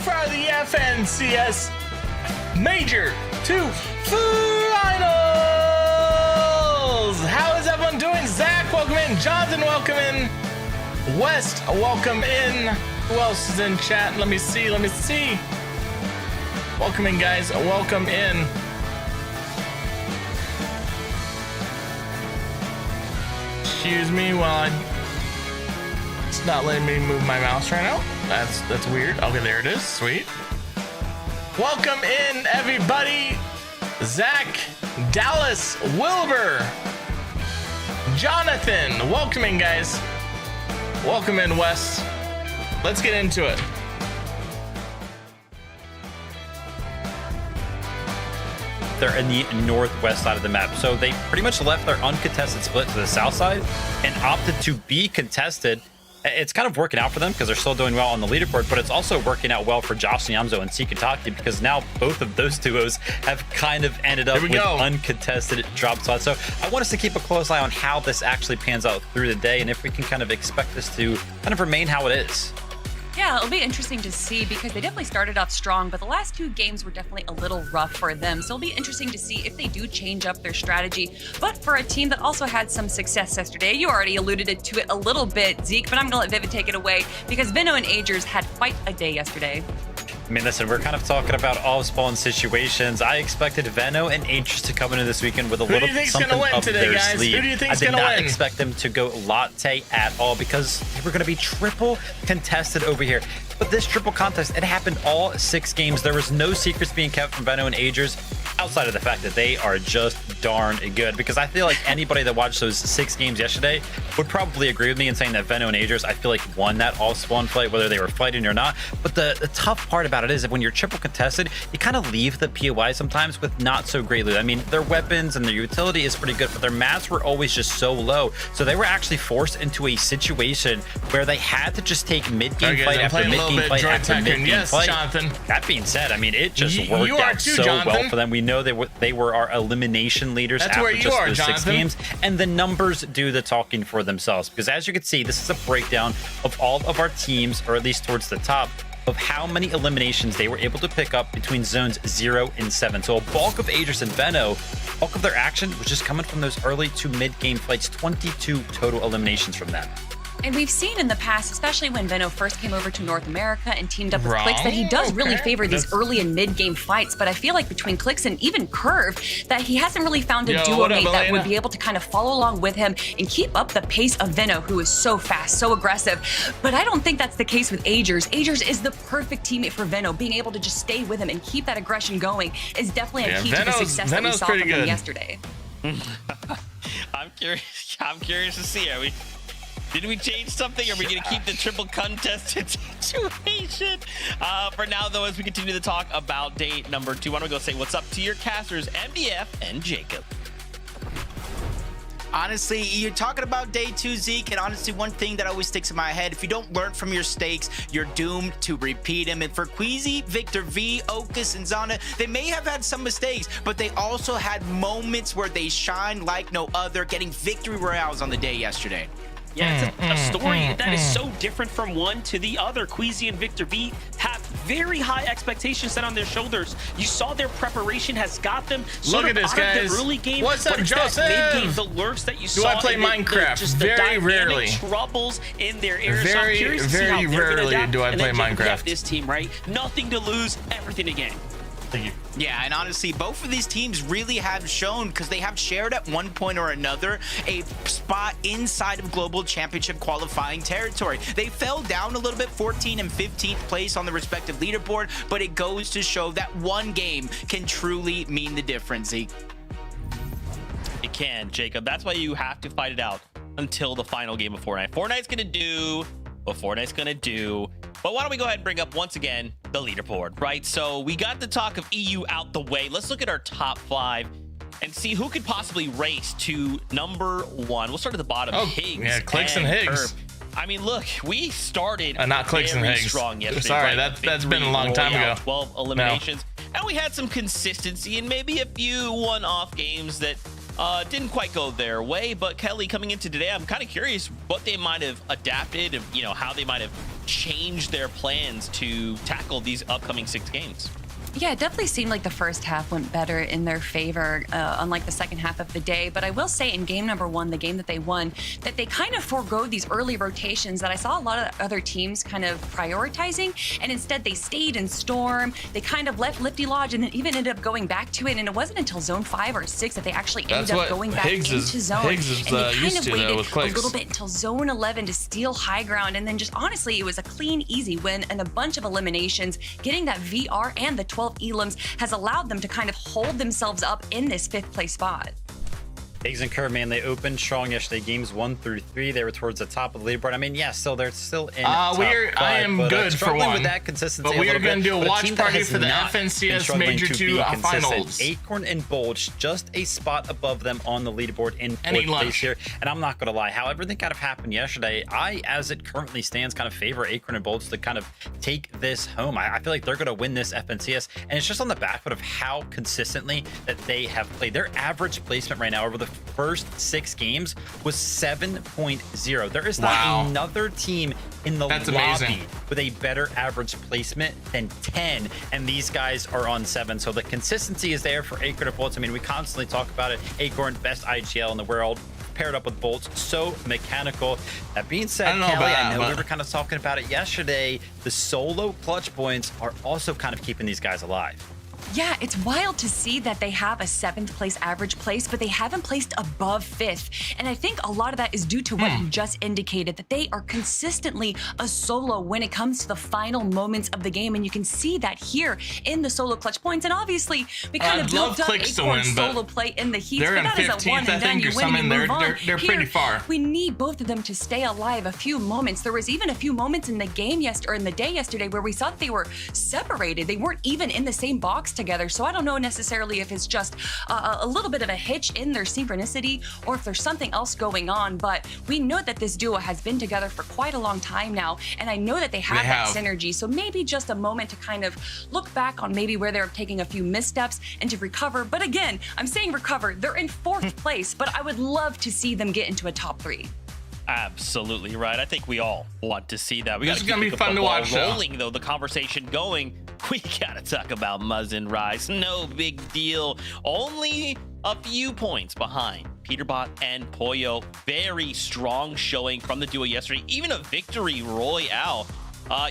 for the FNCS Major 2 Finals. How is everyone doing? Zach, welcome in. Jonathan, welcome in. West, welcome in. Who else is in chat? Let me see. Welcome in, guys. Welcome in. Excuse me while it's not letting me move my mouse right now. That's weird. Okay, there it is. Sweet. Welcome in, everybody. Zach, Dallas, Wilbur, Jonathan. Welcome in, guys. Welcome in, Wes. Let's get into it. They're in the northwest side of the map, so they pretty much left their uncontested split to the south side and opted to be contested. It's kind of working out for them because they're still doing well on the leaderboard, but it's also working out well for Josh Nyamzo and Sikataki because now both of those duos have kind of ended up with uncontested drop spots. So I want us to keep a close eye on how this actually pans out through the day and if we can kind of expect this to kind of remain how it is. Yeah, it'll be interesting to see because they definitely started off strong, but the last two games were definitely a little rough for them. So it'll be interesting to see if they do change up their strategy. But for a team that also had some success yesterday, you already alluded to it a little bit, Zeke, but I'm going to let Vivid take it away because Veno and Agers had quite a day yesterday. I mean, listen, we're kind of talking about off-spawn situations. I expected Veno and Agers to come into this weekend with a little something up their sleeve. Who do you think's I did gonna not win? expect them to go latte at all because they were going to be triple contested over here. But this triple contest, it happened all 6 games. There was no secrets being kept from Veno and Agers outside of the fact that they are just darn good, because I feel like anybody that watched those 6 games yesterday would probably agree with me in saying that Veno and Agers, I feel like, won that all-spawn fight, whether they were fighting or not. But the tough part about it is that when you're triple contested, you kind of leave the POI sometimes with not so great loot. I mean, their weapons and their utility is pretty good, but their mats were always just so low. So they were actually forced into a situation where they had to just take mid-game fight after mid-game fight after mid-game fight. Jonathan. That being said, I mean, it just worked out so well for them. We know they were our elimination leaders after just those 6 games, and the numbers do the talking for themselves, because as you can see, this is a breakdown of all of our teams, or at least towards the top, of how many eliminations they were able to pick up between zones 0 and 7. So a bulk of Agers and Veno, bulk of their action was just coming from those early to mid-game fights, 22 total eliminations from them. And we've seen in the past, especially when Veno first came over to North America and teamed up with Clix, that he does really favor these early and mid-game fights. But I feel like between Clix and even Curve, that he hasn't really found a duo mate that would be able to kind of follow along with him and keep up the pace of Veno, who is so fast, so aggressive. But I don't think that's the case with Agers. Agers is the perfect teammate for Veno. Being able to just stay with him and keep that aggression going is definitely a key to the success that we saw from him yesterday. I'm curious to see. Did we change something? Are we going to keep the triple contested situation? For now, though, as we continue to talk about day number 2, why don't we go say what's up to your casters, MDF and Jacob? Honestly, you're talking about day 2, Zeke, and honestly, one thing that always sticks in my head, if you don't learn from your mistakes, you're doomed to repeat them. And for Queasy, Victor V, Okus, and Zana, they may have had some mistakes, but they also had moments where they shine like no other, getting victory royales on the day yesterday. Yeah, it's a story that is so different from one to the other. Queasy and Victor V have very high expectations set on their shoulders. You saw their preparation has got them sort of out of the early game. What's up, Joseph? Mid-game, the lurks that you saw. Do I play Minecraft? Just the very rarely. Troubles in their areas. Very, so I'm curious to see very how they're rarely adapt. do I And play then Jacob, you have Minecraft. this team, right? Nothing to lose, everything to gain. Thank you. Yeah, and honestly, both of these teams really have shown, because they have shared at one point or another a spot inside of global championship qualifying territory. They fell down a little bit, 14th and 15th place on the respective leaderboard, but it goes to show that one game can truly mean the difference, Zeke. It can, Jacob. That's why you have to fight it out until the final game of Fortnite. Fortnite's going to do what Fortnite's going to do. But why don't we go ahead and bring up once again the leaderboard, right? So we got the talk of EU out the way. Let's look at our top 5 and see who could possibly race to number 1. We'll start at the bottom. Higgs, yeah, Clix and Higgs. Curve. I mean, look, we started not Clix and Higgs. Strong yesterday. Sorry, right? that's been a long time ago. 12 eliminations. And we had some consistency and maybe a few one-off games that Didn't quite go their way, but Kelly, coming into today, I'm kind of curious what they might have adapted, you know, how they might have changed their plans to tackle these upcoming 6 games. Yeah, it definitely seemed like the first half went better in their favor, unlike the second half of the day. But I will say in game number 1, the game that they won, that they kind of forego these early rotations that I saw a lot of other teams kind of prioritizing. And instead they stayed in Storm. They kind of left Lifty Lodge and then even ended up going back to it. And it wasn't until zone 5 or 6 that they actually ended up going back into zone. Higgs is and they kind used of to waited with a clicks. little bit until zone 11 to steal high ground. And then just honestly, it was a clean, easy win and a bunch of eliminations. Getting that VR and the 12 elims has allowed them to kind of hold themselves up in this 5th place spot. Higgs and Curve, man, they opened strong yesterday. Games 1 through 3, they were towards the top of the leaderboard. I mean, yeah, they're still in top I am but, good for one. With that consistency, but we are going to do a watch team party for the FNCS Major 2 finals. Acorn and Bulge just a spot above them on the leaderboard in 4th place here. And I'm not going to lie, how everything kind of happened yesterday, I, as it currently stands, kind of favor Acorn and Bulge to kind of take this home. I feel like they're going to win this FNCS, and it's just on the back foot of how consistently that they have played. Their average placement right now over the first 6 games was 7.0. There is not another team in the lobby with a better average placement than 10, and these guys are on 7. So the consistency is there for Acorn and Bolts. I mean, we constantly talk about it. Acorn, best IGL in the world, paired up with Bolts, so mechanical. That being said, Kelly, I know we were kind of talking about it yesterday. The solo clutch points are also kind of keeping these guys alive. Yeah, it's wild to see that they have a 7th place average place, but they haven't placed above 5th. And I think a lot of that is due to what you just indicated, that they are consistently a solo when it comes to the final moments of the game. And you can see that here in the solo clutch points. And obviously, we kind of built up Acorn's solo play in the heats, but that is a one and done. You win and you move on. They're pretty far. We need both of them to stay alive a few moments. There was even a few moments in the game in the day yesterday where we thought they were separated. They weren't even in the same box together. So I don't know necessarily if it's just a little bit of a hitch in their synchronicity or if there's something else going on, but we know that this duo has been together for quite a long time now, and I know that they have that synergy. So maybe just a moment to kind of look back on maybe where they're taking a few missteps and to recover. But again, I'm saying recover. They're in 4th place, but I would love to see them get into a top 3. Absolutely right. I think we all want to see that. We got to keep the fun to watch, rolling, though. The conversation going. We got to talk about Muzz and Rise. No big deal. Only a few points behind Peterbot and Pollo. Very strong showing from the duo yesterday. Even a victory royale.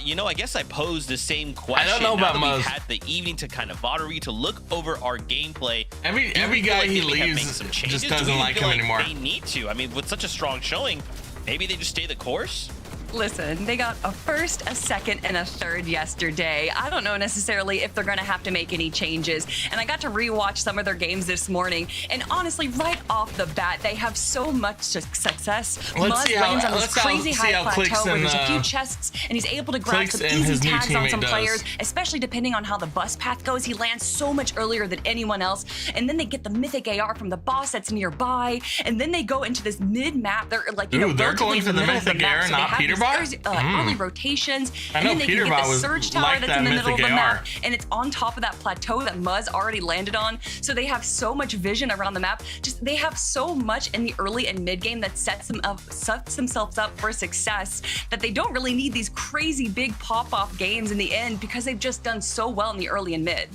You know, I guess I posed the same question. I don't know about Muzz. We had the evening to kind of moderate, to look over our gameplay. Every guy he leaves just doesn't like him anymore. They need to. I mean, with such a strong showing, maybe they just stay the course. Listen, they got a 1st, a 2nd, and a 3rd yesterday. I don't know necessarily if they're going to have to make any changes. And I got to rewatch some of their games this morning. And honestly, right off the bat, they have so much success. Muzz lands on this crazy high plateau where there's a few chests, and he's able to grab some easy tags on some players, especially depending on how the bus path goes. He lands so much earlier than anyone else. And then they get the mythic AR from the boss that's nearby. And then they go into this mid-map. They're like, you know, they're going for the mythic AR, not Peterbot? Early rotations, and then they can get the surge tower that's in the middle of the map, and it's on top of that plateau that Muzz already landed on. So they have so much vision around the map. They have so much in the early and mid game that sets themselves up for success, that they don't really need these crazy big pop-off games in the end because they've just done so well in the early and mid.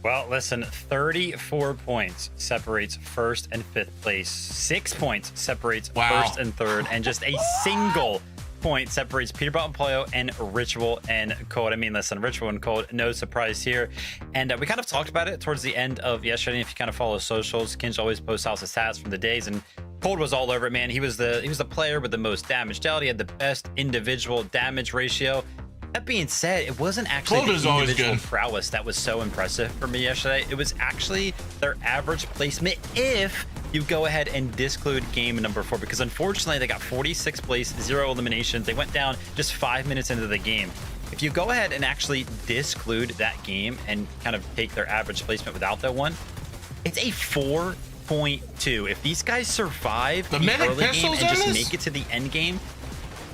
Well, listen, 34 points separates 1st and 5th place. 6 points separates 1st and 3rd, and just a single point separates Peterbot and Pollo and Ritual and Cold. I mean, listen, Ritual and Cold, no surprise here. And we kind of talked about it towards the end of yesterday. If you kind of follow socials, Kinj always posts out his stats from the days, and Cold was all over it, man. He was the player with the most damage dealt. He had the best individual damage ratio. That being said, it wasn't actually the individual prowess that was so impressive for me yesterday. It was actually their average placement if you go ahead and disclude game number 4, because unfortunately they got 46th place, 0 eliminations. They went down just 5 minutes into the game. If you go ahead and actually disclude that game and kind of take their average placement without that one, it's a 4.2. If these guys survive the early game and just make it to the end game,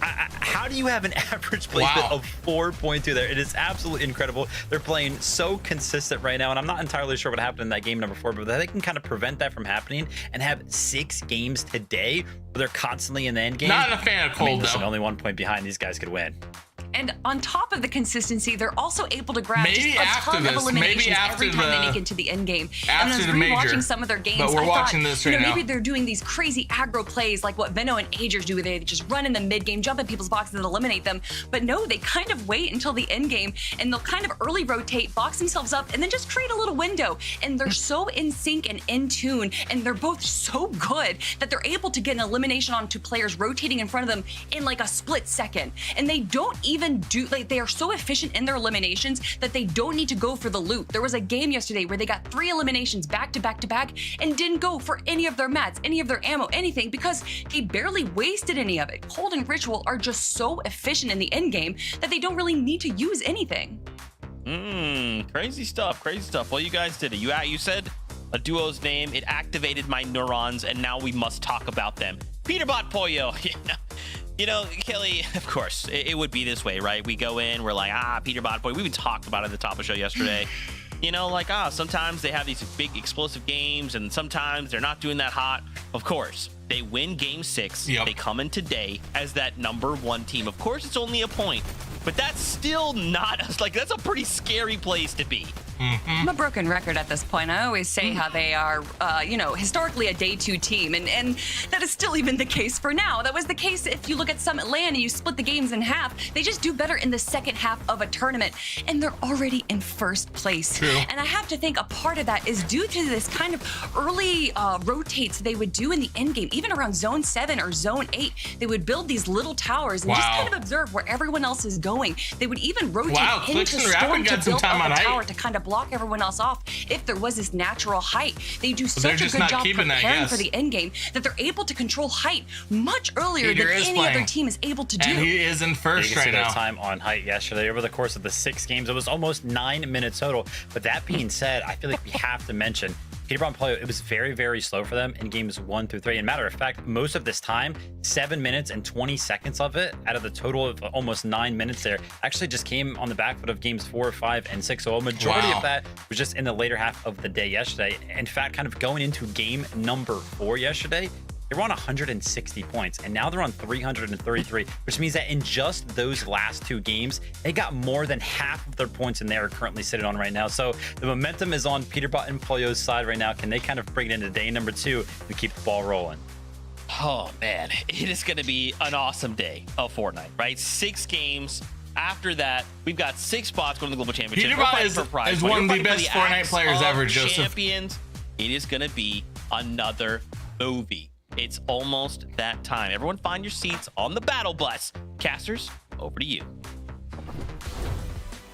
How do you have an average placement of 4.2 there? It is absolutely incredible. They're playing so consistent right now, and I'm not entirely sure what happened in that game number 4, but they can kind of prevent that from happening and have 6 games today where they're constantly in the end game. Not a fan of cold, listen, though. only 1 point behind, these guys could win. And on top of the consistency, they're also able to grab Maybe just a after ton this, of eliminations maybe after every time they the- make it to the end game. after and the I was major. rewatching some of their games. But we're I thought, watching this right maybe now. they're doing these crazy aggro plays like what Veno and Agers do. They just run in the mid game, jump in people's boxes, and eliminate them. But no, they kind of wait until the end game, and they'll kind of early rotate, box themselves up, and then just create a little window. And they're so in sync and in tune, and they're both so good that they're able to get an elimination onto players rotating in front of them in like a split second. And they don't even do, like, they are so efficient in their eliminations that they don't need to go for the loot. There was a game yesterday where they got 3 eliminations back to back to back and didn't go for any of their mats, any of their ammo, anything, because they barely wasted any of it. Cold and Ritual are just so efficient in the end game that they don't really need to use anything. Crazy stuff, crazy stuff. Well, you guys did it. You said a duo's name, it activated my neurons, and now we must talk about them. Peterbot Pollo. You know, Kelly, of course, it would be this way, right? We go in, we're like, Peterbot Pollo. We even talked about it at the top of the show yesterday. You know, like, sometimes they have these big explosive games, and sometimes they're not doing that hot. Of course, they win game 6. Yep. They come in today as that #1 team. Of course, it's only a point, but that's still not, like, that's a pretty scary place to be. I'm a broken record at this point. I always say how they are, historically a day 2 team, and that is still even the case for now. That was the case if you look at Summit Land and you split the games in half. They just do better in the second half of a tournament, and they're already in first place. True. And I have to think a part of that is due to this kind of early rotates they would do in the end game, even around zone 7 or zone 8. They would build these little towers and just kind of observe where everyone else is going. They would even rotate into Storm to build up a tower to kind of block everyone else off if there was this natural height. They do such a good job preparing for the end game that they're able to control height much earlier than any other team is able to do. And he is in first right now. Time on height yesterday over the course of the 6 games. It was almost 9 minutes total. But that being said, I feel like we have to mention Peterbot Pollo, it was very, very slow for them in games 1 through 3. And matter of fact, most of this time, 7 minutes and 20 seconds of it out of the total of almost 9 minutes there actually just came on the back foot of games 4, 5, and 6. So a majority of that was just in the later half of the day yesterday. In fact, kind of going into game number 4 yesterday, they were on 160 points, and now they're on 333, which means that in just those last 2 games, they got more than half of their points than they are currently sitting on right now. So the momentum is on Peterbot and Pollo's side right now. Can they kind of bring it into day number 2 and keep the ball rolling? Oh, man, it is going to be an awesome day of Fortnite, right? 6 games. After that, we've got 6 spots going to the Global Championship. Peterbot is one of the best Fortnite players ever, Joseph. Champions. It is going to be another movie. It's almost that time. Everyone find your seats on the battle bus. Casters, over to you.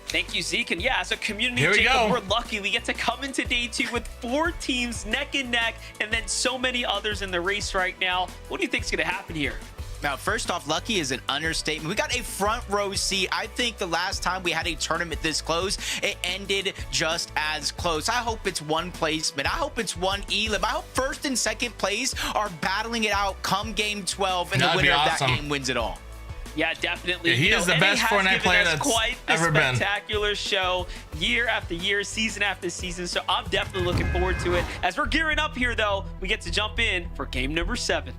Thank you, Zeke. And yeah, as a community, Here we Jacob, go. we're lucky. We get to come into day 2 with 4 teams neck and neck, and then so many others in the race right now. What do you think is going to happen here? Now, first off, lucky is an understatement. We got a front row seat. I think the last time we had a tournament this close, it ended just as close. I hope it's one placement. I hope it's one elim. I hope first and second place are battling it out come game 12, and the winner of that game wins it all. Yeah, definitely. Yeah, he is the best Fortnite player that's quite the ever been. Spectacular show year after year, season after season. So I'm definitely looking forward to it. As we're gearing up here, though, we get to jump in for game number 7.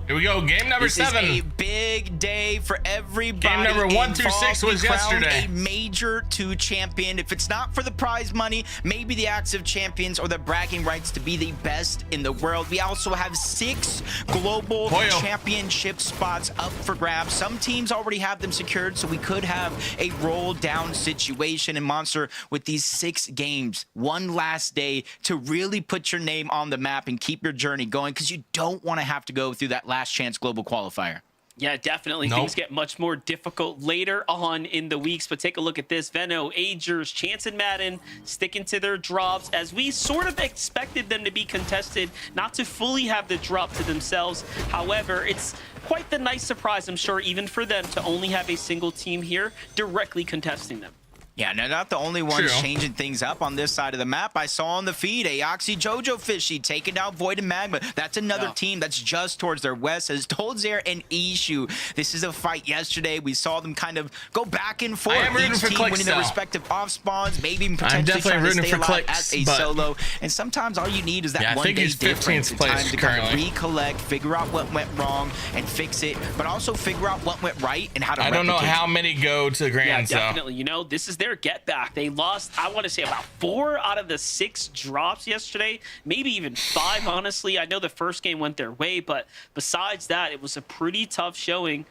Here we go, game number 7. This is a big day for everybody. Game number 1 through 6 was yesterday. A major 2 champion. If it's not for the prize money, maybe the acts of champions or the bragging rights to be the best in the world. We also have 6 global championship spots up for grabs. Some teams already have them secured, so we could have a roll down situation. And Monster, with these 6 games, one last day to really put your name on the map and keep your journey going, because you don't want to have to go through that last chance global qualifier. Yeah, definitely. Things get much more difficult later on in the weeks, but take a look at this. Veno, Agers, Chance, and Madden sticking to their drops as we sort of expected them to be contested, not to fully have the drop to themselves. However, it's quite the nice surprise, I'm sure, even for them to only have a single team here directly contesting them. Yeah, no, not the only ones changing things up on this side of the map. I saw on the feed Aoxy Jojo Fishy taking down Void and Magma. That's another team that's just towards their west. As Tolzair and Ishu, this is a fight yesterday. We saw them kind of go back and forth. Each team winning their respective off spawns, maybe even potentially trying to stay alive as a solo. And sometimes all you need is that one day difference, time to kind of recollect, figure out what went wrong and fix it, but also figure out what went right and how to replicate. I don't know how many go to the grand. Yeah, definitely. You know, this is their get back. They lost, I want to say, about 4 out of the 6 drops yesterday, maybe even 5, honestly. I know the first game went their way, but besides that, it was a pretty tough showing.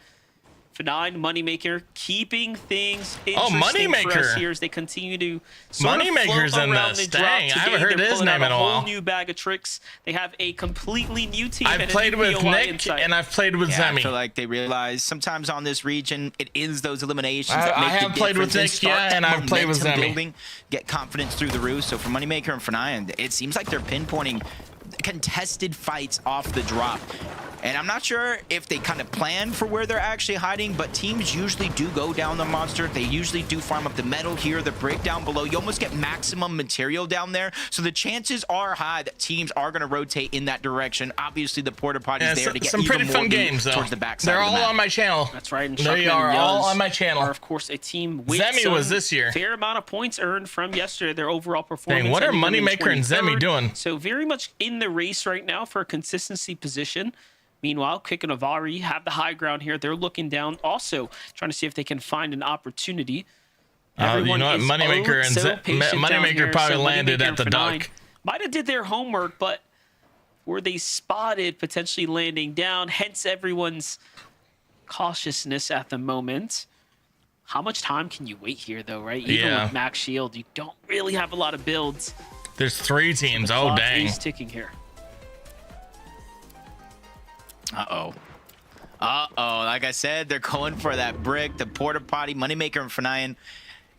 FORTNITE, Moneymaker, keeping things interesting for us here as they continue to Moneymaker's in this. Dang, I haven't heard his name in a while. A whole new bag of tricks. They have a completely new team. I've played with Nick and I've played with Zemi. I feel like they realize sometimes on this region, it is those eliminations that make I have played with Nick, and I've played with Zemi. Get confidence through the roof. So for Moneymaker and FORTNITE, it seems like they're pinpointing contested fights off the drop. And I'm not sure if they kind of plan for where they're actually hiding, but teams usually do go down the monster. They usually do farm up the metal here, the break down below. You almost get maximum material down there. So the chances are high that teams are going to rotate in that direction. Obviously, the porta potty's there to get some even pretty more fun games, though. Towards the backside. They're of the all map. on my channel. That's right. And they are all on my channel. Are, of course, a team with Zemi was this year. Fair amount of points earned from yesterday. Their overall performance. Dang, what are Moneymaker and Zemi doing? So very much in the race right now for a consistency position. Meanwhile, Quick and Avari have the high ground here. They're looking down, also trying to see if they can find an opportunity. You know what? Moneymaker probably landed at the duck. Might have did their homework, but were they spotted potentially landing down? Hence everyone's cautiousness at the moment. How much time can you wait here, though, right? Even with max shield, you don't really have a lot of builds. There's 3 teams. So oh, dang. Is ticking here. Uh-oh. Like I said, they're going for that brick, the porta potty, Moneymaker and FORTNITE.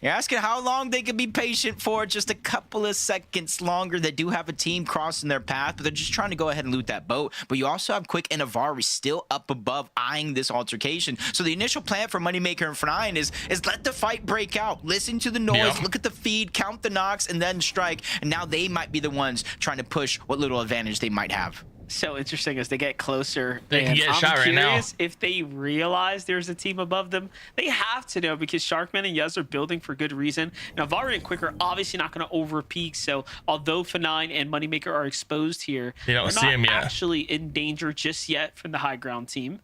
You're asking how long they can be patient for. Just a couple of seconds longer. They do have a team crossing their path, but they're just trying to go ahead and loot that boat. But you also have Quick and Avari still up above eyeing this altercation. So the initial plan for Moneymaker and FORTNITE is let the fight break out. Listen to the noise, look at the feed, count the knocks, and then strike. And now they might be the ones trying to push what little advantage they might have. So interesting as they get closer. They can get shot right now. I'm curious if they realize there's a team above them. They have to know because Sharkman and Yez are building for good reason. Now, Vari and Quick are obviously not going to over-peak. So although FORTNITE and Moneymaker are exposed here, they're not actually in danger just yet from the high ground team.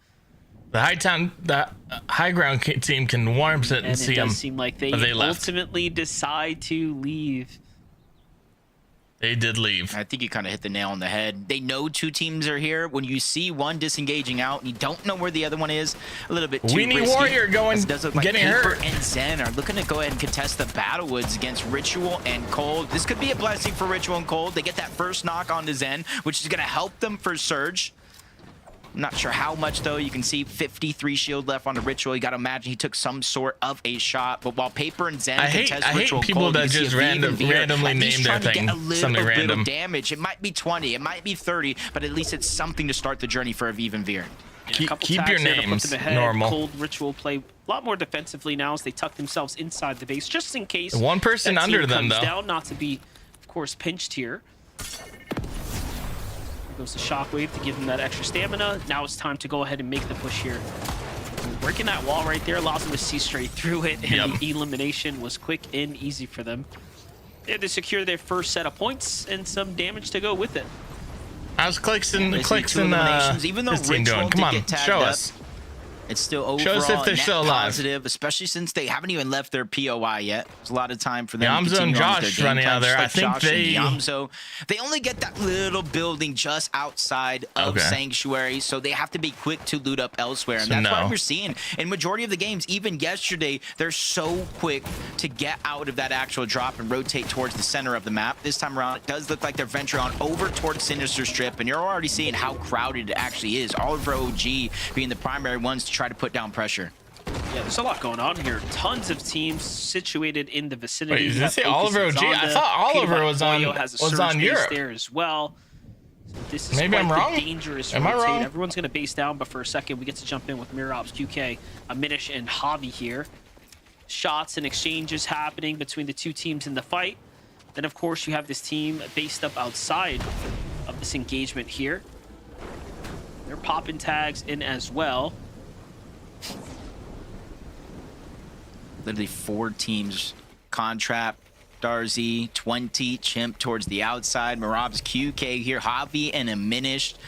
The high ground team can warm it and see them. It does seem like they ultimately decide to leave. They did leave. I think you kind of hit the nail on the head. They know 2 teams are here. When you see one disengaging out and you don't know where the other one is, a little bit too risky. Weenie Warrior getting hurt. And Zen are looking to go ahead and contest the Battle Woods against Ritual and Cold. This could be a blessing for Ritual and Cold. They get that first knock onto Zen, which is going to help them for Surge. I'm not sure how much, though. You can see 53 shield left on the Ritual. You got to imagine he took some sort of a shot. But while Paper and Zen contest Ritual, I hate people that just randomly name their thing something random. Damage. It might be 20, it might be 30, but at least it's something to start the journey for Aviv and Veer. Keep your names normal. Cold Ritual play a lot more defensively now as they tuck themselves inside the base, just in case one person under them, though. Down, not to be, of course, pinched here. Goes the Shockwave to give them that extra stamina. Now it's time to go ahead and make the push here. Breaking that wall right there allows them to see straight through it, and the elimination was quick and easy for them. They had to secure their first set of points and some damage to go with it. How's clicks and eliminations? Even though Ritual doing? Come on, show us. It's still overall show us if they're still alive. Positive, especially since they haven't even left their POI yet. There's a lot of time for them. Yamzo and Josh running out there. I think they only get that little building just outside of Sanctuary, so they have to be quick to loot up elsewhere. And that's why we're seeing in majority of the games, even yesterday, they're so quick to get out of that actual drop and rotate towards the center of the map. This time around, it does look like they're venturing on over towards Sinister Strip, and you're already seeing how crowded it actually is. Oliver OG being the primary ones to try to put down pressure. Yeah, there's a lot going on here. Tons of teams situated in the vicinity. Wait, does it say Oliver OG? I thought Oliver was on Europe there as well. So this is maybe I'm wrong. Dangerous. Am I wrong? Everyone's going to base down, but for a second, we get to jump in with Mirops, QK, Aminish, and Hobby here. shots and exchanges happening between the two teams in the fight. Then, of course, you have this team based up outside of this engagement here. They're popping tags in as well. Literally 4 teams. Contrap, Darzy, 20, Chimp towards the outside, Marab's QK here, Javi and Diminished.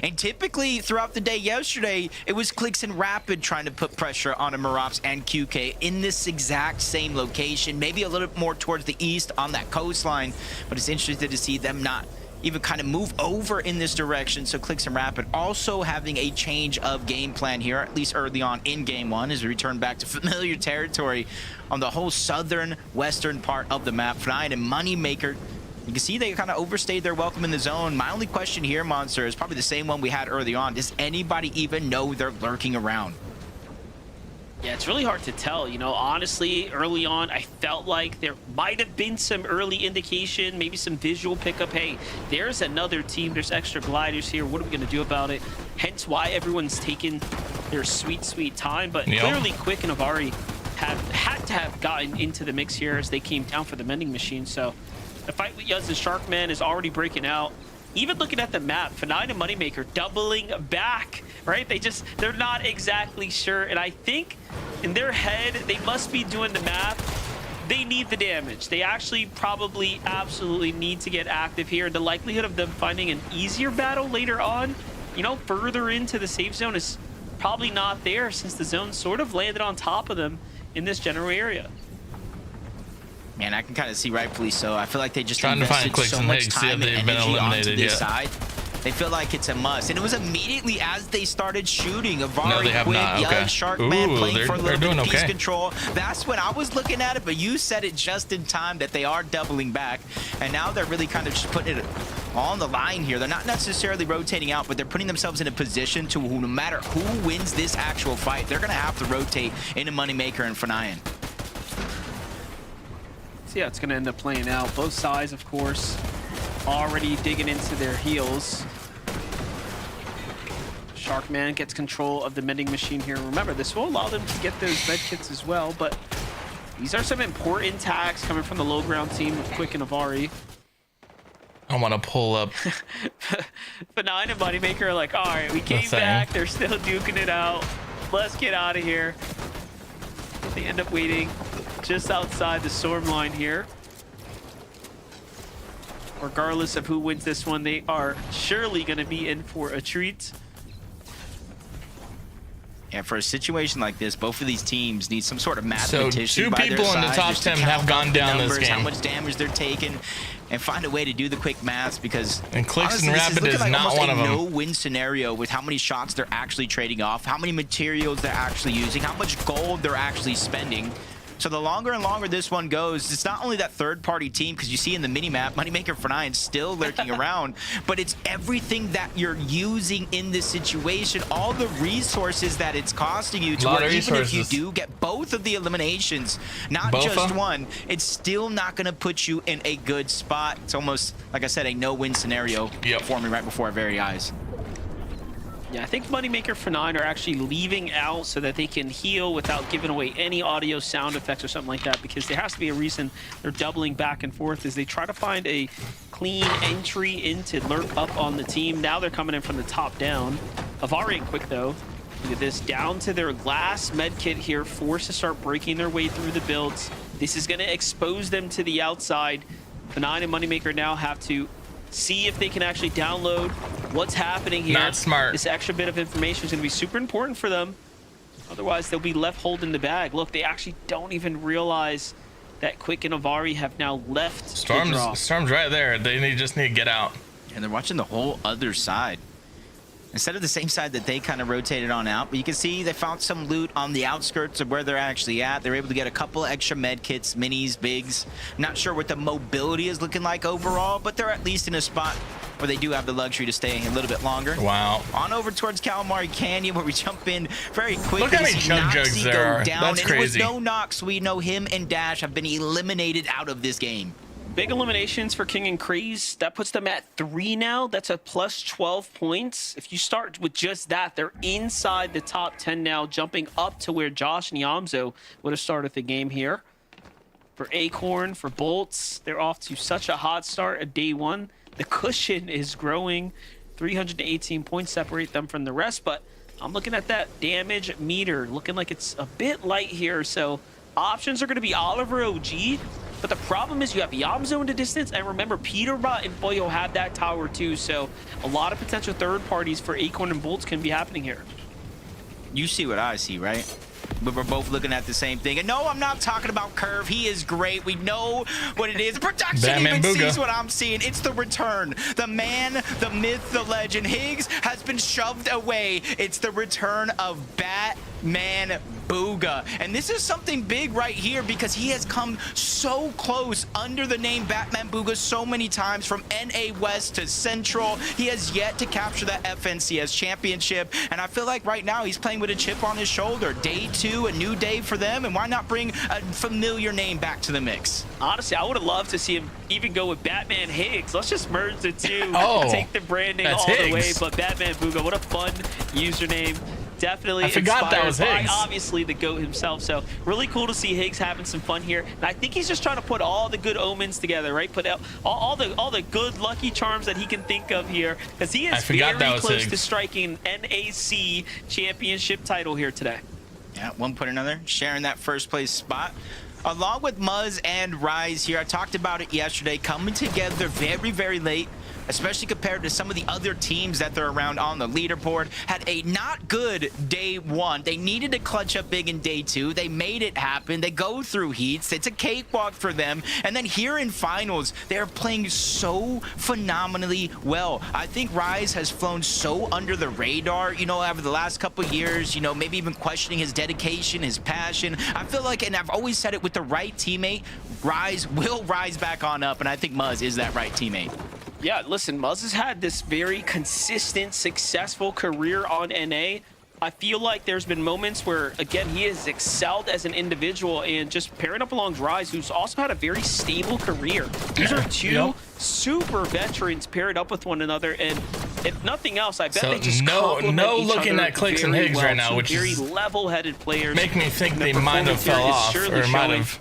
And typically throughout the day yesterday, it was Clicks and Rapid trying to put pressure on a Marabs and QK in this exact same location, maybe a little bit more towards the east on that coastline, but it's interesting to see them not even kind of move over in this direction. So Clicks and Rapid also having a change of game plan here, at least early on in game 1, as we return back to familiar territory on the whole southern western part of the map. FORTNITE and Moneymaker, you can see they kind of overstayed their welcome in the zone. My only question here, Monster, is probably the same one we had early on. Does anybody even know they're lurking around? Yeah, it's really hard to tell. You know, honestly, early on, I felt like there might have been some early indication, maybe some visual pickup. Hey, there's another team. There's extra gliders here. What are we going to do about it? Hence why everyone's taken their sweet, sweet time. But clearly, Quick and Avari had to have gotten into the mix here as they came down for the vending machine. So the fight with Yuz and Sharkman is already breaking out. Even looking at the map, FORTNITE and Moneymaker doubling back, right? They're not exactly sure. And I think in their head, they must be doing the math. They need the damage. They actually probably absolutely need to get active here. The likelihood of them finding an easier battle later on, you know, further into the safe zone is probably not there, since the zone sort of landed on top of them in this general area. Man, I can kind of see rightfully so. I feel like they just trying to find Clicks so and much Higgs, see if time and they've been energy onto eliminated this yet. side. They feel like it's a must. And it was immediately as they started shooting. Avari, No, they have Quick, not. Okay. Sharkman playing for a little bit doing of piece okay. control. That's when I was looking at it, but you said it just in time that they are doubling back. And now they're really kind of just putting it on the line here. They're not necessarily rotating out, but they're putting themselves in a position to, no matter who wins this actual fight, they're going to have to rotate into Moneymaker and FORTNITE. See how it's going to end up playing out. Both sides, of course, already digging into their heels. Sharkman gets control of the mending machine here. Remember, this will allow them to get those med kits as well, but these are some important tags coming from the low ground team of Quick and Avari. I want to pull up. FORTNITE and Moneymaker are like, all right, we came back. They're still duking it out. Let's get out of here. They end up waiting just outside the storm line here. Regardless of who wins this one, they are surely going to be in for a treat. Yeah, for a situation like this, both of these teams need some sort of mathematician. So 2 by people their in the side top just to 10 count have gone up the down numbers, this game. how much damage they're taking, and find a way to do the quick maths, because And Clicks honestly, and this Rapid looking is like not almost one a of them. no-win scenario with how many shots they're actually trading off, how many materials they're actually using, how much gold they're actually spending. So the longer and longer this one goes, it's not only that third-party team, because you see in the mini-map, Moneymaker FORTNITE still lurking around, but it's everything that you're using in this situation, all the resources that it's costing you, to where even if you do get both of the eliminations, not just one, it's still not going to put you in a good spot. It's almost, like I said, a no-win scenario forming right before our very eyes. Yeah, I think Moneymaker FORTNITE are actually leaving out so that they can heal without giving away any audio sound effects or something like that, because there has to be a reason they're doubling back and forth as they try to find a clean entry in to lurk up on the team. Now they're coming in from the top down. Avari and Quick, though, look at this, down to their last med kit here, forced to start breaking their way through the builds. This is going to expose them to the outside. FORTNITE and Moneymaker now have to see if they can actually download what's happening here. Not smart. This extra bit of information is going to be super important for them. Otherwise, they'll be left holding the bag. Look, they actually don't even realize that Quick and Avari have now left. Storm's right there. They just need to get out. And they're watching the whole other side. Instead of the same side that they kind of rotated on out, but you can see they found some loot on the outskirts of where they're actually at. They're able to get a couple extra med kits, minis, bigs. Not sure what the mobility is looking like overall, but they're at least in a spot where they do have the luxury to stay a little bit longer. Wow. On over towards Calamari Canyon, where we jump in very quickly. Look how many chug jugs there are. Down. That's and crazy. With no knocks, we know him and Dash have been eliminated out of this game. Big eliminations for King and Craze. That puts them at 3 now. That's a plus 12 points. If you start with just that, they're inside the top 10 now, jumping up to where Josh and Yamzo would have started the game here. For Acorn, for Bolts, they're off to such a hot start at day 1. The cushion is growing. 318 points separate them from the rest, but I'm looking at that damage meter, looking like it's a bit light here. So options are going to be Oliver OG. But the problem is you have Yamzo in the distance, and remember, Peterbot and Boyo have that tower too, so a lot of potential third parties for Acorn and Bolts can be happening here. You see what I see, right? But we're both looking at the same thing. And no, I'm not talking about Curve. He is great. We know what it is. Production Batman even Booga sees what I'm seeing. It's the return. The man, the myth, the legend. Higgs has been shoved away. It's the return of Batman Booga. And this is something big right here because he has come so close under the name Batman Booga so many times from NA West to Central. He has yet to capture that FNCS championship. And I feel like right now he's playing with a chip on his shoulder. Day 2, a new day for them. And why not bring a familiar name back to the mix? Honestly, I would have loved to see him even go with Batman Higgs. Let's just merge the two. Oh, take the branding all Higgs. the way. But Batman Booga, what a fun username. Definitely I forgot that was by, Higgs. obviously, the GOAT himself. So really cool to see Higgs having some fun here. And I think he's just trying to put all the good omens together, right? Put out all the good lucky charms that he can think of here, because he is very close to striking NAC championship title here today. Yeah, at one point or another, sharing that first place spot. Along with Muzz and Rise here, I talked about it yesterday, coming together very, very late, especially compared to some of the other teams that they're around on the leaderboard. Had a not good day 1. They needed to clutch up big in day 2. They made it happen. They go through heats. It's a cakewalk for them. And then here in finals, they're playing so phenomenally well. I think Rise has flown so under the radar, you know, over the last couple of years, you know, maybe even questioning his dedication, his passion. I feel like, and I've always said it, with the right teammate, Rise will rise back on up. And I think Muzz is that right teammate. Yeah, listen, Muzz has had this very consistent, successful career on NA. I feel like there's been moments where, again, he has excelled as an individual, and just pairing up along Rise, who's also had a very stable career. These are two super veterans paired up with one another, and if nothing else, I bet they just complement each looking other at Clicks and very Higgs well. right now, Two which very is level-headed players. make me think The they might have performance here fell is off, surely or might showing. have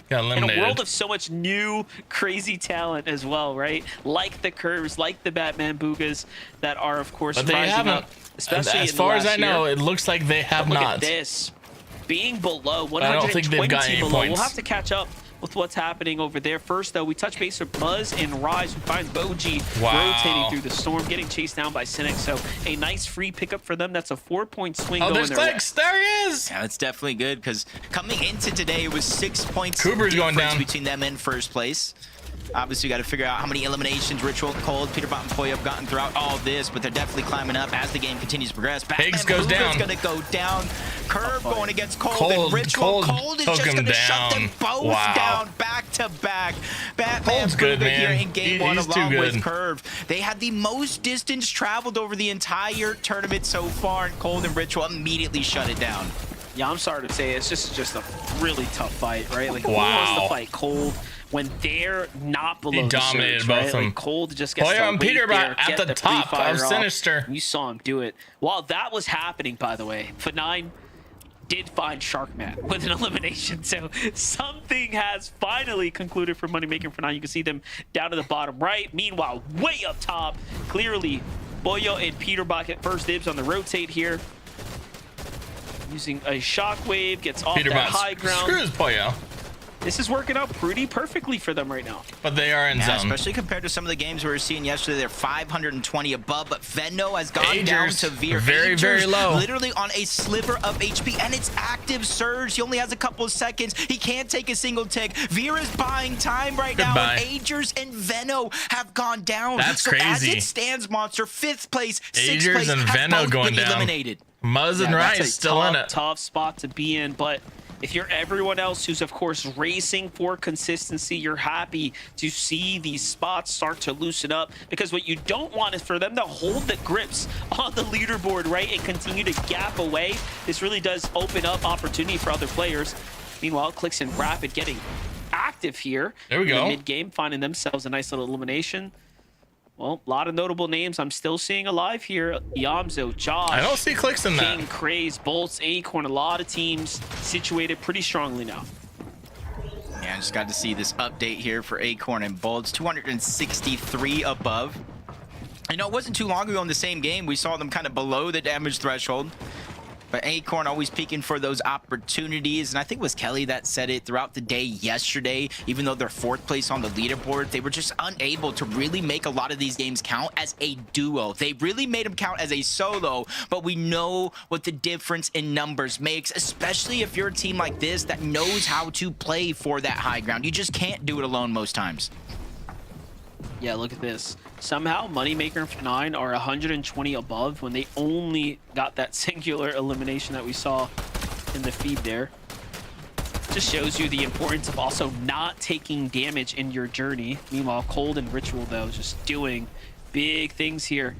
got In eliminated. a world of so much new, crazy talent as well, right? Like the Curves, like the Batman Boogas that are, of course, But they rising haven't. up. Especially As in far the as I last know, year. it looks like they have Look not. at this. Being below I don't think they've 120 got any below. points. We'll have to catch up with what's happening over there. First, though, we touch base with Muzz and Rise, who finds Boji rotating through the storm, getting chased down by Cynic. So a nice free pickup for them. That's a 4-point swing Oh, going there's their way. Clicks. There he is. Yeah, that's definitely good because coming into today, it was 6 points Cooper's going difference down. between them and first place. Obviously, we got to figure out how many eliminations Ritual, Cold, Peterbot, and Poy have gotten throughout all this, but they're definitely climbing up as the game continues to progress. Higgs goes down. Going to go down. Curve going against Cold, and Ritual. Cold is took just him going to shut them down. both Wow. down back to back. Batman Cold's good, Booga here man. in game 1 He's too along with good. Curve. They had the most distance traveled over the entire tournament so far, and Cold and Ritual immediately shut it down. Yeah, I'm sorry to say it's just a really tough fight, right? Like, who Wow. wants to fight Cold when they're not below He the dominated surge, both right? of them. Like, Cold just gets Boy, to and wait Peterbot there, at get the top pre-fire of off. Sinister. You saw him do it. While that was happening, by the way, FORTNITE did find Sharkman with an elimination. So something has finally concluded for Moneymaker FORTNITE. You can see them down to the bottom right. Meanwhile, way up top, clearly Boyo and Peterbot get first dibs on the rotate here. Using a shockwave, gets off that high ground. Screws Poyo. This is working out pretty perfectly for them right now. But they are in Yeah, zone. especially compared to some of the games we were seeing yesterday. They're 520 above, but Venno has gone down Agers, to Veer. very, very low. Literally on a sliver of HP, and it's active surge. He only has a couple of seconds. He can't take a single tick. Veer is buying time right now, and Agers and Venno have gone down. That's so as crazy. it stands, Monster, 5th place, 6th Agers place, and have Venno both going been down. eliminated. Muzz and That's Rice a still in tough, it. tough spot to be in, but if you're everyone else who's, of course, racing for consistency, you're happy to see these spots start to loosen up, because what you don't want is for them to hold the grips on the leaderboard, right, and continue to gap away. This really does open up opportunity for other players. Meanwhile, Clicks and Rapid getting active here. There we go. In the mid game, finding themselves a nice little elimination. Well, a lot of notable names I'm still seeing alive here. Yamzo, Josh. I don't see clicks in that. King, Craze, Bolts, Acorn. A lot of teams situated pretty strongly now. Yeah, I just got to see this update here for Acorn and Bolts. 263 above. You know, it wasn't too long ago in the same game we saw them kind of below the damage threshold. But Acorn always peeking for those opportunities. And I think it was Kelly that said it throughout the day yesterday. Even though they're 4th place on the leaderboard, they were just unable to really make a lot of these games count as a duo. They really made them count as a solo, but we know what the difference in numbers makes, especially if you're a team like this that knows how to play for that high ground. You just can't do it alone most times. Yeah, look at this. Somehow, Moneymaker and F9 are 120 above when they only got that singular elimination that we saw in the feed there. Just shows you the importance of also not taking damage in your journey. Meanwhile, Cold and Ritual, though, just doing big things here.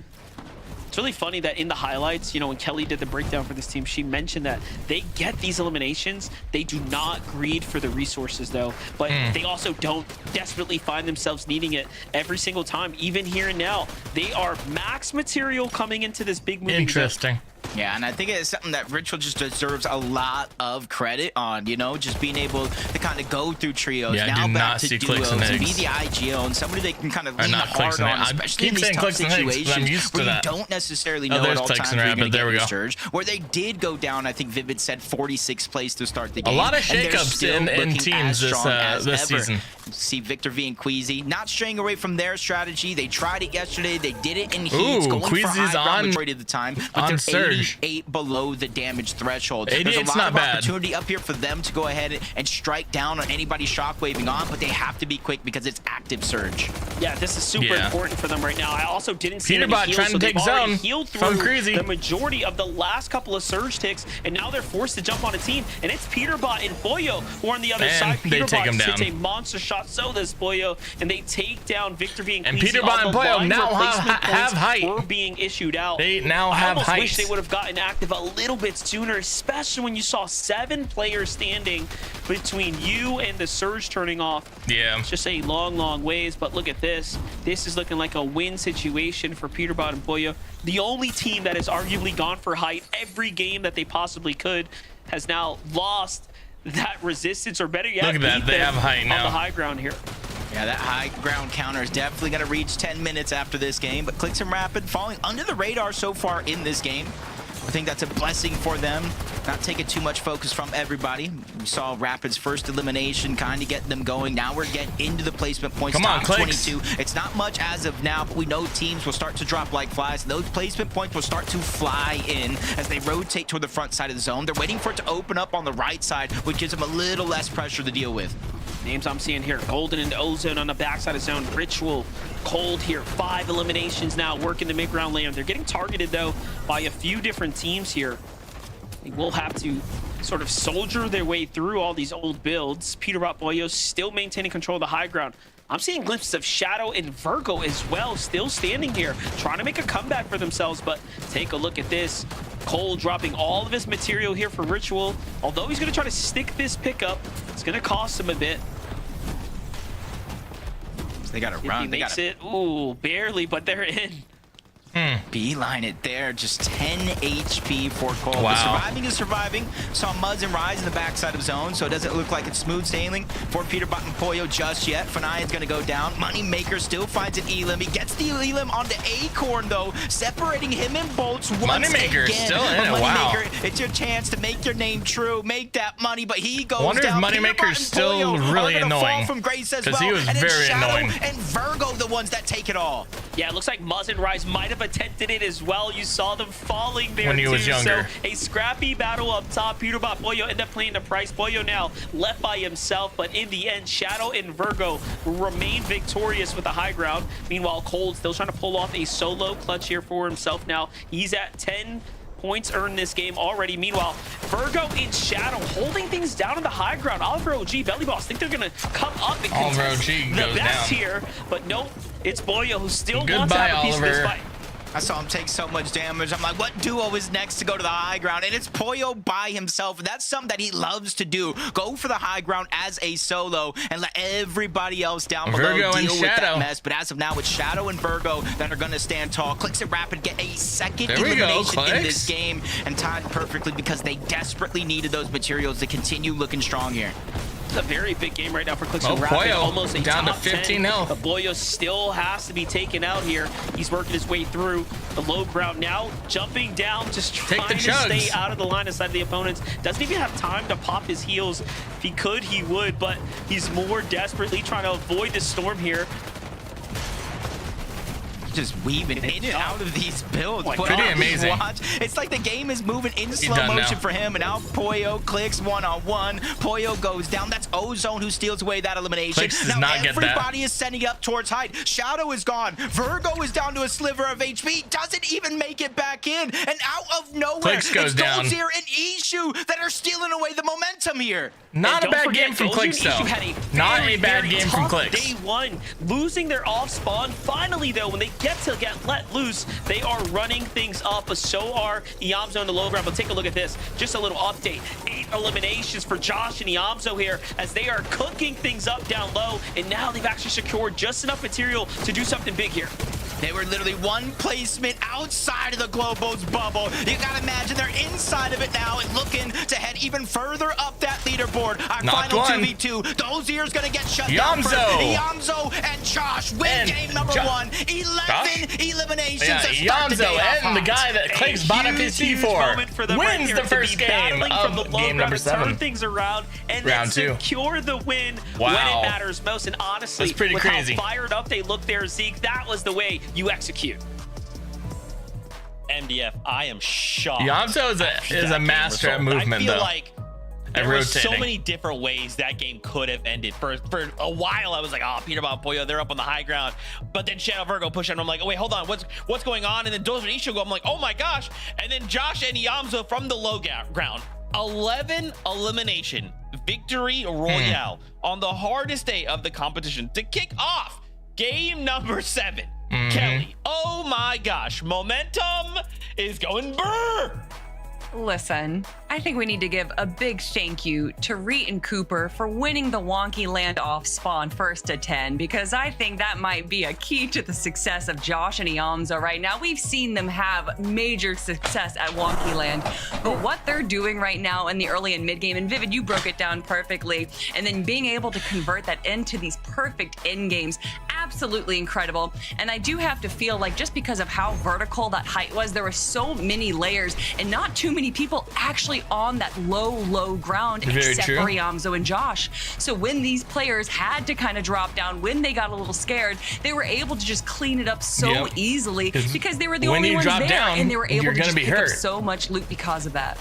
It's really funny that in the highlights, you know, when Kelly did the breakdown for this team, she mentioned that they get these eliminations. They do not greed for the resources, though, but they also don't desperately find themselves needing it every single time. Even here and now, they are max material coming into this big moving. Interesting. Yeah, and I think it's something that Ritual just deserves a lot of credit on, you know, just being able to kind of go through trios, yeah, now back to duos, and be the IGO, and somebody they can kind of lean hard on, especially in these tough situations where you don't necessarily know at all times where you're going to get surge. Where they did go down, I think Vivid said 46th place to start the game. A lot of shakeups in teams this season. See Victor V and Queasy not straying away from their strategy. They tried it yesterday. They did it in heats, going for high ground majority of the time, but they're surge. 88 below the damage threshold. 88's There's a lot not of bad. opportunity up here for them to go ahead and strike down on anybody shockwaving on, but they have to be quick because it's active surge. Yeah, this is super important for them right now. I also didn't see any Peterbot heals, trying so to take they've already zone healed from through Crazy. the majority of the last couple of surge ticks, and now they're forced to jump on a team, and it's Peterbot and Boyo who are on the other side. They take him Peterbot down. hits a monster shot, so does Boyo, and they take down Victor V and Peterbot and Boyo now have height. Were being issued out. They now have height. I almost wish they would have gotten active a little bit sooner, especially when you saw 7 players standing between you and the surge turning off. Yeah. It's just a long ways, but look at this. This is looking like a win situation for Peterbot and Boyo. The only team that has arguably gone for height every game that they possibly could has now lost that resistance, or better yet, look at that. They have height now on the high ground here. Yeah, that high ground counter is definitely going to reach 10 minutes after this game, but Clicks and Rapid falling under the radar so far in this game. I think that's a blessing for them, not taking too much focus from everybody. We saw Rapid's first elimination kind of get them going. Now we're getting into the placement points. Come on, top Clicks. 22. It's not much as of now, but we know teams will start to drop like flies. Those placement points will start to fly in as they rotate toward the front side of the zone. They're waiting for it to open up on the right side, which gives them a little less pressure to deal with. Names I'm seeing here: Golden and Ozone on the backside of zone. Ritual, Cold here. 5 eliminations now, working the mid-ground lane. They're getting targeted, though, by a few different teams here. They will have to sort of soldier their way through all these old builds. Peterbot Boyo still maintaining control of the high ground. I'm seeing glimpses of Shadow and Virgo as well, still standing here, trying to make a comeback for themselves, but take a look at this. Cole dropping all of his material here for Ritual. Although he's going to try to stick this pickup, it's going to cost him a bit. They got to If run. he makes it, ooh, barely, but they're in. Beeline it there, just 10 HP for Cole. Wow. The surviving is surviving. Saw Muzz and Rise in the backside of zone, so it doesn't look like it's smooth sailing for Peterbot and Poyo just yet. Fanaya's gonna go down. Moneymaker still finds an Elim. He gets the Elim onto Acorn though, separating him and Bolts once Moneymaker again. still in it, Moneymaker, wow. it's your chance to make your name true, make that money, but he goes Wonder if down. Moneymaker's Peterbot and still Poyo really are gonna annoying, fall from grace as 'cause well. he was And it's very Shadow annoying. and Virgo the ones that take it all. Yeah, it looks like Muzz and Rise might have attempted it as well. You saw them falling there When he too. was younger. So a scrappy battle up top. Peterbot Boyo end up playing the price. Boyo now left by himself, but in the end, Shadow and Virgo will remain victorious with the high ground. Meanwhile, Cold still trying to pull off a solo clutch here for himself now. He's at 10 points earned this game already. Meanwhile, Virgo and Shadow holding things down on the high ground. Oliver OG, Belly Boss think they're gonna come up and Oliver contest OG the goes best down. here, but nope, it's Boyo who still wants to Goodbye, have a piece of this Oliver. fight. I saw him take so much damage. I'm like, what duo is next to go to the high ground? And it's Poyo by himself. That's something that he loves to do. Go for the high ground as a solo and let everybody else down below Virgo deal and with Shadow. that mess. But as of now, it's Shadow and Virgo that are going to stand tall. Clicks and Rapid get a second There we go, elimination in Clicks. this game and timed perfectly because they desperately needed those materials to continue looking strong here. It's a very big game right now for Clicks Oh, and Rapid. Poyo Almost a down to top 15 10. health. Boyo still has to be taken out here. He's working his way through the low ground now, jumping down, just trying to stay out of the line of sight of the opponents. Doesn't even have time to pop his heals. If he could, he would, but he's more desperately trying to avoid the storm here. Just weaving in and out of these builds. Pretty amazing. Watch. It's like the game is moving in slow done motion now. for him, and now Poyo clicks one-on-one. Poyo goes down. That's Ozone who steals away that elimination. Clicks does Now not get that. everybody is sending up towards height. Shadow is gone. Virgo is down to a sliver of HP. Doesn't even make it back in. And out of nowhere, Clicks goes it's down. Goldzier and Ishu that are stealing away the momentum here. Not a And don't bad forget, game from Goldzier Clicks, and though. Ishu had a Not very, a bad very game from tough Clicks. Day one, losing their off spawn. Finally, though, when they get let loose, they are running things up. But so are Iamzo and the low ground. But take a look at this. Just a little update. 8 eliminations for Josh and Iamzo here as they are cooking things up down low. And now they've actually secured just enough material to do something big here. They were literally one placement outside of the Globo's bubble. You gotta imagine they're inside of it now and looking to head even further up that leaderboard. Our Knocked final one. 2v2. Dozier's gonna get shut down first. Iamzo. Iamzo and Josh win game number 1. 11 eliminations Yeah, to start the Iamzo day off and the hot. guy that Clicks bought up his Huge C4 moment for them right wins here the to first be game battling from the of low game ground number to turn 7. things around and Round then 2. secure the win Wow. when it matters most. And honestly, That's pretty with crazy. how fired up they look there, Zeke, that was the way you execute. MDF, I am shocked. Iamzo is a That master at game result. movement, I feel though. like At there were so rotating. many different ways that game could have ended. For a while, I was like, oh, Peter Bob Poyo, they're up on the high ground. But then Shadow Virgo push in. I'm like, oh, wait, hold on. What's going on? And then Dozer and Isho go. I'm like, oh my gosh. And then Josh and Iamzo from the low ground. 11 elimination victory royale on the hardest day of the competition to kick off game number 7. Kelly, oh my gosh, momentum is going brr. Listen, I think we need to give a big thank you to Reet and Cooper for winning the Wonky Land off spawn first to 10, because I think that might be a key to the success of Josh and Iamzo right now. We've seen them have major success at Wonky Land, but what they're doing right now in the early and mid game, and Vivid, you broke it down perfectly, and then being able to convert that into these perfect end games, absolutely incredible. And I do have to feel like just because of how vertical that height was, there were so many layers and not too many people actually on that low ground except for Iamzo and Josh. So when these players had to kind of drop down, when they got a little scared, they were able to just clean it up so easily because they were the only ones there, down, and they were able to just pick up hurt. so much loot because of that.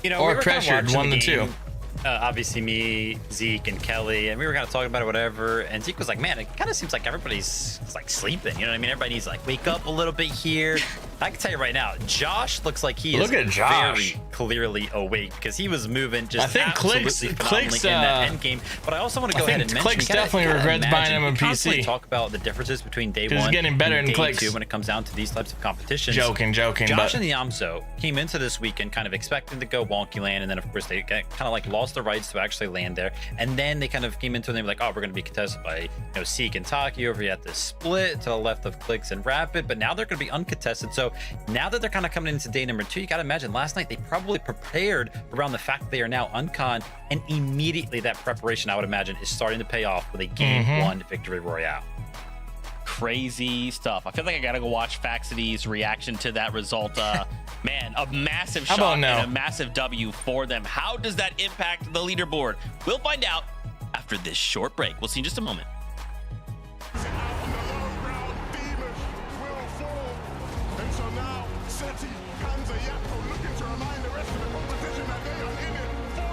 You know, Or we were kinda pressured, watching 1 the to 2. game, obviously me, Zeke, and Kelly, and we were kind of talking about it, whatever. And Zeke was like, "Man, it kind of seems like everybody's like sleeping." You know what I mean? Everybody needs to like wake up a little bit here. I can tell you right now, Josh looks like he is very clearly awake because he was moving just I think absolutely phenomenally in that end game. But I also want to go ahead and mention, Clicks definitely regrets buying him a PC. Talk about the differences between day 1 he's getting better and in day Clicks. 2 when it comes down to these types of competitions. Joking. Josh But and Iamzo came into this weekend kind of expecting to go wonky land, and then of course they kind of like lost the rights to actually land there. And then they kind of came into it and they were like, oh, we're going to be contested by Seek and Taki over here at the split to the left of Clicks and Rapid, but now they're going to be uncontested. So now that they're kind of coming into day number 2, you got to imagine last night they probably prepared around the fact that they are now uncon, and immediately that preparation, I would imagine, is starting to pay off with a game 1 victory royale. Crazy stuff. I feel like I gotta go watch Faxity's reaction to that result. Man, a massive shot and a massive W for them. How does that impact the leaderboard? We'll find out after this short break. We'll see you in just a moment.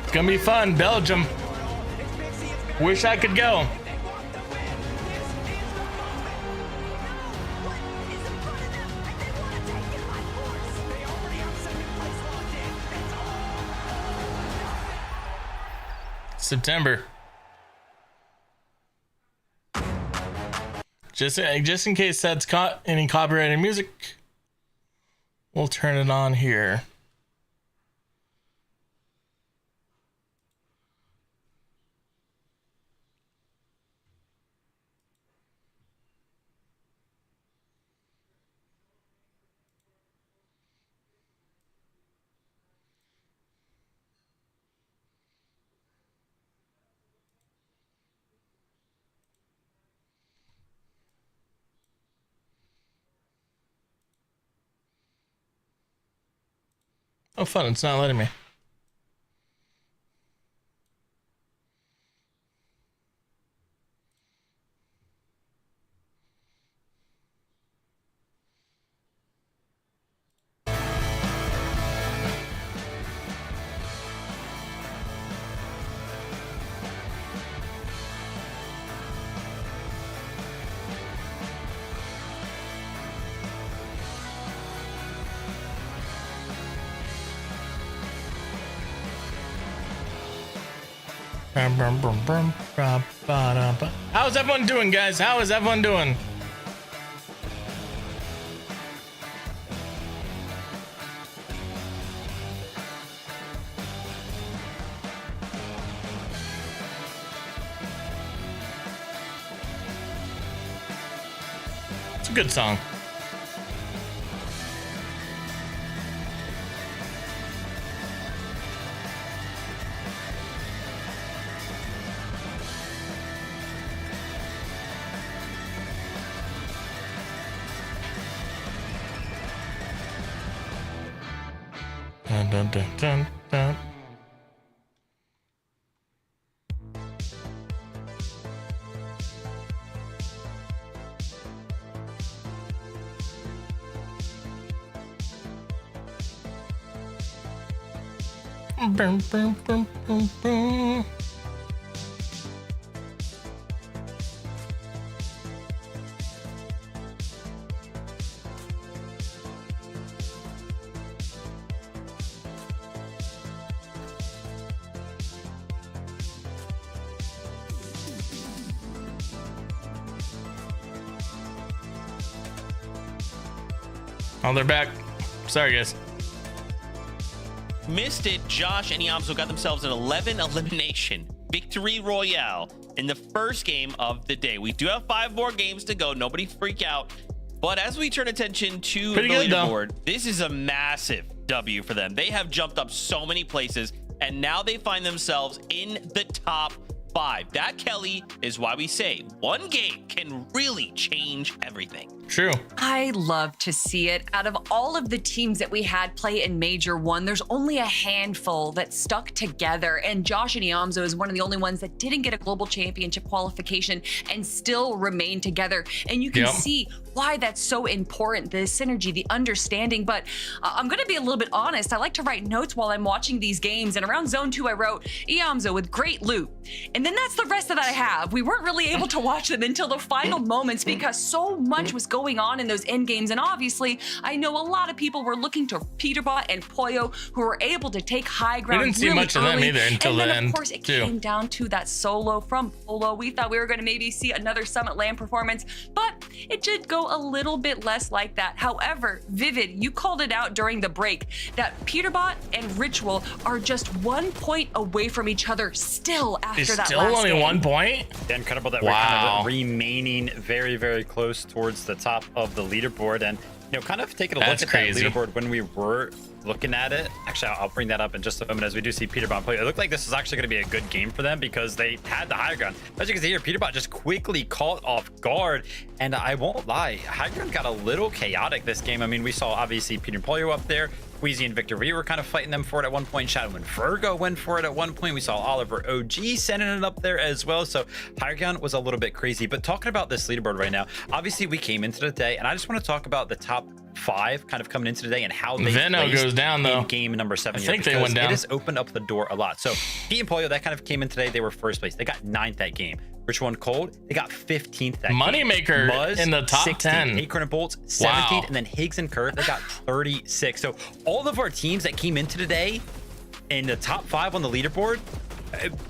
it's gonna be fun. Belgium. Wish I could go. September. Just in case that's caught any copyrighted music, We'll turn it on here. Oh, fun. It's not letting me. How's everyone doing, guys? How is everyone doing? It's a good song. Dun, dun, dun, dun, dun. Boom, boom, boom, boom, boom. Oh, they're back. Sorry, guys. Missed it. Josh and Yamso got themselves an 11 elimination victory royale in the first game of the day. We do have 5 more games to go. Nobody freak out. But as we turn attention to the leaderboard, this is a massive W for them. They have jumped up so many places, and now they find themselves in the top 5. That, Kelly, is why we say one game can really change everything. True. I love to see it. Out of all of the teams that we had play in Major 1, there's only a handful that stuck together. And Josh and Iamzo is one of the only ones that didn't get a global championship qualification and still remain together. And you can see why that's so important, the synergy, the understanding. But I'm going to be a little bit honest. I like to write notes while I'm watching these games. And around Zone 2, I wrote Iamzo with great loot. And then that's the rest that I have. We weren't really able to watch them until the final moments because so much was going on in those end games. And obviously, I know a lot of people were looking to Peterbot and Poyo, who were able to take high ground. We didn't see much of them either until the end. Of course, it came down to that solo from Polo. We thought we were going to maybe see another Summit Land performance, but it did go a little bit less like that. However, Vivid, you called it out during the break that Peterbot and Ritual are just 1 point away from each other still after that still last only game. 1 point? Incredible that we're kind of remaining very, very close towards the top of the leaderboard, and kind of taking a look at that leaderboard when we were looking at it. Actually, I'll bring that up in just a moment as we do see Peterbot play. It looked like this is actually going to be a good game for them because they had the high ground. As you can see here, Peterbot just quickly caught off guard, and I won't lie, high ground got a little chaotic this game. I mean, we saw obviously Peter and Polio up there. Queasy and Victor V were kind of fighting them for it at one point. Shadow and Virgo went for it at one point. We saw Oliver OG sending it up there as well. So high ground was a little bit crazy. But talking about this leaderboard right now, obviously we came into the day, and I just want to talk about the top 5 kind of coming into the day and how they Veno goes down though. In game number 7. I think they went down. It has opened up the door a lot. So Pete and Polio, that kind of came in today. They were first place. They got 9th that game. Rich One Cold, they got 15th that Moneymaker game. Muzz, in the top 16th. 10. Acorn and Bolts 17th, and then Higgs and Kerr, they got 36. So all of our teams that came into today in the top 5 on the leaderboard,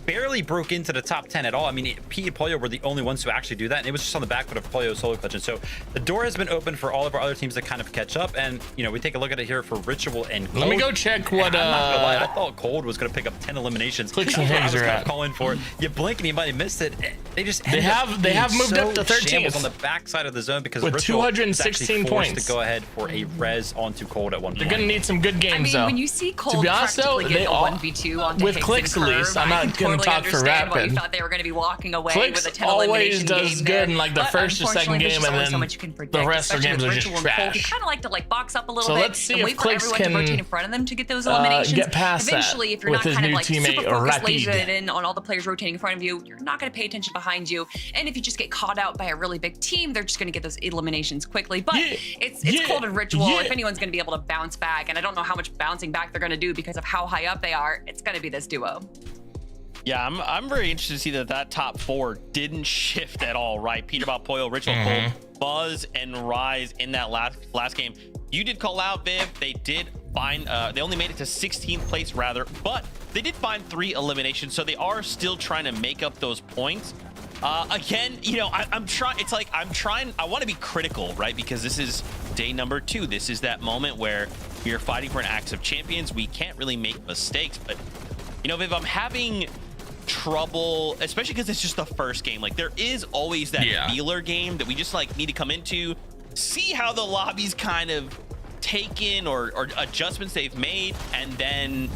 barely broke into the top 10 at all. I mean, Pete and Pollo were the only ones who actually do that, and it was just on the back foot of Pollo's solo clutch. And so the door has been open for all of our other teams to kind of catch up. And, you know, we take a look at it here for Ritual and Cold. Let me go check what, I'm not gonna lie, I thought Cold was going to pick up 10 eliminations. Clicks and I Higgs was are kind at. of calling for it. You blink and you might have missed it. They just They have moved up to 13th on the backside of the zone because with Ritual 216 points to go ahead for a res onto Cold at one point. They're gonna need some good games, I mean, though. when you see Cold to be honest, though, practically they get a all 1v2 onto with Higgs Clicks and at least. Curve, I'm I not can gonna totally talk for understand why you Rapid. thought they were going to be walking away Clicks with a 10 always elimination does game good there. in like the But first or second unfortunately, there's game, just and only then so much you can predict, the rest of the games especially are with just Ritual and Cold, who trash. kind of like to like box up a little So bit let's see and if wait for Clicks everyone to can, rotate in front of them to get those eliminations. get past that Eventually, if you're with not his kind of new like super teammate, focused, Rapid. lasered in on all the players rotating in front of you, you're not going to pay attention behind you. And if you just get caught out by a really big team, they're just going to get those eliminations quickly. But it's Cold and Ritual. If anyone's going to be able to bounce back, and I don't know how much bouncing back they're going to do because of how high up they are, it's going to be this duo. Yeah, I'm very interested to see that top 4 didn't shift at all, right? Peterbot, Pollo, Ritual, Cold, Buzz, and Rise in that last game. You did call out, Viv. They did find, they only made it to 16th place rather, but they did find 3 eliminations, so they are still trying to make up those points. Again, you know, I'm trying, I want to be critical, right? Because this is day number 2. This is that moment where we are fighting for an Axe of Champions. We can't really make mistakes, but, you know, Viv, I'm having trouble, especially because it's just the first game. Like, there is always that feeler game that we just like need to come into, see how the lobby's kind of taken or adjustments they've made, and then,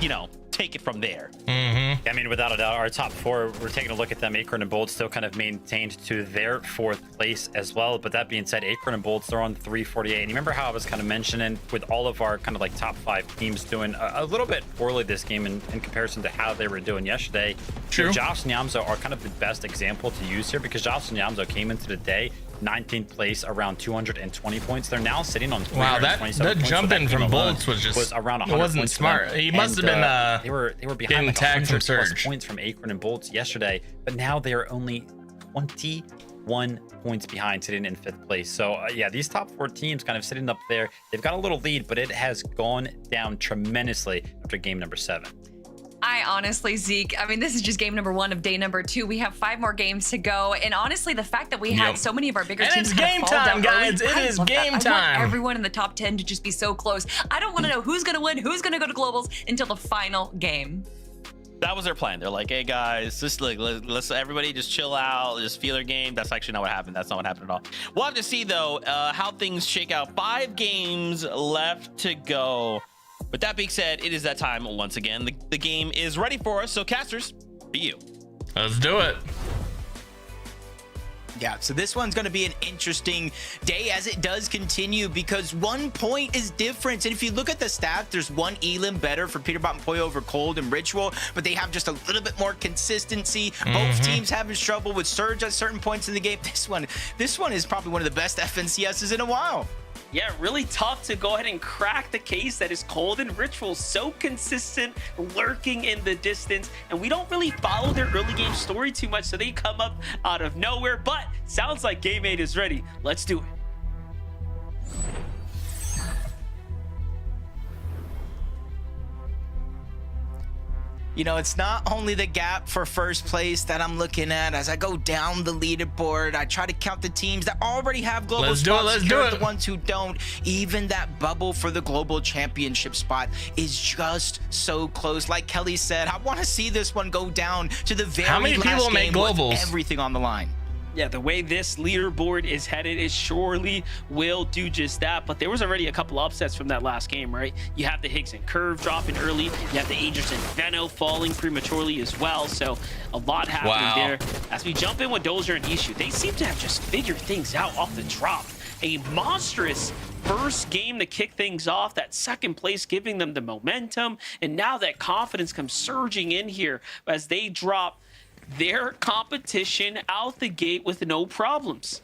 you know, take it from there. I mean, without a doubt, our top 4, we're taking a look at them. Acorn and Bold still kind of maintained to their 4th place as well. But that being said, Acorn and Bold, they're on 348. And you remember how I was kind of mentioning with all of our kind of like top 5 teams doing a little bit poorly this game in comparison to how they were doing yesterday. True. So Josh and Yamzo are kind of the best example to use here, because Josh and Yamzo came into the day 19th place, around 220 points. They're now sitting on 327 that points. jump So in from Bolts was around 100 it wasn't points for smart. them. He must have been they were behind getting like tagged from 100 plus Surge. points from Acorn and Bolts yesterday, but now they are only 21 points behind, sitting in 5th place. So yeah, these top 4 teams kind of sitting up there. They've got a little lead, but it has gone down tremendously after game number 7. I honestly, Zeke, I mean, this is just game number 1 of day number 2. We have 5 more games to go. And honestly, the fact that we had so many of our bigger And teams it's kind game of fall time, down early, guys. It I is love that. game I time. want everyone in the top 10 to just be so close. I don't want to know who's going to win, who's going to go to globals until the final game. That was their plan. They're like, hey guys, just like let's everybody just chill out, just feel their game. That's actually not what happened. That's not what happened at all. We'll have to see though how things shake out. 5 games left to go. With that being said, it is that time once again. The game is ready for us. So casters, be you. Let's do it. Yeah, so this one's going to be an interesting day as it does continue, because 1 point is difference. And if you look at the stats, there's 1 elim better for Peterbot and Pollo over Cold and Ritual, but they have just a little bit more consistency. Both teams having trouble with Surge at certain points in the game. This one is probably one of the best FNCSs in a while. Yeah, really tough to go ahead and crack the case that is Cold and Ritual. So consistent, lurking in the distance, and we don't really follow their early game story too much, so they come up out of nowhere. But sounds like Game 8 is ready. Let's do it. You know, it's not only the gap for first place that I'm looking at as I go down the leaderboard. I try to count the teams that already have global Let's do it, spots, let's secure do it. the ones who don't. Even that bubble for the global championship spot is just so close. Like Kelly said, I want to see this one go down to the very How many last people make game with globals? everything on the line. Yeah, the way this leaderboard is headed, it surely will do just that. But there was already a couple upsets from that last game, right? You have the Higgs and Curve dropping early. You have the Aegis and Veno falling prematurely as well. So a lot happening there. As we jump in with Dozier and Ishu, they seem to have just figured things out off the drop. A monstrous first game to kick things off, that second place giving them the momentum. And now that confidence comes surging in here as they drop their competition out the gate with no problems.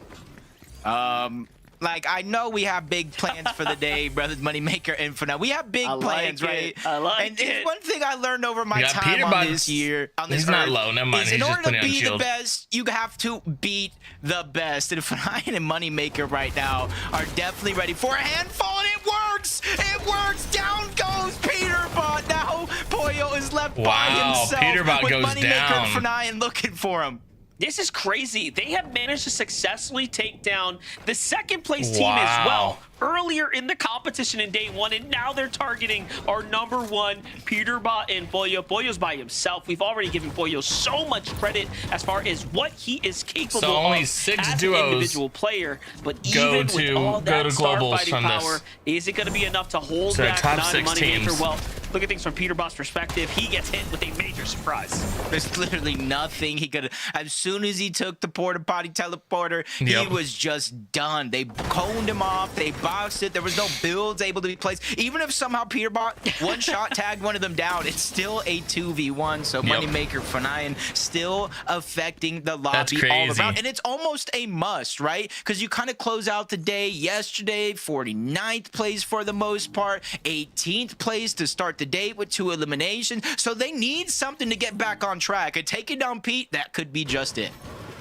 Like, I know we have big plans for the day, Brothers Moneymaker Infinite. We have big plans, right? I like and it. One thing I learned over my time Peterbot's- on this year, on this he's not earth, low, never mind, is he's in just order to putting on be the shield. best, you have to beat the best. And FORTNITE and Moneymaker right now are definitely ready for a handful, and it works! It works! Down goes Peterbot! Now Pollo is left left by Wow, himself. Peterbot with goes Moneymaker down. and FORTNITE looking for him. This is crazy. They have managed to successfully take down the second place team as well earlier in the competition in day one, and now they're targeting our number one, Peterbot and Boyo. Boyo's by himself. We've already given Boyo so much credit as far as what he is capable So only of 6 as duos an individual player. But go even with all to that star globals fighting from power, this. is it going to be enough to hold So back top 6 Moneymaker? teams. Well, look at things from Peterbot's perspective. He gets hit with a major surprise. There's literally nothing he could. As soon as he took the porta potty teleporter, he was just done. They coned him off. They boxed it. There was no builds able to be placed. Even if somehow Peterbot one shot tagged one of them down, it's still a 2v1. So Moneymaker FORTNITE still affecting the lobby all around. And it's almost a must, right? Because you kind of close out the day yesterday. 49th place for the most part. 18th place to start the day with 2 eliminations. So they need something to get back on track. And taking down Pete, that could be just it.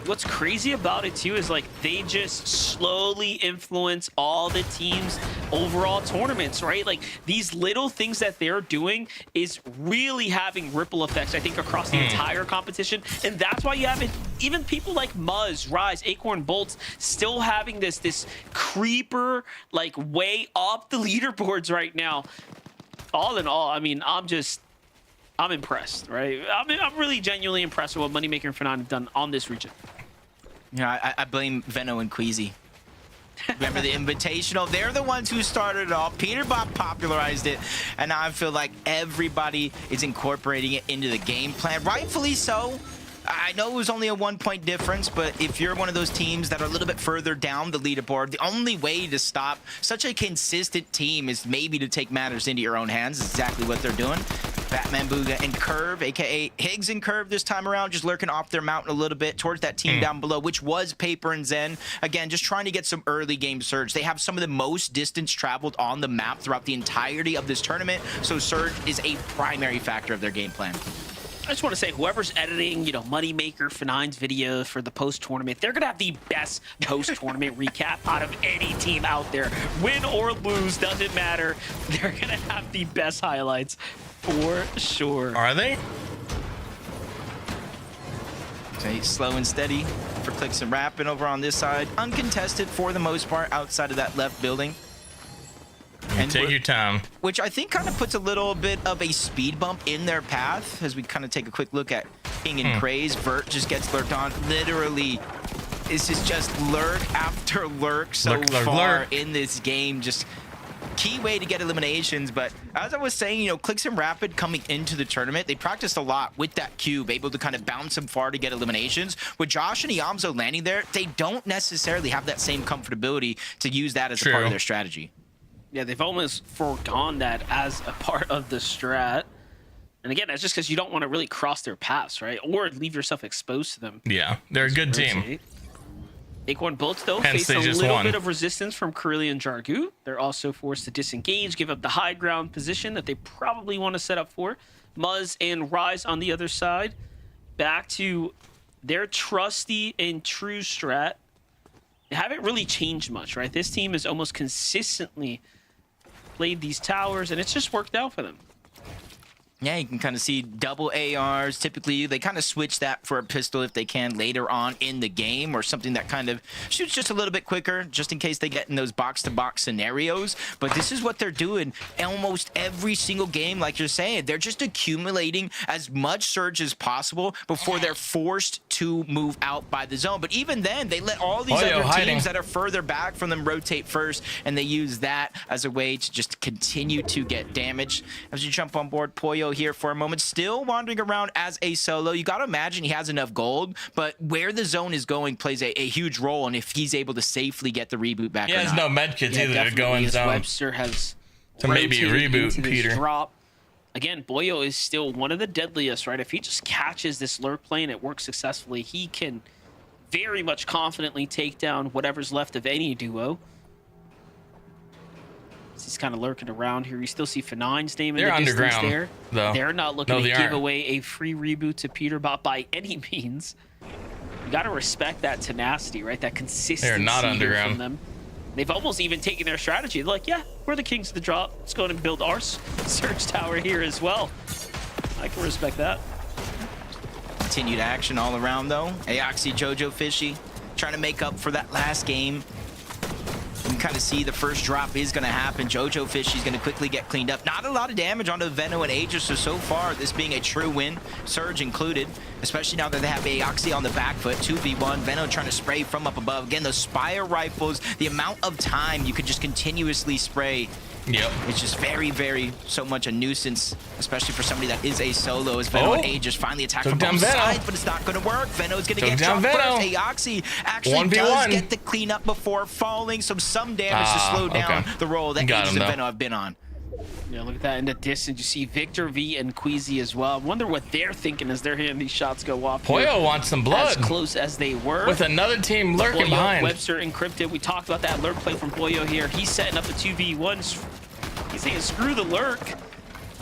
What's crazy about it too is like they just slowly influence all the teams' overall tournaments, right? Like these little things that they're doing is really having ripple effects, I think, across the entire competition. And that's why you have it, even people like Muzz, Rise, Acorn, Bolts still having this creeper like way up the leaderboards right now. All in all, I mean, I'm impressed, right? I'm really genuinely impressed with what Moneymaker and FORTNITE have done on this region. Yeah, I blame Veno and Queasy. Remember the Invitational? They're the ones who started it all. Peterbot popularized it, and now I feel like everybody is incorporating it into the game plan. Rightfully so. I know it was only a 1-point difference, but if you're one of those teams that are a little bit further down the leaderboard, the only way to stop such a consistent team is maybe to take matters into your own hands. That's exactly what they're doing. Batman, Booga, and Curve, aka Higgs and Curve this time around, just lurking off their mountain a little bit towards that team down below, which was Paper and Zen. Again, just trying to get some early game surge. They have some of the most distance traveled on the map throughout the entirety of this tournament, so surge is a primary factor of their game plan. I just want to say, whoever's editing, Moneymaker FORTNITE's video for the post-tournament, they're going to have the best post-tournament recap out of any team out there. Win or lose, doesn't matter. They're going to have the best highlights for sure. Are they? Okay, slow and steady for Clicks and Rapping over on this side. Uncontested for the most part outside of that left building. And take your time. Which I think kind of puts a little bit of a speed bump in their path as we kind of take a quick look at King and Craze. Vert just gets lurked on. Literally, this is just lurk after lurk so far in this game. Just key way to get eliminations. But as I was saying, Clicks and Rapid coming into the tournament, they practiced a lot with that cube, able to kind of bounce them far to get eliminations. With Josh and Iamzo landing there, they don't necessarily have that same comfortability to use that as a part of their strategy. Yeah, they've almost foregone that as a part of the strat. And again, that's just because you don't want to really cross their paths, right? Or leave yourself exposed to them. Yeah, they're a good team. Acorn Bolts, though, face a little bit of resistance from Curly and Jargu. They're also forced to disengage, give up the high ground position that they probably want to set up for. Muzz and Rise on the other side. Back to their trusty and true strat. They haven't really changed much, right? This team has almost consistently played these towers, and it's just worked out for them. Yeah, you can kind of see double ARs. Typically, they kind of switch that for a pistol if they can later on in the game, or something that kind of shoots just a little bit quicker, just in case they get in those box-to-box scenarios. But this is what they're doing almost every single game, like you're saying. They're just accumulating as much surge as possible before they're forced to move out by the zone. But even then, they let all these other teams that are further back from them rotate first, and they use that as a way to just continue to get damage. As you jump on board, Poyo here for a moment, still wandering around as a solo. You got to imagine he has enough gold, but where the zone is going plays a huge role, and if he's able to safely get the reboot back. Yeah, there's no medkits either to go in zone. Webster has to maybe reboot Peter. Drop. Again, Boyo is still one of the deadliest, right? If he just catches this lurk play and it works successfully, he can very much confidently take down whatever's left of any duo. He's kind of lurking around here. You still see FORTNITE's name in the distance there. Though. They're not looking to give away a free reboot to Peterbot by any means. You got to respect that tenacity, right? That consistency. They're not underground. From them. They've almost even taken their strategy. They're like, yeah, we're the kings of the drop. Let's go ahead and build our surge tower here as well. I can respect that. Continued action all around though. Aoxy, Jojo Fishy trying to make up for that last game. You can kind of see the first drop is going to happen. Jojo Fishy's going to quickly get cleaned up. Not a lot of damage onto Veno and Aegis, so far this being a true win, Surge included, especially now that they have Aoxy on the back foot. 2v1, Veno trying to spray from up above. Again, those Spire rifles, the amount of time you could just continuously spray. Yep. It's just very, very so much a nuisance, especially for somebody that is a solo. As Veno and Aegis finally attack from both sides, but it's not going to work. Veno's going to get dropped first. Aoxy actually does get the cleanup before falling, so some damage to slow down the roll that Aegis and Veno have been on. Yeah, look at that in the distance. You see Victor V and Queasy as well. I wonder what they're thinking as they're hearing these shots go off. Poyo wants some blood. As close as they were. With another team lurking Poyo, behind. Webster encrypted. We talked about that lurk play from Poyo here. He's setting up the 2v1s. He's saying, screw the lurk.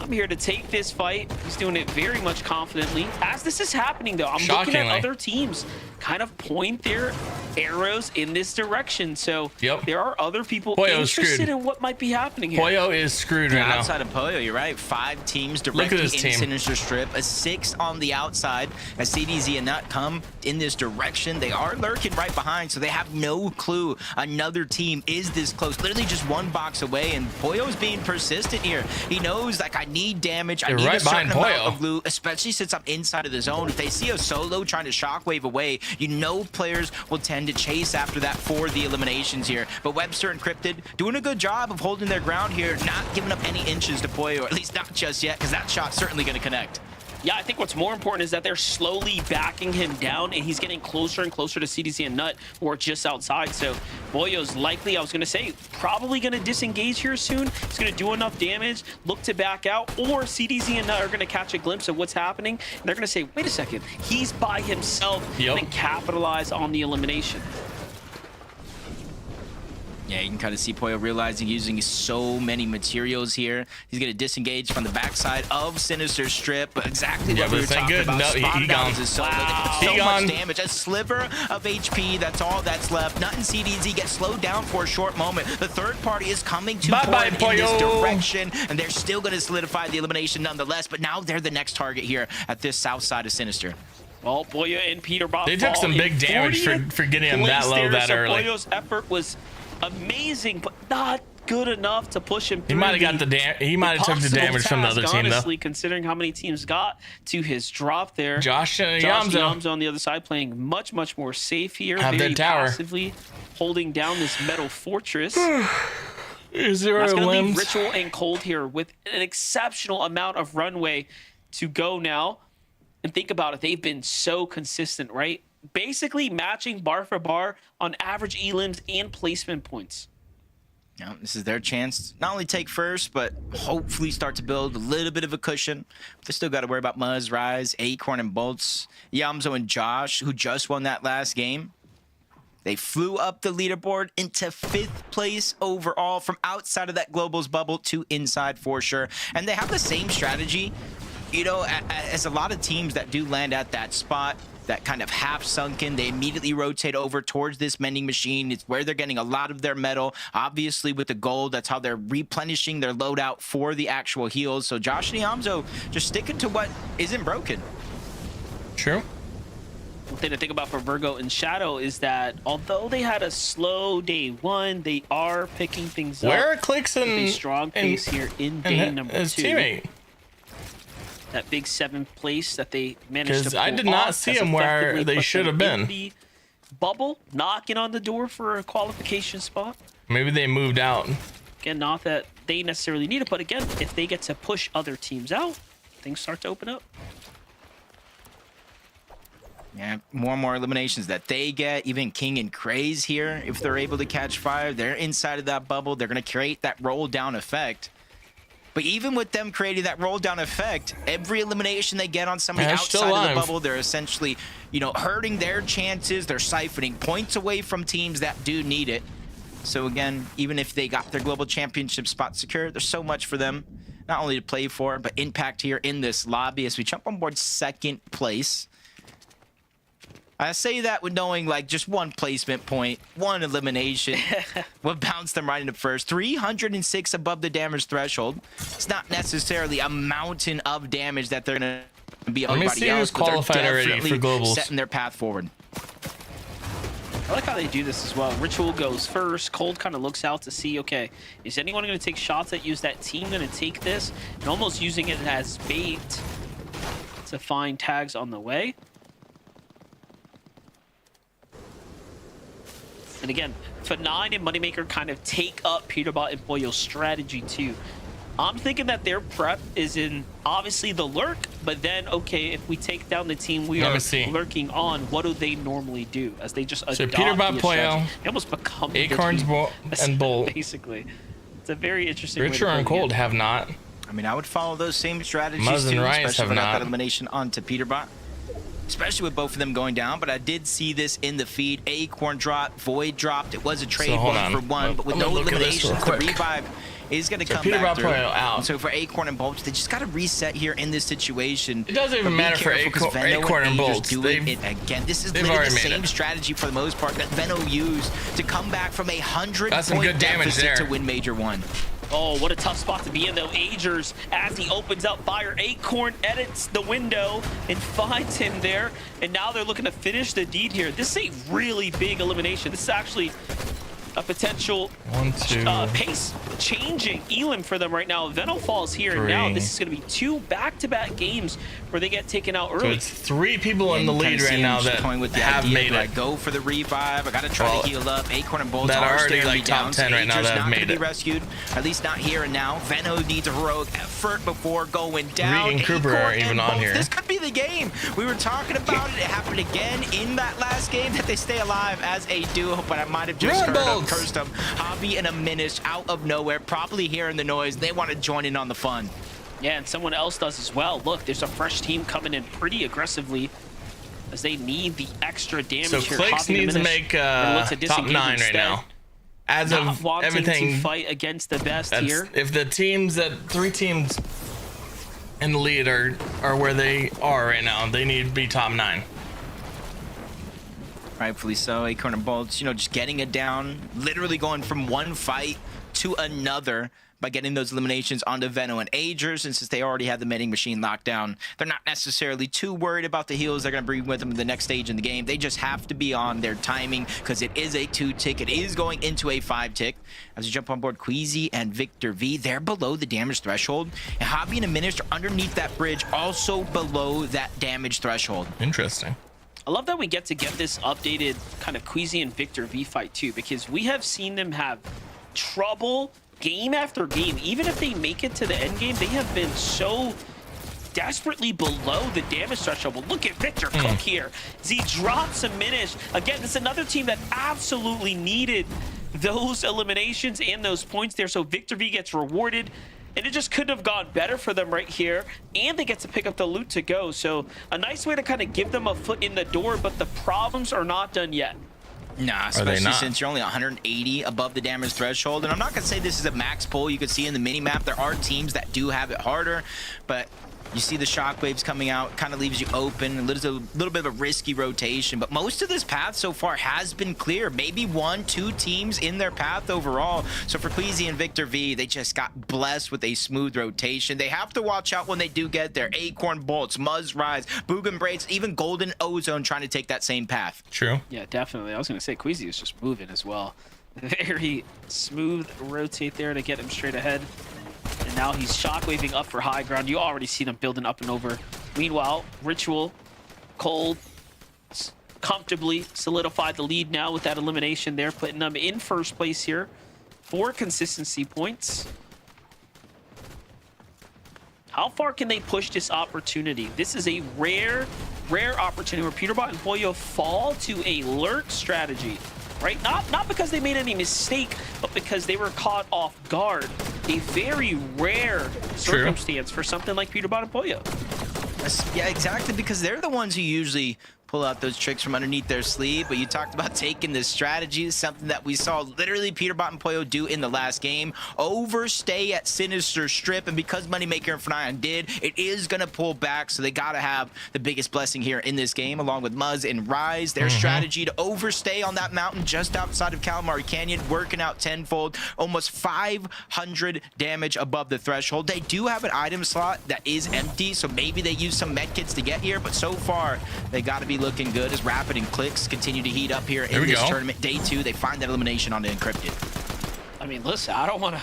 I'm here to take this fight. He's doing it very much confidently. As this is happening, though, I'm looking at other teams kind of point their arrows in this direction. So there are other people interested in what might be happening here. Poyo is screwed right now. Outside of Poyo, you're right. 5 teams directly in Sinister Strip. A 6 on the outside. As CDZ and Nut come in this direction, they are lurking right behind, so they have no clue another team is this close. Literally just 1 box away, and Poyo is being persistent here. He knows, like, I need damage. I need a certain amount of loot, especially since I'm inside of the zone. If they see a solo trying to shockwave away, you know players will tend to chase after that for the eliminations here. But Webster Encrypted doing a good job of holding their ground here, not giving up any inches to Poyo, or at least not just yet, because that shot's certainly going to connect. Yeah, I think what's more important is that they're slowly backing him down, and he's getting closer and closer to CDC and Nut, who are just outside. So Poyo's likely, I was going to say, probably going to disengage here soon. He's going to do enough damage, look to back out, or CDC and Nut are going to catch a glimpse of what's happening, and they're going to say, wait a second, he's by himself, and capitalize on the elimination. Yeah, you can kind of see Poyo realizing using so many materials here. He's going to disengage from the backside of Sinister Strip. Exactly what we were talking about. No, he gone. So much damage. A sliver of HP, that's all that's left. Nut and CDZ get slowed down for a short moment. The third party is coming to Poyo in this direction, and they're still going to solidify the elimination nonetheless, but now they're the next target here at this south side of Sinister. Well, Poyo and Peter Bob they took some big damage for getting him that low that early. Poyo's effort was amazing, but not good enough to push him through. He might have got he might have took the damage from the other team, though. Honestly, considering how many teams got to his drop there. Josh Yamzo on the other side playing much more safe here, have very tower. passively holding down this metal fortress. Is there That's going to leave Ritual and Cold here with an exceptional amount of runway to go now. And think about it, they've been so consistent, right? Basically matching bar for bar on average elims and placement points. Now, this is their chance to not only take first, but hopefully start to build a little bit of a cushion. They still got to worry about Muzz, Rise, Acorn, and Bolts. Yamzo and Josh, who just won that last game. They flew up the leaderboard into 5th place overall, from outside of that Globals bubble to inside for sure. And they have the same strategy, you know, as a lot of teams that do land at that spot, that kind of half sunken. They immediately rotate over towards this mending machine. It's where they're getting a lot of their metal. Obviously with the gold, that's how they're replenishing their loadout for the actual heals. So Josh and Yamzo just sticking to what isn't broken. True. One thing to think about for Virgo and Shadow is that although they had a slow day 1, they are picking things up. Where are Clicks and a strong pace here in day number 2. Teammate? That big 7th place that they managed to pull I did not see them where they should have been. The bubble knocking on the door for a qualification spot. Maybe they moved out. Again, not that they necessarily need it, but again, if they get to push other teams out, things start to open up. Yeah, more and more eliminations that they get. Even King and Craze here, if they're able to catch fire, they're inside of that bubble. They're going to create that roll down effect. But even with them creating that roll down effect, every elimination they get on somebody outside of the bubble, they're essentially, you know, hurting their chances. They're siphoning points away from teams that do need it. So again, even if they got their global championship spot secure, there's so much for them, not only to play for, but impact here in this lobby as we jump on board 2nd place. I say that with knowing like just one placement point, one elimination would bounce them right into first. 306 above the damage threshold. It's not necessarily a mountain of damage that they're going to be Let me see who's qualified already for globals. Setting their path forward. I like how they do this as well. Ritual goes first. Cold kind of looks out to see, okay, is anyone going to take shots at you? Is that team going to take this? And almost using it as bait to find tags on the way. And again, FORTNITE and Moneymaker kind of take up Peterbot and Pollo's strategy too. I'm thinking that their prep is in obviously the lurk, but then, okay, if we take down the team we are lurking on, what do they normally do? As they just adopt Peterbot, Pollo, they almost become Acorns, and Bolt. Basically. It's a very interesting Richer and Cold have not. I mean, I would follow those same strategies Muzz and too, Rice especially have if I got not. that elimination onto Peterbot. Especially with both of them going down, but I did see this in the feed. Acorn dropped, Void dropped. It was a trade one for one, but with no eliminations, the revive is going to come back through. Out. So for Acorn and Bolts, they just got to reset here in this situation. It doesn't even matter for Acorn and Bolts. Doing it again. This is literally the same strategy for the most part that Veno used to come back from a 100-point deficit to win Major 1. Oh, what a tough spot to be in, though. Agers, as he opens up fire, Acorn edits the window and finds him there. And now they're looking to finish the deed here. This is a really big elimination. This is actually a potential pace changing elim for them right now. Veno falls here, and now this is going to be 2 back-to-back games where they get taken out early. So it's 3 people in the lead right now that have made it. I go for the revive. I got to try to heal up. Acorn and Bolts that are already staring like me down. top 10 right now that have made be it. Rescued, at least not here and now. Veno needs a heroic effort before going down. Reed and Cooper are even on here. This could be the game. We were talking about it. It happened again in that last game that they stay alive as a duo, but I might have just cursed them. Hobby and a Minish out of nowhere, probably hearing the noise. They want to join in on the fun. Yeah, and someone else does as well. Look, there's a fresh team coming in pretty aggressively as they need the extra damage so here. So Clicks needs to make top 9 right now. As of everything, to fight against the best here. If the teams 3 teams in the lead are where they are right now, they need to be top 9. Rightfully so. Acorn and Bolts, you know, just getting it down, literally going from one fight to another by getting those eliminations onto Veno and Agers. And since they already have the vending machine locked down, they're not necessarily too worried about the heals they're going to bring with them in the next stage in the game. They just have to be on their timing because it is a 2-tick. It is going into a 5-tick. As you jump on board, Queasy and Victor V, they're below the damage threshold. And Hobby and a Minish are underneath that bridge, also below that damage threshold. Interesting. I love that we get this updated kind of Queasy and Victor V fight too, because we have seen them have trouble game after game. Even if they make it to the end game, they have been so desperately below the damage threshold. But look at Victor Cook here as he drops a Minish. Again, this is another team that absolutely needed those eliminations and those points there. So Victor V gets rewarded. And it just couldn't have gone better for them right here. And they get to pick up the loot to go. So a nice way to kind of give them a foot in the door, but the problems are not done yet. Nah, especially since you're only 180 above the damage threshold. And I'm not going to say this is a max pull. You can see in the mini-map, there are teams that do have it harder. But you see the shockwaves coming out, kind of leaves you open. A little bit of a risky rotation. But most of this path so far has been clear. Maybe 1-2 teams in their path overall. So for Queasy and Victor V, they just got blessed with a smooth rotation. They have to watch out when they do get there. Acorn, Bolts, Muzz, Rise, Boogan Braids, even Golden Ozone trying to take that same path. True. Yeah, definitely. I was going to say Queasy is just moving as well. Very smooth rotate there to get him straight ahead. And now he's shockwaving up for high ground. You already see them building up and over. Meanwhile, Ritual, Cold, comfortably solidified the lead now with that elimination there, putting them in first place here. 4 consistency points. How far can they push this opportunity? This is a rare opportunity where Peterbot and Pollo fall to a lurk strategy. Right? Not because they made any mistake, but because they were caught off guard. A very rare circumstance for something like Peterbot and Pollo. Yeah, exactly, because they're the ones who usually pull out those tricks from underneath their sleeve. But you talked about taking this strategy, something that we saw literally Peterbot and Pollo do in the last game. Overstay at Sinister Strip, and because Moneymaker and FORTNITE did, it is going to pull back, so they got to have the biggest blessing here in this game, along with Muzz and Rise. Their strategy to overstay on that mountain just outside of Calamari Canyon, working out tenfold, almost 500 damage above the threshold. They do have an item slot that is empty, so maybe they use some medkits to get here, but so far they got to be looking good as Rapid and Clicks continue to heat up here in this tournament. Day 2, they find that elimination on the Encrypted. I mean, listen, I don't want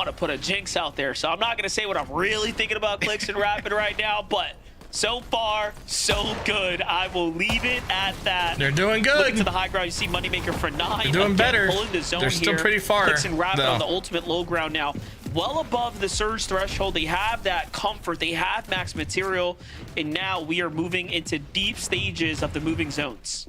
to put a jinx out there, so I'm not going to say what I'm really thinking about Clicks and Rapid right now, but so far, so good. I will leave it at that. They're doing good. Looking to the high ground, you see Moneymaker for 9. They're doing better. Pulling the zone They're still here. pretty far. Clicks and Rapid on the ultimate low ground now. Well above the surge threshold. They have that comfort. They have max material. And now we are moving into deep stages of the moving zones.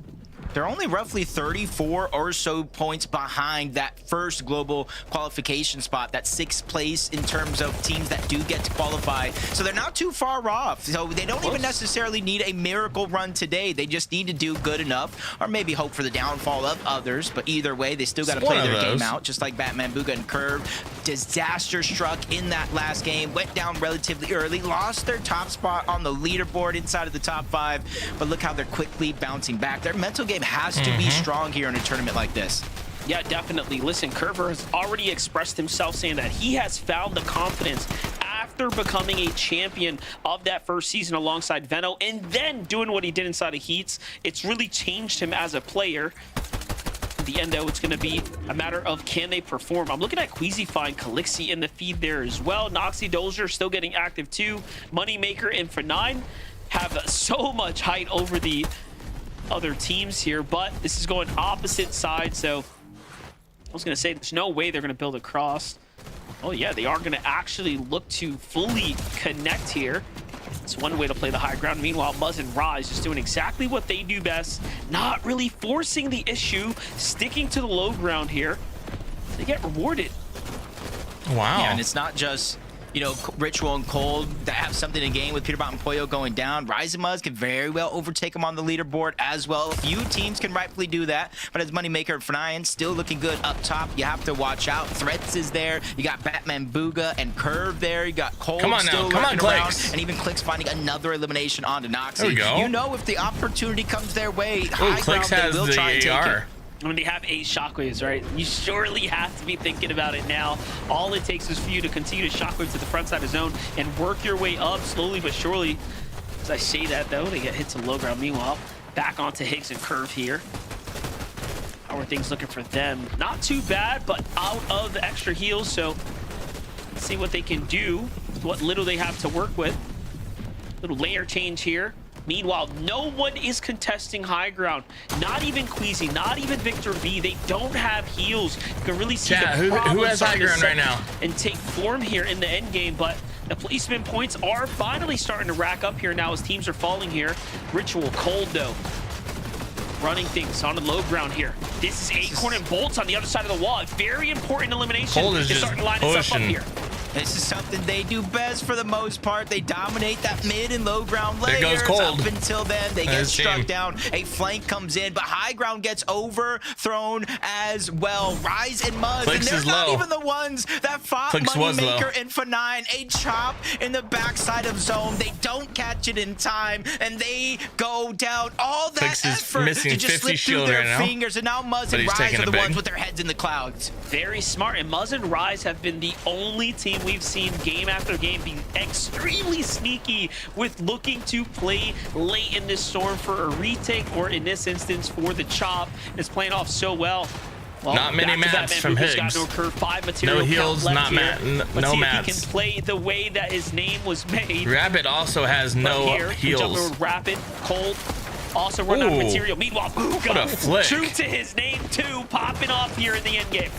They're only roughly 34 or so points behind that first global qualification spot, that 6th place in terms of teams that do get to qualify. So they're not too far off. So they don't even necessarily need a miracle run today. They just need to do good enough, or maybe hope for the downfall of others. But either way, they still got to play their game out, just like Batman, Booga, and Curve. Disaster struck in that last game, went down relatively early, lost their top spot on the leaderboard inside of the top 5. But look how they're quickly bouncing back. Their mental game has to be strong here in a tournament like this. Yeah, definitely. Listen, Curver has already expressed himself saying that he has found the confidence after becoming a champion of that first season alongside Veno, and then doing what he did inside of Heats. It's really changed him as a player. At the end, though, it's going to be a matter of can they perform. I'm looking at Queasy find Calixi in the feed there as well. Noxy Dozier still getting active too. Moneymaker and FORTNITE have so much height over the other teams here, but this is going opposite side, so I was gonna say there's no way they're gonna build across. Oh yeah, they are gonna actually look to fully connect here. It's one way to play the high ground. Meanwhile, Muzz and Rise just doing exactly what they do best, not really forcing the issue, sticking to the low ground here. They get rewarded. Wow. Yeah, and it's not just, you know, Ritual and Cold that have something to gain with Peterbot and Pollo going down. Rise and Muzz can very well overtake them on the leaderboard as well. A few teams can rightfully do that, but as Moneymaker and FORTNITE still looking good up top, you have to watch out. Threats is there. You got Batman, Booga, and Curve there. You got Cold still lurking around, and even Clicks finding another elimination onto Noxy. There we go. You know, if the opportunity comes their way, high Clicks ground, they will try and take it. When they have 8 shockwaves, right? You surely have to be thinking about it now. All it takes is for you to continue to shockwave to the front side of zone and work your way up slowly but surely. As I say that, though, they get hit to low ground. Meanwhile, back onto Higgs and Curve here. How are things looking for them? Not too bad, but out of the extra heals, so let's see what they can do with what little they have to work with. Little layer change here. Meanwhile, no one is contesting high ground. Not even Queasy, not even Victor V. They don't have heals. You can really see the who has high ground right now and take form here in the end game. But the placement points are finally starting to rack up here now as teams are falling here. Ritual Cold, though, running things on the low ground here. This is Acorn and Bolts on the other side of the wall. A very important elimination. Cold is just starting to line itself up here. This is something they do best for the most part. They dominate that mid and low ground layers. There goes Cold. Up until then, they get struck down. A flank comes in, but high ground gets overthrown as well. Rise and Muzz, and they're not even the ones that fought Moneymaker and FORTNITE. A chop in the backside of zone. They don't catch it in time, and they go down. All that effort to just slip through their fingers, and now Muzz and Rise are the ones with their heads in the clouds. Very smart, and Muzz and Rise have been the only team we've seen game after game being extremely sneaky with looking to play late in this storm for a retake, or in this instance for the chop. It's playing off so well. Well, not many mats from Higgs. Got no curve, 5 material. No heals, not mat. No mats. He can play the way that his name was made. Rapid also has no heals. Jump over Rapid, Cold. Also run out of material. Meanwhile, Booga, what a flick. true to his name too, popping off here in the end game.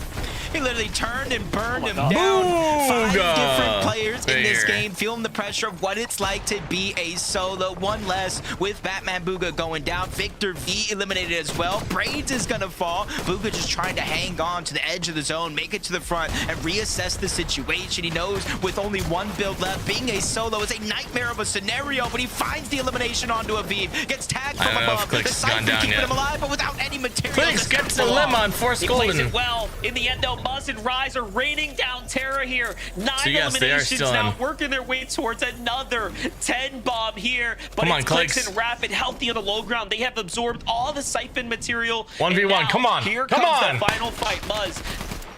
He literally turned and burned him God. down. 5 Booga. different players in this There. game, feeling the pressure of what it's like to be a solo. One less with Batman Booga going down. Victor V eliminated as well. Braids is gonna fall. Booga just trying to hang on to the edge of the zone, make it to the front, and reassess the situation. He knows with only 1 build left, being a solo is a nightmare of a scenario, but he finds the elimination onto Aviv. Gets tagged from I don't know if above. Click's The Cypher gone down keeping yet. him alive, but without any materials. Clicks to gets the pull limb off. on Force He plays Golden. it well. In the end, though, Muzz and Rise are raining down Terra here. 9 So yes, they are eliminations still now, in. working their way towards another 10 bomb here. But Come on, it's Clicks Clicks. and Rapid healthy on the low ground. They have absorbed all the siphon material. 1v1, And now, come on, Here come comes on. the final fight. Muzz.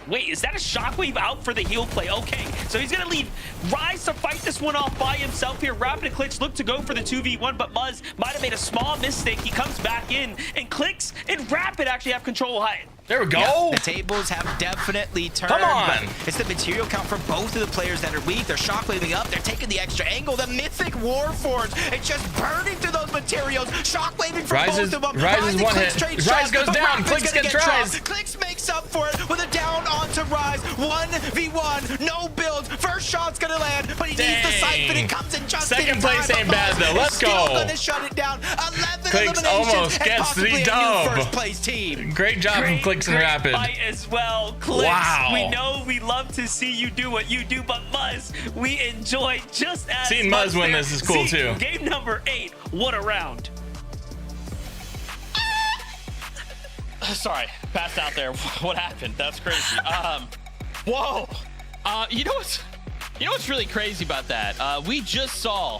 Wait, is that a shockwave out for the heal play? Okay, so he's gonna leave Rise to fight this one off by himself here. Rapid and Clicks look to go for the 2v1, but Muzz might have made a small mistake. He comes back in, and Clicks and Rapid actually have control. There we go. Yeah, the tables have definitely turned. Come on. But it's the material count for both of the players that are weak. They're shockwaving up. They're taking the extra angle. The mythic Warforged. It's just burning through those materials. Shockwaving for Rise both is- of them. Rise is and one Clicks hit. trade Rise shots, goes but down. Rapid's Clicks gonna gets get Rise. dropped. Clicks makes up for it with a down onto Rise. 1v1. No builds. First shot's gonna land, but he needs the Dang. siphon. It comes in just Second in place time, ain't but bad, Muzz though. is Let's still go. gonna shut it down. 11 Clicks eliminations almost and gets possibly the a dub. new first place team. Great job from Clicks and Great Rapid. fight as well. Clicks, Wow. we know we love to see you do what you do, but Muzz, we enjoy just as Seeing much Muzz win there. this is cool, See, too. Game number 8, what a round. Sorry, passed out there. What happened? That's crazy. Whoa. You know what's really crazy about that? We just saw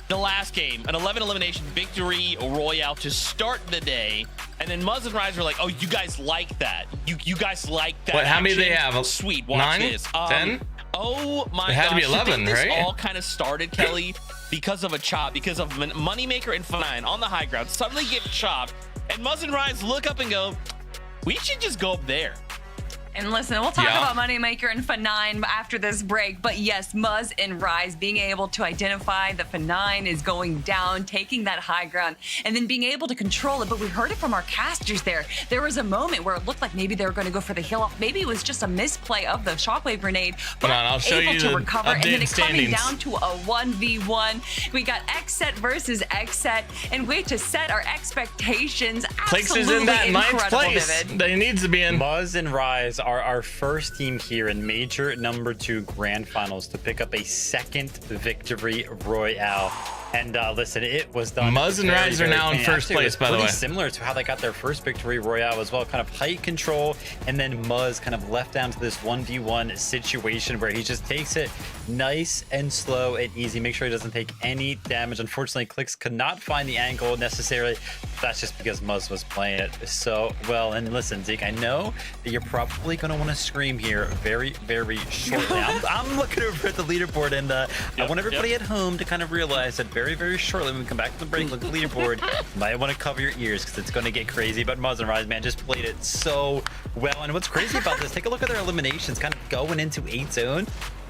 the last game, an 11 elimination victory royale to start the day, and then Muzz and Rise were like, "Oh, you guys like that? You guys like that?" What, how many do they action? have? Sweet. Watch 9? this. 10? Oh my It had to be gosh. 11, this right? all kind of started, Kelly, because of a chop, because of Moneymaker and F9 on the high ground suddenly get chopped, and Muzz and Rise look up and go, "We should just go up there." And listen, we'll talk Yeah. about Moneymaker and F9 after this break. But yes, Muzz and Rise being able to identify that F9 is going down, taking that high ground, and then being able to control it. But we heard it from our casters there. There was a moment where it looked like maybe they were going to go for the heal off. Maybe it was just a misplay of the shockwave grenade. But Hold on, I'll show able you to the recover, and then updated it coming standings. down to a 1v1. We got X set versus X set, and way to set our expectations. Clicks is Absolutely in that 9th incredible, place Vivid. that he needs to be in. Muzz and Rise are our first team here in major number 2 grand finals to pick up a second victory royale. And listen, it was done. Muzz and very, Rise are very now in clean. first Actually, it place, was by the pretty way. similar to how they got their first victory royale as well. Kind of height control, and then Muzz kind of left down to this 1v1 situation where he just takes it nice and slow and easy. Make sure he doesn't take any damage. Unfortunately, Clicks could not find the angle necessarily. That's just because Muzz was playing it so well. And listen, Zeke, I know that you're probably going to want to scream here very, very shortly. I'm looking over at the leaderboard, and I want everybody at home to kind of realize that very, very shortly when we come back to the break, look at the leaderboard. You might want to cover your ears because it's going to get crazy. But Muzz and Rise, man, just played it so well. And what's crazy about this, take a look at their eliminations kind of going into 8 zone.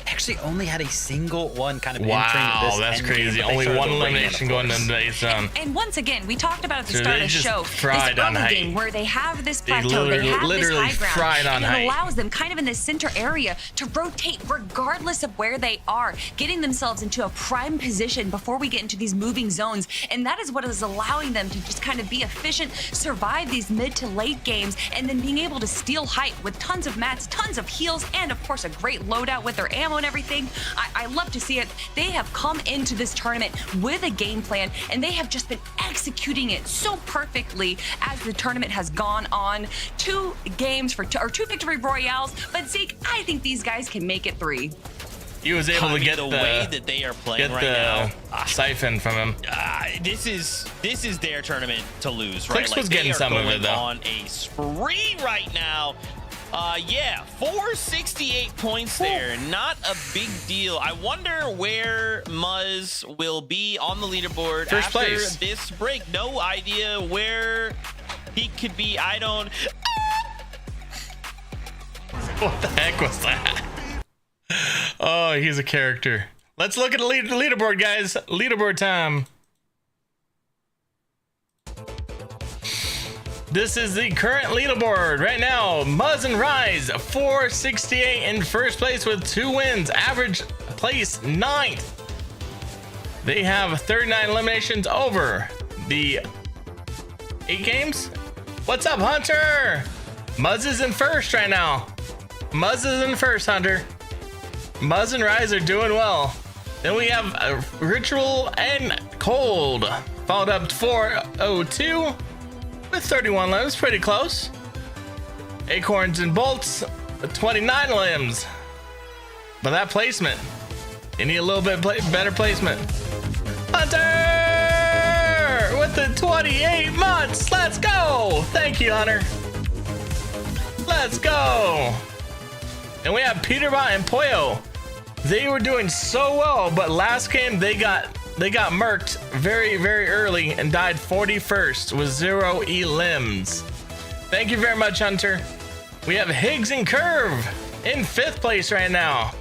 Actually only had a single one kind of entering Wow, this that's end game, crazy. but they Only started one to rain on elimination the going force. into the 8th zone. And once again, we talked about at the So start they of the just show, fried this on early height. game where they have this They plateau, they have literally this high fried ground, on and height. it allows them kind of in this center area to rotate regardless of where they are, getting themselves into a prime position before we get into these moving zones. And that is what is allowing them to just kind of be efficient, survive these mid to late games, and then being able to steal height with tons of mats, tons of heals, and of course a great loadout with their ammo and everything. I love to see it. They have come into this tournament with a game plan, and they have just been executing it so perfectly as the tournament has gone on. 2 games for two victory royales, but Zeke, I think these guys can make it 3. He was able to get the way that they are playing get right the now. siphon from him. This is their tournament to lose, right? Clicks was getting they are some of going it, though. on a spree right now. 468 points there. Not a big deal. I wonder where Muzz will be on the leaderboard First after place. this break. No idea where he could be. I don't. What the heck was that? Oh, he's a character. Let's look at the leaderboard, guys. Leaderboard time. This is the current leaderboard right now. Muzz and Rise 468 in first place with 2 wins. Average place 9th. They have 39 eliminations over the 8 games. What's up, Hunter? Muzz is in first right now. Muzz is in first, Hunter. Muzz and Rise are doing well. Then we have Ritual and Cold, followed up 402 with 31 limbs, pretty close. Acorns and Bolts, 29 limbs. But that placement, you need a little bit better placement. Hunter with the 28 months. Let's go. Thank you, Hunter. Let's go. And we have Peterbot and Pollo. They were doing so well, but last game they got murked very, very early and died 41st with 0 limbs. Thank you very much, Hunter. We have Higgs and Curve in 5th place right now.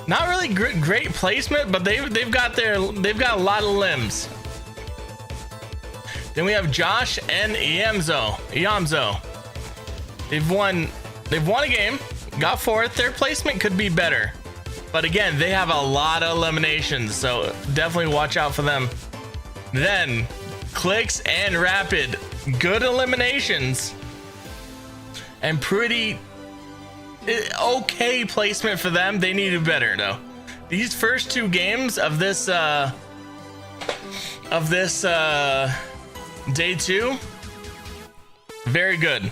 Not really great placement, but they've got a lot of limbs. Then we have Josh and Yamzo. They've won a game, got 4th. Their placement could be better. But again, they have a lot of eliminations, so definitely watch out for them. Then, Clicks and Rapid. Good eliminations. And pretty okay placement for them. They need to do better, though. These first 2 games of this day 2, very good.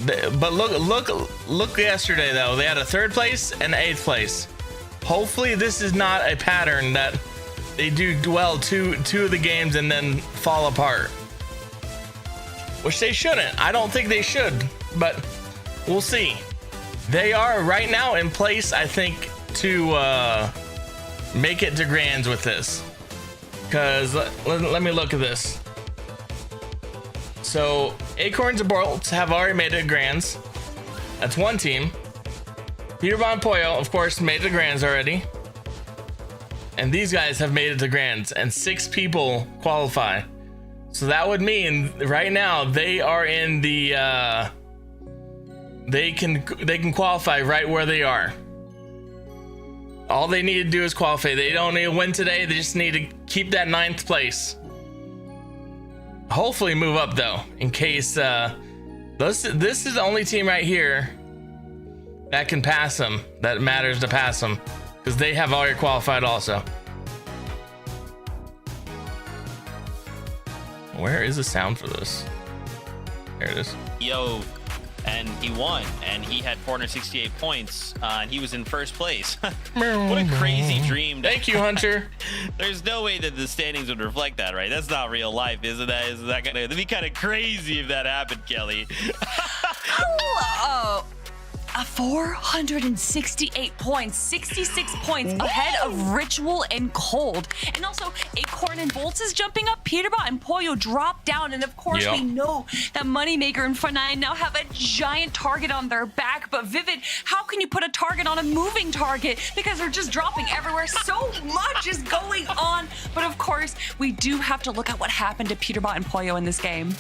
But look yesterday though. They had a 3rd place and 8th place. Hopefully this is not a pattern that they do well two of the games and then fall apart. Which they shouldn't. I don't think they should, but we'll see. They are right now in place, I think, to make it to Grands with this. Because let me look at this. So Acorns and Bolts have already made it to Grands. That's 1 team. Peterbot and Pollo, of course, made it to Grands already. And these guys have made it to Grands, and 6 people qualify. So that would mean right now they are in the they can qualify right where they are. All they need to do is qualify. They don't need to win today. They just need to keep that 9th place. Hopefully move up though, in case this is the only team right here that can pass them, that matters to pass them, because they have already qualified also. Where is the sound for this? There it is. Yo, and he won, and he had 468 points, and he was in first place. What a crazy dream. Thank you, Hunter. There's no way that the standings would reflect that, right? That's not real life, isn't that? Isn't that gonna be kind of crazy if that happened, Kelly? Oh, 468 points, 66 points ahead of Ritual and Cold. And also, Acorn and Bolts is jumping up. Peterbot and Pollo drop down. And of course, we know that Moneymaker and FORTNITE now have a giant target on their back. But Vivid, how can you put a target on a moving target? Because they're just dropping everywhere. So much is going on. But of course, we do have to look at what happened to Peterbot and Pollo in this game.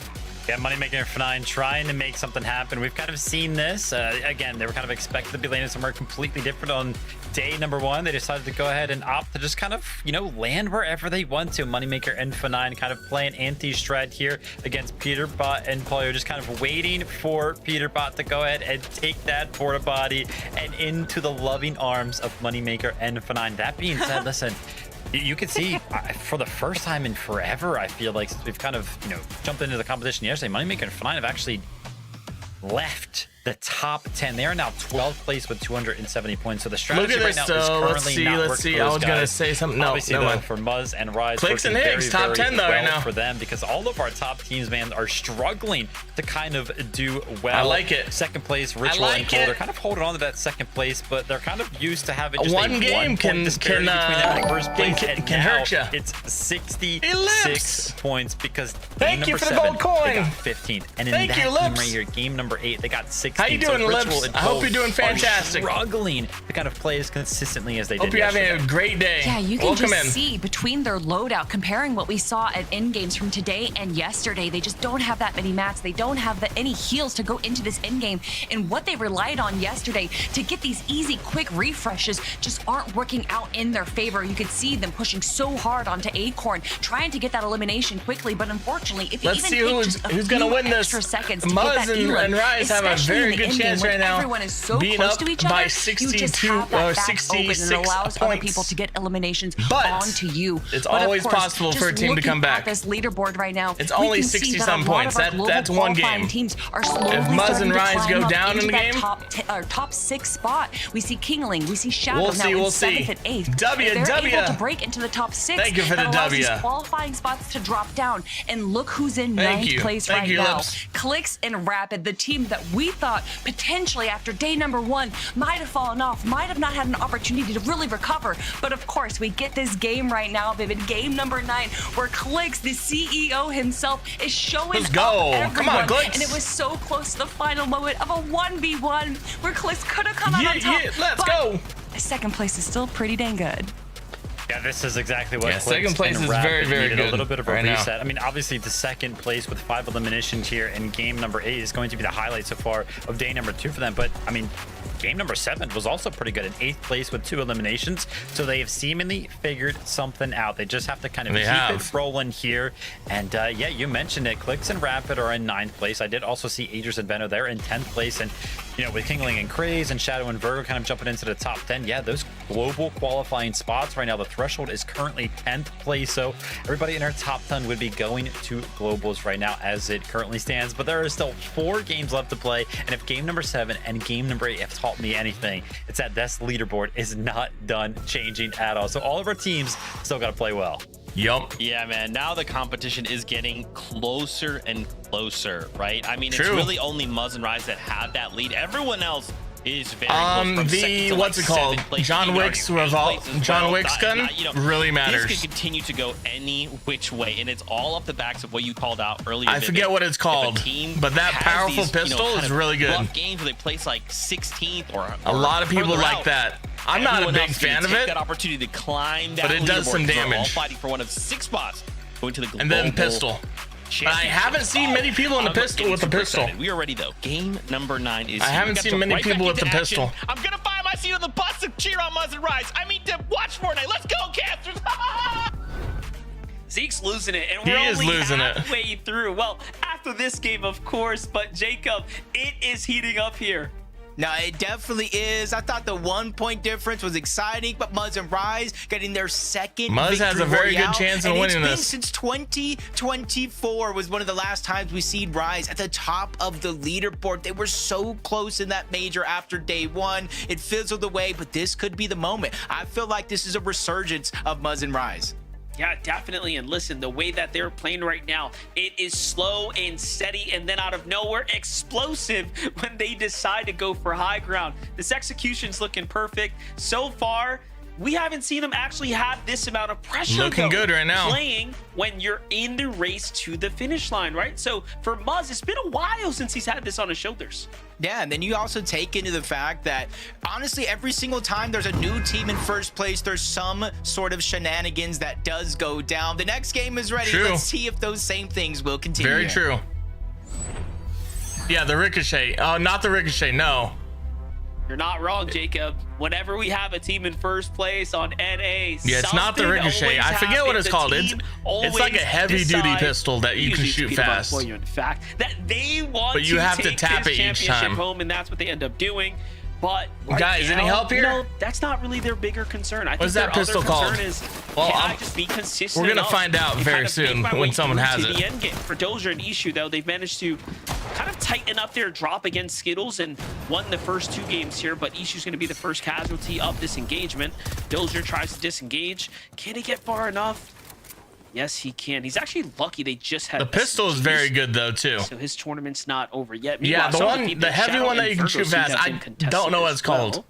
Yeah, Moneymaker and FORTNITE trying to make something happen. We've kind of seen this. Again, they were kind of expected to be landing somewhere completely different on day number 1. They decided to go ahead and opt to just kind of, land wherever they want to. Moneymaker and FORTNITE kind of playing anti-strat here against Peterbot and Pollo, just kind of waiting for Peterbot to go ahead and take that porta body and into the loving arms of Moneymaker and FORTNITE. That being said, listen, you can see for the first time in forever, I feel like, since we've kind of, jumped into the competition yesterday, Moneymaker and FORTNITE have actually left the top 10. They are now 12th place with 270 points. So the strategy right now is currently not working for those I was guys. Gonna say something. No, obviously, though, for Muzz and Rise, Clicks and Higgs, top 10 though right now for them, because all of our top teams, man, are struggling to kind of do well. I like it. Second place, Ritual and Cold, they're kind of holding on to that second place, but they're kind of used to having just one game can between them and first place, can hurt you. It's 66 points because thank you for the gold coin. They got 15th, and in that game right here, game number 8, they got 16. 16. How you doing, so Lips? Ritual and I hope Cole you're doing are fantastic. struggling to kind of play as consistently as they did Hope you're having a great day. Yeah, you can Welcome just in. see between their loadout, comparing what we saw at end games from today and yesterday, they just don't have that many mats. They don't have any heals to go into this end game. And what they relied on yesterday to get these easy, quick refreshes just aren't working out in their favor. You could see them pushing so hard onto Acorn, trying to get that elimination quickly. But unfortunately, if Let's see you even take who's going to win this. seconds to Muzz get that and Rise have a very good chance right now. Everyone is so being close up to each by other. 62 you just have that or back 66 open and allows other points. people to get eliminations But onto you. it's But of always course, possible for a just team to come looking back. at this leaderboard right now, It's we only can see 60 that some a lot points. of our global That's one qualifying game. Teams are slowly If Muzz starting and to Rise climb go up down into in the that game, top 6 spot. We see Kingling, we see Shadow We'll now see, in we'll see. 7th and 8th. W, If they're W. able to break into the top 6. Thank you for that the allows W. these qualifying spots to drop down. And look who's in Thank 9th you. place Thank right you, now. Lips. Clicks and Rapid, the team that we thought potentially after day number 1 might have fallen off, might have not had an opportunity to really recover. But of course, we get this game right now, Vivid, game number 9, where Clicks, the CEO himself, is showing Let's go. up everyone. Come on, Clicks. And it was so close to the final moment of a 1v1 where Clicks could have come out on top. Let's but go. second place is still pretty dang good. Yeah, this is exactly what. Yeah, Clicks second place and is Rapid very, very needed. good A little bit of a right now. reset. I mean, obviously, the second place with 5 eliminations here in game number 8 is going to be the highlight so far of day number 2 for them. But I mean, game number 7 was also pretty good in 8th place with 2 eliminations. So they have seemingly figured something out. They just have to kind of keep it rolling here. And yeah, you mentioned it. Clicks and Rapid are in 9th place. I did also see Aegis and Veno there in 10th place. And you know, with Kingling and Craze and Shadow and Virgo kind of jumping into the top 10, yeah, those global qualifying spots right now, the threshold is currently 10th place. So everybody in our top 10 would be going to globals right now as it currently stands. But there are still 4 games left to play. And if game number 7 and game number 8 have taught me anything, it's that this leaderboard is not done changing at all. So all of our teams still got to play well. Yup. Yeah, man. Now the competition is getting closer and closer, right? I mean, True. it's really only Muzz and Rise that have that lead. Everyone else is very close. From second to, what's like, it called? 7th place, John even Wick's already 8th revolt. place as John well. Wick's gun really matters. This could continue to go any which way, and it's all off the backs of what you called out earlier. I forget what it's called, but that powerful pistol is really good. Games where they place like 16th or a lot of people further like out. that. I'm not a Everyone big else gonna fan of take it, that opportunity to climb that but it does leaderboard, some 'cause they're all damage. fighting for one of 6 spots, going to the global And then pistol. But I haven't seen many people in the pistol with the pistol. Excited. We are ready though. Game number 9 is. I haven't seen many people with the pistol. I'm gonna find my seat on the bus to cheer on Muzz and Rise. I mean to watch Fortnite. Let's go, casters! Zeke's losing it, and He we're is only losing it. halfway through. Well, after this game, of course, but Jacob, it is heating up here. No, it definitely is. I thought the 1 point difference was exciting, but Muzz and Rise getting their second Muzz has victory a very royale, good chance of and winning it's been this. since 2024 was one of the last times we seen Rise at the top of the leaderboard. They were so close in that major after day 1. It fizzled away, but this could be the moment. I feel like this is a resurgence of Muzz and Rise. Yeah, definitely. And listen, the way that they're playing right now, it is slow and steady, and then out of nowhere, explosive when they decide to go for high ground. This execution's looking perfect. So far, we haven't seen them actually have this amount of pressure. Looking good right now. Playing when you're in the race to the finish line, right? So for Muzz, it's been a while since he's had this on his shoulders. Yeah, and then you also take into the fact that, honestly, every single time there's a new team in first place, there's some sort of shenanigans that does go down. The next game is ready. True. Let's see if those same things will continue. Very true. Yeah, the ricochet. Oh, not the ricochet. No. You're not wrong, Jacob. Whenever we have a team in first place on NA, Yeah, it's not the ricochet. I forget what it's called. It's like a heavy-duty pistol that you can shoot fast. In fact, that they want But you have to take tap this it each championship time. home, and that's what they end up doing. But right Guys, any now, help here? You know, that's not really their bigger concern. I What's think that their pistol other called? concern is, Well, can I just be consistent we're gonna enough find out and very kind of make soon my when way someone through has to it. the end game. For Dozier and Issue, though, they've managed to kind of tighten up their drop against Skittles and won the first 2 games here, but Issue's going to be the first casualty of this engagement. Dozier tries to disengage. Can he get far enough? Yes, he can. He's actually lucky they just had The pistol is very good though too. so his tournament's not over yet. Yeah, Meanwhile, some of the heavy Shadow one that and you can Virgo shoot seem to fast. have I been contested don't know what as it's called. well.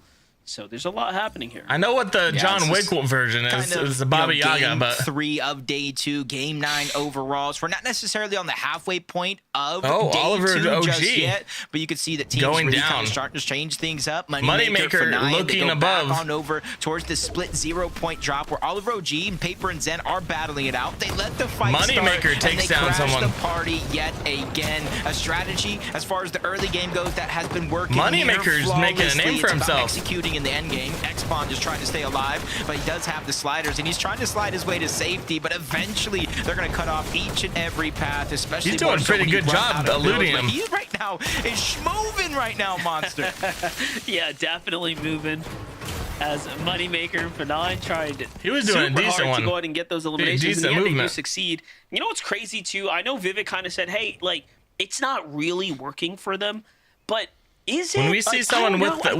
So there's a lot happening here. I know what the John Wick version is. It's the Baba Yaga, game but 3 of day 2, game 9 overalls. We're not necessarily on the halfway point of day Oliver 2 OG. just yet, but you can see that teams Going really down. kind of starting to change things up. Moneymaker FORTNITE, looking they go above. back on over towards the split 0-point drop where Oliver OG and Paper and Zen are battling it out. They let the fight Moneymaker start, takes and they down crash someone. the party yet again. A strategy as far as the early game goes that has been working. Moneymaker's making a name for It's about himself. executing in the end game. X-Spawn just trying to stay alive, but he does have the sliders, and he's trying to slide his way to safety, but eventually they're going to cut off each and every path, especially He's doing a pretty when you good run job out of eluding builds. him. But he right now is schmoving right now, Monster. Yeah, definitely moving. As Moneymaker and FORTNITE tried He was doing a super decent hard one. to go ahead and get those eliminations, decent and yet they do movement. succeed. You know what's crazy too? I know Vivid kind of said, "Hey, like it's not really working for them," but is it? When we see someone with that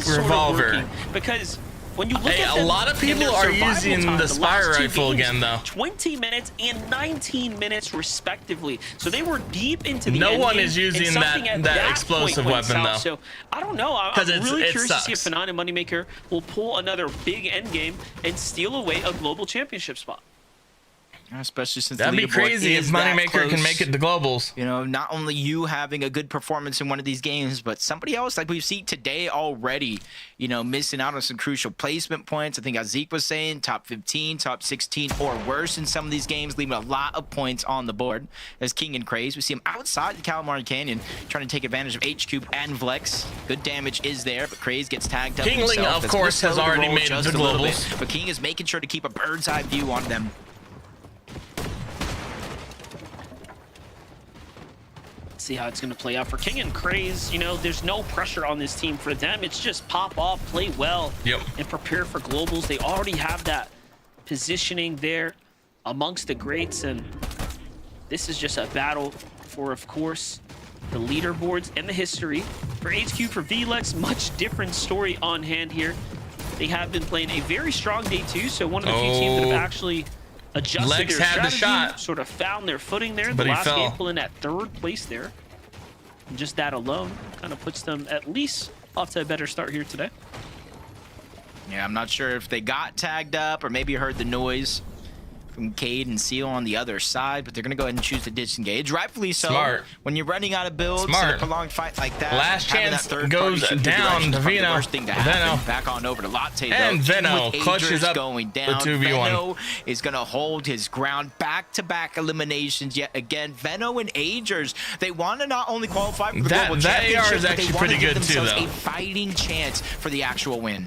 revolver, because when you look Hey, at a them lot of in people their are survival using time, the last Spire 2 rifle games, again, though. 20 minutes and 19 minutes respectively. So they were deep into the No end one game, is and using something that at that explosive point went weapon, south. though. So I don't know. I'm 'Cause really it curious to see if sucks. FORTNITE and Moneymaker will pull another big end game and steal away a global championship spot. Especially since that'd the be leaderboard crazy if is that Moneymaker can close. make it to globals. You know, not only you having a good performance in one of these games, but somebody else, like we've seen today already, you know, missing out on some crucial placement points. I think as Zeke was saying, top 15, top 16 or worse in some of these games, leaving a lot of points on the board. As King and Craze, we see him outside the Calamari Canyon, trying to take advantage of H-Cube and Vlex. Good damage is there, but Craze gets tagged up Kingling, himself. of That's course, gonna has slow the already roll made it just to a little globals. bit, but King is making sure to keep a bird's eye view on them. See how it's going to play out for King and Craze. You know, there's no pressure on this team. For them, it's just pop off, play well, and prepare for globals. They already have that positioning there amongst the greats, and this is just a battle for, of course, the leaderboards and the history. For HQ, for VLEX, much different story on hand here. They have been playing a very strong day two, so one of the few teams that have actually adjusted Lex their had the strategy, shot, sort of found their footing there. but The he last fell. game pulling at 3rd place there. And just that alone kind of puts them at least off to a better start here today. Yeah, I'm not sure if they got tagged up or maybe heard the noise from Cade and Seal on the other side, but they're going to go ahead and choose to disengage. Rightfully so. Smart. When you're running out of builds in Smart. a prolonged fight like that, Last having chance that third goes party shoot down direction to is probably the Veno. worst thing to happen. Veno. Back on over to Latte, though. And Even Veno with clutches Agers up going the down, 2v1. Veno is going to hold his ground. Back-to-back eliminations yet again. Veno and Agers, they want to not only qualify for the global that AR championship, is but actually they want pretty to give good too, themselves though. a fighting chance for the actual win.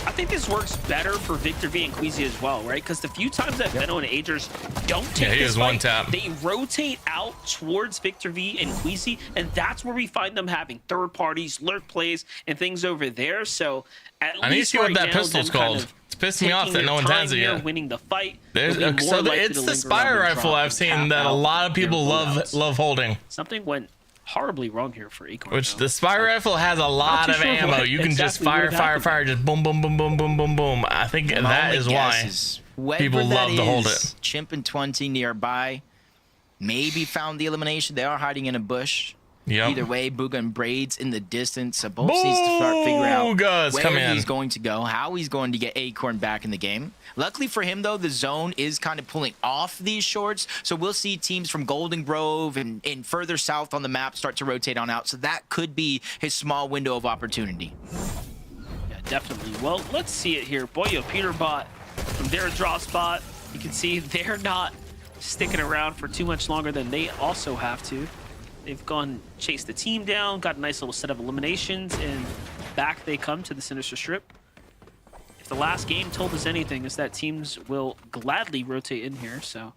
I think this works better for Victor V and Queasy as well, right? Because the few times that Veno and Agers don't take he this is fight, one tap. they rotate out towards Victor V and Queasy, and that's where we find them having third parties, lurk plays, and things over there. So at I need to least see what right that now, pistol's them kind called. of It's pissing me off taking that no their one's time has it here, yet. winning the fight. There's, they'll be more so likely it's to the linger Spire around and rifle drop I've and seen tap that a out lot of their people loadouts. love holding. Something went horribly wrong here for Acorn. Which though. the Spire rifle has a lot too of sure ammo. what You can just exactly fire, would fire, happen. fire, just boom, boom, boom, boom, boom, boom, boom. I think that My is only why guess is whoever people that love to hold is, it. Chimp and 20 nearby, maybe found the elimination. They are hiding in a bush. Yep. Either way, Booga and Braids in the distance. So both needs to start figuring out Booga's where coming in. he's going to go, how he's going to get Acorn back in the game. Luckily for him, though, the zone is kind of pulling off these shorts. So we'll see teams from Golden Grove and further south on the map start to rotate on out. So that could be his small window of opportunity. Yeah, definitely. Well, let's see it here. Boyo Peterbot from their draw spot. You can see they're not sticking around for too much longer than they also have to. They've gone chase the team down, got a nice little set of eliminations, and back they come to the Sinister Strip. If the last game told us anything, is that teams will gladly rotate in here. So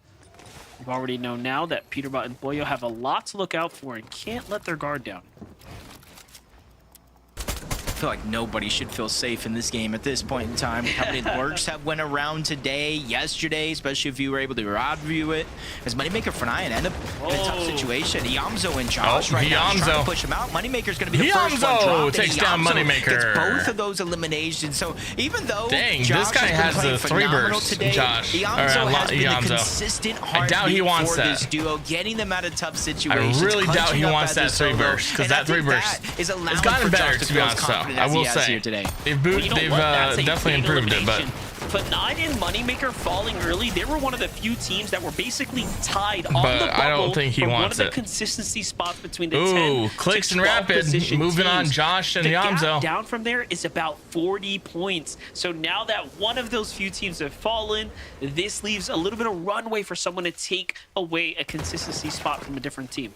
we've already known now that Peterbot and Boyo have a lot to look out for and can't let their guard down. I feel like nobody should feel safe in this game at this point in time. How many lurks have went around today, yesterday, especially if you were able to rod view it. As Moneymaker FORTNITE end up in a tough situation. Yamzo and Josh right now is trying to push him out. Moneymaker's going to be the first one dropped. takes down Moneymaker. Gets both of those eliminations. So even though Dang, Josh this guy has been has the playing 3 phenomenal bursts, today, Josh. Yamzo has been Yamzo. the consistent I doubt he heartbeat wants for that. this duo, getting them out of tough situations. I really doubt he clutching up wants as that a 3 solo. burst, because And I that 3 think burst that is allowing it's gotten for better, Josh to be build honest, though. confident I as will he has say here today. they've Well, you know they've what? That's a definitely big improved it, but elimination. FORTNITE and Moneymaker falling early, they were one of the few teams that were basically tied on But the bubble I don't think he for one wants of the it. consistency spots between the Ooh, 10 Clicks to and 12 Rapid position moving on teams. Josh and the Yamzo. gap down from there is about 40 points. So now that one of those few teams have fallen, this leaves a little bit of runway for someone to take away a consistency spot from a different team.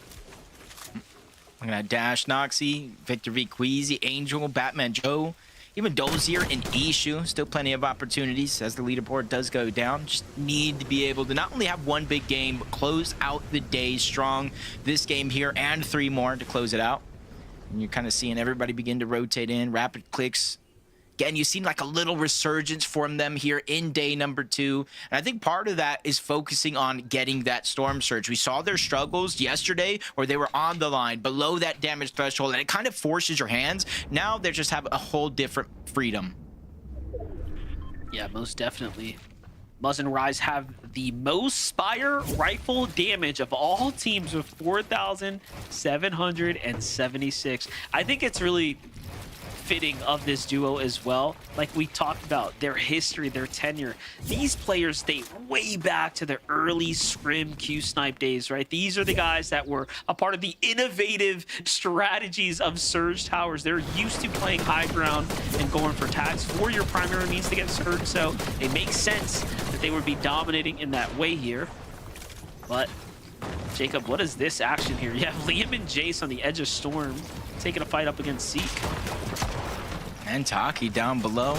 I'm gonna Dash, Noxy, Victor V, Queasy, Angel, Batman Joe, even Dozier and Ishu. Still plenty of opportunities as the leaderboard does go down. Just need to be able to not only have one big game, but close out the day strong. This game here and 3 more to close it out. And you're kind of seeing everybody begin to rotate in. Rapid Clicks. Again, you've seen like a little resurgence from them here in day number 2. And I think part of that is focusing on getting that Storm Surge. We saw their struggles yesterday where they were on the line below that damage threshold, and it kind of forces your hands. Now they just have a whole different freedom. Yeah, most definitely. Muzz and Rise have the most Spire rifle damage of all teams with 4,776. I think it's really fitting of this duo as well. Like we talked about, their history, their tenure. These players date way back to their early Scrim Q-Snipe days, right? These are the guys that were a part of the innovative strategies of Surge Towers. They're used to playing high ground and going for tags for your primary means to get Surge, so it makes sense that they would be dominating in that way here. But Jacob, what is this action here? You have Liam and Jace on the edge of Storm taking a fight up against Zeke. And Taki down below.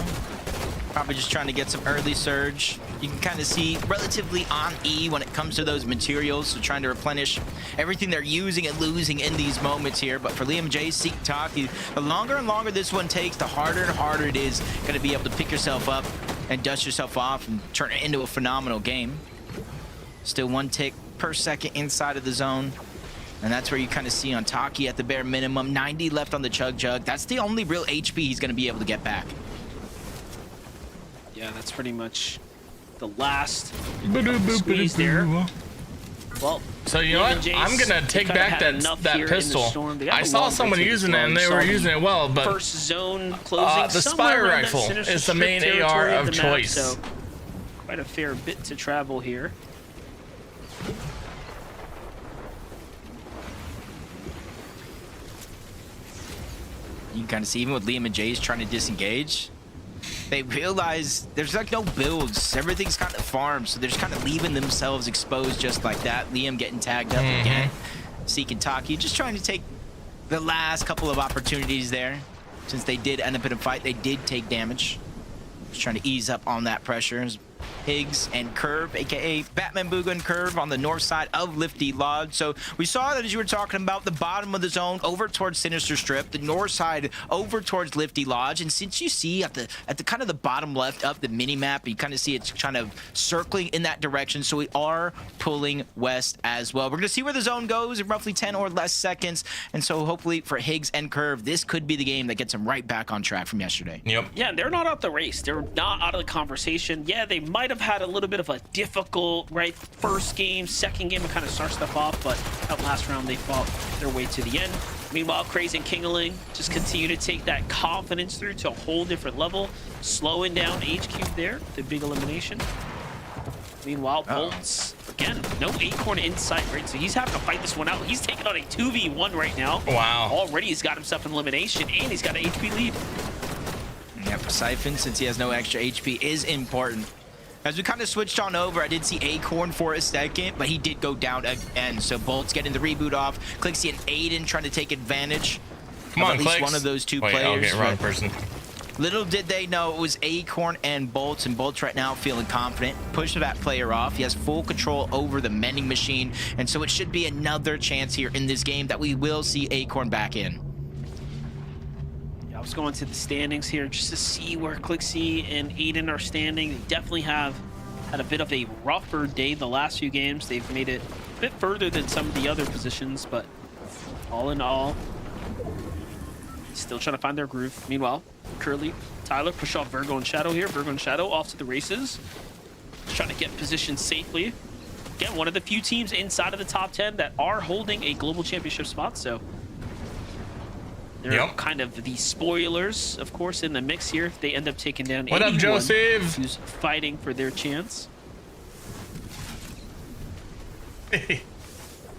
Probably just trying to get some early surge. You can kind of see relatively on E when it comes to those materials, so trying to replenish everything they're using and losing in these moments here. But for Liam J, Zeke, Taki, the longer and longer this one takes, the harder and harder it is going to be able to pick yourself up and dust yourself off and turn it into a phenomenal game. Still 1 tick per second inside of the zone. And that's where you kind of see on Taki at the bare minimum, 90 left on the Chug Jug. That's the only real HP he's going to be able to get back. Yeah, that's pretty much the last squeeze there. Well, So you know what? I'm gonna take back that pistol. I saw someone using it and they were using it well, but first zone closing the Spire rifle is the main AR of choice. So quite a fair bit to travel here. You can kind of see even with Liam and Jace trying to disengage, they realize there's like no builds. Everything's kind of farmed, so they're just kind of leaving themselves exposed just like that. Liam getting tagged up again. Zeke and Taki just trying to take the last couple of opportunities there. Since they did end up in a fight, they did take damage. Just trying to ease up on that pressure. Higgs and Curve, aka Batman Booga and Curve on the north side of Lifty Lodge. So we saw that as you were talking about, the bottom of the zone over towards Sinister Strip, the north side over towards Lifty Lodge. And since you see at the kind of the bottom left of the mini map, you kind of see it's kind of circling in that direction. So we are pulling west as well. We're going to see where the zone goes in roughly 10 or less seconds. And so hopefully for Higgs and Curve, this could be the game that gets them right back on track from yesterday. Yep. Yeah, they're not out the race. They're not out of the conversation. Yeah, they might have had a little bit of a difficult, right, first game, second game to kind of start stuff off, but that last round they fought their way to the end. Meanwhile, Crazy and Kingaling just continue to take that confidence through to a whole different level, slowing down HQ there, the big elimination. Meanwhile, Bolts, again, no Acorn in sight, right? So he's having to fight this one out. He's taking on a 2v1 right now. Wow. Already he's got himself an elimination, and he's got an HP lead. Yeah, for Siphon, since he has no extra HP, is important. As we kind of switched on over, I did see Acorn for a second, but he did go down again. So Bolt's getting the reboot off. Clixie and Aiden trying to take advantage Come on, at least Clicks. one of those two Wait, players. Okay, wrong person. Little did they know it was Acorn and Bolts right now feeling confident. Push that player off. He has full control over the mending machine, and so it should be another chance here in this game that we will see Acorn back in. I was going to the standings here just to see where Clixie and Aiden are standing. They definitely have had a bit of a rougher day the last few games. They've made it a bit further than some of the other positions, but all in all, still trying to find their groove. Meanwhile, Curly, Tyler push off Virgo and Shadow here. Virgo and Shadow off to the races. Just trying to get positioned safely. Again, one of the few teams inside of the top 10 that are holding a global championship spot, so They're kind of the spoilers, of course, in the mix here. If they end up taking down what up, Joseph? who's fighting for their chance.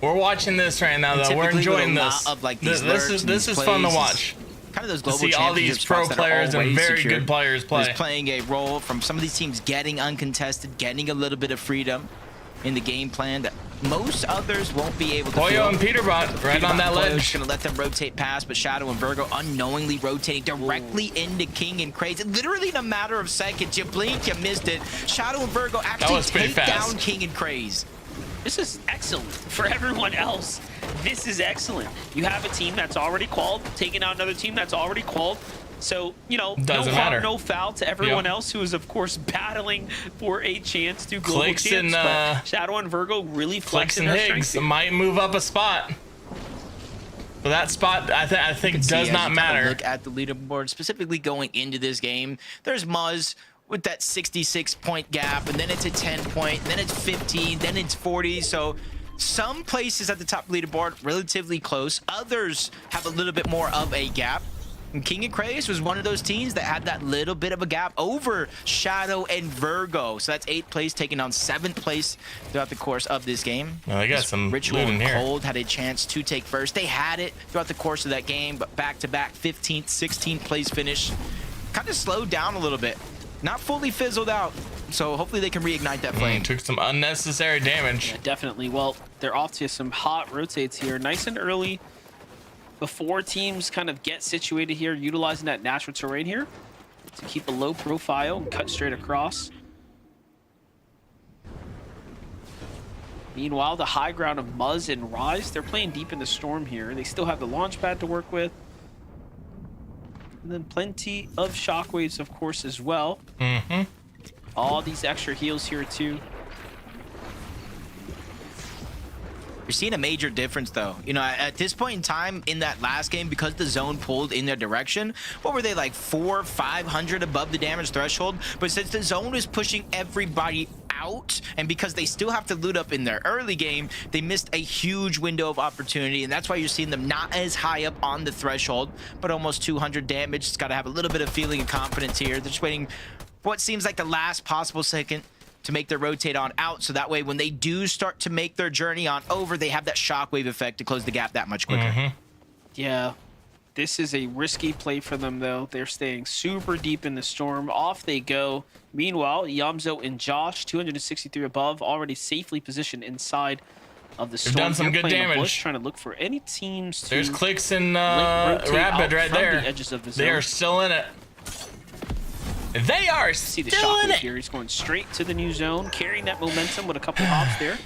We're watching this right now, though. We're enjoying this. Of, like, This is fun to watch. Kind of those global See all these pro players and very good players play. Is playing a role from some of these teams getting uncontested, getting a little bit of freedom in the game plan that most others won't be able to Boyo and Peterbot right on that ledge. Gonna let them rotate past, but Shadow and Virgo unknowingly rotating directly into King and Craze. Literally in a matter of seconds, you blink, you missed it. Shadow and Virgo actually take down King and Craze. This is excellent for everyone else. This is excellent. You have a team that's already qualled, taking out another team that's already qualled. So, you know, no harm, no foul to everyone else who is, of course, battling for a chance to global champs. But Shadow and Virgo really flexing their strength. Might move up a spot. But that spot, I think does not matter. Look at the leaderboard, specifically going into this game. There's Muzz with that 66-point gap, and then it's a 10-point, then it's 15, then it's 40. So some places at the top leaderboard relatively close. Others have a little bit more of a gap. And King and Craze was one of those teams that had that little bit of a gap over Shadow and Virgo. So that's 8th place, taking on 7th place throughout the course of this game. Well, they got some Ritual in and here. Cold had a chance to take first. They had it throughout the course of that game, but back-to-back 15th, 16th place finish kind of slowed down a little bit. Not fully fizzled out, so hopefully they can reignite that flame. Took some unnecessary damage. Yeah, definitely. Well, they're off to some hot rotates here, nice and early, before teams kind of get situated here, utilizing that natural terrain here to keep a low profile and cut straight across. Meanwhile, the high ground of Muzz and Rise, they're playing deep in the storm here. They still have the launch pad to work with. And then plenty of shockwaves, of course, as well. All these extra heals here, too. You're seeing a major difference, though. You know, at this point in time in that last game, because the zone pulled in their direction, what were they, like 400, 500 above the damage threshold? But since the zone was pushing everybody out, and because they still have to loot up in their early game, they missed a huge window of opportunity, and that's why you're seeing them not as high up on the threshold, but almost 200 damage. It's got to have a little bit of feeling of confidence here. They're just waiting for what seems like the last possible second to make their rotate on out, so that way when they do start to make their journey on over, they have that shockwave effect to close the gap that much quicker. Yeah, this is a risky play for them, though. They're staying super deep in the storm. Off they go. Meanwhile, Yamzo and Josh, 263 above, already safely positioned inside of the storm. They've done some good damage. Bush, trying to look for any teams to There's Clicks and Rapid right there. The edges of the zone. They are still in it. They are See the still in shockwave it. here. He's going straight to the new zone, carrying that momentum with a couple hops there.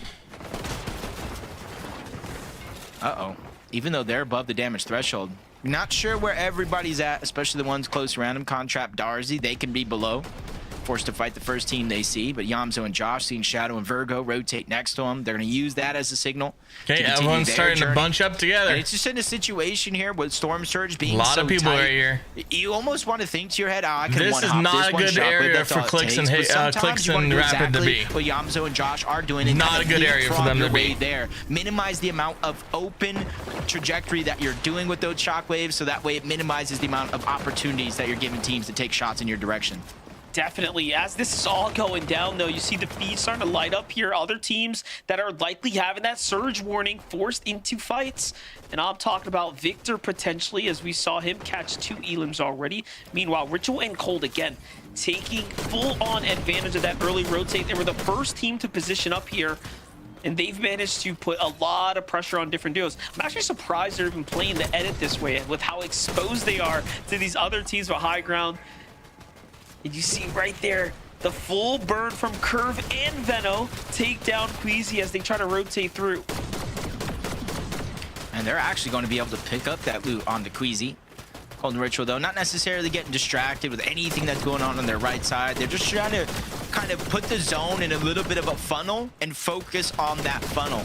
Uh-oh. Even though they're above the damage threshold, not sure where everybody's at, especially the ones close around him. Contrap, Darzi, they can be below, forced to fight the first team they see. But Yamzo and Josh, seeing Shadow and Virgo rotate next to them, they're going to use that as a signal. Okay, everyone's starting to bunch up together. And it's just in a situation here with Storm Surge being so a lot of people tight, right here. You almost want to think to your head, I can this is not a good area for Clicks and Rapid to be. What Yamzo and Josh are doing, and not a good area for them to be there. Minimize the amount of open trajectory that you're doing with those shockwaves, so that way it minimizes the amount of opportunities that you're giving teams to take shots in your direction. Definitely. As this is all going down, though, you see the feed starting to light up here. Other teams that are likely having that surge warning forced into fights. And I'm talking about Victor potentially, as we saw him catch 2 elims already. Meanwhile, Ritual and Cold again taking full-on advantage of that early rotate. They were the first team to position up here, and they've managed to put a lot of pressure on different duos. I'm actually surprised they're even playing the edit this way with how exposed they are to these other teams with high ground. And you see right there, the full burn from Curve and Veno take down Queasy as they try to rotate through. And they're actually going to be able to pick up that loot on the Queasy. Cold and Ritual, though, not necessarily getting distracted with anything that's going on their right side. They're just trying to kind of put the zone in a little bit of a funnel and focus on that funnel.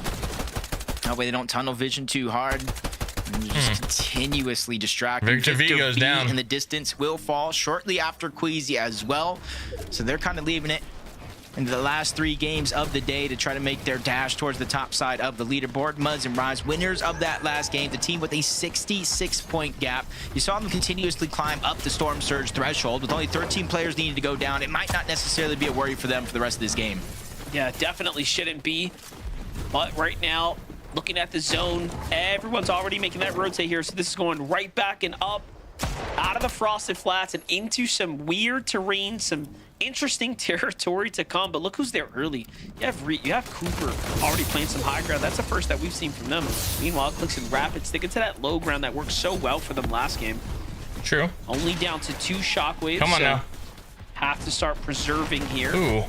That way they don't tunnel vision too hard. And just continuously distracting. Victor V goes down. In the distance will fall shortly after Queasy as well. So they're kind of leaving it in the last 3 games of the day to try to make their dash towards the top side of the leaderboard. Muzz and Rise, winners of that last game, the team with a 66-point gap. You saw them continuously climb up the Storm Surge threshold. With only 13 players needing to go down, it might not necessarily be a worry for them for the rest of this game. Yeah, definitely shouldn't be. But right now, looking at the zone, everyone's already making that rotate here. So this is going right back and up out of the Frosted Flats and into some weird terrain, some interesting territory to come. But look who's there early. You have Cooper already playing some high ground. That's the first that we've seen from them. Meanwhile, Clicks and Rapid sticking to that low ground that worked so well for them last game. True. Only down to 2 shockwaves. Come on now. Have to start preserving here. Ooh.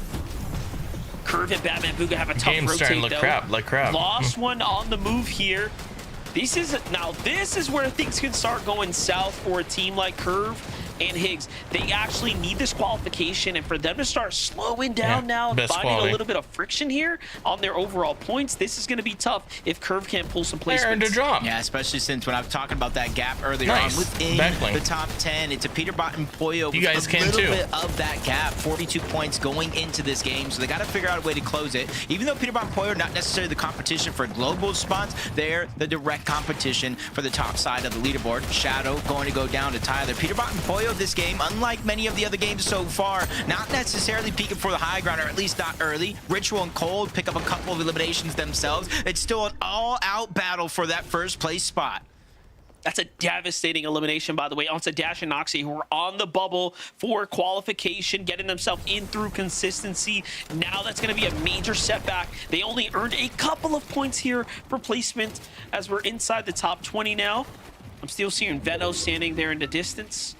Curve and Batman Booga have a tough Game's rotate, starting to look though. crap, like crap. Lost one on the move here. This is where things can start going south for a team like Curve and Higgs. They actually need this qualification, and for them to start slowing down now, finding a little bit of friction here on their overall points, this is going to be tough if Curve can't pull some placements. Drop. Yeah, especially since when I was talking about that gap earlier on within the top 10, it's a Peterbot and Poyo with a little bit of that gap. 42 points going into this game, so they got to figure out a way to close it. Even though Peterbot and Poyo are not necessarily the competition for global spots, they're the direct competition for the top side of the leaderboard. Shadow going to go down to Tyler. Peterbot and Poyo this game, unlike many of the other games so far, not necessarily peaking for the high ground, or at least not early. Ritual and Cold pick up a couple of eliminations themselves. It's still an all-out battle for that first place spot. That's a devastating elimination, by the way, onto Dash and Noxy, who are on the bubble for qualification, getting themselves in through consistency. Now that's going to be a major setback. They only earned a couple of points here for placement as we're inside the top 20 now. I'm still seeing Veno standing there in the distance.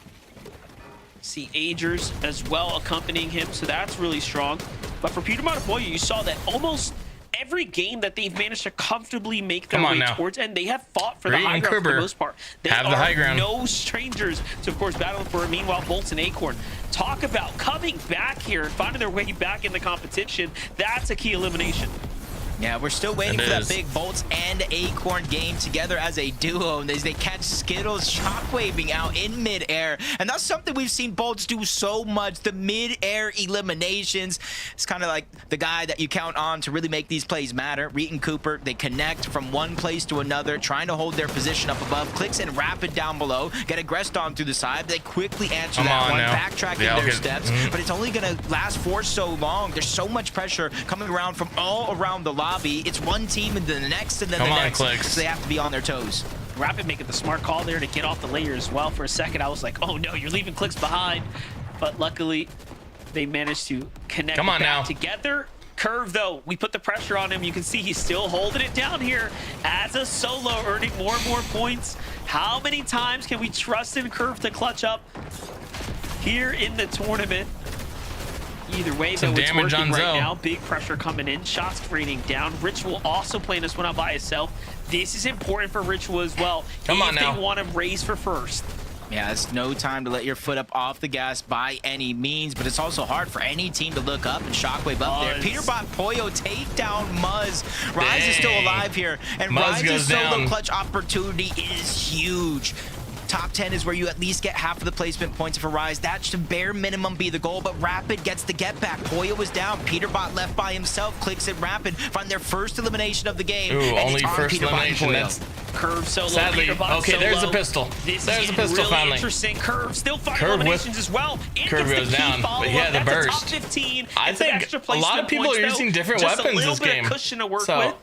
See Agers as well accompanying him, so that's really strong. But for Peterbot and Poyo, you saw that almost every game that they've managed to comfortably make their way towards, and they have fought for the high ground for the most part. They are no strangers to, of course, battling for it. Meanwhile, Bolts and Acorn, talk about coming back here and finding their way back in the competition. That's a key elimination. Yeah, we're still waiting for that big Bolts and Acorn game together as a duo as they catch Skittles shockwaving out in midair. And that's something we've seen Bolts do so much, the midair eliminations. It's kind of like the guy that you count on to really make these plays matter. Reet and Cooper, they connect from one place to another, trying to hold their position up above. Clicks and Rapid down below, get aggressed on through the side. They quickly answer that one, backtracking their steps. But it's only going to last for so long. There's so much pressure coming around from all around the lobby. It's one team and then the next and then the next. So they have to be on their toes. Rapid making the smart call there to get off the layer as well. For a second, I was like, oh no, you're leaving Clicks behind. But luckily, they managed to connect back together. Curve, though, we put the pressure on him. You can see he's still holding it down here as a solo, earning more and more points. How many times can we trust in Curve to clutch up here in the tournament? Either way, though, it's working right now. Big pressure coming in. Shots raining down. Ritual also playing this one out by himself. This is important for Ritual as well. If they want to race for first. Yeah, it's no time to let your foot up off the gas by any means, but it's also hard for any team to look up and shockwave up there. Peterbot Poyo take down Muzz. Rise is still alive here, and Rise's solo clutch opportunity is huge. Top 10 is where you at least get half of the placement points for Rise. That should bare minimum be the goal, but Rapid gets the get back. Poyo was down. Peterbot left by himself. Clicks and Rapid find their first elimination of the game. Ooh, only first elimination. That's Curve solo. Sadly, okay, there's a pistol. There's a pistol really finally. Interesting. Curve still finding eliminations as well. Curve goes down, but he had the burst. Top 15. I think a lot of people are using different weapons this game. Cushion to work with.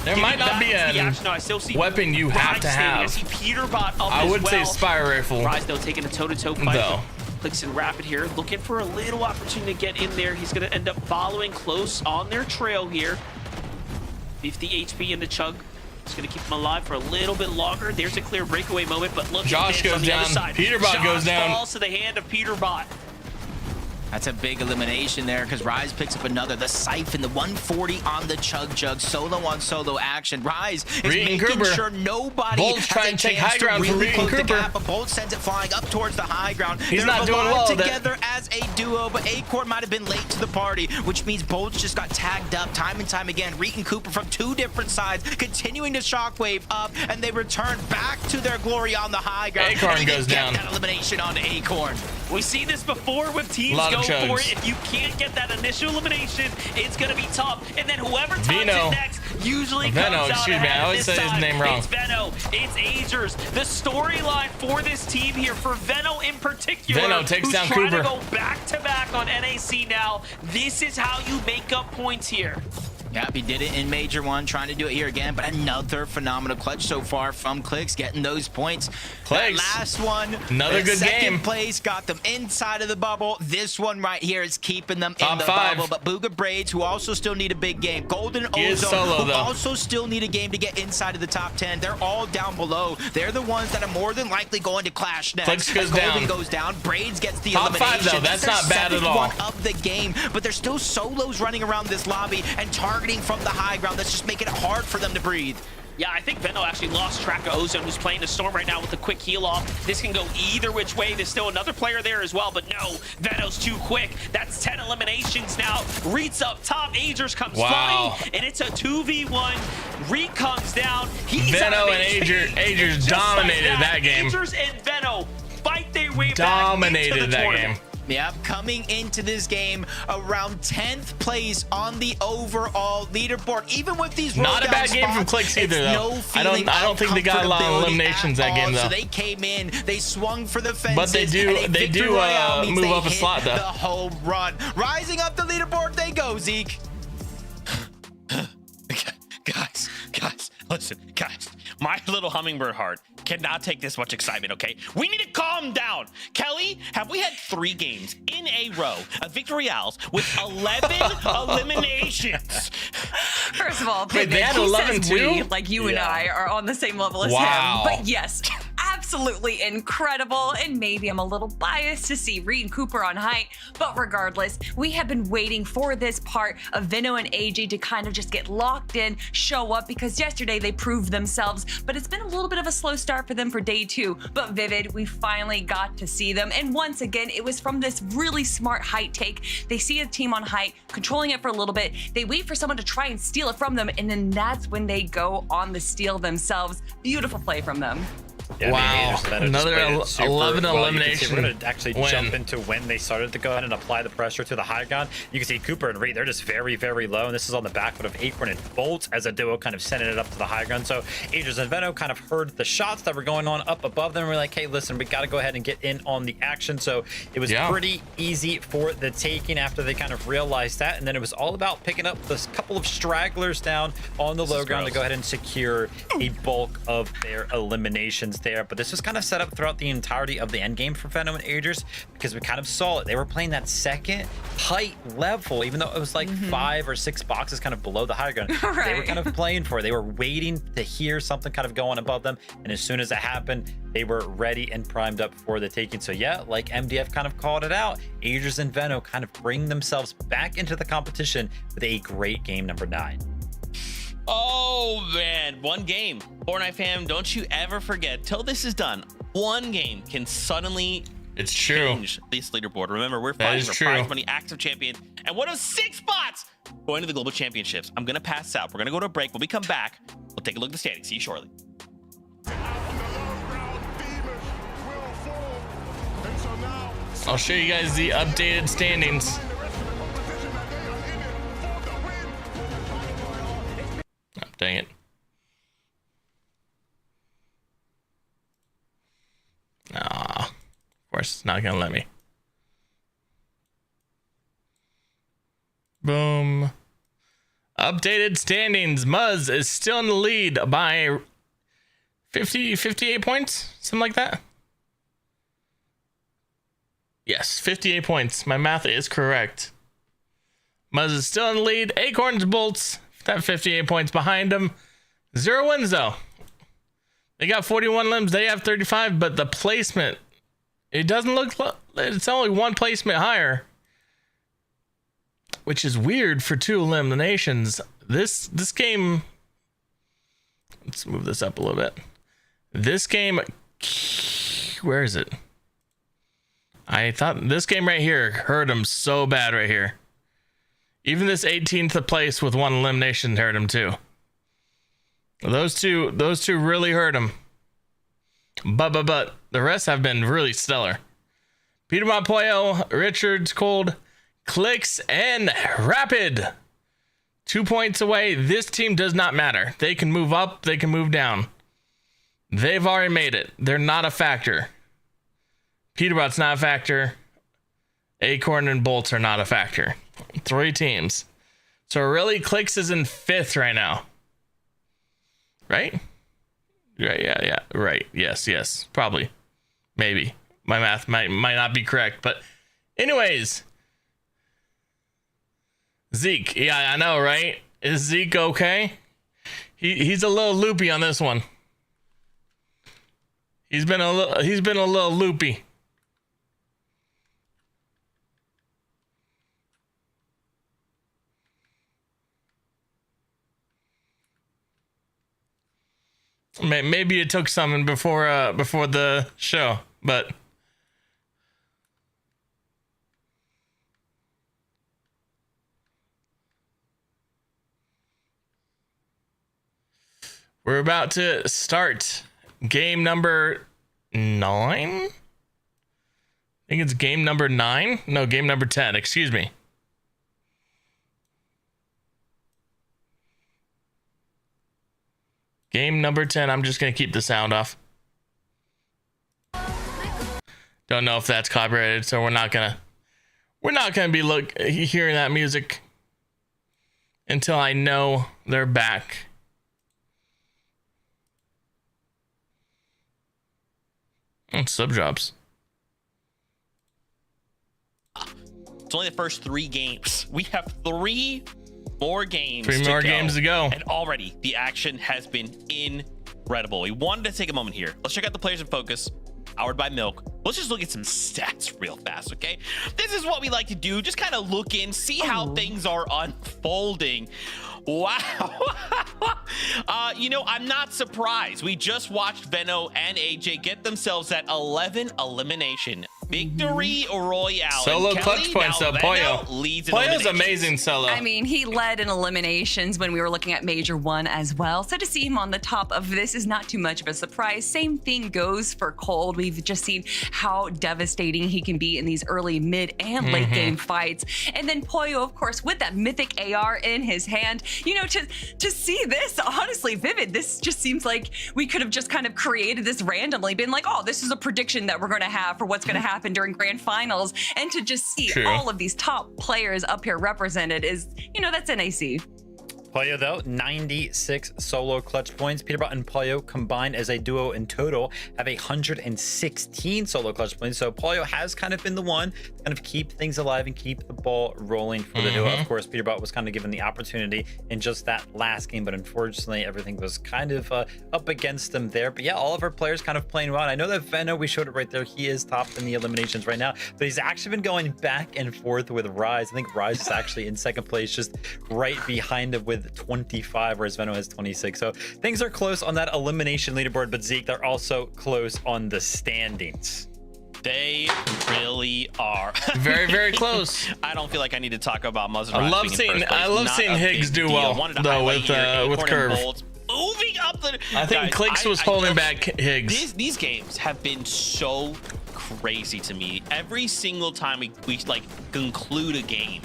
There might not be a weapon you have to have. I see Peterbot up I would say Spire Rifle. Rise, though, taking a toe-to-toe fight. Clicks and Rapid here, looking for a little opportunity to get in there. He's going to end up following close on their trail here. 50 HP in the chug. It's going to keep him alive for a little bit longer. There's a clear breakaway moment, but look at this on the other side. Peterbot goes down. Falls to the hand of Peterbot. That's a big elimination there because Rise picks up another. The Siphon, the 140 on the Chug Jug. Solo on solo action. Rise is making sure nobody has a chance to really close the gap. But Bolt sends it flying up towards the high ground. He's not doing well together as a duo, but Acorn might have been late to the party, which means Bolts just got tagged up time and time again. Reet and Cooper from two different sides, continuing to shockwave up, and they return back to their glory on the high ground. Acorn goes down. That elimination on Acorn. We've seen this before with teams go for it. If you can't get that initial elimination, it's going to be tough. And then whoever times it next usually comes out excuse me, I always say his name wrong. It's Veno. It's Agers. The storyline for this team here, for Veno in particular, Veno takes down trying Cooper. to go back-to-back on NAC now. This is how you make up points here. Yep, he did it in Major 1, trying to do it here again, but another phenomenal clutch so far from Clix, getting those points. That last one, another good game. Second place, got them inside of the bubble. This one right here is keeping them Top in the 5. bubble, but Booga Braids, who also still need a big game. Golden Ozone, who also still need a game to get inside of the top 10. They're all down below. They're the ones that are more than likely going to clash next. Clix goes down. Goes down. Braids gets the top elimination. 5 though, that's not bad at all. One of the game, but there's still solos running around this lobby and targeting from the high ground. That's just making it hard for them to breathe. Yeah, I think Veno actually lost track of Ozone, who's playing the Storm right now with a quick heal off. This can go either which way. There's still another player there as well, but no, Veno's too quick. That's 10 eliminations now. Reed's up top. Agers comes flying, and it's a 2v1. Reed comes down. Veno and Agers dominated that game. Agers and Veno fight their way dominated back into the that tournament. game. Yep, coming into this game around 10th place on the overall leaderboard. Even with these not a bad game from Clix either, though. I don't think they got a lot of eliminations that game, though. So they came in, they swung for the fences. But they do move up a slot, though. The home run, rising up the leaderboard. They go, Zeke. Guys, listen, guys. My little hummingbird heart cannot take this much excitement, okay? We need to calm down. Kelly, have we had 3 games in a row of Victorials with 11 eliminations? First of all, wait, they had 11 too? Like you and I are on the same level as him. But yes, absolutely incredible. And maybe I'm a little biased to see Reed and Cooper on height, but regardless, we have been waiting for this part of Veno and AJ to kind of just get locked in, show up, because yesterday they proved themselves, but it's been a little bit of a slow start for them for day 2. But Vivid, we finally got to see them, and once again, it was from this really smart height take. They see a team on height, controlling it for a little bit, they wait for someone to try and steal it from them, and then that's when they go on the steal themselves. Beautiful play from them. Yeah, wow, another 11 eliminations. We're going to actually jump into when they started to go ahead and apply the pressure to the high ground. You can see Cooper and Reed, they're just very, very low. And this is on the back foot of Acorn and Bolt as a duo kind of sending it up to the high ground. So Agers and Veno kind of heard the shots that were going on up above them. We're like, hey, listen, we got to go ahead and get in on the action. So it was pretty easy for the taking after they kind of realized that. And then it was all about picking up this couple of stragglers down on the low ground to go ahead and secure a bulk of their eliminations there. But this was kind of set up throughout the entirety of the end game for Veno and Agers, because we kind of saw it. They were playing that second height level, even though it was like 5 or 6 boxes kind of below the high ground. They were kind of playing for it. They were waiting to hear something kind of going above them, and as soon as it happened, they were ready and primed up for the taking. So yeah, like MDF kind of called it out, Agers and Veno kind of bring themselves back into the competition with a great game number 9. Oh man, one game. Fortnite fam, don't you ever forget, till this is done, one game can suddenly change this leaderboard. Remember, we're fighting for prize money, active champion, and one of 6 spots going to the global championships. I'm gonna pass out. We're gonna go to a break. When we come back, we'll take a look at the standings. See you shortly. I'll show you guys the updated standings. Oh, dang it. Ah, of course it's not gonna let me. Boom. Updated standings. Muzz is still in the lead by 58 points, something like that. Yes, 58 points. My math is correct. Muzz is still in the lead. Acorns, Bolts, that 58 points behind them. 0 wins though. They got 41 limbs. They have 35, but the placement, it doesn't look, it's only 1 placement higher, which is weird for 2 eliminations. This game, let's move this up a little bit. This game, where is it? I thought this game right here hurt him so bad right here. Even this 18th place with 1 elimination hurt him too. Those two really hurt him. But the rest have been really stellar. Peterbot, Pollo, Richards, Cold, Clicks, and Rapid. 2 points away. This team does not matter. They can move up. They can move down. They've already made it. They're not a factor. Peterbot's not a factor. Acorn and Bolts are not a factor. 3 teams. So really, Clicks is in 5th right now. Right? Right, yeah. Right. Yes. Probably. Maybe. My math might not be correct. But anyways. Zeke. Yeah, I know, right? Is Zeke okay? He's a little loopy on this one. He's been a little loopy. Maybe it took something before the show, but we're about to start game number 9. I think it's game number 9. No, game number 10. Excuse me. Game number 10. I'm just going to keep the sound off. Don't know if that's copyrighted, so we're not going to be hearing that music until I know they're back. And sub drops. It's only the first 3 games. We have 3 more games. 3 more games to go. And already the action has been incredible. We wanted to take a moment here. Let's check out the players in focus, powered by Milk. Let's just look at some stats real fast, okay? This is what we like to do. Just kind of look in, see how things are unfolding. Wow. I'm not surprised. We just watched Venno and AJ get themselves that 11 elimination victory royale. Solo clutch points though, Pollo. Pollo's amazing solo. I mean, he led in eliminations when we were looking at Major 1 as well. So to see him on the top of this is not too much of a surprise. Same thing goes for Cold. We've just seen how devastating he can be in these early, mid, and late game fights. And then Pollo, of course, with that mythic AR in his hand. To see this, honestly, Vivid, this just seems like we could have just kind of created this randomly, been like, oh, this is a prediction that we're going to have for what's going to happen during grand finals. And to just see all of these top players up here represented is, that's NAC. Pollo, though, 96 solo clutch points. Peterbot and Pollo combined as a duo in total have 116 solo clutch points. So Pollo has kind of been the one to kind of keep things alive and keep the ball rolling for the duo. Of course, Peterbot was kind of given the opportunity in just that last game, but unfortunately, everything was kind of up against them there. But yeah, all of our players kind of playing well. And I know that Venno, we showed it right there. He is top in the eliminations right now, but he's actually been going back and forth with Rise. I think Rise is actually in second place, just right behind him with 25, whereas Venno has 26. So things are close on that elimination leaderboard, but Zeke, they're also close on the standings. They really are. Very, very close. I don't feel like I need to talk about Muzzin. I love seeing Higgs do well though with Curve. Moving up the. I think Clicks was holding back Higgs. These games have been so crazy to me. Every single time we like conclude a game,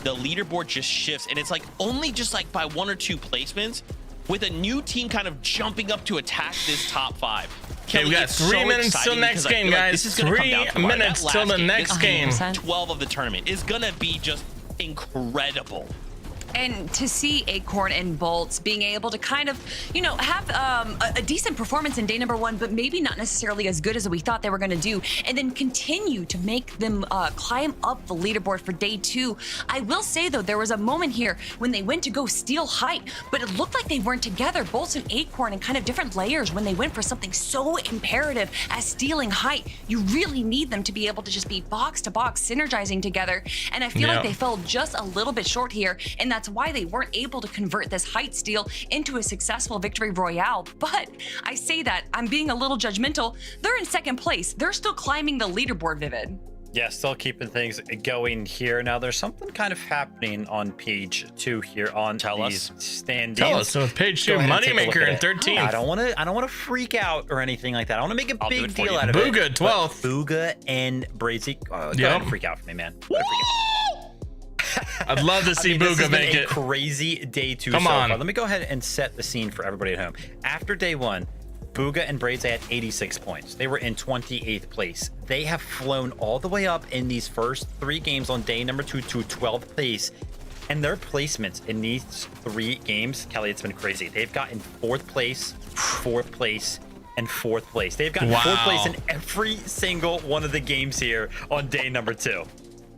the leaderboard just shifts, and it's like only just like by 1 or 2 placements, with a new team kind of jumping up to attack this top 5. Okay, we got 3 minutes till next game, guys. 3 minutes till the next game. 12 of the tournament is gonna be just incredible. And to see Acorn and Bolts being able to kind of, have a decent performance in day number 1, but maybe not necessarily as good as we thought they were going to do, and then continue to make them climb up the leaderboard for day 2. I will say, though, there was a moment here when they went to go steal height, but it looked like they weren't together, Bolts and Acorn, in kind of different layers when they went for something so imperative as stealing height. You really need them to be able to just be box to box, synergizing together, and I feel like they fell just a little bit short here, and that's why they weren't able to convert this height steal into a successful victory royale. But I say that, I'm being a little judgmental. They're in second place. They're still climbing the leaderboard, Vivid. Yeah, still keeping things going here. Now, there's something kind of happening on page 2 here on these standings. Tell us. So with page 2, Moneymaker in 13th. I don't want to freak out or anything like that. I want to make a big deal out of it. Booga 12th. Booga and Brazy. Go ahead and freak out for me, man. I'd love to see Booga make it. Crazy day 2 Come on. Let me go ahead and set the scene for everybody at home. After day 1, Booga and Braids had 86 points. They were in 28th place. They have flown all the way up in these first 3 games on day number 2 to 12th place. And their placements in these 3 games, Kelly, it's been crazy. They've gotten 4th place, 4th place, and 4th place. They've gotten 4th place in every single one of the games here on day number 2.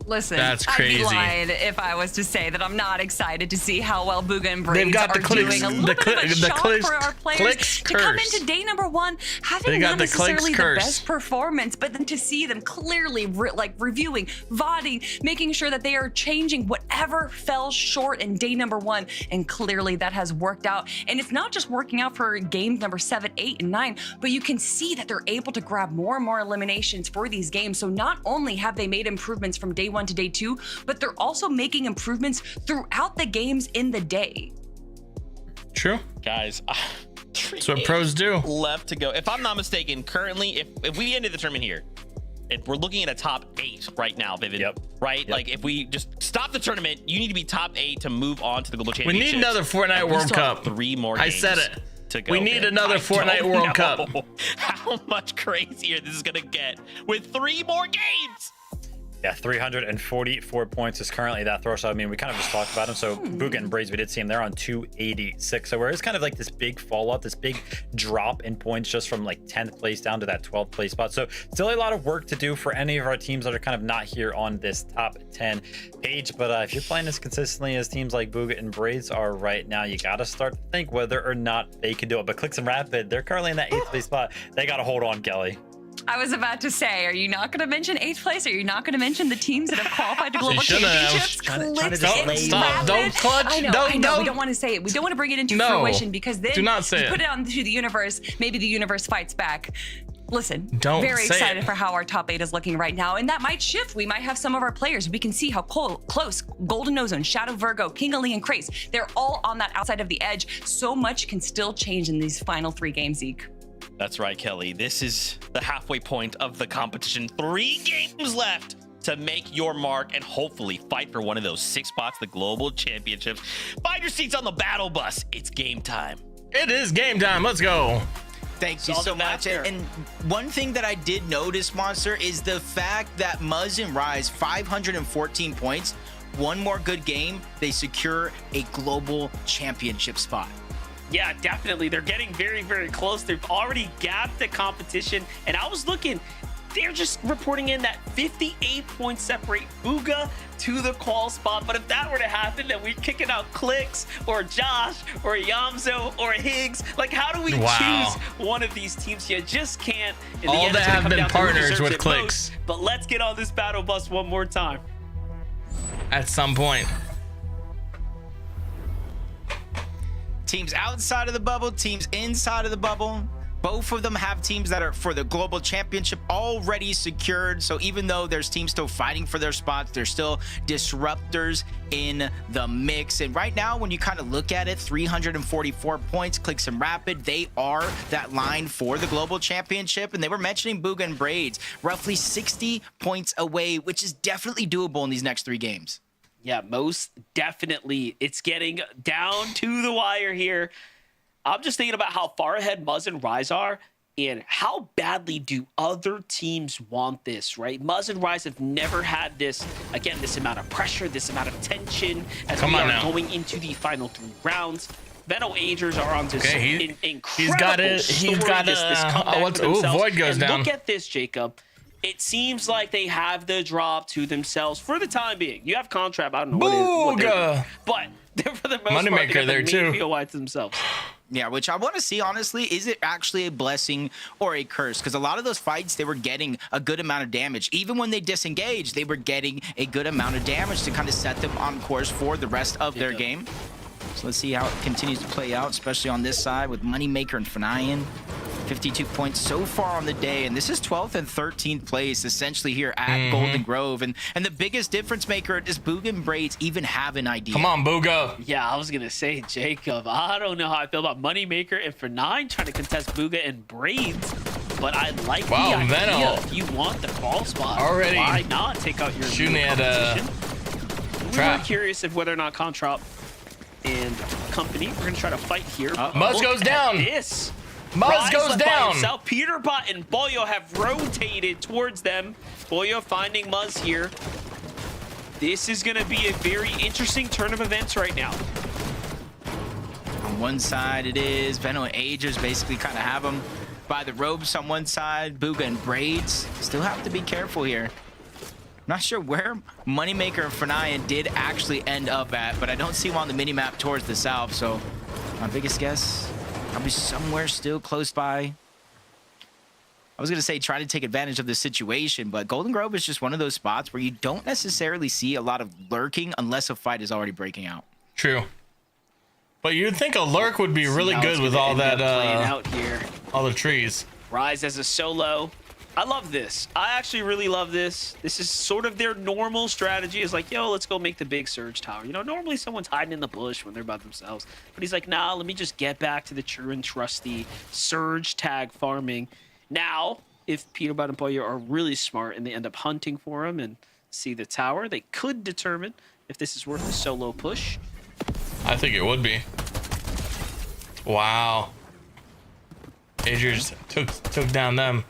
Listen, that's crazy. I'd be lying if I was to say that I'm not excited to see how well Booga and Braids got the are clicks, doing. A little bit of a shock for our players to come into day number 1 having not necessarily the best performance, but then to see them clearly reviewing, VODing, making sure that they are changing whatever fell short in day number 1, and clearly that has worked out. And it's not just working out for games number 7, 8, and 9, but you can see that they're able to grab more and more eliminations for these games. So not only have they made improvements from day 1 to day 2, but they're also making improvements throughout the games in the day. True. Guys, that's what pros do. Left to go. If I'm not mistaken, currently, if we ended the tournament here, we're looking at a top 8 right now, Vivid. Right? Like, if we just stop the tournament, you need to be top 8 to move on to the Global Championship. We need another Fortnite World Cup. 3 more games. I said it. To go. We need another Fortnite World Cup. How much crazier this is going to get with 3 more games. Yeah, 344 points is currently that threshold. I mean, we kind of just talked about him. So Booga and Braids, we did see him there on 286. So where it's kind of like this big fall off, this big drop in points just from like 10th place down to that 12th place spot. So still a lot of work to do for any of our teams that are kind of not here on this top 10 page. But if you're playing as consistently as teams like Booga and Braids are right now, you got to start to think whether or not they can do it. But Clicks and Rapid, they're currently in that 8th place spot. They got to hold on, Kelly. I was about to say, are you not going to mention 8th place? Are you not going to mention the teams that have qualified to global championships? Stop. Don't clutch. I know. We don't want to say it. We don't want to bring it into fruition, because then do not say put it on to the universe. Maybe the universe fights back. Listen, don't very say excited it. for how our top 8 is looking right now, and that might shift. We might have some of our players. We can see how close Golden Ozone, Shadow Virgo, King Ali, and Craze. They're all on that outside of the edge. So much can still change in these final 3 games, Zeke. That's right, Kelly. This is the halfway point of the competition. 3 games left to make your mark and hopefully fight for one of those 6 spots, the Global Championships. Find your seats on the battle bus. It's game time. It is game time. Let's go. Thank you so much. And one thing that I did notice, Monster, is the fact that Muzz and Rise, 514 points. One more good game, they secure a Global Championship spot. Yeah, definitely. They're getting very, very close. They've already gapped the competition. And I was looking, they're just reporting in that 58 points separate Booga to the qual spot. But if that were to happen, then we're kicking out Clicks or Josh or Yamzo or Higgs. Like, how do we choose one of these teams? You just can't. In the All end, that it's gonna have come been down to who partners deserves with it Clicks. most. But let's get on this battle bus one more time. At some point. Teams outside of the bubble, teams inside of the bubble. Both of them have teams that are for the Global Championship already secured. So even though there's teams still fighting for their spots, there's still disruptors in the mix. And right now, when you kind of look at it, 344 points, Clicks and Rapid, they are that line for the Global Championship. And they were mentioning Booga and Braids, roughly 60 points away, which is definitely doable in these next 3 games. Yeah, most definitely. It's getting down to the wire here. I'm just thinking about how far ahead Muzz and Rise are and how badly do other teams want this, right? Muzz and Rise have never had this, again, this amount of pressure, this amount of tension as we are going into the final 3 rounds. Venom Agers are on this incredible story, this comeback for themselves. Void goes down. Look at this, Jacob. It seems like they have the drop to themselves for the time being. You have Contrap, I don't know what they're doing, but they're for the most part, Moneymaker there too. to themselves. Yeah, which I want to see, honestly, is it actually a blessing or a curse? Because a lot of those fights, they were getting a good amount of damage. Even when they disengaged, they were getting a good amount of damage to kind of set them on course for the rest of their game. So let's see how it continues to play out, especially on this side with Moneymaker and Fanayan. 52 points so far on the day, and this is 12th and 13th place essentially here at Golden Grove. And the biggest difference maker is Booga and Braids even have an idea. Come on, Booga. Yeah, I was gonna say, Jacob, I don't know how I feel about Moneymaker and FORTNITE trying to contest Booga and Braids, but I like the idea. Veno. If you want the ball spot, Already why not take out your shooting at competition? We were curious if whether or not Contrap and company we're gonna try to fight here. Muzz goes down. This Muzz goes down. Peterbot and Boyo have rotated towards them. Boyo finding Muzz here. This is going to be a very interesting turn of events right now. On one side it is Veno and Agers basically kind of have them by the ropes on one side. Booga and Braids still have to be careful here. Not sure where Moneymaker and FORTNITE did actually end up at, but I don't see him on the minimap towards the south, so my biggest guess, probably somewhere still close by. I was going to say try to take advantage of this situation, but Golden Grove is just one of those spots where you don't necessarily see a lot of lurking unless a fight is already breaking out. True. But you'd think a lurk would be really good with all that, playing out here. all the trees. Rise as a solo. I love this. I actually really love this. This is sort of their normal strategy. Is like, yo, let's go make the big surge tower. You know, normally someone's hiding in the bush when they're by themselves. But he's like, nah, let me just get back to the true and trusty surge tag farming. Now, if Peterbot and Boyo are really smart and they end up hunting for him and see the tower, they could determine if this is worth a solo push. I think it would be. Wow. Agers took down them.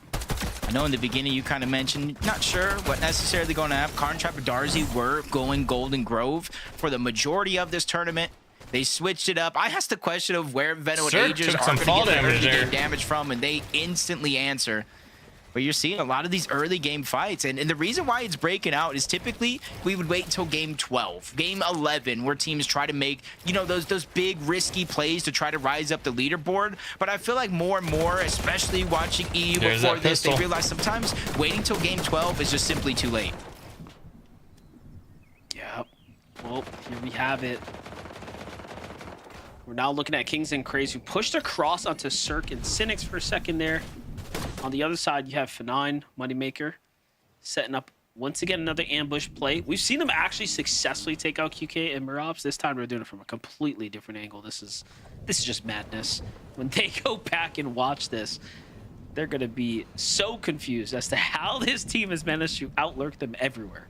I know in the beginning you kind of mentioned, not sure what necessarily going to happen. Contrap and Darcy were going Golden Grove for the majority of this tournament. They switched it up. I asked the question of where Veno and Agers are going to get their early game damage from, and they instantly answer. But you're seeing a lot of these early game fights, and the reason why it's breaking out is typically we would wait until game 12, game 11, where teams try to make, you know, those big risky plays to try to rise up the leaderboard. But I feel like more and more, especially watching EU before this, they realize sometimes waiting till game 12 is just simply too late. Yep. Well, here we have it. We're now looking at Kings and Craze, who pushed across onto Cirque and Cynics for a second there. On the other side, you have FORTNITE, Moneymaker, setting up once again another ambush play. We've seen them actually successfully take out QK and Mirops. This time we're doing it from a completely different angle. This is just madness. When they go back and watch this, they're going to be so confused as to how this team has managed to outlurk them everywhere.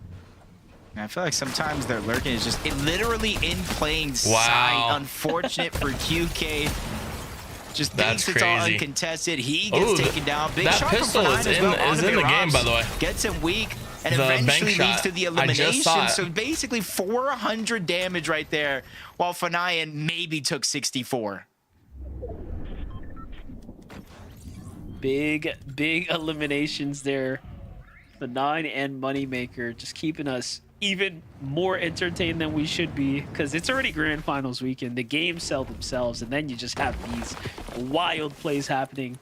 I feel like sometimes their lurking is just literally in plain sight. Unfortunate for QK. Just thinks it's all uncontested. He gets taken down. Big shot pistol from is in the game, by the way. Gets him weak and eventually leads to the elimination. So basically 400 damage right there, while FORTNITE maybe took 64. Big eliminations there. FORTNITE and Moneymaker just keeping us even more entertained than we should be, because it's already grand finals weekend. The games sell themselves, and then you just have these wild plays happening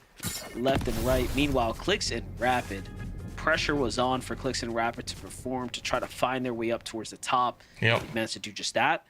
left and right. Meanwhile, Clicks and Rapid, pressure was on for Clicks and Rapid to perform, to try to find their way up towards the top. Yep. They managed to do just that.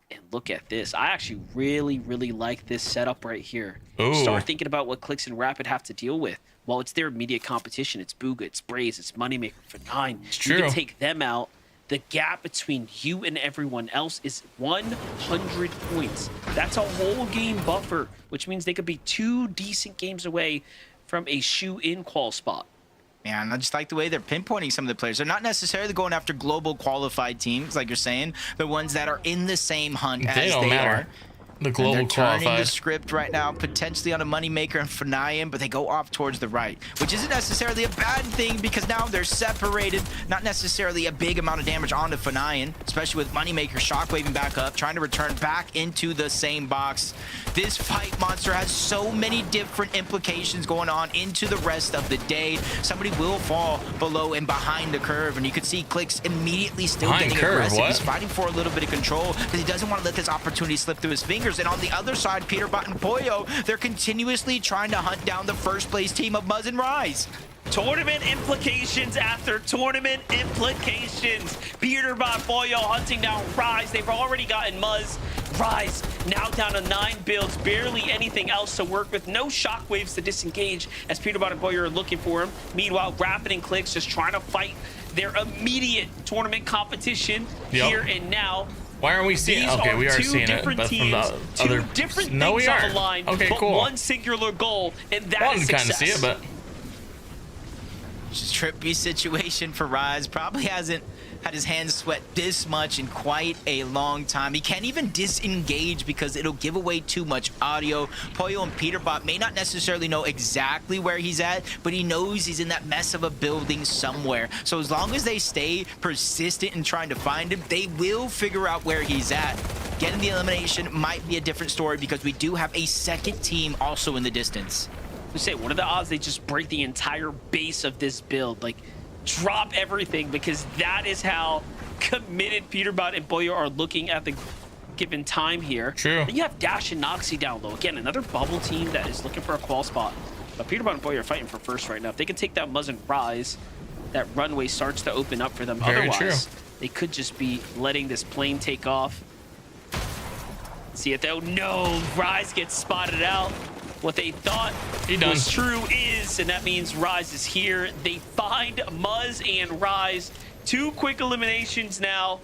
And look at this. I actually really like this setup right here. Ooh. Start thinking about what Clicks and Rapid have to deal with. Well, it's their immediate competition. It's Booga, it's Braze, it's Moneymaker, FORTNITE. You can take them out. The gap between you and everyone else is 100 points. That's a whole game buffer, which means they could be 2 decent games away from a shoe-in qual spot. Man, I just like the way they're pinpointing some of the players. They're not necessarily going after global qualified teams, like you're saying. The ones that are in the same hunt as they are. The global they're turning qualified. the script right now, potentially on a Moneymaker and FORTNITE, but they go off towards the right, which isn't necessarily a bad thing because now they're separated. Not necessarily a big amount of damage onto FORTNITE, especially with Moneymaker shockwaving back up, trying to return back into the same box. This fight monster has so many different implications going on into the rest of the day. Somebody will fall below and behind the curve, and you could see Clicks immediately still getting aggressive. What? He's fighting for a little bit of control because he doesn't want to let this opportunity slip through his fingers. And on the other side, Peterbot and Boyo, they're continuously trying to hunt down the first place team of Muzz and Rise. Tournament implications after tournament implications. Peterbot, Boyo hunting down Rise. They've already gotten Muzz. Rise now down to 9 builds, barely anything else to work with. No shockwaves to disengage as Peterbot and Boyer are looking for him. Meanwhile, Rapid and Clicks just trying to fight their immediate tournament competition here and now. Why aren't we seeing? Okay, we are seeing it, but from the other. Different No, we things are. on the line, Okay, but cool. one singular goal, and that Well, is kind of success. see it, but Just trippy situation for Rise. Probably hasn't had his hands sweat this much in quite a long time. He can't even disengage because it'll give away too much audio. Pollo and Peterbot may not necessarily know exactly where he's at, but he knows he's in that mess of a building somewhere. So as long as they stay persistent in trying to find him, they will figure out where he's at. Getting the elimination might be a different story because we do have a second team also in the distance. We say, what are the odds they just break the entire base of this build? Like, drop everything, because that is how committed Peterbot and Boyer are looking at the given time here. True. Then you have Dash and Noxy down low. Again, another bubble team that is looking for a qual spot. But Peterbot and Boyer are fighting for first right now. If they can take that Muzz and Rise, that runway starts to open up for them. Very Otherwise, true. they could just be letting this plane take off. See it though? No, Rise gets spotted out. What they thought was true is, and that means Rise is here. They find Muzz and Rise. 2 quick eliminations now.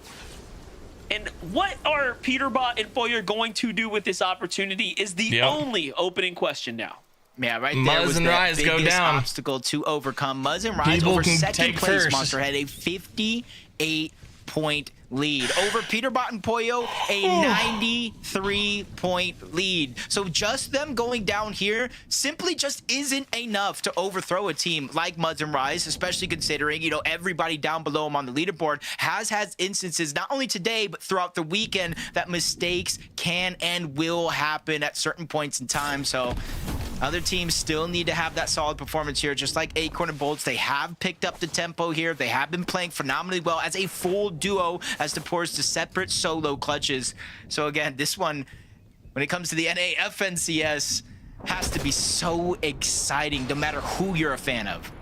And what are Peterbot and Boyer going to do with this opportunity is the only opening question now. Yeah, right there Muzz was and the Rise go biggest down. obstacle to overcome. Muzz and Rise People over can second take place. first. Monster had a 58-point lead. Over Peterbot and Pollo, a 93-point lead. So just them going down here simply just isn't enough to overthrow a team like Muzz and Rise, especially considering, you know, everybody down below them on the leaderboard has had instances, not only today, but throughout the weekend, that mistakes can and will happen at certain points in time. So other teams still need to have that solid performance here, just like Acorn and Bolts. They have picked up the tempo here. They have been playing phenomenally well as a full duo as opposed to separate solo clutches. So again, this one, when it comes to the NA FNCS, has to be so exciting no matter who you're a fan of.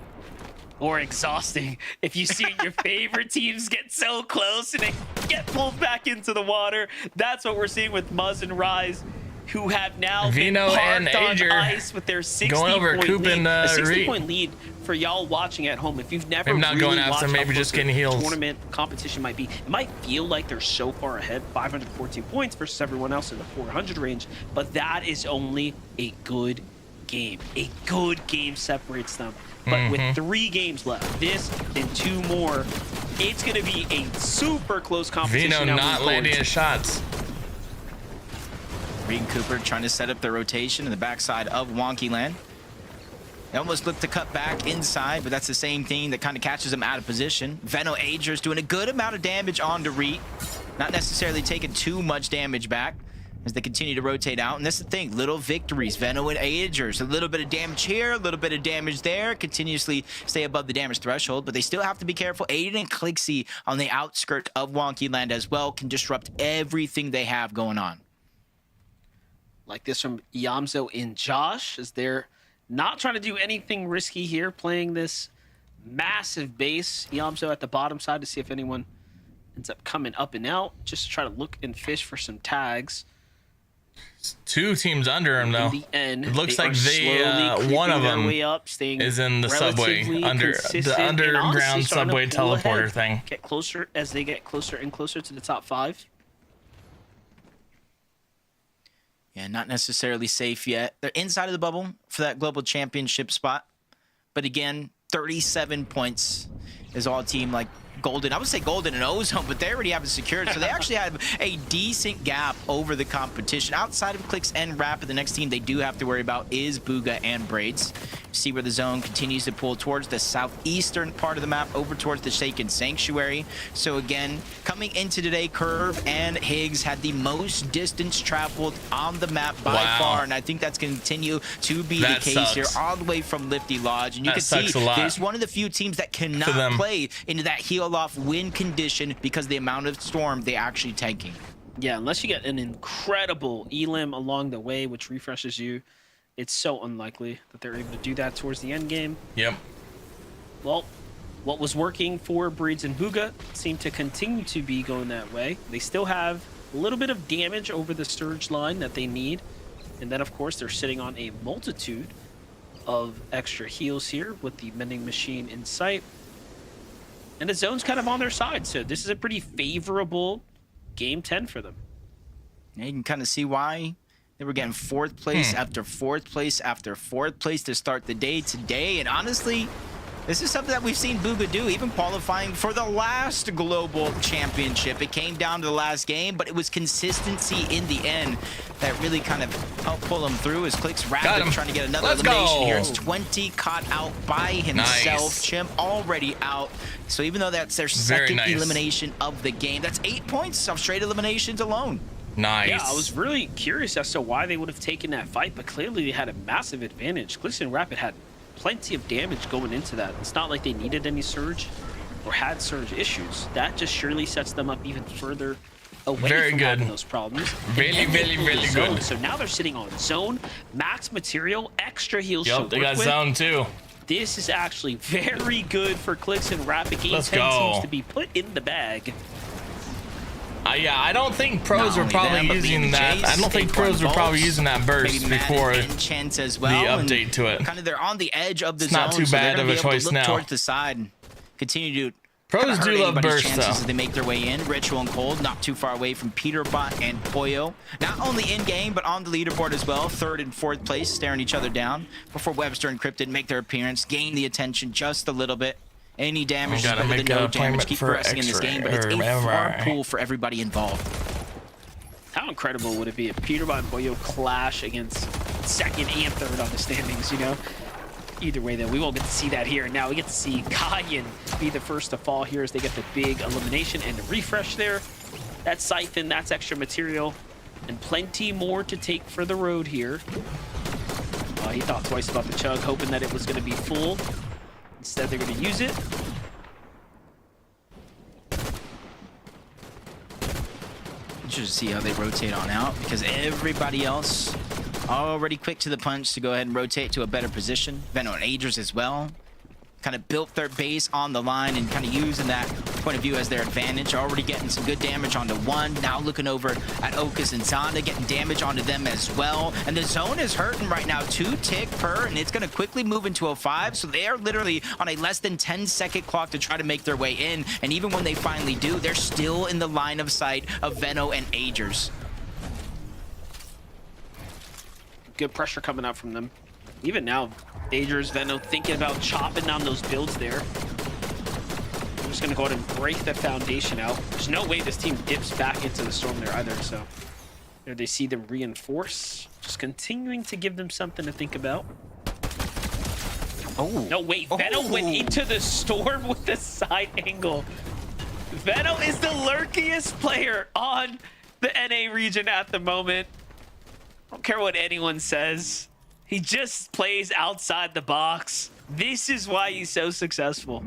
Or exhausting if you see your favorite teams get so close and they get pulled back into the water. That's what we're seeing with Muzz and Rise, who have now Vino been parked and on Ager ice with their 60-point going over Coop lead. and A 60-point lead for y'all watching at home. If you've never Maybe not really going after, watched maybe how just close getting the heals. tournament competition might be, it might feel like they're so far ahead, 514 points versus everyone else in the 400 range, but that is only a good game. A good game separates them. But with 3 games left, this and 2 more, it's going to be a super close competition. Vino now not moving landing forward. his shots. Reed and Cooper trying to set up the rotation in the backside of Wonky Land. They almost look to cut back inside, but that's the same thing that kind of catches them out of position. Veno Ager's doing a good amount of damage onto Reed, not necessarily taking too much damage back as they continue to rotate out. And that's the thing, little victories. Veno and Ager's, a little bit of damage here, a little bit of damage there, continuously stay above the damage threshold, but they still have to be careful. Aiden and Clixie on the outskirt of Wonky Land as well can disrupt everything they have going on. Like this from Yamzo and Josh, as they're not trying to do anything risky here, playing this massive base. Yamzo at the bottom side to see if anyone ends up coming up and out, just to try to look and fish for some tags. 2 teams under him, though. In the end, It looks they like are slowly one of creeping their them way up, staying is in the subway, relatively under consistent, the and honestly underground starting to subway pull teleporter ahead. thing. Get closer as they get closer and closer to the top 5. Yeah, not necessarily safe yet. They're inside of the bubble for that global championship spot. But again, 37 points is all team like Golden. I would say Golden and Ozone, but they already have it secured. So they actually have a decent gap over the competition. Outside of Clicks and Rapid, the next team they do have to worry about is Booga and Braids. See where the zone continues to pull towards the southeastern part of the map, over towards the Shaken Sanctuary. So again, coming into today, Curve and Higgs had the most distance traveled on the map by far, and I think that's going to continue to be the case here, all the way from Lifty Lodge. And you can see there's one of the few teams that cannot play into that heal-off win condition because of the amount of storm they actually tanking. Yeah, unless you get an incredible elim along the way, which refreshes you, it's so unlikely that they're able to do that towards the end game. Yep. Well, what was working for Breeds and Booga seemed to continue to be going that way. They still have A little bit of damage over the Surge line that they need. And then, of course, they're sitting on a multitude of extra heals here with the Mending Machine in sight. And the zone's kind of on their side, so this is a pretty favorable game 10 for them. Yeah, you can kind of see why they were getting 4th place after 4th place after 4th place to start the day today. And honestly, this is something that we've seen Bugha do, even qualifying for the last global championship. It came down to the last game, but it was consistency in the end that really kind of helped pull him through as Clix Rapid trying to get another elimination here. It's 20 caught out by himself. Nice. Chimp already out. So even though that's their second elimination of the game, that's 8 points of straight eliminations alone. Nice. Yeah, I was really curious as to why they would have taken that fight, but clearly they had a massive advantage. Clix Rapid had plenty of damage going into that. It's not like they needed any surge or had surge issues. That just surely sets them up even further away from having those problems. Really good. So now they're sitting on zone, max material, extra heals. Yep, they got zone too. This is actually very good for Clix Rapid. Game 10 seems to be put in the bag. Yeah, I don't think pros were probably using that. I don't think pros were probably using that burst before the update to it. Kind of they're on the edge of the it's zone. Not too bad of a choice now. Towards the side and continue to pros do love burst though. As they make their way in. Ritual and Cold not too far away from Peterbot and Pollo. Not only in game but on the leaderboard as well. 3rd and 4th place, staring each other down before Webster and Cryptid make their appearance, gain the attention just a little bit. Any damage is better than no damage. Keep progressing in this game, but it's a far pool for everybody involved. How incredible would it be if Peterbot and Pollo clash against 2nd and 3rd on the standings, you know? Either way, though, we won't get to see that here. And now we get to see Kayan be the first to fall here as they get the big elimination and the refresh there. That's Siphon, that's extra material, and plenty more to take for the road here. He thought twice about the chug, hoping that it was going to be full. Instead, they're going to use it. Interesting to see how they rotate on out because everybody else already quick to the punch to go ahead and rotate to a better position. Venom and Agers as well. Kind of built their base on the line and kind of using that point of view as their advantage. Already getting some good damage onto one. Now looking over at Okus and Zonda, getting damage onto them as well. And the zone is hurting right now. 2 tick per, and it's going to quickly move into a 5. So they are literally on a less than 10-second clock to try to make their way in. And even when they finally do, they're still in the line of sight of Veno and Agers. Good pressure coming out from them. Even now, Agers, Veno thinking about chopping down those builds there. I'm just going to go ahead and break that foundation out. There's no way this team dips back into the storm there either, so there they see them reinforce. Just continuing to give them something to think about. Oh. No, wait, Veno went into the storm with the side angle. Veno is the lurkiest player on the NA region at the moment. I don't care what anyone says. He just plays outside the box. This is why he's so successful.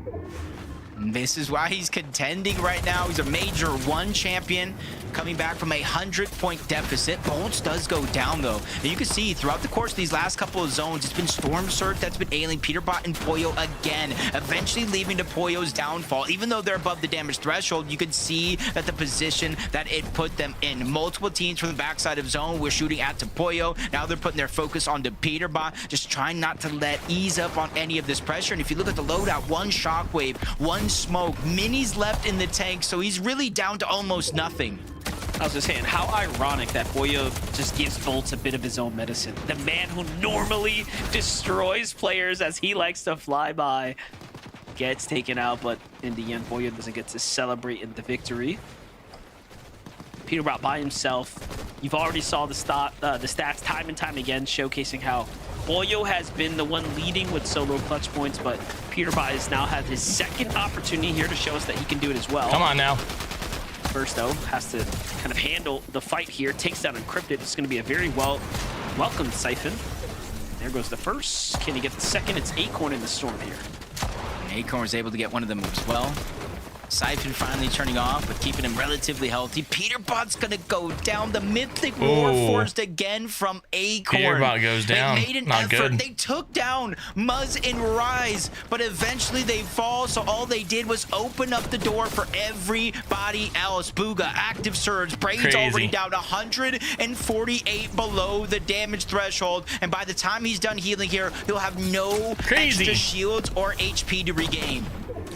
This is why he's contending right now. He's a Major 1 champion coming back from a 100-point deficit. Bolts does go down, though. And you can see throughout the course of these last couple of zones, it's been Storm Surge that's been ailing Peterbot and Pollo again, eventually leading to Pollo's downfall. Even though they're above the damage threshold, you can see that the position that it put them in. Multiple teams from the backside of zone were shooting at Pollo. Now they're putting their focus on the Peterbot, just trying not to let ease up on any of this pressure. And if you look at the loadout, 1 shockwave, 1 smoke, Mini's left in the tank, so he's really down to almost nothing. I was just saying, how ironic that Pollo just gives Bolts a bit of his own medicine. The man who normally destroys players as he likes to fly by gets taken out, but in the end, Pollo doesn't get to celebrate in the victory. Peterbot by himself. You've already saw the stats time and time again, showcasing how Pollo has been the one leading with solo clutch points, but Peterbot has now had his 2nd opportunity here to show us that he can do it as well. Come on now. First, though, has to kind of handle the fight here. Takes down Encrypted. It's going to be a very welcomed Siphon. There goes the first. Can he get the second? It's Acorn in the storm here. And Acorn was able to get one of them as well. Siphon finally turning off, but keeping him relatively healthy. Peterbot's gonna go down. The mythic war forced again from Acorn. Peterbot goes down. They made an Not effort. good. They took down Muzz and Rise, but eventually they fall. So all they did was open up the door for everybody else. Booga, active surge. Braid's already down 148 below the damage threshold. And by the time he's done healing here, he'll have no extra shields or HP to regain.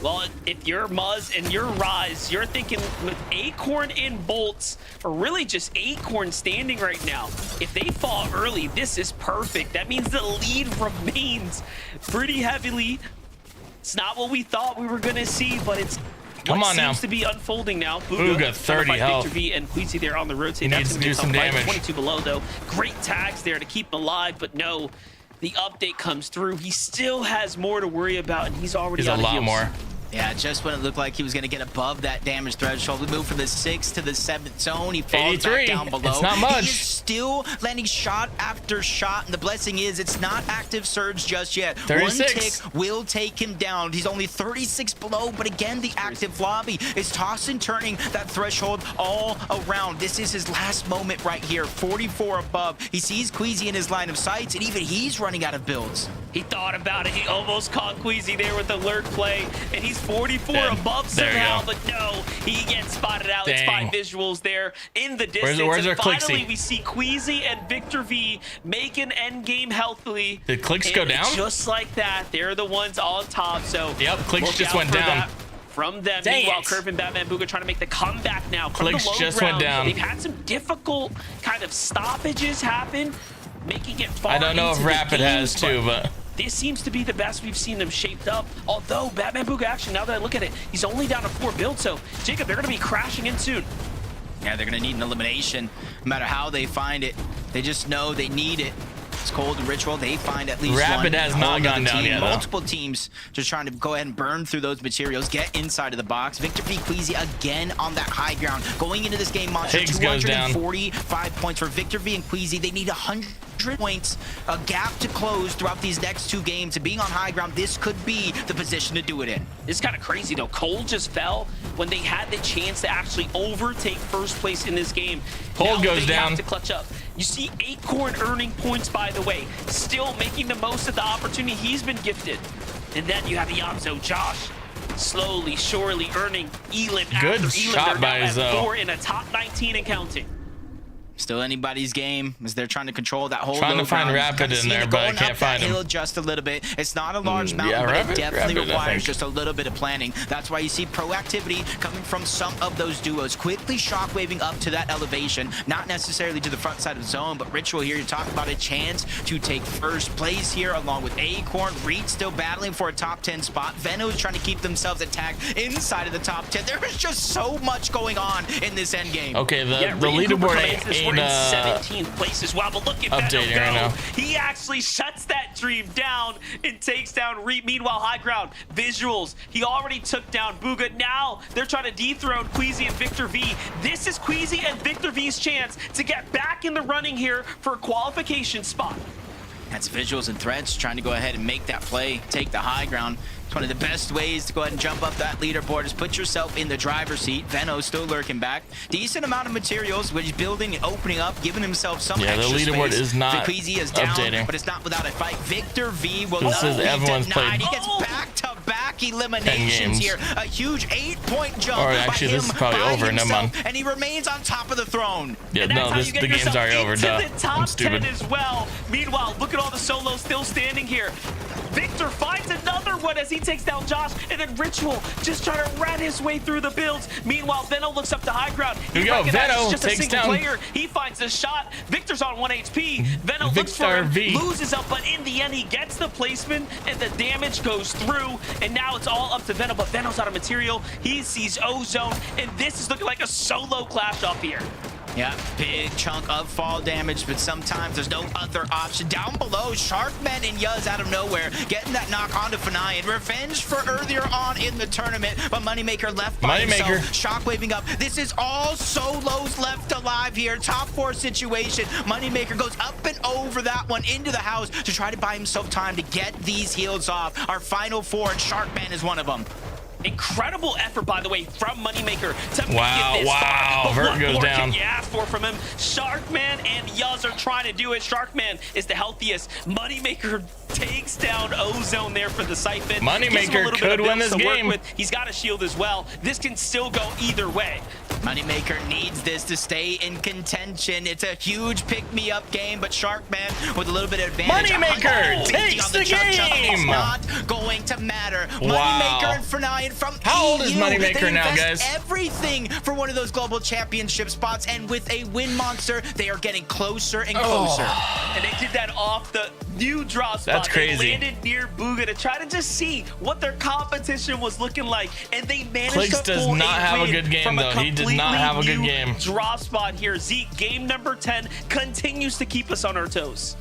Well, if you're Muzz and you're Rise, you're thinking with Acorn in bolts, or really just Acorn standing right now. If they fall early, this is perfect. That means the lead remains pretty heavily. It's not what we thought we were going to see, but it's what seems to be unfolding now. Booga 30 health. Victor V and Queasy there on the rotate. Needs to do some damage. 22 below, though. Great tags there to keep him alive, but no. The update comes through. He still has more to worry about, and he's already out of heals. A lot more. Yeah, just when it looked like he was going to get above that damage threshold, we moved from the 6th to the 7th zone. He falls back down below. It's not much. He is still landing shot after shot, and the blessing is it's not active surge just yet. 36. One tick will take him down. He's only 36 below, but again, the active lobby is tossing, turning that threshold all around. This is his last moment right here. 44 above. He sees Queasy in his line of sights, and even he's running out of builds. He thought about it. He almost caught Queasy there with the lurk play, and he's 44 above somehow, but no, he gets spotted out. It's 5 visuals there in the distance. Where's our finally, Clixy? we see Queasy and Victor V make an end game healthily. Did Clix go down? Just like that, they're the ones on top. So yep, Clix just went down. From them. Meanwhile, Curve and Batman Booga trying to make the comeback now. Clix just went down. They've had some difficult kind of stoppages happen, making it far. I don't know if Rapid has too, but this seems to be the best we've seen them shaped up. Although Batman Booga, actually, now that I look at it, he's only down to 4 builds. So, Jacob, they're going to be crashing in soon. Yeah, they're going to need an elimination. No matter how they find it, they just know they need it. It's Cold and Ritual. They find at least Rapid one. has not gone down yet, Multiple teams just trying to go ahead and burn through those materials, get inside of the box. Victor V Queasy again on that high ground. Going into this game, Monster, 245 points for Victor V and Queasy. They need 100 points, a gap to close throughout these next 2 games. And being on high ground, this could be the position to do it in. This is kind of crazy, though. Cold just fell when they had the chance to actually overtake first place in this game. Cold goes down. Have to clutch up. You see Acorn earning points, by the way, still making the most of the opportunity he's been gifted. And then you have Yamzo, Josh, slowly, surely earning Elim after Elim. Shot by his 4 in a top 19 and counting. Still anybody's game as they're trying to control that whole trying to find Rapid in there, but I can't find him. Just a little bit. It's not a large mountain, but it definitely requires just a little bit of planning. That's why you see proactivity coming from some of those duos, quickly shockwaving up to that elevation, not necessarily to the front side of the zone, but Ritual here, you're talking about a chance to take first place here along with Acorn. Reed still battling for a top 10 spot. Veno's trying to keep themselves attacked inside of the top 10. There is just so much going on in this end game. Okay, the leaderboard ain't in 17th place as well, but look at updating Venom right now. He actually shuts that dream down and takes down Reed. Meanwhile, high ground visuals. He already took down Booga. Now they're trying to dethrone Queasy and Victor V. This is Queasy and Victor V's chance to get back in the running here for a qualification spot. That's Visuals and Threats trying to go ahead and make that play, take the high ground. It's one of the best ways to go ahead and jump up that leaderboard is put yourself in the driver's seat. Veno's still lurking back. Decent amount of materials, which he's building and opening up, giving himself some extra space. The leaderboard is not Queasy is down, updating. but it's not without a fight. Victor V will this is everyone's played. He gets back-to-back eliminations here. A huge 8-point jump or actually, this is probably over. Never mind. And he remains on top of the throne. Yeah, no, the game's already over. Duh. The top I'm stupid. 10 as well. Meanwhile, look at all the solos still standing here. Victor finds another one as he takes down Josh, and then Ritual just trying to rat his way through the builds. Meanwhile, Veno looks up to high ground. Here we go. Veno just takes a single down player. He finds a shot. Victor's on 1 HP. Veno looks for him, loses up, but in the end, he gets the placement, and the damage goes through. And now it's all up to Veno, but Veno's out of material. He sees Ozone, and this is looking like a solo clash up here. Yeah, big chunk of fall damage, but sometimes there's no other option. Down below, Sharkman and Yuz out of nowhere, getting that knock onto Fanayan. Revenge for earlier on in the tournament, but Moneymaker left by himself. Shockwaving up. This is all solos left alive here. Top 4 situation. Moneymaker goes up and over that one into the house to try to buy himself time to get these heals off. Our final 4, and Sharkman is one of them. Incredible effort, by the way, from Moneymaker to make Wow, it this wow. far. But Vert what goes more down. can you ask for from him? Sharkman and Yuz are trying to do it. Sharkman is the healthiest. Moneymaker takes down Ozone there for the siphon. Moneymaker could win this game. He's got a shield as well. This can still go either way. Moneymaker needs this to stay in contention. It's a huge pick-me-up game, but Sharkman with a little bit of advantage. Moneymaker takes the game. It's not going to matter. Wow. Moneymaker and FORTNITE from How old is EU. Moneymaker They now, invest guys? everything for one of those global championship spots, and with a win monster, they are getting closer and closer. And they did that off the new draw spot. That's crazy. They landed near Booga to try to just see what their competition was looking like, and they managed Clicks to does pull not have a win good game, from though. He did not have a good completely game. new draw spot here. Zeke, game number 10 continues to keep us on our toes.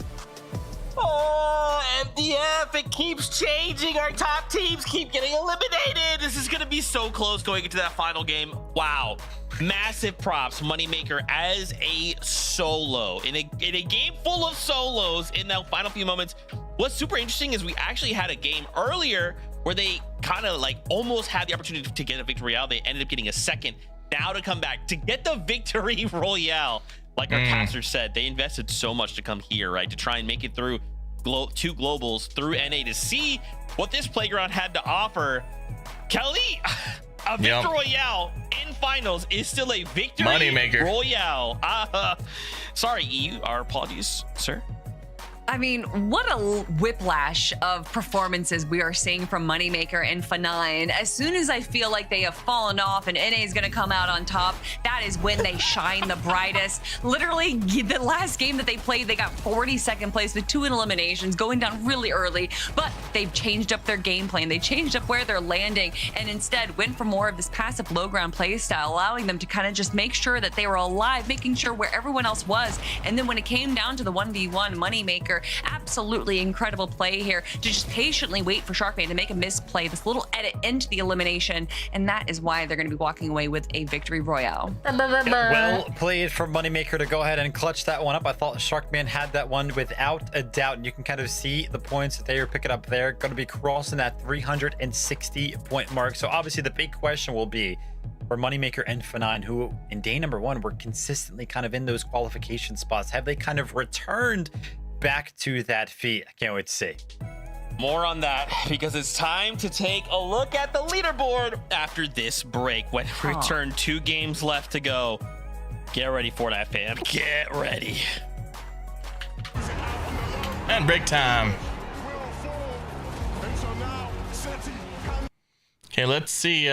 Oh, MDF, it keeps changing. Our top teams keep getting eliminated. This is going to be so close going into that final game. Wow. Massive props, Moneymaker as a solo. In a game full of solos in the final few moments. What's super interesting is we actually had a game earlier where they kind of like almost had the opportunity to get a victory royale. They ended up getting a second. Now to come back to get the victory royale. Like our caster said, they invested so much to come here, right? To try and make it through two globals through NA to see what this playground had to offer. Kelly, a victory royale in finals is still a victory Moneymaker. royale. Sorry, EU. Our apologies, sir. I mean, what a whiplash of performances we are seeing from Moneymaker and FORTNITE. As soon as I feel like they have fallen off and NA is going to come out on top, that is when they shine the brightest. Literally, the last game that they played, they got 42nd place with 2 eliminations, going down really early. But they've changed up their game plan. They changed up where they're landing and instead went for more of this passive low ground play style, allowing them to kind of just make sure that they were alive, making sure where everyone else was. And then when it came down to the 1v1, Moneymaker, absolutely incredible play here to just patiently wait for Sharkman to make a misplay, this little edit into the elimination, and that is why they're going to be walking away with a victory royale. Well played for Moneymaker to go ahead and clutch that one up. I thought Sharkman had that one without a doubt, and you can kind of see the points that they are picking up there. Going to be crossing that 360 point mark. So obviously the big question will be for Moneymaker and FORTNITE, who in day number 1 were consistently kind of in those qualification spots. Have they kind of returned back to that feat? I can't wait to see. More on that because it's time to take a look at the leaderboard after this break. When we return, 2 games left to go. Get ready, FORTNITE fam. Get ready. And break time. Okay, let's see.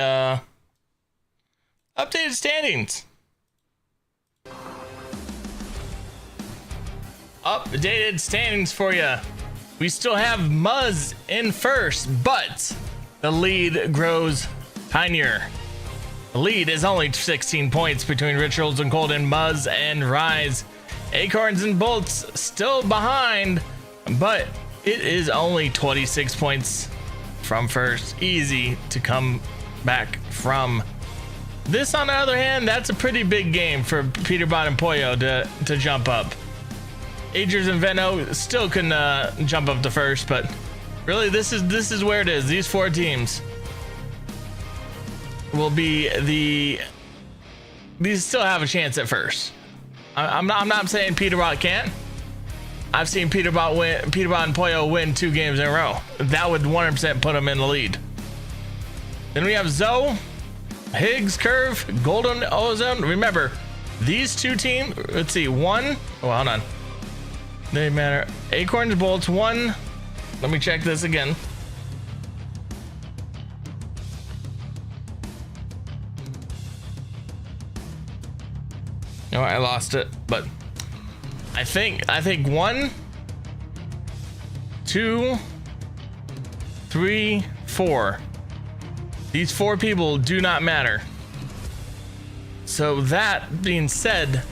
Updated standings. Updated standings for you. We still have Muzz in first, but the lead grows tinier. The lead is only 16 points between Rituals and Golden, Muzz and Rise. Acorns and Bolts still behind, but it is only 26 points from first. Easy to come back from. This, on the other hand, that's a pretty big game for Peterbot and Pollo to jump up. Agers and Veno still can jump up to first, but really this is where it is. These 4 teams will be these still have a chance at first. I'm not saying Peterbot can't. I've seen Peterbot and Pollo win 2 games in a row. That would 100% put them in the lead. Then we have Zoe, Higgs, Curve, Golden, Ozone. Remember, these 2 teams, let's see, hold on. They matter. Acorns, Bolts, 1. Let me check this again. No, I lost it, but I think 1, 2, 3, 4. These 4 people do not matter. So that being said,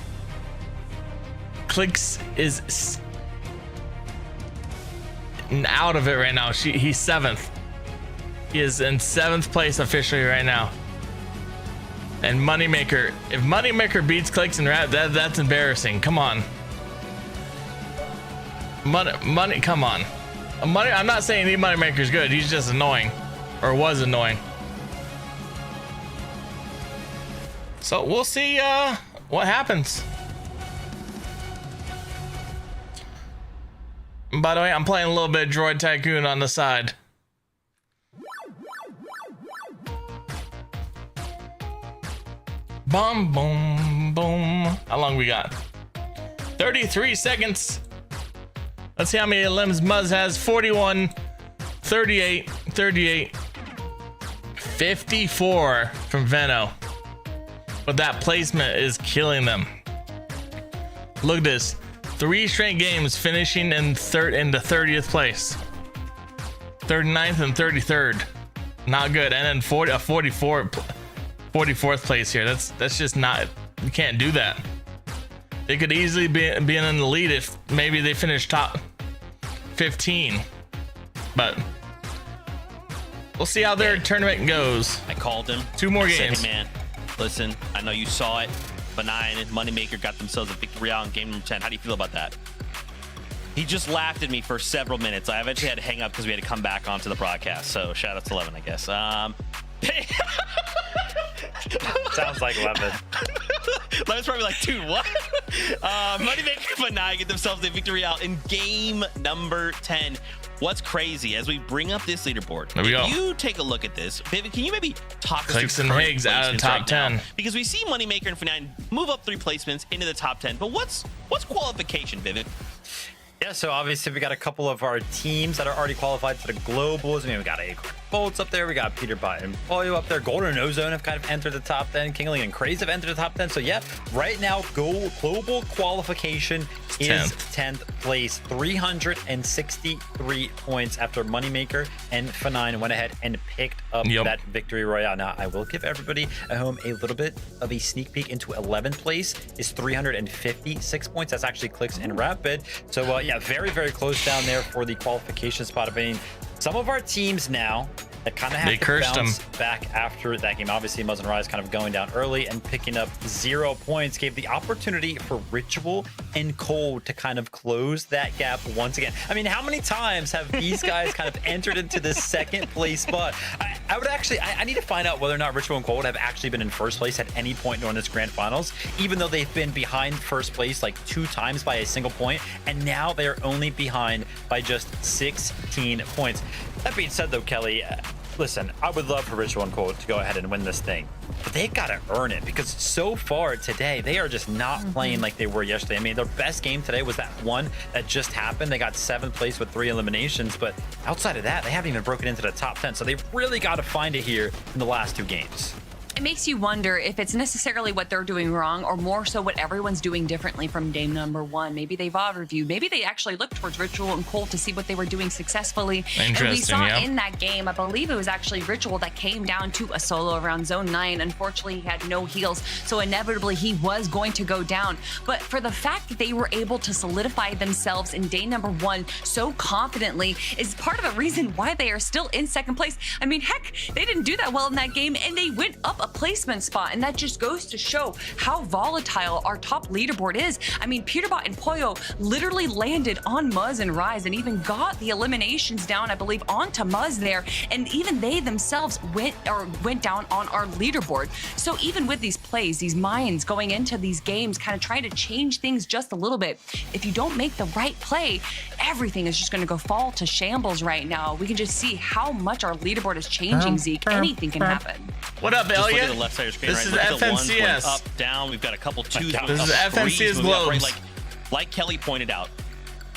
Clicks is out of it right now. He's 7th. He is in 7th place officially right now. And Moneymaker, if Moneymaker beats Clicks and Rat, that's embarrassing. Come on. Money, come on. I'm not saying Moneymaker's good. He's just annoying, or was annoying. So we'll see what happens. By the way, I'm playing a little bit of Droid Tycoon on the side. Boom, boom, boom. How long we got? 33 seconds. Let's see how many limbs Muzz has. 41, 38, 38, 54 from Veno. But that placement is killing them. Look at this. 3 straight games finishing in the 30th place. 39th and 33rd. Not good. And then 44th place here. That's just not, you can't do that. They could easily be in the lead if maybe they finish top 15. But we'll see how their tournament goes. I called him. 2 more games. Said, hey man, listen, I know you saw it. Benign and Moneymaker got themselves a victory out in game number 10. How do you feel about that? He just laughed at me for several minutes. I eventually had to hang up because we had to come back onto the broadcast. So shout out to Levin, I guess. Sounds like Levin. Levin's probably like, dude, what? Moneymaker and Benign get themselves a victory out in game number 10. What's crazy as we bring up this leaderboard? There we go. You take a look at this. David, can you maybe talk us Clicks through and current Higgs out of placements top right 10. now? Because we see Moneymaker and F9 move up 3 placements into the top 10. But what's qualification, Vivid? Yeah, so obviously we got a couple of our teams that are already qualified for the globals. I mean, we got Acorn Bolts up there. We got Peterbot and Polio up there. Golden Ozone have kind of entered the top 10. Kingling and Craze have entered the top 10. So yeah, right now, global qualification is 10th place. 363 points after Moneymaker and F9 went ahead and picked up that victory royale. Now, I will give everybody at home a little bit of a sneak peek into 11th place is 356 points. That's actually Clicks and Rapid. So yeah, very, very close down there for the qualification spot. I mean, some of our teams now that kind of have to bounce back after that game. Obviously, Muzz and Rise kind of going down early and picking up 0 points gave the opportunity for Ritual and Cold to kind of close that gap once again. I mean, how many times have these guys kind of entered into the 2nd place spot? I would actually, I need to find out whether or not Ritual and Cold have actually been in 1st place at any point during this grand finals, even though they've been behind 1st place like 2 times by a single point, and now they are only behind by just 16 points. That being said, though, Kelly, listen, I would love for Ritual and Cold to go ahead and win this thing, but they've got to earn it because so far today, they are just not playing like they were yesterday. I mean, their best game today was that one that just happened. They got 7th place with 3 eliminations, but outside of that, they haven't even broken into the top 10. So they've really got to find it here in the last 2 games. It makes you wonder if it's necessarily what they're doing wrong or more so what everyone's doing differently from game number 1. Maybe they VOD reviewed. Maybe they actually looked towards Ritual and Cold to see what they were doing successfully. And we saw in that game, I believe it was actually Ritual that came down to a solo around zone 9. Unfortunately, he had no heals, so inevitably he was going to go down. But for the fact that they were able to solidify themselves in day number 1 so confidently is part of the reason why they are still in 2nd place. I mean, heck, they didn't do that well in that game, and they went up a placement spot, and that just goes to show how volatile our top leaderboard is. I mean, Peterbot and Pollo literally landed on Muzz and Rise and even got the eliminations down, I believe, onto Muzz there, and even they themselves went down on our leaderboard. So even with these plays, these minds going into these games, kind of trying to change things just a little bit, if you don't make the right play, everything is just going to go fall to shambles right now. We can just see how much our leaderboard is changing, Zeke. Anything can happen. What up, Just look at the Elliot? left side of your screen, This right? is Look at the ones going FNCS. up, down. We've got a couple 2s. This is FNCS globes. Right? Like Kelly pointed out,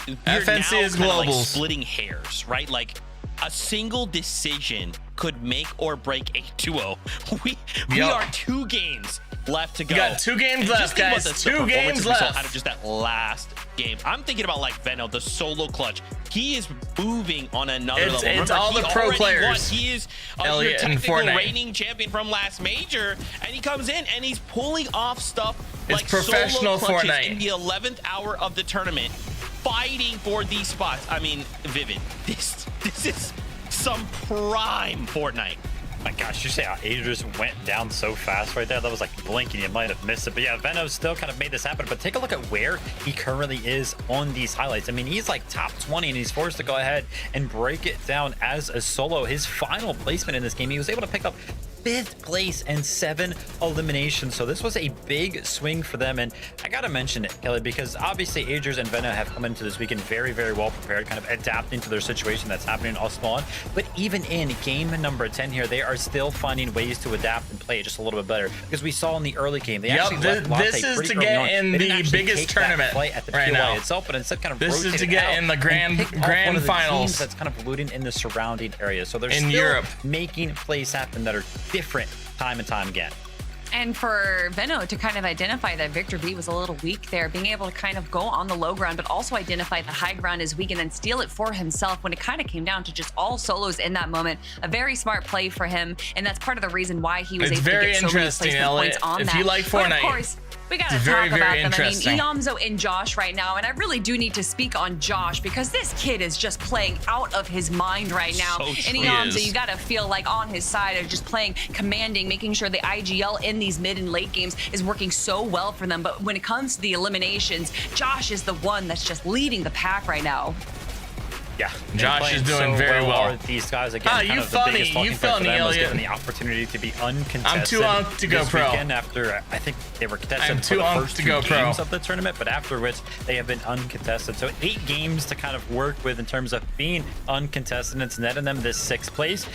we're FNCS now like globals. splitting hairs, right? Like a single decision could make or break a duo. We are 2 games left to go. We got 2 games left, guys. 2 games left out of just that last game. I'm thinking about like Veno, the solo clutch. He is moving on another level. It's Remember, all the pro players. He is Elliot your and technical Fortnite. reigning champion from last major, and he comes in and he's pulling off stuff It's like professional solo clutches Fortnite. in the 11th hour of the tournament, fighting for these spots. I mean, Vivid, this is some prime Fortnite. My gosh, you say how Aegis went down so fast right there. That was like blinking, you might have missed it. But yeah, Veno still kind of made this happen. But take a look at where he currently is on these highlights. I mean, he's like top 20 and he's forced to go ahead and break it down as a solo. His final placement in this game, he was able to pick up 5th place and 7 eliminations. So this was a big swing for them. And I gotta mention it, Kelly, because obviously Agers and Veno have come into this weekend very, very well prepared, kind of adapting to their situation that's happening all spawn. But even in game number 10 here, they are still finding ways to adapt and play just a little bit better. Because we saw in the early game, they actually left Latte this is pretty to early get on. in They didn't the actually biggest take that tournament play at the right POI now itself, but instead kind of This is to rotated get out in the and grand picked off one of the finals teams that's kind of looting in the surrounding area. So they're in still Europe, making plays happen that are different time and time again. And for Veno to kind of identify that Victor V was a little weak there, being able to kind of go on the low ground, but also identify the high ground is weak and then steal it for himself when it kind of came down to just all solos in that moment. A very smart play for him. And that's part of the reason why he was able to get so many placement points on that. If you like But FORTNITE, of course, we got to talk about them. I mean, Eomzo and Josh right now, and I really do need to speak on Josh because this kid is just playing out of his mind right now. So and true. Eomzo, you got to feel like on his side of just playing commanding, making sure the IGL in these mid and late games is working so well for them. But when it comes to the eliminations, Josh is the one that's just leading the pack right now. Yeah, Josh is doing very well. These guys again, you funny, you funny, Elliot. Given the opportunity to be uncontested. I'm too umped to go this pro. Weekend after I think they were contested I'm for too the umped first to 2 go pro. games of the tournament, but after which they have been uncontested. So 8 games to kind of work with in terms of being uncontested. It's netting them this 6th place.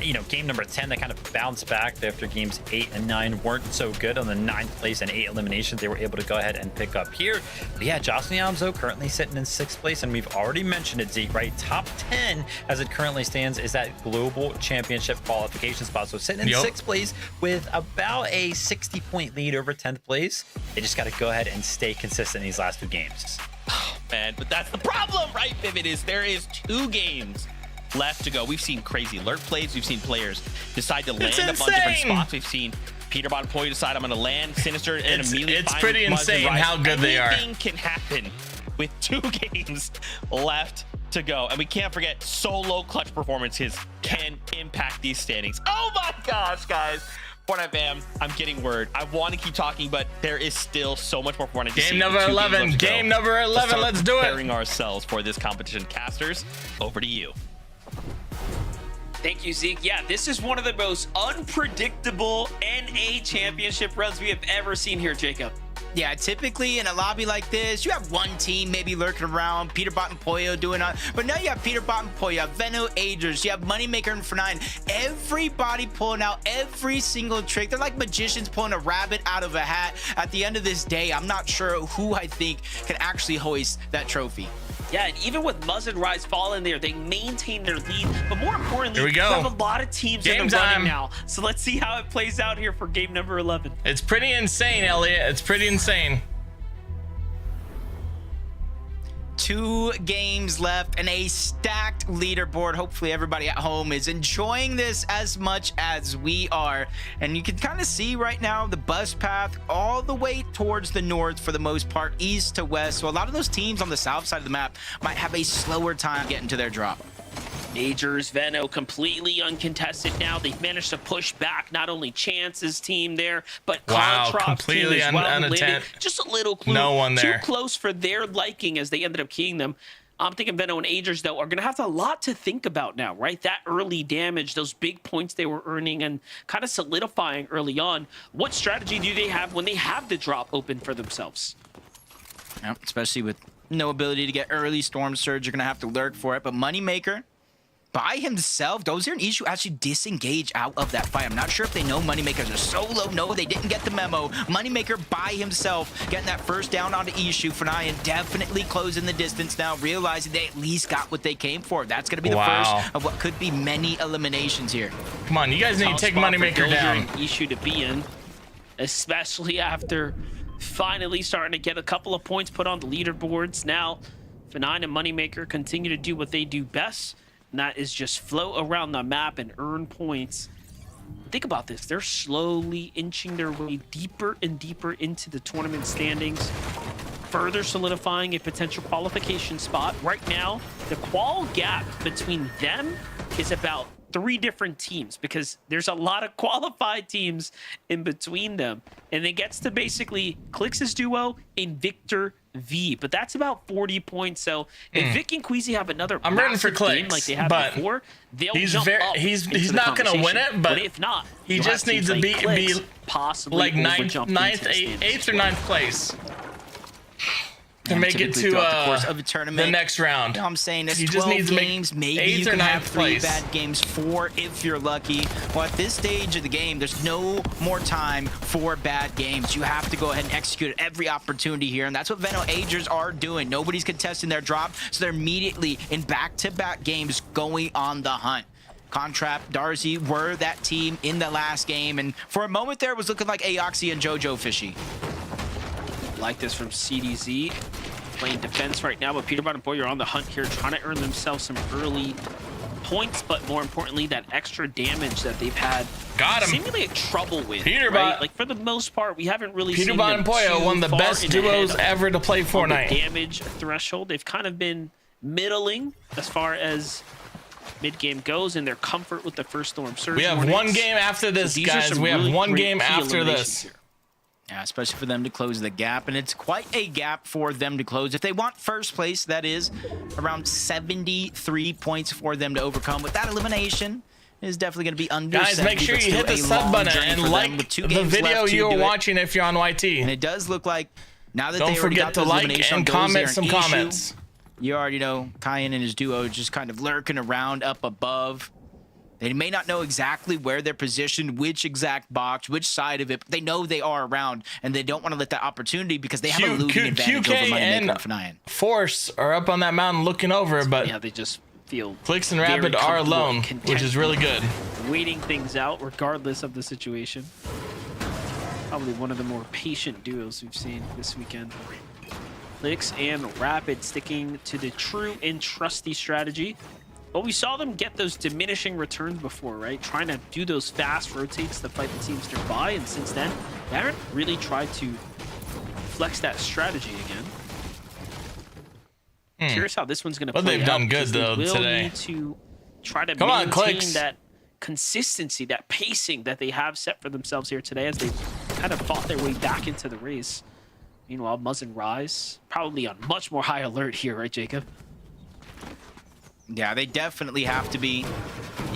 You know, game number 10 they kind of bounced back after games 8 and 9 weren't so good. On the 9th place and 8 eliminations, they were able to go ahead and pick up here. But yeah, Josh Eomzo currently sitting in 6th place, and we've already mentioned it, Zeke, right? Top 10 as it currently stands is that global championship qualification spot. So sitting in 6th place with about a 60-point lead over 10th place. They just got to go ahead and stay consistent in these last 2 games. Oh, man, but that's the problem, right, Vivid? Is there is 2 games left to go. We've seen crazy alert plays. We've seen players decide to land up on different spots. We've seen Peterbot and Poy decide I'm going to land Sinister and immediately it's pretty insane Rise. how good they are. Anything can happen with 2 games left to go, and we can't forget solo clutch performances can impact these standings. Oh my gosh, guys. FORTNITE fam, I'm getting word. I want to keep talking, but there is still so much more FORTNITE to see. Game number 11. Game number 11. Let's do it. Preparing ourselves for this competition. Casters, over to you. Thank you, Zeke. Yeah, this is one of the most unpredictable NA championship runs we have ever seen here, Jacob. Yeah, typically in a lobby like this, you have one team maybe lurking around, Peterbot and Poyo doing it, but now you have Peterbot and Poyo, you have Veno, Agers, you have Moneymaker and FORTNITE, everybody pulling out every single trick. They're like magicians pulling a rabbit out of a hat. At the end of this day, I'm not sure who I think can actually hoist that trophy. Yeah, and even with Muzz and Rise falling there, they maintain their lead. But more importantly, here we go. have a lot of teams in the running now. So let's see how it plays out here for game number 11. It's pretty insane, Elliot. It's pretty insane. 2 games left and a stacked leaderboard. Hopefully everybody at home is enjoying this as much as we are. And you can kind of see right now the bus path all the way towards the north for the most part, east to west. So a lot of those teams on the south side of the map might have a slower time getting to their drop. Agers, Veno completely uncontested now. They've managed to push back not only Chance's team there, but Contrap's completely team as well. unattended. Just a little clue. No one there. Too close for their liking as they ended up keying them. I'm thinking Veno and Agers, though, are going to have a lot to think about now, right? That early damage, those big points they were earning and kind of solidifying early on. What strategy do they have when they have the drop open for themselves? Yeah, especially with no ability to get early Storm Surge, you're going to have to lurk for it. But Moneymaker, by himself, Dozier and Ishu actually disengage out of that fight. I'm not sure if they know Moneymaker's a solo. No, they didn't get the memo. Moneymaker by himself getting that first down onto Ishu. FORTNITE definitely closing the distance now, realizing they at least got what they came for. That's going to be the first of what could be many eliminations here. Come on, you guys need to take Moneymaker down. Ishu to be in, especially after finally starting to get a couple of points put on the leaderboards. Now, FORTNITE and Moneymaker continue to do what they do best. And that is just float around the map and earn points. Think about this. They're slowly inching their way deeper and deeper into the tournament standings, further solidifying a potential qualification spot. Right now, the qual gap between them is about 3 different teams because there's a lot of qualified teams in between them. And it gets to basically Clix' duo and Victor V, but that's about 40 points. So if Vic and Queasy have another I'm rooting for massive game Clix, like they had but before, they'll he's jump up he's into the not gonna win conversation. it, but if not, he you'll just have needs to teams like be Clix possibly like ninth, overjump into the eighth standings. or ninth place to And make it typically to throughout the course of a tournament, the next round. You know what I'm saying? It's He 12 just needs to make games. Maybe eighth you or can have ninth 3 place. bad games, 4 if you're lucky. Well, at this stage of the game, there's no more time for bad games. You have to go ahead and execute every opportunity here, and that's what Veno Agers are doing. Nobody's contesting their drop, so they're immediately in back-to-back games going on the hunt. Contrap, Darcy were that team in the last game, and for a moment there, it was looking like Aoxy and JoJo Fishy. Like this from CDZ. Playing defense right now, but Peterbot and Boy are on the hunt here, trying to earn themselves some early points, but more importantly, that extra damage that they've had Got him. seemingly trouble with. Peterbot. Right? Like for the most part, we haven't really seen Peterbot them and Poyo, too one of the far best in ahead duos ever to play on the Fortnite. damage threshold. They've kind of been middling as far as mid-game goes, and their comfort with the first Storm Surge. We have Hornets. one game after this, These are guys. some We have really one great game key after eliminations this. here. Yeah, especially for them to close the gap, and it's quite a gap for them to close. If they want first place, that is around 73 points for them to overcome. With that elimination, is definitely going to be under Guys, 70, make sure but you hit still the a sub long button journey for and them like with 2 the games video left to you're do it. watching if you're on YT. And it does look like now that Don't they already forget got to those like elimination and goals, comment they're some an issue. comments. You already know Kyan and his duo just kind of lurking around up above. They may not know exactly where they're positioned, which exact box, which side of it, but they know they are around, and they don't want to let that opportunity because they have a losing advantage over QK Moneymaker and and Fnayan. Force are up on that mountain looking over, but Yeah, they just feel Clicks and very Rapid are comfortable alone, and which content is really good. waiting things out regardless of the situation. Probably one of the more patient duos we've seen this weekend. Clicks and Rapid sticking to the true and trusty strategy. But we saw them get those diminishing returns before, right? Trying to do those fast rotates to fight the teams nearby, and since then, they haven't really tried to flex that strategy again. Curious how this one's going to play But they've done out, good, because they though, will today. need to try to Come on, maintain Clicks. that consistency, that pacing that they have set for themselves here today as they kind of fought their way back into the race. Meanwhile, Muzz and Rise probably on much more high alert here, right, Jacob? Yeah, they definitely have to be.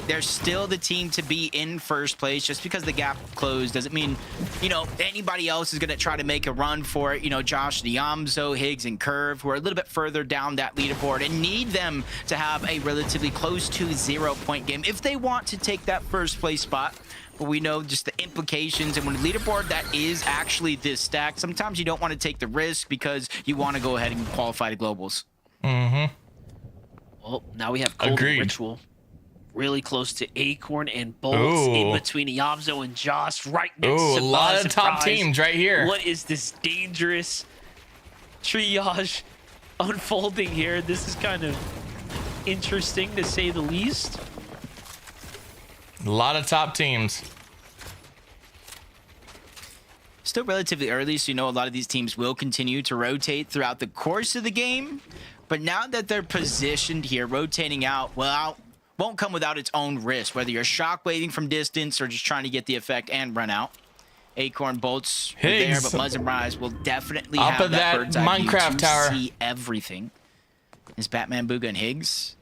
They're still the team to be in first place. Just because the gap closed doesn't mean, you know, anybody else is going to try to make a run for it. You know, Josh Niamzo, Higgs, and Curve, who are a little bit further down that leaderboard and need them to have a relatively close to 0-point game if they want to take that first place spot. But we know just the implications, and when a leaderboard that is actually this stacked, sometimes you don't want to take the risk because you want to go ahead and qualify to globals. Well, now we have Golden Agreed. Ritual. Really close to Acorn and Bolts, Ooh. in between Yamzo and Josh, right next Ooh, to a lot Buzz of and top Rise. teams right here. What is this dangerous triage unfolding here? This is kind of interesting, to say the least. A lot of top teams. Still relatively early, so you know a lot of these teams will continue to rotate throughout the course of the game. But now that they're positioned here, rotating out, well, won't come without its own risk, whether you're shockwading from distance or just trying to get the effect and run out. Acorn Bolts are there, Higgs. but Muzz and Rise will definitely Up have at that bird's eye view Minecraft to tower. see everything. Is Batman, Booga, and Higgs,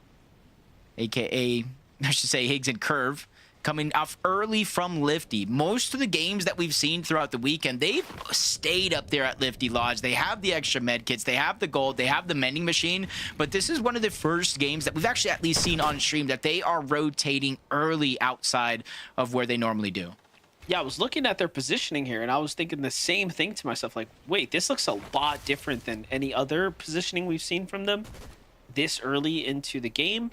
aka, I should say Higgs and Curve, coming off early from Lifty. Most of the games that we've seen throughout the weekend, they've stayed up there at Lifty Lodge. They have the extra med kits, they have the gold, they have the mending machine, but this is one of the first games that we've actually at least seen on stream that they are rotating early outside of where they normally do. Yeah, I was looking at their positioning here, and I was thinking the same thing to myself, like, wait, this looks a lot different than any other positioning we've seen from them this early into the game.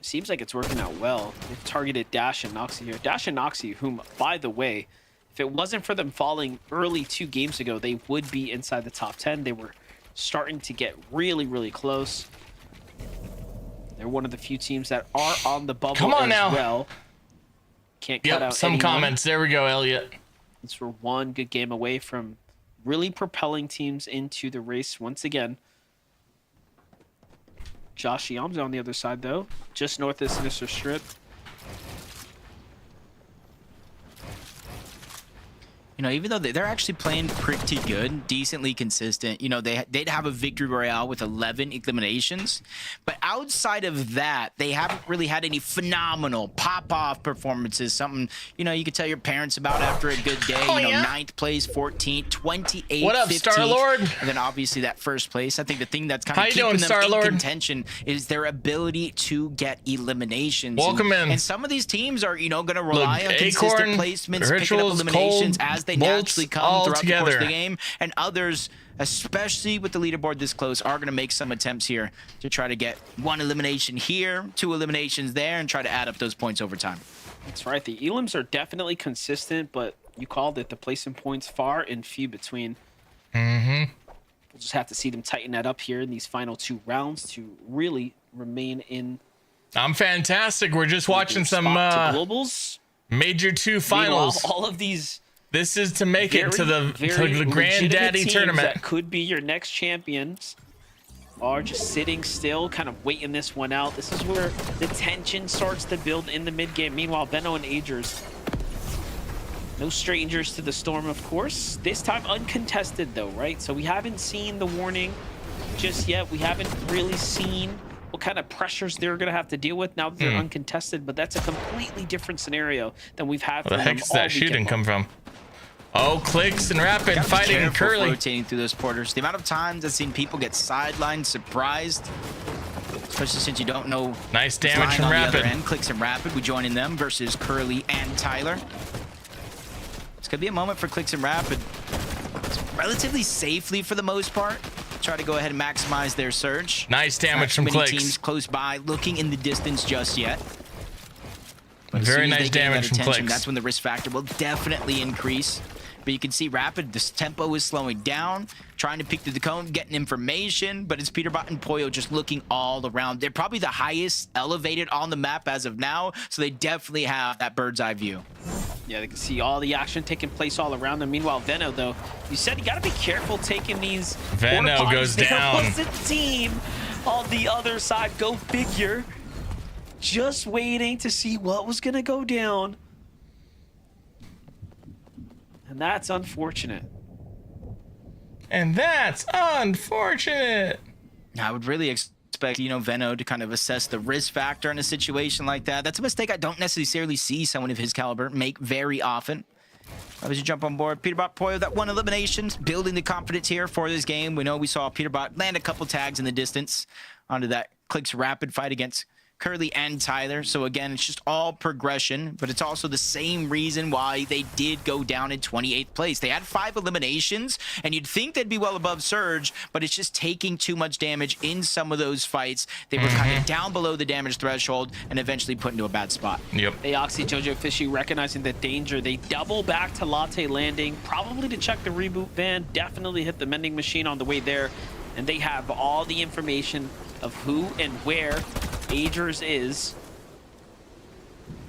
Seems like it's working out well. They've targeted Dash and Noxy here. Dash and Noxy, whom, by the way, if it wasn't for them falling early 2 games ago, they would be inside the top 10. They were starting to get really, really close. They're one of the few teams that are on the bubble Come on as now. well. Can't cut Yep, out some anyone. comments. There we go, Elliot. It's for one good game away from really propelling teams into the race once again. Josh Yam's on the other side, though, just north of Sinister Strip. You know, even though they're actually playing pretty good, decently consistent, you know, they'd have a victory royale with 11 eliminations. But outside of that, they haven't really had any phenomenal pop-off performances. Something, you know, you could tell your parents about after a good day. Oh, you know, yeah? 9th place, 14th, 28th, What up, 15th, Star-Lord? And then obviously that first place. I think the thing that's kind How of you keeping doing, them Star-Lord? in contention is their ability to get eliminations. Welcome in. And some of these teams are, you know, going to rely Look, on consistent Acorn, placements, picking up Rituals, eliminations Cold, as they Bolts, naturally come all throughout the course of together. the game, and others, especially with the leaderboard this close, are going to make some attempts here to try to get 1 elimination here, 2 eliminations there, and try to add up those points over time. That's right. The elims are definitely consistent, but you called it, the placing points far and few between. We'll just have to see them tighten that up here in these final 2 rounds to really remain in. I'm fantastic. We're just watching some spot to globals. Major 2 finals. Meanwhile, all of these This is to make it to the legitimate granddaddy teams tournament. that could be your next champions are just sitting still, kind of waiting this one out. This is where the tension starts to build in the mid game. Meanwhile, Veno and Agers, no strangers to the storm, of course. This time uncontested though, right? So we haven't seen the warning just yet. We haven't really seen what kind of pressures they're going to have to deal with now that they're uncontested, but that's a completely different scenario than we've had Where from the them heck's all that shooting weekend come from? Oh, Clicks and Rapid Gotta be fighting careful Curly. rotating through those porters. The amount of times I've seen people get sidelined, surprised, especially since you don't know. Nice who's damage lying from on the other Rapid. end. Clicks and Rapid, we joining them versus Curly and Tyler. It's gonna be a moment for Clicks and Rapid. It's relatively safely for the most part. Try to go ahead and maximize their surge. Nice damage Not from too many Clicks. teams close by, looking in the distance just yet. But as Very soon as nice they gain that damage from attention, Clicks. that's when the risk factor will definitely increase. But you can see Rapid, this tempo is slowing down, trying to peek through the cone, getting information, but it's Peterbot and Poyo just looking all around. They're probably the highest elevated on the map as of now, so they definitely have that bird's eye view. Yeah, they can see all the action taking place all around them. Meanwhile, Veno, though, you said you got to be careful taking these. Veno porta-potties. goes There down. was a team on the other side. Go figure. Just waiting to see what was going to go down. And that's unfortunate. And that's unfortunate. I would really expect, you know, Veno to kind of assess the risk factor in a situation like that. That's a mistake I don't necessarily see someone of his caliber make very often. As you jump on board, Peterbot, Poyo, that 1 elimination, building the confidence here for this game. We know we saw Peterbot land a couple tags in the distance onto that Clicks Rapid fight against Curly and Tyler. So again, it's just all progression, but it's also the same reason why they did go down in 28th place. They had 5 eliminations, and you'd think they'd be well above Surge, but it's just taking too much damage in some of those fights. They were kind of down below the damage threshold and eventually put into a bad spot. Yep. Aoxy, Jojo, Fishy recognizing the danger. They double back to Latte Landing, probably to check the reboot van. Definitely hit the mending machine on the way there. And they have all the information of who and where Agers is.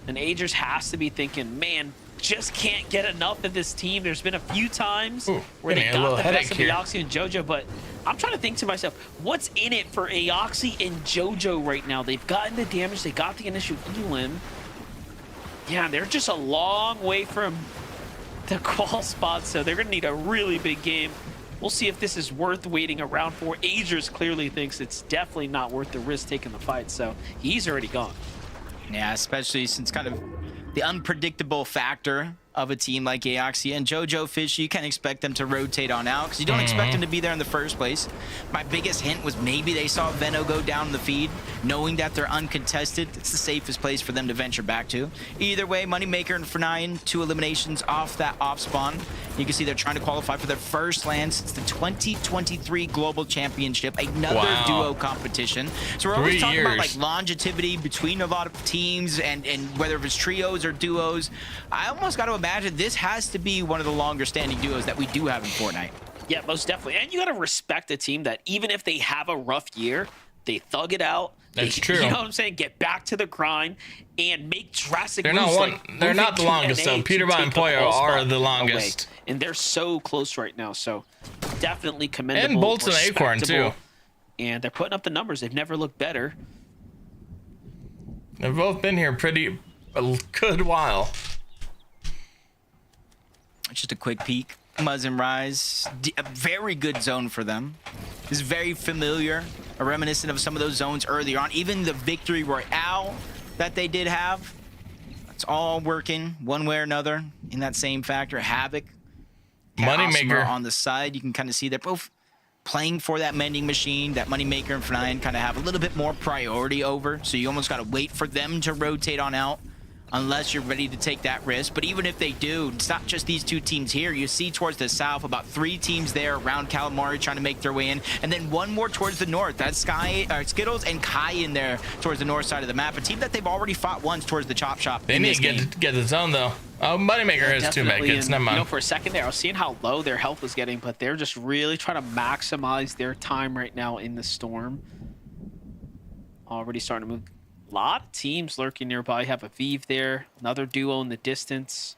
And Agers has to be thinking, man, just can't get enough of this team. There's been a few times where they give me a little got the best headache of here. Aoxy and Jojo, but I'm trying to think to myself, what's in it for Aoxy and Jojo right now? They've gotten the damage, they got the initial elim. Yeah, they're just a long way from the qual spot, so they're gonna need a really big game. We'll see if this is worth waiting around for. Agers clearly thinks it's definitely not worth the risk taking the fight, so he's already gone. Yeah, especially since kind of the unpredictable factor of a team like Aoxia and Jojo Fish, you can't expect them to rotate on out because you don't expect them to be there in the first place. My biggest hint was maybe they saw Veno go down the feed, knowing that they're uncontested. It's the safest place for them to venture back to. Either way, Moneymaker and FORTNITE, 2 eliminations off that off spawn. You can see they're trying to qualify for their first land since the 2023 Global Championship, another duo competition. So we're always talking about like longevity between a lot of teams and whether it's trios or duos. I almost got to imagine this has to be one of the longer standing duos that we do have in Fortnite. Yeah, most definitely. And you got to respect a team that even if they have a rough year, they thug it out. That's they, true. You know what I'm saying? Get back to the grind and make drastic they're moves. Not one. They're not the longest though. Peterbot and Poyo are the longest, and they're so close right now. So definitely commendable. And Bolts and Acorn too. and they're putting up the numbers. They've never looked better. They've both been here a good while. Just a quick peek. Muzz and Rise, a very good zone for them. It's very familiar, reminiscent of some of those zones earlier on. Even the Victory Royale that they did have, it's all working one way or another in that same factor. Havoc, Moneymaker on the side. You can kind of see they're both playing for that mending machine. That Moneymaker and F9 kind of have a little bit more priority over, so you almost got to wait for them to rotate on out unless you're ready to take that risk. But even if they do, it's not just these two teams here. You see towards the south about 3 teams there around Calamari trying to make their way in, and then one more towards the north. That's Skittles and Kai in there towards the north side of the map, a team that they've already fought once towards the Chop Shop. They need to get the zone though. Oh, Moneymaker has 2 medkits. Never mind. You know, for a second there, I was seeing how low their health was getting, but they're just really trying to maximize their time right now in the storm. Already starting to move. A lot of teams lurking nearby. You have a Vive there, another duo in the distance.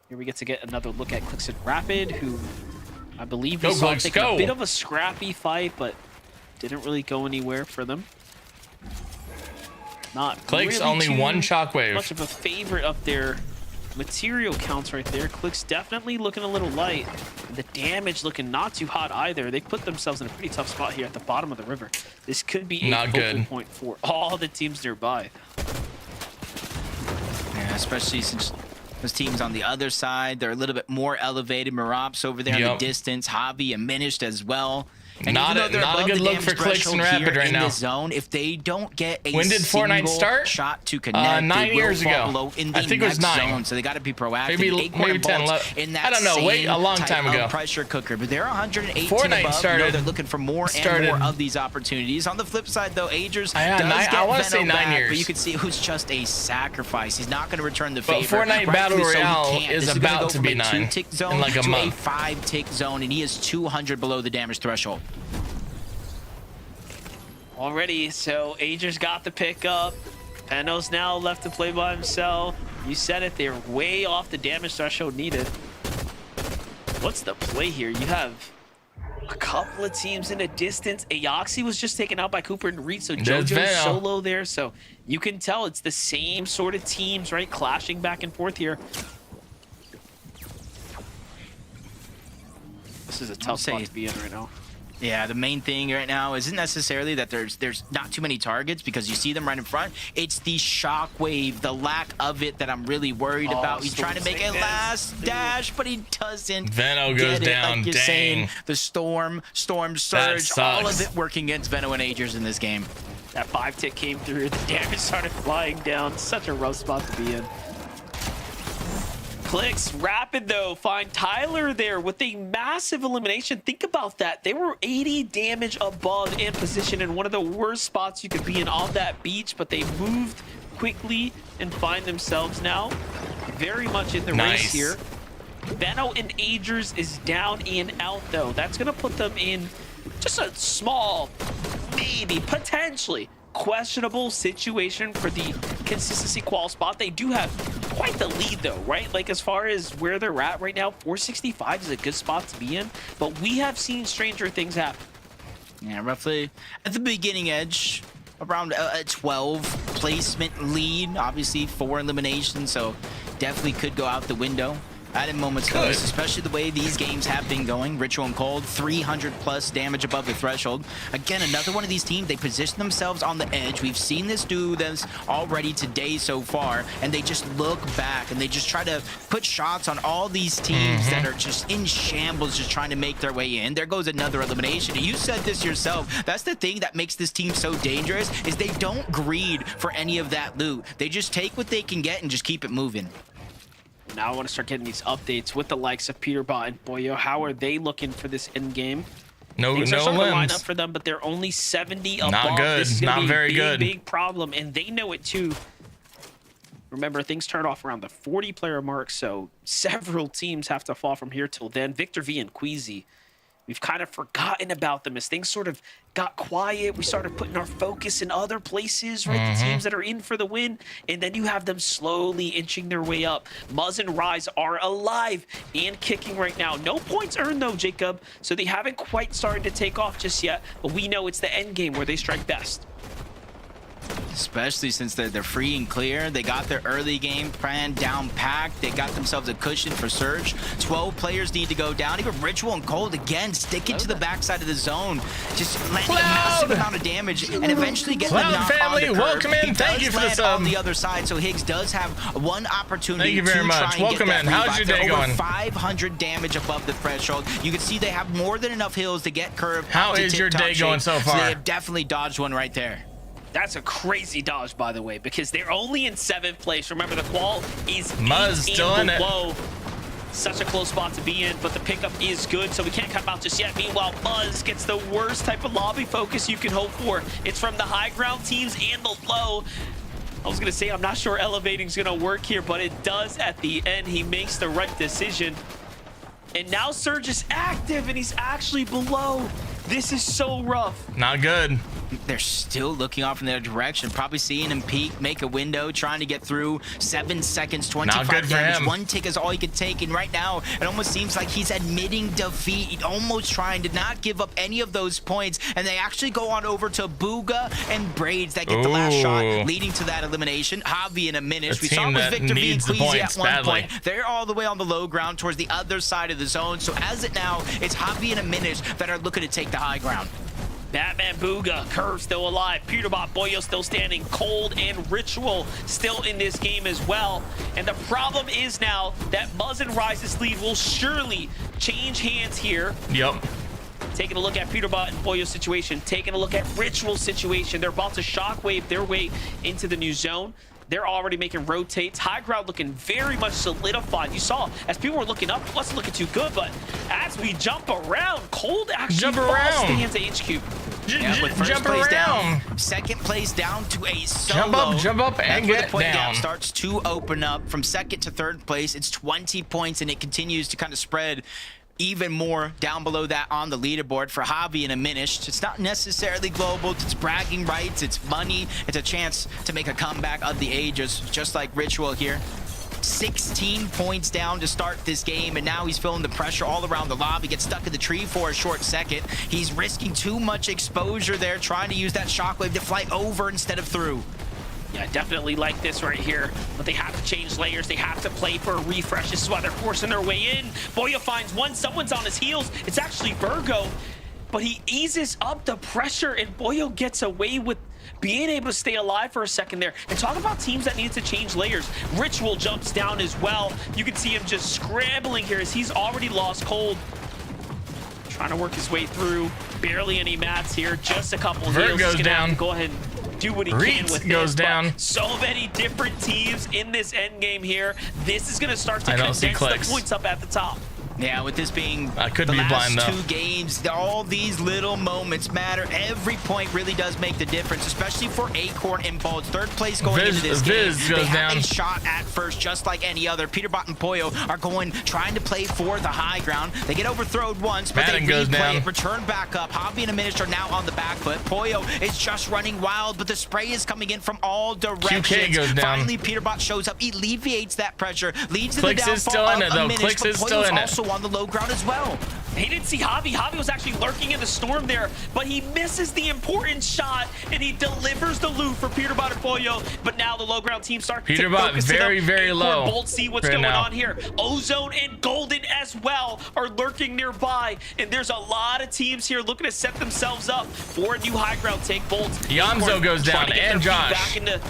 Here we get to get another look at Clix and Rapid, who I believe we saw take a bit of a scrappy fight, but didn't really go anywhere for them. Not Clix really only 1 shockwave. Much of a favorite of their material counts right there. Clix definitely looking a little light. The damage looking not too hot either. They put themselves in a pretty tough spot here at the bottom of the river. This could be a focal point for all the teams nearby. Yeah, especially since those teams on the other side, they're a little bit more elevated. Marops over there in the distance. Javi diminished as well. And not a good look for Clix and Rapid right now. Zone, if they don't get a when did FORTNITE start? Shot to connect, 9 years ago. I think it was 9. Zone, so they got to be proactive. Maybe 10. In that I don't know. Wait, a long time ago. Pressure cooker, but they're 118 FORTNITE above. started. They're looking for more and more of these opportunities. On the flip side, though, Agers I want to say 9 years. But you can see it was just a sacrifice. He's not going to return the favor. But FORTNITE Battle Royale is about to be 9 in like a month. A 5-tick zone, and he is 200 below the damage threshold. Already, so Agers got the pickup. Peno's now left to play by himself. You said it, they're way off the damage threshold needed. What's the play here? You have a couple of teams in a distance. Aoxy was just taken out by Cooper and Reed, so JoJo's solo there. So you can tell it's the same sort of teams, right? Clashing back and forth here. This is a tough spot to be in right now. Yeah, the main thing right now isn't necessarily that there's not too many targets because you see them right in front. It's the shockwave, the lack of it that I'm really worried about. He's trying to make a last dash, but he doesn't. Veno goes down. Like you're saying, the storm surge, all of it working against Veno and Agers in this game. That 5-tick came through. The damage started flying down. Such a rough spot to be in. Clix, Rapid though, find Tyler there with a massive elimination. Think about that. They were 80 damage above in position in one of the worst spots you could be in on that beach, but they moved quickly and find themselves now very much in the race here. Veno and Agers is down and out though. That's gonna put them in just a small, maybe, potentially questionable situation for the consistency qual spot. They do have quite the lead though, right? Like as far as where they're at right now, 465 is a good spot to be in, but we have seen stranger things happen. Yeah, roughly at the beginning edge, around a 12 placement lead, obviously 4 eliminations, so definitely could go out the window at a moment's notice, especially the way these games have been going. Ritual and Cold, 300 plus damage above the threshold. Again, another one of these teams, they position themselves on the edge. We've seen this do this already today so far, and they just look back and they just try to put shots on all these teams that are just in shambles, just trying to make their way in. There goes another elimination. And you said this yourself. That's the thing that makes this team so dangerous, is they don't greed for any of that loot. They just take what they can get and just keep it moving. Now I want to start getting these updates with the likes of Peterbot and Boyo. How are they looking for this end game? No limbs. Line up for them, but they're only 70 above. Not good. This is not very good. Big problem, and they know it too. Remember, things turn off around the 40-player mark, so several teams have to fall from here till then. Victor V and Queasy we've kind of forgotten about them as things sort of got quiet. We started putting our focus in other places, right? The teams that are in for the win, and then you have them slowly inching their way up. Muzz and Rise are alive and kicking right now. No points earned though, Jacob, so they haven't quite started to take off just yet, but we know it's the end game where they strike best. Especially since they're free and clear. They got their early game plan down packed. They got themselves a cushion for Surge. 12 players need to go down. Even Ritual and Cold again sticking to the backside of the zone, just landing a massive amount of damage and eventually getting them knocked family, on the curve. welcome in. Thank you for the sub. On the other side, so Higgs does have one opportunity. Thank you very much. Welcome in. How's your day going? 500 damage above the threshold. You can see they have more than enough heals to get Curve. How is your day going so far? So they have definitely dodged one right there. That's a crazy dodge, by the way, because they're only in 7th place. Remember, the qual is Muzz still in it. Such a close spot to be in, but the pickup is good, so we can't come out just yet. Meanwhile, Muzz gets the worst type of lobby focus you can hope for. It's from the high ground teams and the low. I was going to say, I'm not sure elevating's going to work here, but it does at the end. He makes the right decision. And now Surge is active, and he's actually below. This is so rough. Not good. They're still looking off in their direction, probably seeing him peek, make a window, trying to get through. 7 seconds, 25 damage. One tick is all he could take, and right now it almost seems like he's admitting defeat, almost trying to not give up any of those points, and they actually go on over to Booga and Braids that get the last shot, leading to that elimination. Javi in a minute. We saw it was Victor V and Queasy at one point. They're all the way on the low ground towards the other side of the zone, so as it now, it's Javi and a minute that are looking to take the high ground. Batman, Booga, Curve still alive, Peterbot, Boyo still standing, Cold and Ritual still in this game as well. And the problem is now that Muzz and Rise's lead will surely change hands here. Yep. Taking a look at Peterbot and Boyo's situation, taking a look at Ritual's situation. They're about to shockwave their way into the new zone. They're already making rotates. High ground looking very much solidified. You saw as people were looking up, it wasn't looking too good, but as we jump around, Cold actually falls to hands of HQ. With first place down, second place down to a solo. Jump up, and get the point down. Gap starts to open up from second to third place. It's 20 points, and it continues to kind of spread even more down below that on the leaderboard for Javi and Aminish. It's not necessarily global, it's bragging rights, it's money, it's a chance to make a comeback of the ages, just like Ritual here. 16 points down to start this game, and now he's feeling the pressure all around the lobby. Gets stuck in the tree for a short second. He's risking too much exposure there, trying to use that shockwave to fly over instead of through. Yeah, definitely like this right here, but they have to change layers. They have to play for a refresh. This is why they're forcing their way in. Boyo finds one. Someone's on his heels. It's actually Virgo, but he eases up the pressure, and Boyo gets away with being able to stay alive for a second there. And talk about teams that need to change layers. Ritual jumps down as well. You can see him just scrambling here as he's already lost Cold. Trying to work his way through. Barely any mats here. Just a couple of heals. Goes down. Go ahead and do what he can with goes this, down. So many different teams in this end game here. This is going to start to condense the points up at the top. Yeah, with this being I could the be last blind, though. 2 games, all these little moments matter. Every point really does make the difference, especially for Acorn and Bulge. Third place going into this game. Goes they have down. a shot at first, just like any other. Peterbot and Boyo are trying to play for the high ground. They get overthrown once, but Madden they goes down. it, return back up. Javi and Aminish are now on the back foot. Boyo is just running wild, but the spray is coming in from all directions. QK goes down. Finally, Peterbot shows up, alleviates that pressure, leads to Clicks the is downfall still in it, though. of Aminish, Clicks but is still Boyo's in it. also on the low ground as well. He didn't see Javi. Javi was actually lurking in the storm there, but he misses the important shot, and he delivers the loot for Peterbot and Boyo. But now the low ground team start to focus very, very low. Bolt, see what's going on here. Ozone and Golden as well are lurking nearby, and there's a lot of teams here looking to set themselves up for a new high ground take. Bolt, Yamzo goes down, and Josh. Back into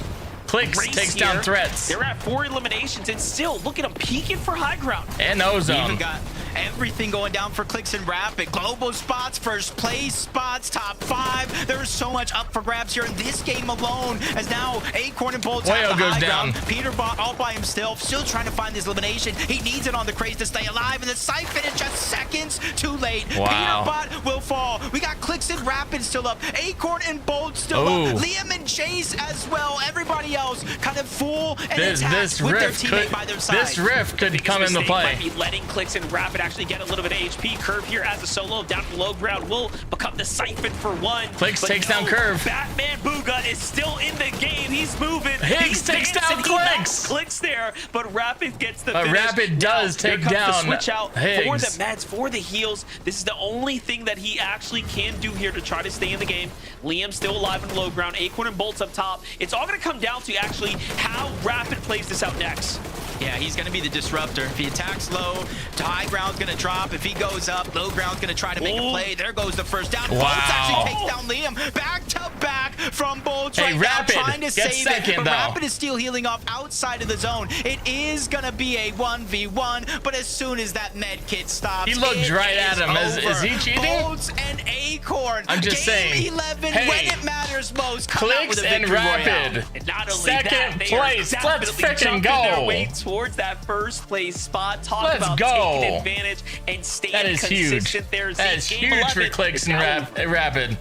Clicks takes down Threats. They're at 4 eliminations, and still, look at them peeking for high ground. And Ozone. Even got everything going down for Clicks and Rapid. Global spots, first place spots, top 5. There is so much up for grabs here in this game alone, as now Acorn and Bolts Wayo have the goes high down. ground. Peterbot all by himself, still trying to find this elimination. He needs it on the Craze to stay alive, and the Siphon is just seconds too late. Wow. Peterbot will fall. We got Clicks and Rapid still up. Acorn and Bolt still Ooh. up. Liam and Chase as well. Everybody else kind of full and This intact with their rift teammate could, by their side. this rift could Biggest come into mistake play. might be letting Clicks and Rapid actually get a little bit of HP. Curve here as a solo down to low ground will become the Siphon for one. Clicks But takes no, down Curve. Batman Booga is still in the game. He's moving. Higgs He's takes dancing. down He knocks Clicks. Clicks there, but Rapid gets the But finish. Rapid does Now, take here comes down the switch out for Higgs. the meds, for the heals. This is the only thing that he actually can do here to try to stay in the game. Liam still alive in the low ground. Acorn and Bolts up top. It's all going to come down to actually how Rapid plays this out next. Yeah, he's going to be the disruptor. If he attacks low, high ground's going to drop. If he goes up, low ground's going to try to make a play. There goes the first down. Wow. Bolts actually takes down Liam. Back to back from Bolts Hey, right Rapid now, trying to gets save second, it. But though. Rapid is still healing off outside of the zone. It is going to be a 1v1, but as soon as that med kit stops, He looked it right at is him. Is over. he cheating? Bolts and Acorn. I'm just Game saying. 11, Hey, when it matters most, come out with Clicks a and victory royale. Rapid. And not only Second that, they place. are Let's definitely frickin' jumping go. their way towards that first place spot. Talk Let's about go. taking advantage and staying That is huge. consistent there. That is Game huge for 11 Clicks is and now Rapid.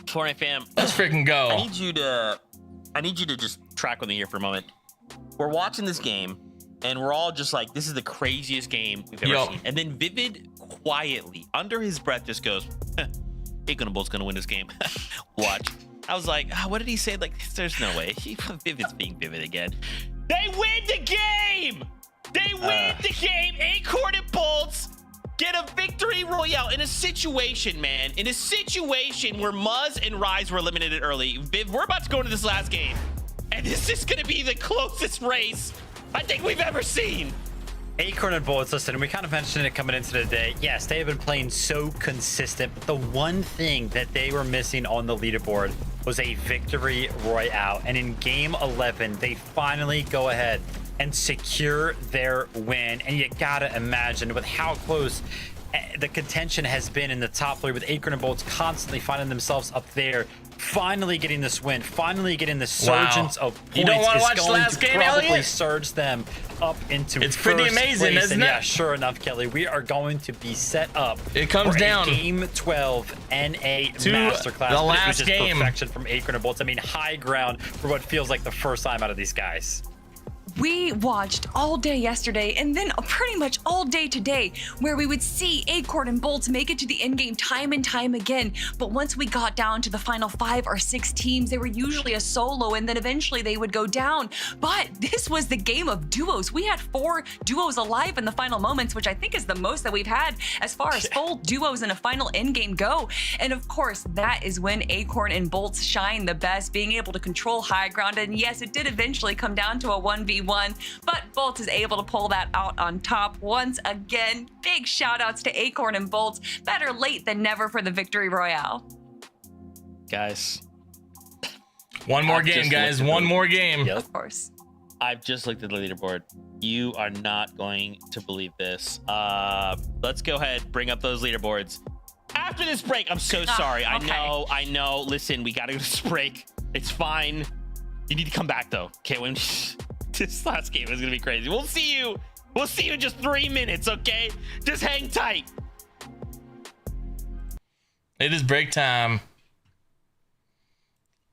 Fortnite fam, Let's freaking I go. need you to just track with me here for a moment. We're watching this game, and we're all just like, this is the craziest game we've ever Yo. seen. And then Vivid quietly, under his breath, just goes, Acorn and Bolt's gonna win this game. Watch. I was like, what did he say? Like, there's no way. Vivid's being Vivid again. They win the game! They win the game! Acorn and Bolts get a victory royale in a situation, man. In a situation where Muzz and Rise were eliminated early. Viv, we're about to go into this last game. And this is gonna be the closest race I think we've ever seen. Acorn and Bolts, listen, we kind of mentioned it coming into the day. Yes, they have been playing so consistent, but the one thing that they were missing on the leaderboard was a victory royale. And in game 11, they finally go ahead and secure their win. And you gotta imagine with how close the contention has been in the top three, with Acorn and Bolts constantly finding themselves up there, finally getting this win, finally getting the surgence of points. You don't want to is watch the going last to game, probably Elliot? surge them up into It's pretty first amazing, place. isn't And it? yeah, sure enough, Kelly, we are going to be set up. It comes for down a game 12 NA to masterclass. the But last it was just game. perfection from Acorn and Bolts. I mean, high ground for what feels like the first time out of these guys. We watched all day yesterday and then pretty much all day today where we would see Acorn and Bolts make it to the end game time and time again. But once we got down to the final 5 or 6 teams, they were usually a solo and then eventually they would go down. But this was the game of duos. We had 4 duos alive in the final moments, which I think is the most that we've had as far as full duos in a final end game go. And of course, that is when Acorn and Bolts shine the best, being able to control high ground. And yes, it did eventually come down to a 1v1. But Bolts is able to pull that out on top once again. Big shout outs to Acorn and Bolts. Better late than never for the victory royale. Guys, One more I've game, just guys. looked at One the- more game. Yep. Of course. I've just looked at the leaderboard. You are not going to believe this. Let's go ahead, bring up those leaderboards. After this break, I'm so sorry. okay. I know. Listen, we gotta go to this break. It's fine. You need to come back though. Okay, when this last game is gonna be crazy. We'll see you. We'll see you in just 3 minutes, okay? Just hang tight. It is break time.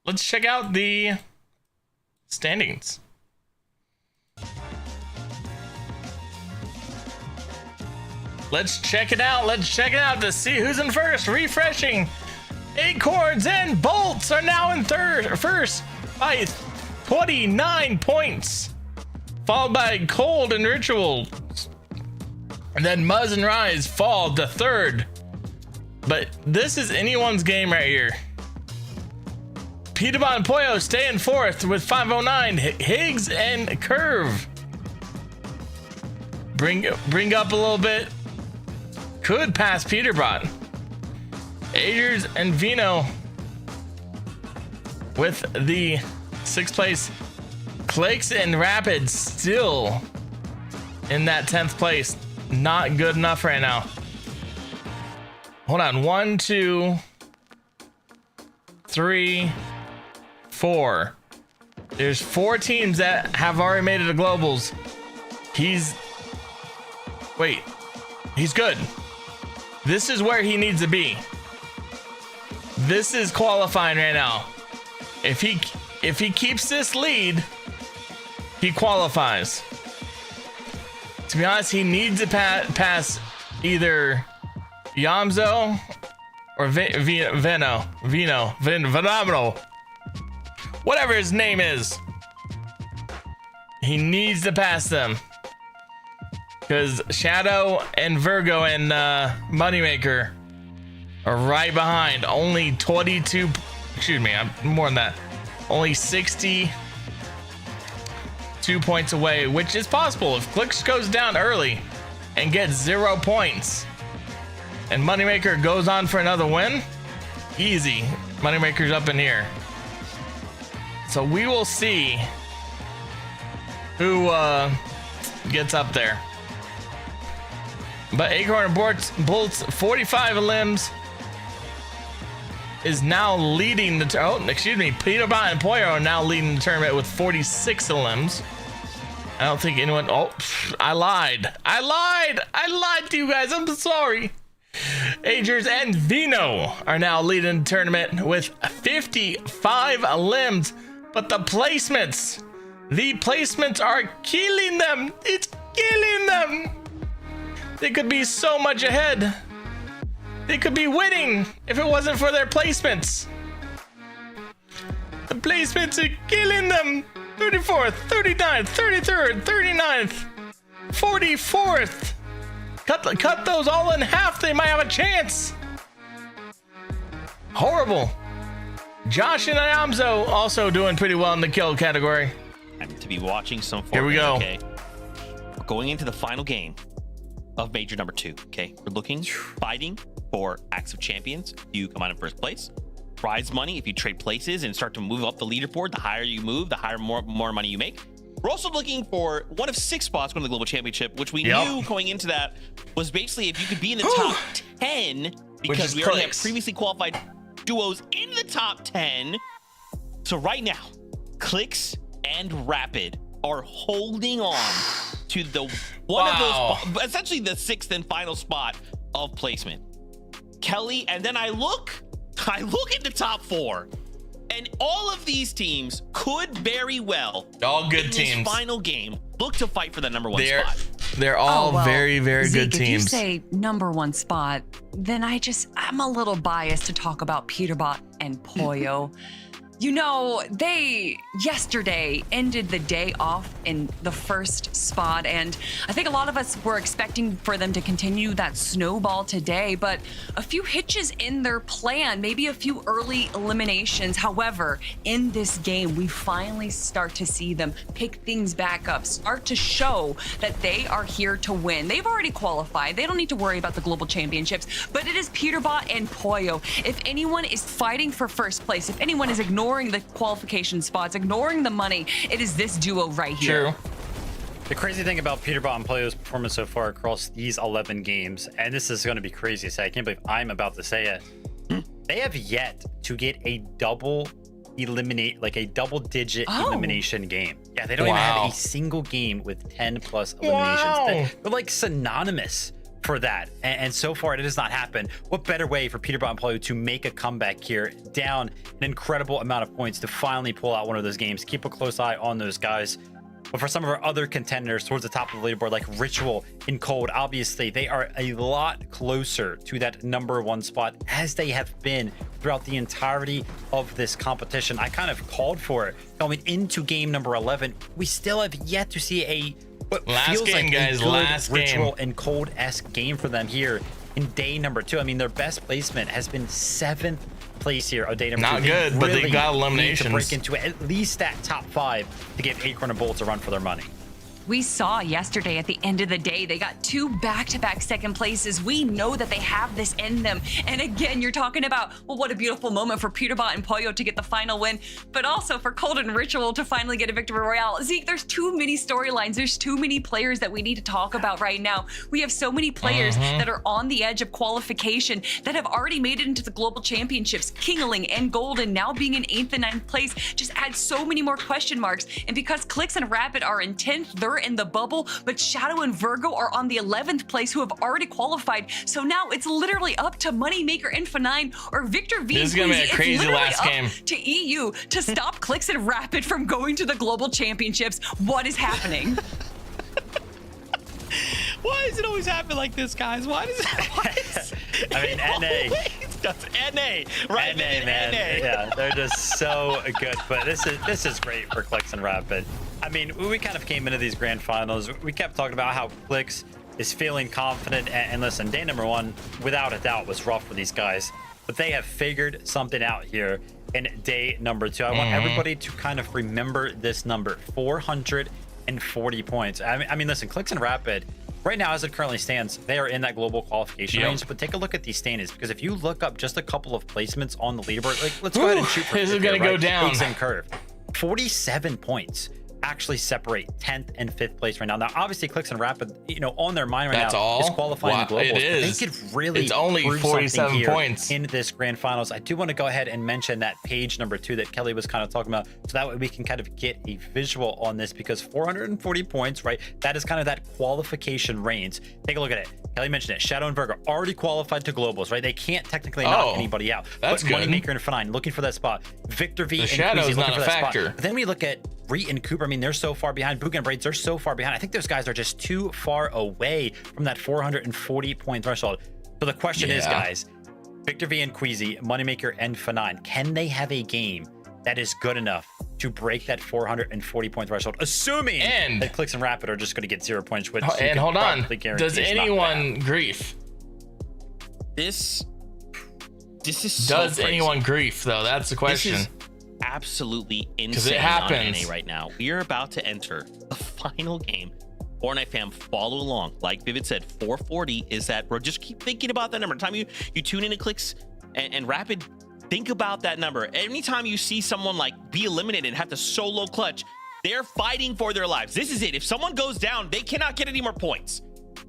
Let's check out the standings. Let's check it out. Let's check it out to see who's in first. Refreshing. Acorns and Bolts are now in first by 29 points. Followed by Cold and Ritual. And then Muzz and Rise fall to third. But this is anyone's game right here. Peterbot and Poyo stay in fourth with 509. Higgs and Curve bring up a little bit. Could pass Peterbot. Agers and Vino with the 6th place. Clicks and Rapids still in that 10th place. Not good enough right now. Hold on. 1, 2, 3, 4. There's 4 teams that have already made it to globals. He's good. This is where he needs to be. This is qualifying right now. If he keeps this lead, he qualifies. To be honest, he needs to pass either Yamzo or Veno, Phenomenal, whatever his name is. He needs to pass them because Shadow and Virgo and Moneymaker are right behind. Only 22. Excuse me, I'm more than that. Only 62 points away, which is possible if Clicks goes down early and gets 0 points. And Moneymaker goes on for another win. Easy. Moneymaker's up in here. So we will see who gets up there. But Acorn Bolt's 45 limbs is now leading the Peterbot and Poyo are now leading the tournament with 46 limbs. I don't think anyone. Oh, I lied to you guys. I'm sorry. Agers and Vino are now leading the tournament with 55 limbs, but the placements are killing them. It's killing them. They could be so much ahead. They could be winning if it wasn't for their placements. The placements are killing them. 34th, 39th, 33rd, 39th, 44th. Cut those all in half. They might have a chance. Horrible. Josh and Ayamzo also doing pretty well in the kill category. I'm to be watching some FORTNITE. Here we go. Okay. We're going into the final game of major number 2. Okay. We're fighting for Acts of Champions. You come out in first place. Prize money if you trade places and start to move up the leaderboard. The higher you move, the higher more money you make. We're also looking for one of 6 spots going to the Global Championship, which we knew going into that was basically if you could be in the top 10, because we already have previously qualified duos in the top 10. So right now, Clicks and Rapid are holding on to the one of those, essentially the 6th and final spot of placement. Kelly, and then I look at the top 4. And all of these teams could very well, all good in teams, this final game, look to fight for that number 1 spot. They're all very, very Zeke, good teams. If you say number 1 spot, then I'm a little biased to talk about Peterbot and Poyo. You know, they yesterday ended the day off in the first spot, and I think a lot of us were expecting for them to continue that snowball today, but a few hitches in their plan, maybe a few early eliminations. However, in this game, we finally start to see them pick things back up, start to show that they are here to win. They've already qualified. They don't need to worry about the global championships, but it is Peterbot and Poyo. If anyone is fighting for first place, if anyone is ignoring the qualification spots, ignoring the money, it is this duo right here. True. The crazy thing about Peterbot and Poyo's performance so far across these 11 games, and this is going to be crazy to say, I can't believe I'm about to say it, they have yet to get a double-digit elimination game. Yeah, they don't even have a single game with 10 plus eliminations. They're like synonymous for that, and so far it has not happened. What better way for Peterbot and Poyo to make a comeback here, down an incredible amount of points, to finally pull out one of those games? Keep a close eye on those guys. But for some of our other contenders towards the top of the leaderboard, like Ritual and Cold, obviously they are a lot closer to that number 1 spot, as they have been throughout the entirety of this competition. I kind of called for it going into game number 11. We still have yet to see a last game, guys. Last Ritual and Cold-esque game for them here in day number 2. I mean, their best placement has been 7th place here on day number 2. Not good, but they got eliminations. Need to break into at least that top 5 to give Acorn and Bolt a run for their money. We saw yesterday at the end of the day, they got 2 back-to-back second places. We know that they have this in them. And again, you're talking about, well, what a beautiful moment for Peterbot and Pollo to get the final win, but also for Cold and Ritual to finally get a victory royale. Zeke, there's too many storylines. There's too many players that we need to talk about right now. We have so many players that are on the edge of qualification that have already made it into the global championships. Kingling and Golden now being in 8th and 9th place just adds so many more question marks. And because Clix and Rapid are in 10th, they're in the bubble, but Shadow and Virgo are on the 11th place who have already qualified. So now it's literally up to Moneymaker and F9 or Victor V. This is gonna be a crazy last game. To EU to stop Clix and Rapid from going to the global championships. What is happening? Why does it always happen like this, guys? Why does it? I mean, NA. That's NA, right? NA, man. NA. Yeah, they're just so good. But this is great for Clix and Rapid. I mean, we kind of came into these grand finals. We kept talking about how Clix is feeling confident. And listen, day number 1, without a doubt, was rough for these guys. But they have figured something out here in day number 2. I want everybody to kind of remember this number, 440 points. I mean, listen, Clix and Rapid, right now, as it currently stands, they are in that global qualification range. But take a look at these standings, because if you look up just a couple of placements on the leaderboard, like, let's go ahead and shoot for this is gonna go down. Peaks and curve. 47 points actually separate 10th and 5th place right now. Now, obviously, Clix and Rapid, you know, on their mind right now is qualifying the globals. It is. They could really it's only prove 47 here points in this grand finals. I do want to go ahead and mention that page number 2 that Kelly was kind of talking about, so that way we can kind of get a visual on this, because 440 points, right? That is kind of that qualification range. Take a look at it. Kelly mentioned it. Shadow and Virgo already qualified to globals, right? They can't technically knock anybody out. That's good. Moneymaker and F9 looking for that spot. Victor V the and Shadow's Queasy looking not for a that factor. spot. But then we look at Reet and Cooper. I mean, they're so far behind. Boogan and Braids, they're so far behind. I think those guys are just too far away from that 440 point threshold. So the question is, guys, Victor V and Queasy, Moneymaker and F9, can they have a game that is good enough to break that 440 point threshold, assuming that Clix and Rapid are just going to get 0 points, which and hold on, does anyone grief? This is so does crazy. anyone grief though? That's the question. This is absolutely insane. It happens on NA right now. We are about to enter the final game. Fortnite fam, follow along. Like Vivid said, 440 is that, bro. Just keep thinking about that number. Every time you tune in to Clix and Rapid, think about that number. Anytime you see someone like be eliminated and have to solo clutch, they're fighting for their lives. This is it. If someone goes down, they cannot get any more points.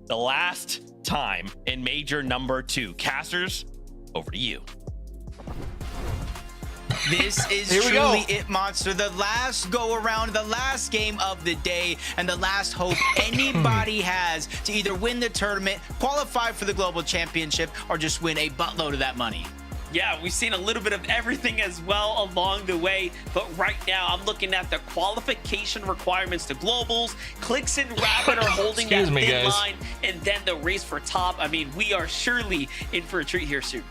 The last time in major number 2. Casters, over to you. This is truly it, Monster. The last go around, the last game of the day, and the last hope anybody has to either win the tournament, qualify for the global championship, or just win a buttload of that money. Yeah, we've seen a little bit of everything as well along the way, but right now I'm looking at the qualification requirements to globals. Clix and Rapid are holding that thin line, and then the race for top. I mean, we are surely in for a treat here soon.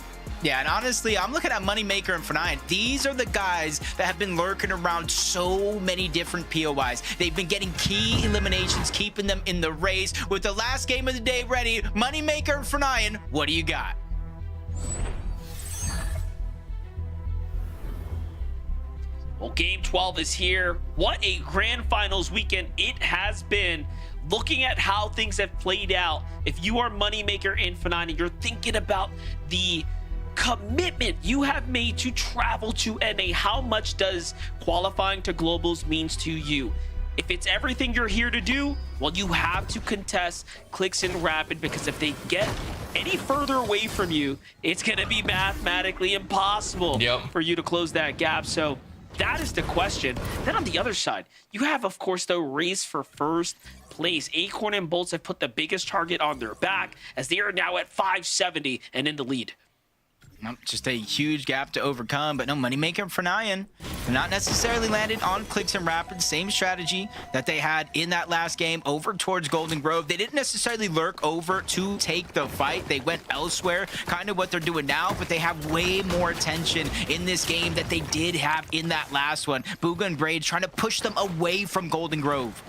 Yeah, and honestly, I'm looking at Moneymaker and F9. These are the guys that have been lurking around so many different POIs. They've been getting key eliminations, keeping them in the race. With the last game of the day ready, Moneymaker and F9, what do you got? Well, game 12 is here. What a grand finals weekend it has been. Looking at how things have played out, if you are Moneymaker and F9 and you're thinking about the commitment you have made to travel to NA, how much does qualifying to globals means to you? If it's everything you're here to do, well, you have to contest Clix and Rapid, because if they get any further away from you, it's going to be mathematically impossible for you to close that gap. So that is the question. Then on the other side, you have, of course, the race for first place. Acorn and Bolts have put the biggest target on their back, as they are now at 570 and in the lead. Just a huge gap to overcome, but no, Moneymaker for Nyan. Not necessarily landed on Clix and Rapid. Same strategy that they had in that last game over towards Golden Grove. They didn't necessarily lurk over to take the fight. They went elsewhere, kind of what they're doing now, but they have way more attention in this game that they did have in that last one. Booga and Braids trying to push them away from Golden Grove.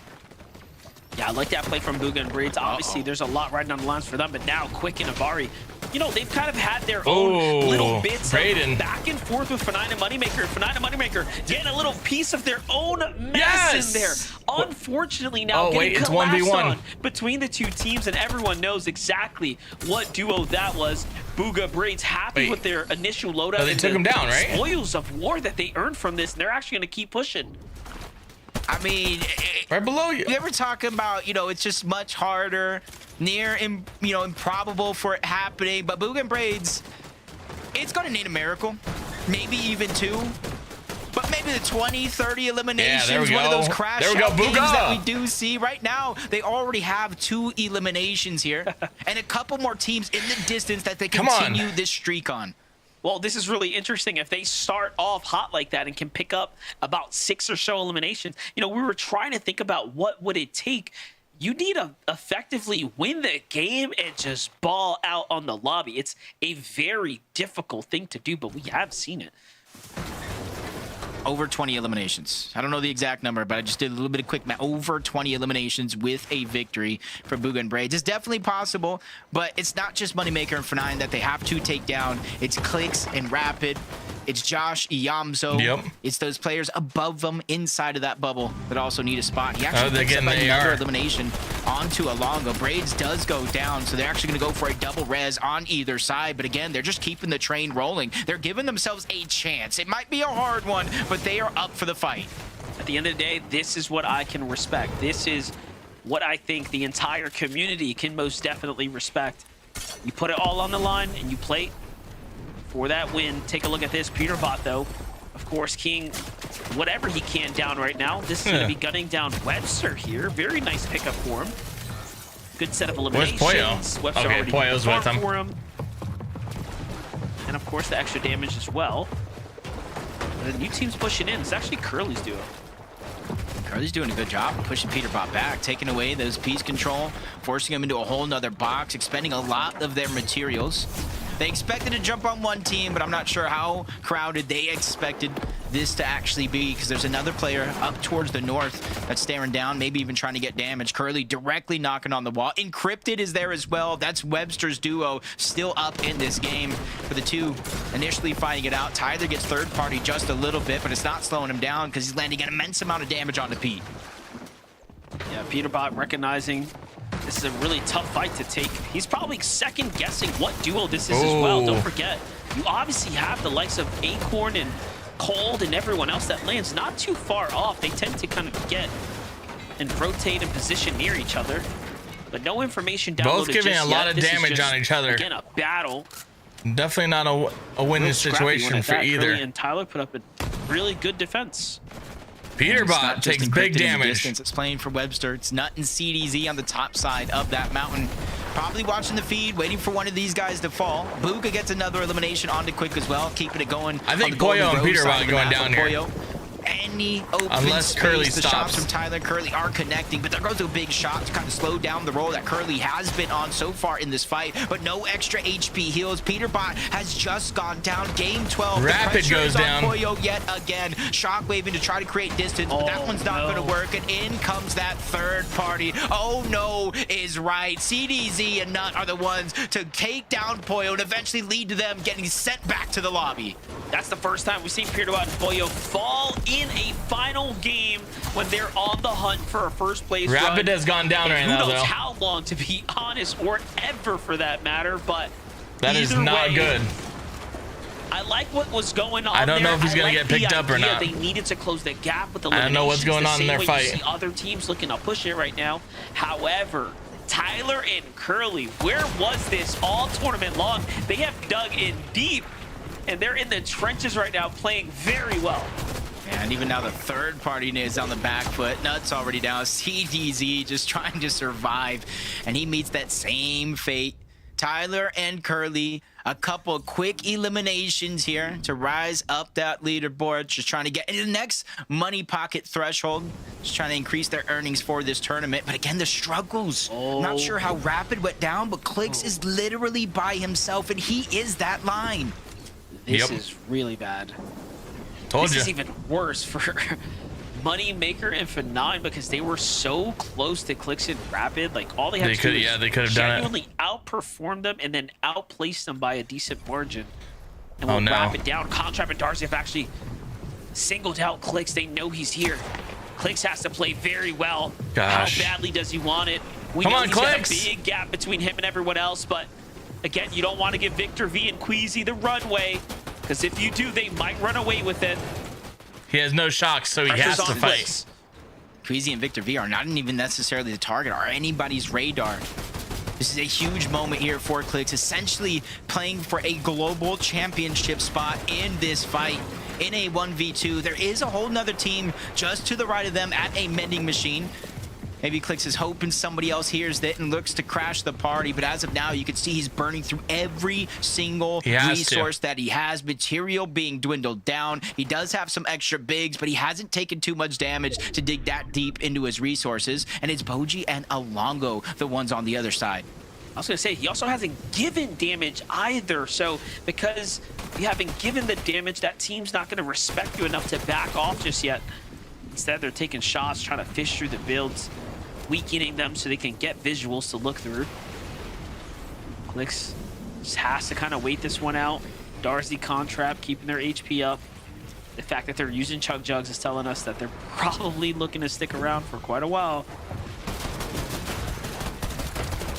Yeah, I like that play from Booga and Braids. Obviously, there's a lot riding on the lines for them, but now Quick and Avari you know, they've kind of had their own little bits Brayden. of back and forth with FORTNITE and Moneymaker. FORTNITE and Moneymaker getting a little piece of their own mess in there. Unfortunately, now getting it's collapsed 1v1 on between the two teams, and everyone knows exactly what duo that was. Booga Braids happy with their initial loadout. They took him down, right? Spoils of war that they earned from this, and they're actually going to keep pushing. I mean, right below you. You ever talking about, you know, it's just much harder, improbable for it happening. But Booga and Braids, it's going to need a miracle, maybe even 2. But maybe the 20, 30 eliminations, one of those crash out games that we do see right now. They already have 2 eliminations here and a couple more teams in the distance that they continue this streak on. Well, this is really interesting. If they start off hot like that and can pick up about 6 or so eliminations, you know, we were trying to think about what would it take. You need to effectively win the game and just ball out on the lobby. It's a very difficult thing to do, but we have seen it. Over 20 eliminations. I don't know the exact number, but I just did a little bit of quick math. Over 20 eliminations with a victory for Booga and Braids. It's definitely possible, but it's not just Moneymaker and FORTNITE that they have to take down. It's Clix and Rapid. It's Josh Iyamzo. Yep. It's those players above them inside of that bubble that also need a spot. He actually picks up they another are. elimination onto Alongo. Braids does go down, so they're actually going to go for a double res on either side. But again, they're just keeping the train rolling. They're giving themselves a chance. It might be a hard one, but they are up for the fight. At the end of the day, this is what I can respect. This is what I think the entire community can most definitely respect. You put it all on the line and you play for that win. Take a look at this. Peterbot, though, of course, King, whatever he can down right now. This is going to be gunning down Webster here. Very nice pickup for him. Good set of eliminations. Where's Poyo? Webster Okay, already Poyo's with him. for him. And, of course, the extra damage as well. The new team's pushing in. It's actually Curly's duo. Curly's doing a good job pushing Peterbot back, taking away those piece control, forcing him into a whole nother box, expending a lot of their materials. They expected to jump on one team, but I'm not sure how crowded they expected this to actually be, because there's another player up towards the north that's staring down, maybe even trying to get damage. Curly directly knocking on the wall. Encrypted is there as well. That's Webster's duo still up in this game for the two initially fighting it out. Tyler gets third party just a little bit, but it's not slowing him down because he's landing an immense amount of damage onto Pete. Yeah, Peterbot recognizing this is a really tough fight to take. He's probably second guessing what duo this is as well. Don't forget, you obviously have the likes of Acorn and Cold and everyone else that lands not too far off. They tend to kind of get and rotate and position near each other, but no information downloaded. Both giving a lot of damage on each other. Again, a battle. Definitely not a winning situation for either. Curly and Tyler put up a really good defense. Peterbot takes big damage. It's playing for Webster. It's Nut and CDZ on the top side of that mountain. Probably watching the feed, waiting for one of these guys to fall. Booga gets another elimination onto Quick as well, keeping it going. I think Poyo and Peterbot going down here. Any open unless space, Curly the stops. shots from Tyler and Curly are connecting, but there goes a big shot to kind of slow down the roll that Curly has been on so far in this fight, but no extra HP heals. Peterbot has just gone down. Game 12. Rapid goes down. Poyo yet again. Shockwaving to try to create distance, but that one's not going to work, and in comes that third party. Oh no is right. CDZ and Nut are the ones to take down Poyo and eventually lead to them getting sent back to the lobby. That's the first time we've seen Peterbot and Poyo fall in a final game when they're on the hunt for a first place Rapid run. has gone down right now, Who knows though. how long, to be honest, or ever for that matter, but that is not good. I like what was going on. I don't know if he's going to get picked up or not. They needed to close the gap with the I don't know what's going on in their fight. You see other teams looking to push it right now. However, Tyler and Curly, where was this all tournament long? They have dug in deep, and they're in the trenches right now playing very well. And even now the third party is on the back foot. Nut's already down. CDZ just trying to survive, and he meets that same fate. Tyler and Curly, a couple of quick eliminations here to rise up that leaderboard, just trying to get into the next money pocket threshold, just trying to increase their earnings for this tournament. But again, the struggles. Not sure how Rapid went down, but Clix is literally by himself, and he is that line. This is really bad. Told This you. is even worse for money maker and FORTNITE because they were so close to Clix and Rapid. Like all they had to do is they could have done it. genuinely outperform them and then outplace them by a decent margin. And Oh, we'll no. Rapid down. Contrap and Darcy have actually singled out Clix. They know he's here. Clix has to play very well. Gosh. How badly does he want it? We Come know on, he's got a Clix. big gap between him and everyone else, but again, you don't want to give Victor V and Queasy the runway, because if you do, they might run away with it. He has no shocks, so he Pressure's has to on fight. Clix. Queasy and Victor V are not even necessarily the target or anybody's radar. This is a huge moment here for Clix, essentially playing for a global championship spot in this fight. In a 1v2, there is a whole nother team just to the right of them at a mending machine. Maybe Clix is hoping somebody else hears that and looks to crash the party, but as of now, you can see he's burning through every single resource that he has. Material being dwindled down. He does have some extra bigs, but he hasn't taken too much damage to dig that deep into his resources. And it's Boji and Alongo, the ones on the other side. I was going to say, he also hasn't given damage either. So because you haven't given the damage, that team's not going to respect you enough to back off just yet. Instead, they're taking shots, trying to fish through the builds, weakening them so they can get visuals to look through. Clix just has to kind of wait this one out. Darcy, Contrap keeping their HP up. The fact that they're using Chug Jugs is telling us that they're probably looking to stick around for quite a while.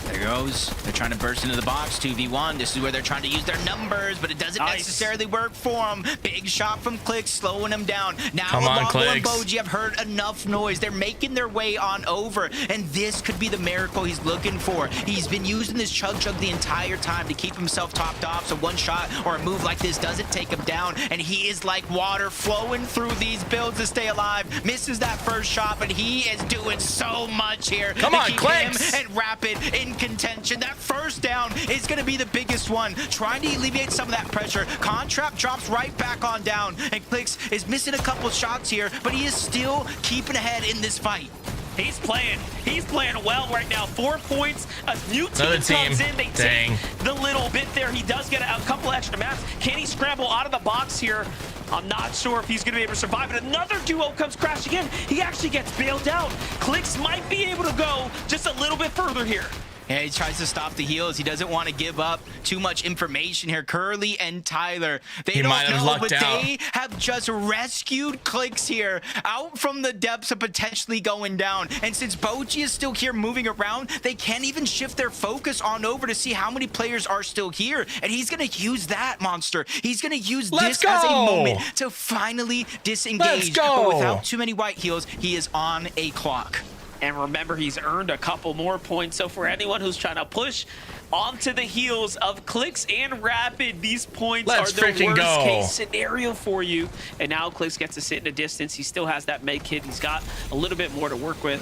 There goes. They're trying to burst into the box, 2v1. This is where they're trying to use their numbers, but it doesn't necessarily work for them. Big shot from Clix, slowing them down. Now Alongo and Boji have heard enough noise. They're making their way on over, and this could be the miracle he's looking for. He's been using this Chug Jug the entire time to keep himself topped off, so one shot or a move like this doesn't take him down, and he is like water flowing through these builds to stay alive. Misses that first shot, but he is doing so much here Come to on, keep Clix. him and Rapid in contention. That first down is going to be the biggest one, trying to alleviate some of that pressure. Contrap drops right back on down, and Clix is missing a couple shots here, but he is still keeping ahead in this fight. He's playing well right now. 4 points. A new team comes in. They take the little bit there. He does get a couple extra maps. Can he scramble out of the box here? I'm not sure if he's going to be able to survive. But another duo comes crashing in. He actually gets bailed out. Clix might be able to go just a little bit further here. Yeah, he tries to stop the heals. He doesn't want to give up too much information here. Curly and Tyler, they don't know, but they have just rescued Clix here out from the depths of potentially going down. And since Boji is still here moving around, they can't even shift their focus on over to see how many players are still here. And he's going to use that, Monster. He's going to use this as a moment to finally disengage. But without too many white heals, he is on a clock. And remember, he's earned a couple more points. So for anyone who's trying to push onto the heels of Clix and Rapid, these points are the worst case scenario for you. And now Clix gets to sit in the distance. He still has that med kit. He's got a little bit more to work with,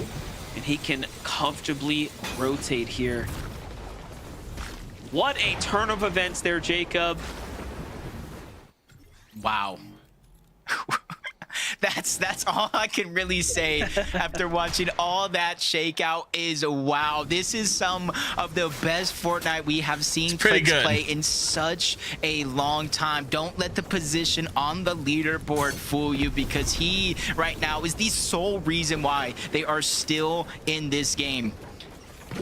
and he can comfortably rotate here. What a turn of events there, Jacob. Wow. That's all I can really say after watching all that shakeout is wow. This is some of the best Fortnite we have seen Clix play in such a long time. Don't let the position on the leaderboard fool you, because he right now is the sole reason why they are still in this game.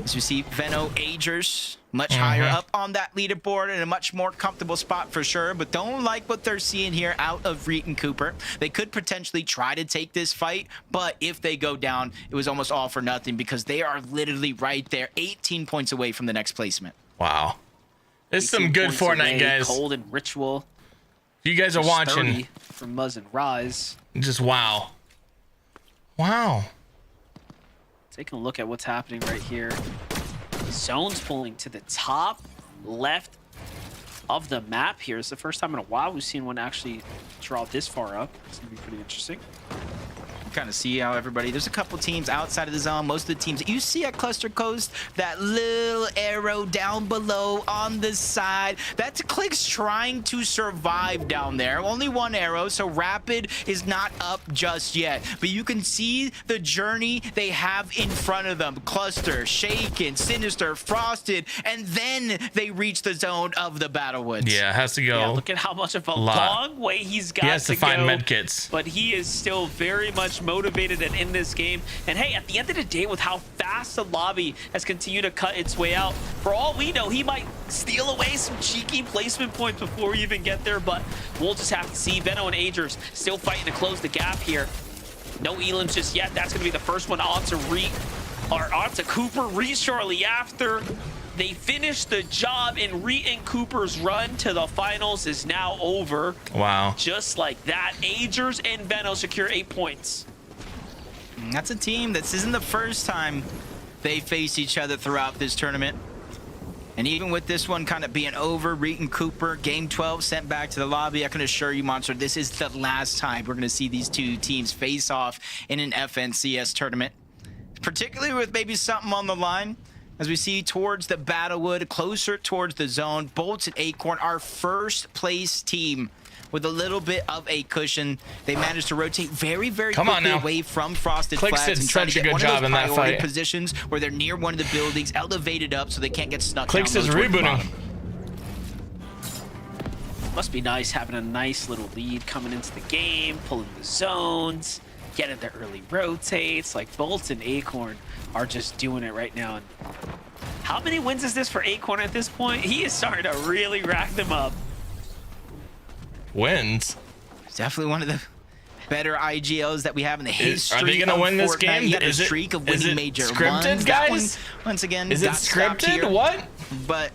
As we see Veno Agers much higher up on that leaderboard in a much more comfortable spot for sure, but don't like what they're seeing here out of Reet and Cooper. They could potentially try to take this fight, but if they go down, it was almost all for nothing because they are literally right there, 18 points away from the next placement. Wow. This is some good Fortnite, guys. Cold and Ritual. You guys are watching. From Muzz and Rise. Just wow. Wow. Taking a look at what's happening right here. Zones pulling to the top left of the map here. It's the first time in a while we've seen one actually draw this far up. It's gonna be pretty interesting. Kind of see how there's a couple teams outside of the zone. Most of the teams that you see at Cluster Coast, that little arrow down below on the side, that's Clix trying to survive down there. Only one arrow, so Rapid is not up just yet, but you can see the journey they have in front of them. Cluster, Shaken, Sinister, Frosted, and then they reach the zone of the Battlewoods. Yeah, it has to go. Yeah, look at how much of a long way he's got he has to find medkits, but he is still very much much motivated and in this game. And hey, at the end of the day, with how fast the lobby has continued to cut its way out, for all we know, he might steal away some cheeky placement points before we even get there, but we'll just have to see. Veno and Agers still fighting to close the gap here. No elims just yet. That's going to be the first one on to Cooper. Reed shortly after. They finished the job, and Reed and Cooper's run to the finals is now over. Wow. Just like that, Agers and Veno secure 8 points. That's a team. This isn't the first time they face each other throughout this tournament. And even with this one kind of being over, Reed and Cooper, game 12 sent back to the lobby. I can assure you, Monster, this is the last time we're going to see these two teams face off in an FNCS tournament. Particularly with maybe something on the line. As we see towards the Battlewood, closer towards the zone, Bolts and Acorn, our first place team with a little bit of a cushion. They managed to rotate very quickly away from Frosted Flats did and try to such a get good one job of those in that priority fight. positions where they're near one of the buildings, elevated up so they can't get snuck down. Clix is rebooting. Must be nice having a nice little lead coming into the game, pulling the zones, getting the early rotates. Like Bolts and Acorn are just doing it right now. And how many wins is this for Acorn at this point? He is starting to really rack them up. Wins. It's definitely one of the better IGLs that we have in the history. Are they going to win this game? He had a streak of winning major scripted, ones. guys? Once again, is it got stopped here. scripted? What? But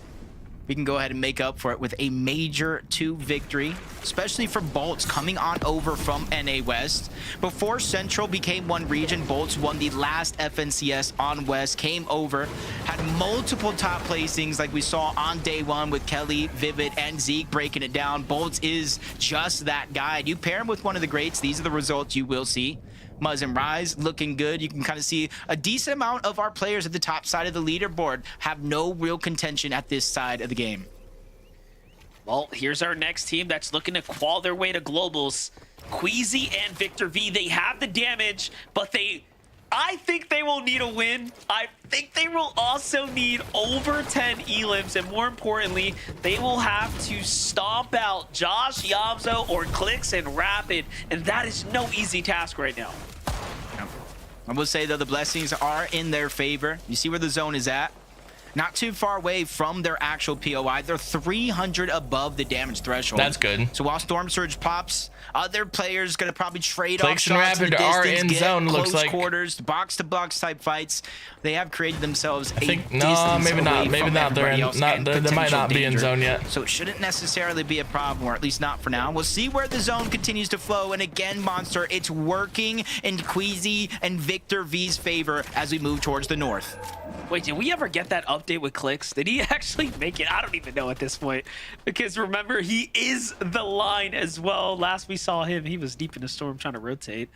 we can go ahead and make up for it with a major 2 victory, especially for Bolts coming on over from NA West. Before Central became one region, Bolts won the last FNCS on West, came over, had multiple top placings like we saw on day 1 with Kelly, Vivid, and Zeke breaking it down. Bolts is just that guy. You pair him with one of the greats, these are the results you will see. Muzz and Rise looking good. You can kind of see a decent amount of our players at the top side of the leaderboard have no real contention at this side of the game. Well, here's our next team that's looking to claw their way to globals. Queasy and Victor V, they have the damage, but I think they will need a win. I think they will also need over 10 elims, and more importantly, they will have to stomp out Josh, Yamzo, or Clix and Rapid, and that is no easy task right now. I will say, though, the blessings are in their favor. You see where the zone is at? Not too far away from their actual POI. They're 300 above the damage threshold. That's good. So while Storm Surge pops, other players going to probably trade off Clix and shots in Rapid the are distance, in get zone, close looks like. quarters, box-to-box type fights. They have created themselves a think, distance no, maybe not. away Maybe from not. They're everybody in, else not. and They might potential not be in danger. zone yet. So it shouldn't necessarily be a problem, or at least not for now. We'll see where the zone continues to flow. And again, Monster, it's working in Queasy and Victor V's favor as we move towards the north. Wait, did we ever get that update with Clix? Did he actually make it? I don't even know at this point. Because remember, he is the line as well. Last we saw him, he was deep in the storm trying to rotate.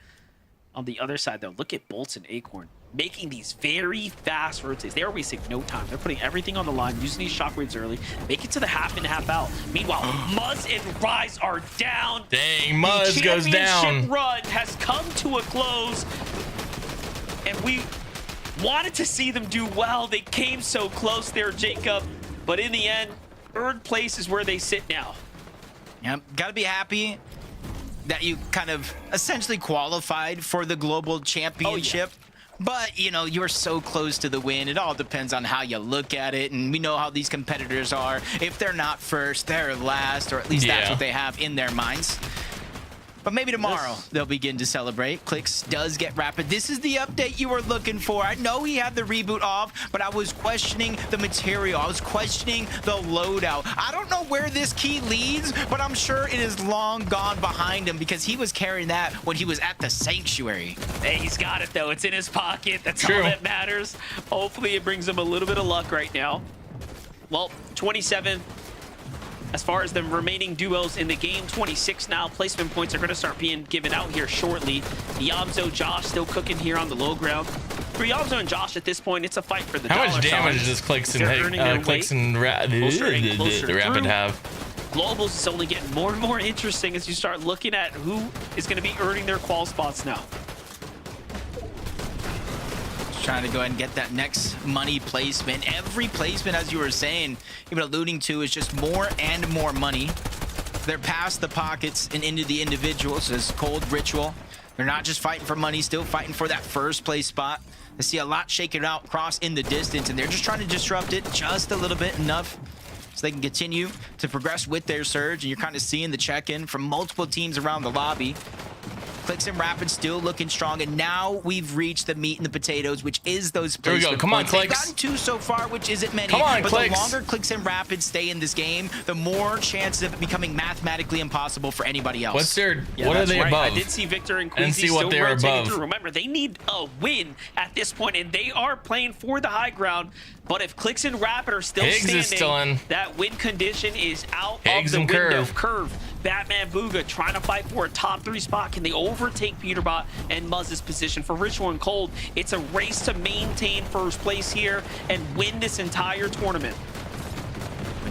On the other side, though, look at Bolts and Acorn making these very fast rotates. They are wasting no time. They're putting everything on the line, using these shockwaves early, make it to the half and half out. Meanwhile, Muzz and Rise are down. Dang, Muzz goes The down. championship run has come to a close. And we wanted to see them do well. They came so close there, Jacob. But in the end, third place is where they sit now. Yep, gotta be happy that you kind of essentially qualified for the global championship. But, you know, you're so close to the win. It all depends on how you look at it. And we know how these competitors are. If they're not first, they're last, or at least that's what they have in their minds. But maybe tomorrow they'll begin to celebrate. Clix does get Rapid. This is the update you were looking for. I know he had the reboot off, but I was questioning the material. I was questioning the loadout. I don't know where this key leads, but I'm sure it is long gone behind him because he was carrying that when he was at the Sanctuary. Hey, he's got it, though. It's in his pocket. That's True. all that matters. Hopefully it brings him a little bit of luck right now. Well, 27. As far as the remaining duos in the game, 26 now. Placement points are going to start being given out here shortly. Yamzo, Josh still cooking here on the low ground. For Yamzo and Josh at this point, it's a fight for the How dollar much damage signs. does Clix and, They're earning their weight. Closer and closer the Rapid through. have? Globals is only getting more and more interesting as you start looking at who is going to be earning their qual spots now. Trying to go ahead and get that next money placement. Every placement, as you were saying, you've been alluding to, is just more and more money. They're past the pockets and into the individuals as Cold Ritual. They're not just fighting for money, still fighting for that first place spot. I see a lot shaking out across in the distance, and they're just trying to disrupt it just a little bit, enough so they can continue to progress with their surge. And you're kind of seeing the check-in from multiple teams around the lobby. Clicks and Rapids still looking strong, and now we've reached the meat and the potatoes, which is those placement. Here we go. Come on, points. Clicks. They've gotten 2 so far, which isn't many. Come on, but Clicks. the longer Clicks and Rapids stay in this game, the more chances of it becoming mathematically impossible for anybody else. What's their? Yeah, what are that's they right. above? I did see Victor and I didn't Queasy see what still they were rotating above. through. Remember, they need a win at this point, and they are playing for the high ground. But if Clicks and Rapid are still Higgs standing, is still in. that win condition is out Higgs of the and window. Curve. Batman, Booga trying to fight for a top 3 spot. Can they overtake Peterbot and Muzz's position? For Ritual and Cold, it's a race to maintain first place here and win this entire tournament.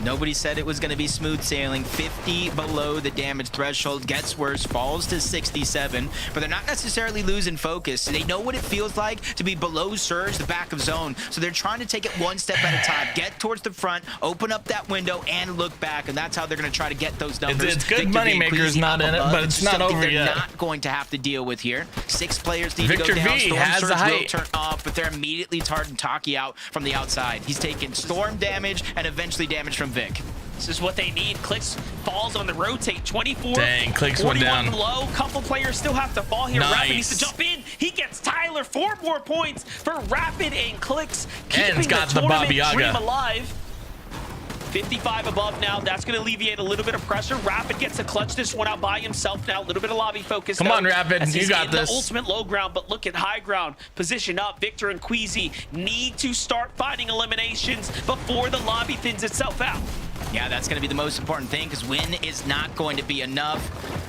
Nobody said it was going to be smooth sailing. 50 below the damage threshold, gets worse, falls to 67, but they're not necessarily losing focus. They know what it feels like to be below surge, the back of zone, so they're trying to take it one step at a time, get towards the front, open up that window, and look back, and that's how they're going to try to get those numbers. It's good. Victor V and Moneymaker's Queasy not up in it, above. but it's not something over they're yet. not going to have to deal with here. 6 players need Victor to go down. V Storm has Surge the will height. turn off, but they're immediately targeting Taki out from the outside. He's taking storm damage and eventually damage from Vic. This is what they need. Clicks falls on the rotate. 24. Dang, Clicks went 41 down. below. Couple players still have to fall here. Nice. Rapid needs to jump in. He gets Tyler. 4 more points for Rapid and Clicks. Keeping it's got the tournament Baba Yaga. dream alive. 55 above now. That's going to alleviate a little bit of pressure. Rapid gets to clutch this one out by himself now. A little bit of lobby focus. Come though, on, Rapid. as You he's got in this. The ultimate low ground, but look at high ground. Position up. Victor and Queasy need to start finding eliminations before the lobby thins itself out. Yeah, that's going to be the most important thing, because win is not going to be enough.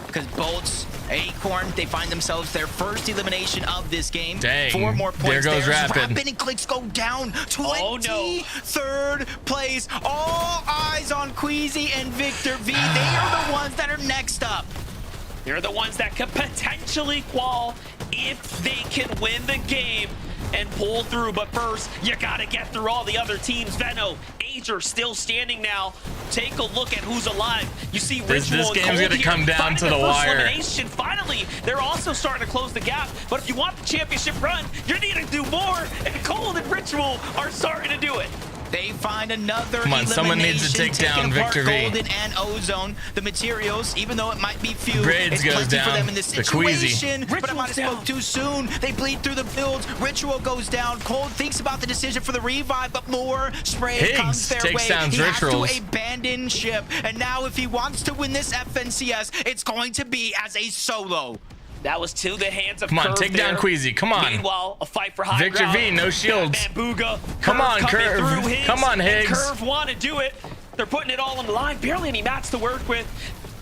Because Bolts, Acorn, they find themselves their first elimination of this game. Dang. 4 more points. There goes Rapid. Rapid and Clicks go down. 23rd place. All eyes on Queasy and Victor V. They are the ones that are next up. They're the ones that could potentially qual if they can win the game and pull through. But first, you gotta get through all the other teams. Veno, Ager still standing now. Take a look at who's alive. You see This Ritual and game's Cold gonna here come down finding to the first wire. elimination. Finally, they're also starting to close the gap. But if you want the championship run, you need to do more. And Cold and Ritual are starting to do it. They find another Come on, someone needs to take taking down apart Victor V. Golden and Ozone. The materials, even though it might be few, Grades it's goes plenty for down. them in this The Queasy. situation. But I might have Ritual's spoke too soon. They bleed through the builds. Ritual goes down. Cold thinks about the decision for the revive, but more spray Higgs comes their takes way. down He Rituals. has to abandon ship. And now if he wants to win this FNCS, it's going to be as a solo. That was to the hands of Come on, Curve take down there. Queasy. Come on. Meanwhile, a fight for high Victor ground. V, no shields. Batman, Booga. Come on, coming Curve. through Higgs, Come on, and Higgs. Curve want to do it. They're putting it all on the line. Barely any mats to work with.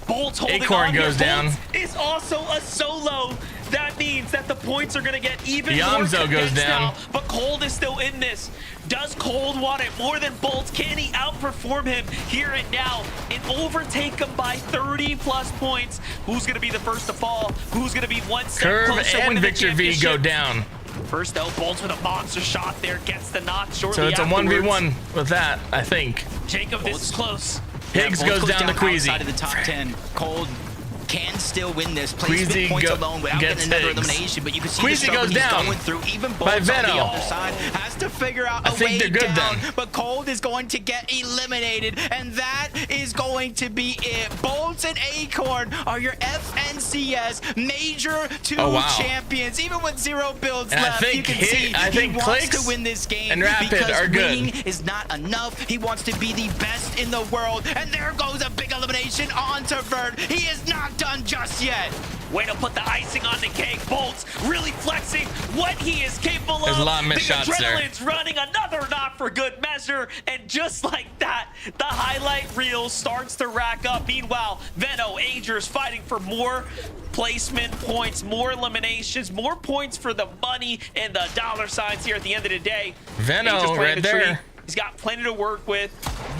Bolt's holding Acorn on goes here. down. Bolt is also a solo. That means that the points are going to get even more Yamzo goes condensed down. now, but Cold is still in this. Does Cold want it more than Bolt? Can he outperform him here and now and overtake him by 30+ points? Who's going to be the first to fall? Who's going to be one step Curve closer to and winning the Victor V championship? go down. First though, Bolts with a monster shot there, gets the knock shortly So it's a afterwards. 1v1 with that, I think. Jacob, this is close. Higgs Bolt goes down to Queasy. outside of the top 10. Cold can still win this. Placement Queasy points alone without gets getting another Higgs. elimination, but you can see Queasy the struggle goes he's down going through. Even by Bolts on the Veno. other side has to figure out I a think way they're good down, then. but Cold is going to get eliminated, and that is going to be it. Bolts and Acorn are your FNCS Major 2 champions. Even with 0 builds And I left, you think can see he wants Clicks to win this game and Rapid because are good. winning is not enough. He wants to be the best in the world, and there goes a big elimination onto Verd. He is not done just yet. Way to put the icing on the cake. Bolts really flexing what he is capable of. There's a lot of missed the shots there. adrenaline's running, another knock for good measure. And just like that, the highlight reel starts to rack up. Meanwhile, Veno, Ager's fighting for more placement points, more eliminations, more points for the money and the dollar signs here at the end of the day. Veno, Ager's playing right the there. tree. He's got plenty to work with.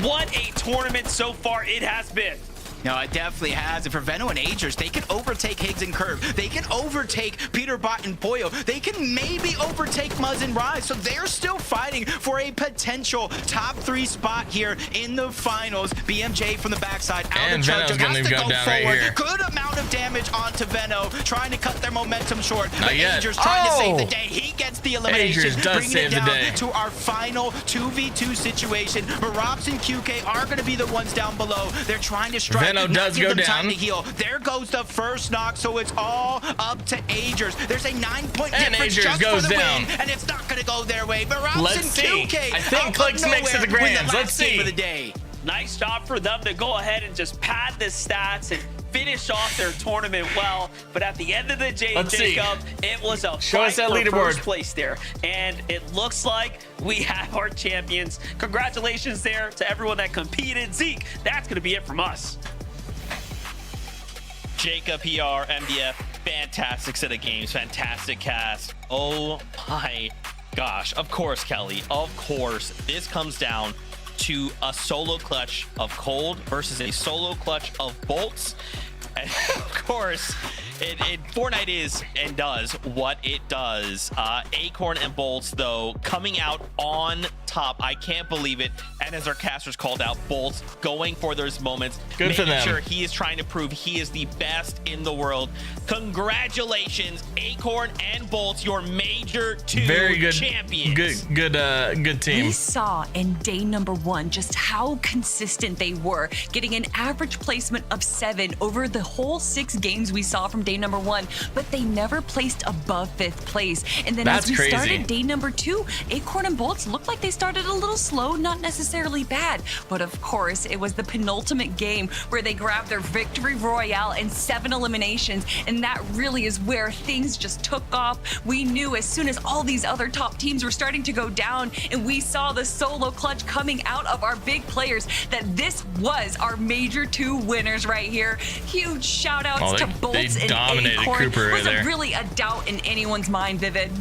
What a tournament so far it has been. No, it definitely has. And for Veno and Agers, they can overtake Higgs and Curve. They can overtake Peterbot and Pollo. They can maybe overtake Muzz and Rise. So they're still fighting for a potential top 3 spot here in the finals. BMJ from the backside out and of charge. Veno's gonna go down forward. right here. Good amount of damage onto Veno, trying to cut their momentum short. Not But yet. Agers trying to save the Oh! day. He gets the elimination, Agers does bringing save it the down day. to our final 2v2 situation. Marops and QK are going to be the ones down below. They're trying to strike. Veno not does give go them time down. to heal. There goes the first knock, so it's all up to Agers. There's a 9-point And difference Agers just goes for the down. win, and it's not going to go their way. Marops Let's and see. QK I think out of Clicks makes it nowhere the win Grands. last Let's game see. of the day. Nice job for them to go ahead and just pad the stats and finish off their tournament well. But at the end of the day, Let's see. Jacob, it was a Show fight us that for leaderboard. first place there. And it looks like we have our champions. Congratulations there to everyone that competed. Zeke, that's going to be it from us. Jacob, PR, MDF, fantastic set of games, fantastic cast. Oh my gosh. Of course, Kelly, of course, this comes down to a solo clutch of Cold versus a solo clutch of Bolts. And of course, Fortnite is and does what it does. Acorn and Bolts, though, coming out on top. I can't believe it. And as our casters called out, Bolts going for those moments. Good for making them. sure he is trying to prove he is the best in the world. Congratulations, Acorn and Bolts, your major 2 Very good. champions. Good team. We saw in day number 1 just how consistent they were, getting an average placement of 7 over the whole 6 games we saw from day number 1, but they never placed above 5th place. And then That's as we crazy. started day number 2, Acorn and Bolts looked like they started a little slow, not necessarily bad, but of course it was the penultimate game where they grabbed their victory royale and 7 eliminations, and that really is where things just took off. We knew as soon as all these other top teams were starting to go down and we saw the solo clutch coming out of our big players, that this was our major 2 winners right here. Huge shout outs Oh, to they Bolts and dominated Acorn. Cooper right Wasn't there. really a doubt in anyone's mind, Vivid.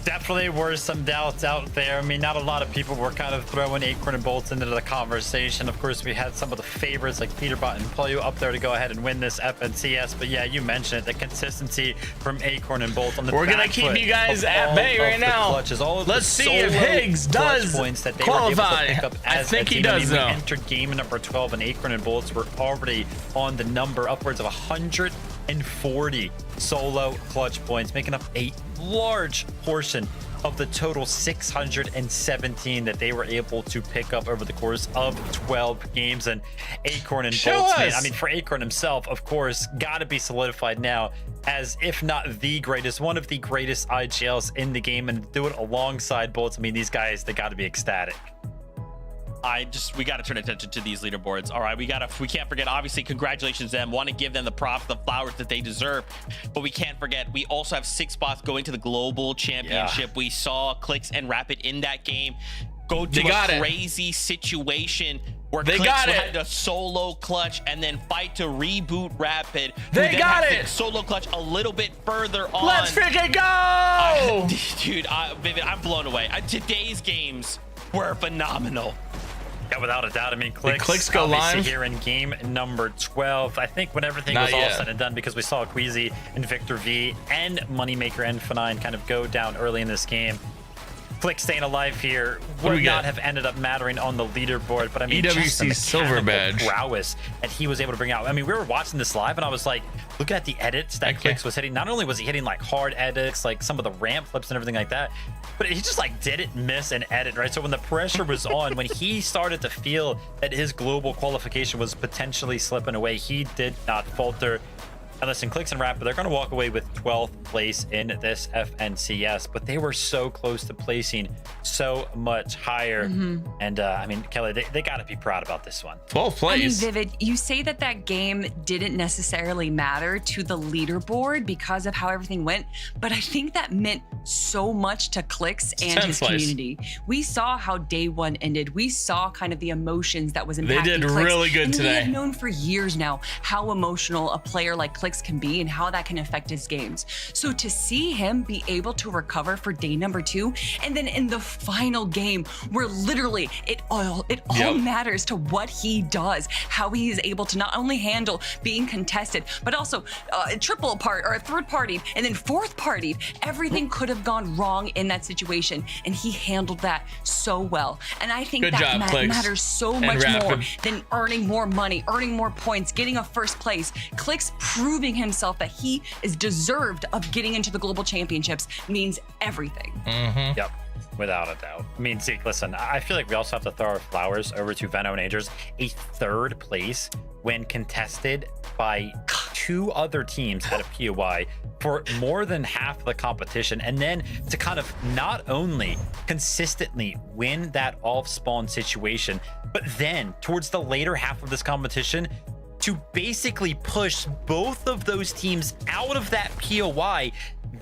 Definitely were some doubts out there. I mean, not a lot of people were kind of throwing Acorn and Bolts into the conversation. Of course, we had some of the favorites like Peterbot and Pollo up there to go ahead and win this FNCS. But yeah, you mentioned it, the consistency from Acorn and Bolts on the We're gonna back keep foot you guys of at all bay of right the now. clutches, all of Let's the see if solo Higgs clutch does points that they were able qualify. to pick up I as think a he team. I does, mean, though. we entered game number 12 and Acorn and Bolts were already on the number upwards of 140 solo clutch points, making up a large portion of the total 617 that they were able to pick up over the course of 12 games. And Acorn and Show Bolts, man, us. I mean, for Acorn himself, of course, got to be solidified now as, if not the greatest, one of the greatest IGLs in the game, and do it alongside Bolts. I mean, these guys, they got to be ecstatic. We got to turn attention to these leaderboards. All right, we can't forget, obviously, congratulations to them. Want to give them the props, the flowers that they deserve. But we can't forget, we also have 6 spots going to the global championship. We saw Clicks and Rapid in that game go to a crazy situation where Clicks had a solo clutch and then fight to reboot Rapid. They got it. Solo clutch a little bit further on. Let's freaking go! Dude, Vivid, I'm blown away. Today's games were phenomenal. Yeah, without a doubt. I mean, Clicks go obviously live here in game number 12. I think when everything was all said and done, because we saw Queasy and Victor V and Moneymaker and F9 kind of go down early in this game. Clicks staying alive here would not have ended up mattering on the leaderboard, but I mean, just the EWC silver badge prowess that he was able to bring out. I mean, we were watching this live, and I was like, looking at the edits that Clicks was hitting. Not only was he hitting like hard edits, like some of the ramp flips and everything like that, but he just like didn't miss an edit, right? So when the pressure was on, when he started to feel that his global qualification was potentially slipping away, he did not falter. And listen, Clicks and Rapid, they're going to walk away with 12th place in this FNCS, but they were so close to placing so much higher. And I mean, Kelly, they got to be proud about this one. 12th place. I mean, Vivid, you say that game didn't necessarily matter to the leaderboard because of how everything went, but I think that meant so much to Clicks and his community. We saw how day 1 ended. We saw kind of the emotions that was impacting They did Clicks. really good and today. We have known for years now how emotional a player like Clicks Clix can be and how that can affect his games. So to see him be able to recover for day number 2, and then in the final game where literally it all matters to what he does, how he is able to not only handle being contested, but also triple part or third party and then fourth party. Everything could have gone wrong in that situation, and he handled that so well. And I think that matters so much more than earning more money, earning more points, getting a first place. Clix proving himself that he is deserved of getting into the global championships means everything. Yep. Without a doubt. I mean, Zeke, listen, I feel like we also have to throw our flowers over to Veno and Agers. A third place when contested by 2 other teams at a POI for more than half the competition. And then to kind of not only consistently win that off-spawn situation, but then towards the later half of this competition, to basically push both of those teams out of that POI.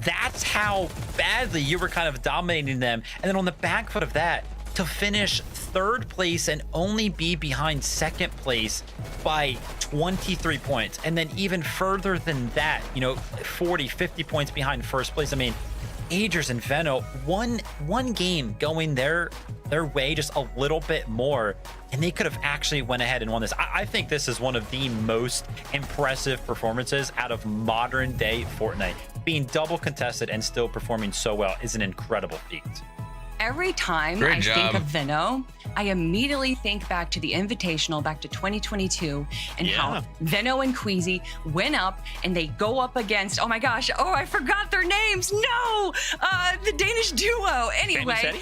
That's how badly you were kind of dominating them. And then on the back foot of that, to finish third place and only be behind second place by 23 points. And then even further than that, 40, 50 points behind first place. I mean, Agers and Veno, one game going their way just a little bit more, and they could have actually went ahead and won this. I think this is one of the most impressive performances out of modern day Fortnite. Being double contested and still performing so well is an incredible feat. Every time I think of Veno, I immediately think back to the Invitational, back to 2022, and how Veno and Queasy went up and they go up against, oh my gosh, I forgot their names. No, the Danish duo. Anyway.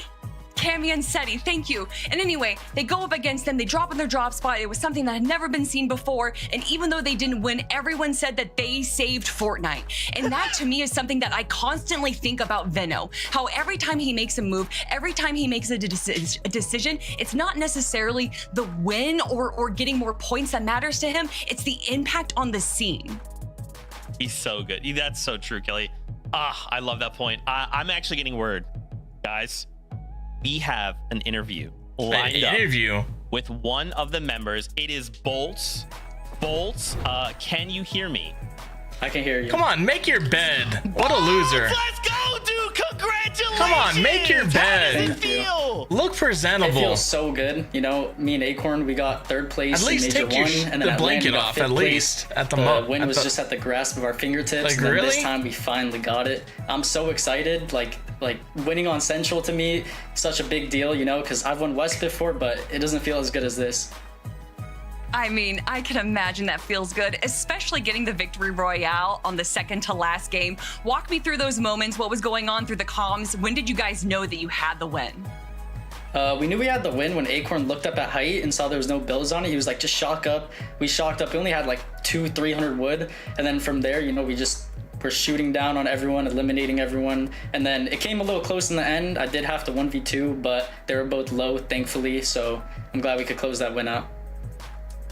Cammy and Seti, thank you. And anyway, they go up against them, they drop in their drop spot. It was something that had never been seen before. And even though they didn't win, everyone said that they saved Fortnite. And that to me is something that I constantly think about Veno. How every time he makes a move, every time he makes a decision, it's not necessarily the win or getting more points that matters to him. It's the impact on the scene. He's so good. That's so true, Kelly. I love that point. I'm actually getting word, guys. We have an interview lined up with one of the members. It is Bolts. Bolts, can you hear me? I can hear you. Come on, make your bed. What a loser. Let's go, dude. Congratulations. Come on, make your bed. How does it feel? Look presentable. It feels so good. Me and Acorn, we got third place. At least in Major take 1, and then the blanket off, at least. At the win was just at the grasp of our fingertips. Like, and then really? This time we finally got it. I'm so excited. Like winning on Central to me, such a big deal, because I've won West before, but it doesn't feel as good as this. I mean, I can imagine that feels good, especially getting the victory royale on the second to last game. Walk me through those moments. What was going on through the comms? When did you guys know that you had the win? We knew we had the win when Acorn looked up at height and saw there was no builds on it. He was like, just shock up. We shocked up. We only had like 200-300 wood. And then from there, we're shooting down on everyone, eliminating everyone. And then it came a little close in the end. I did have to 1v2, but they were both low, thankfully. So I'm glad we could close that win out.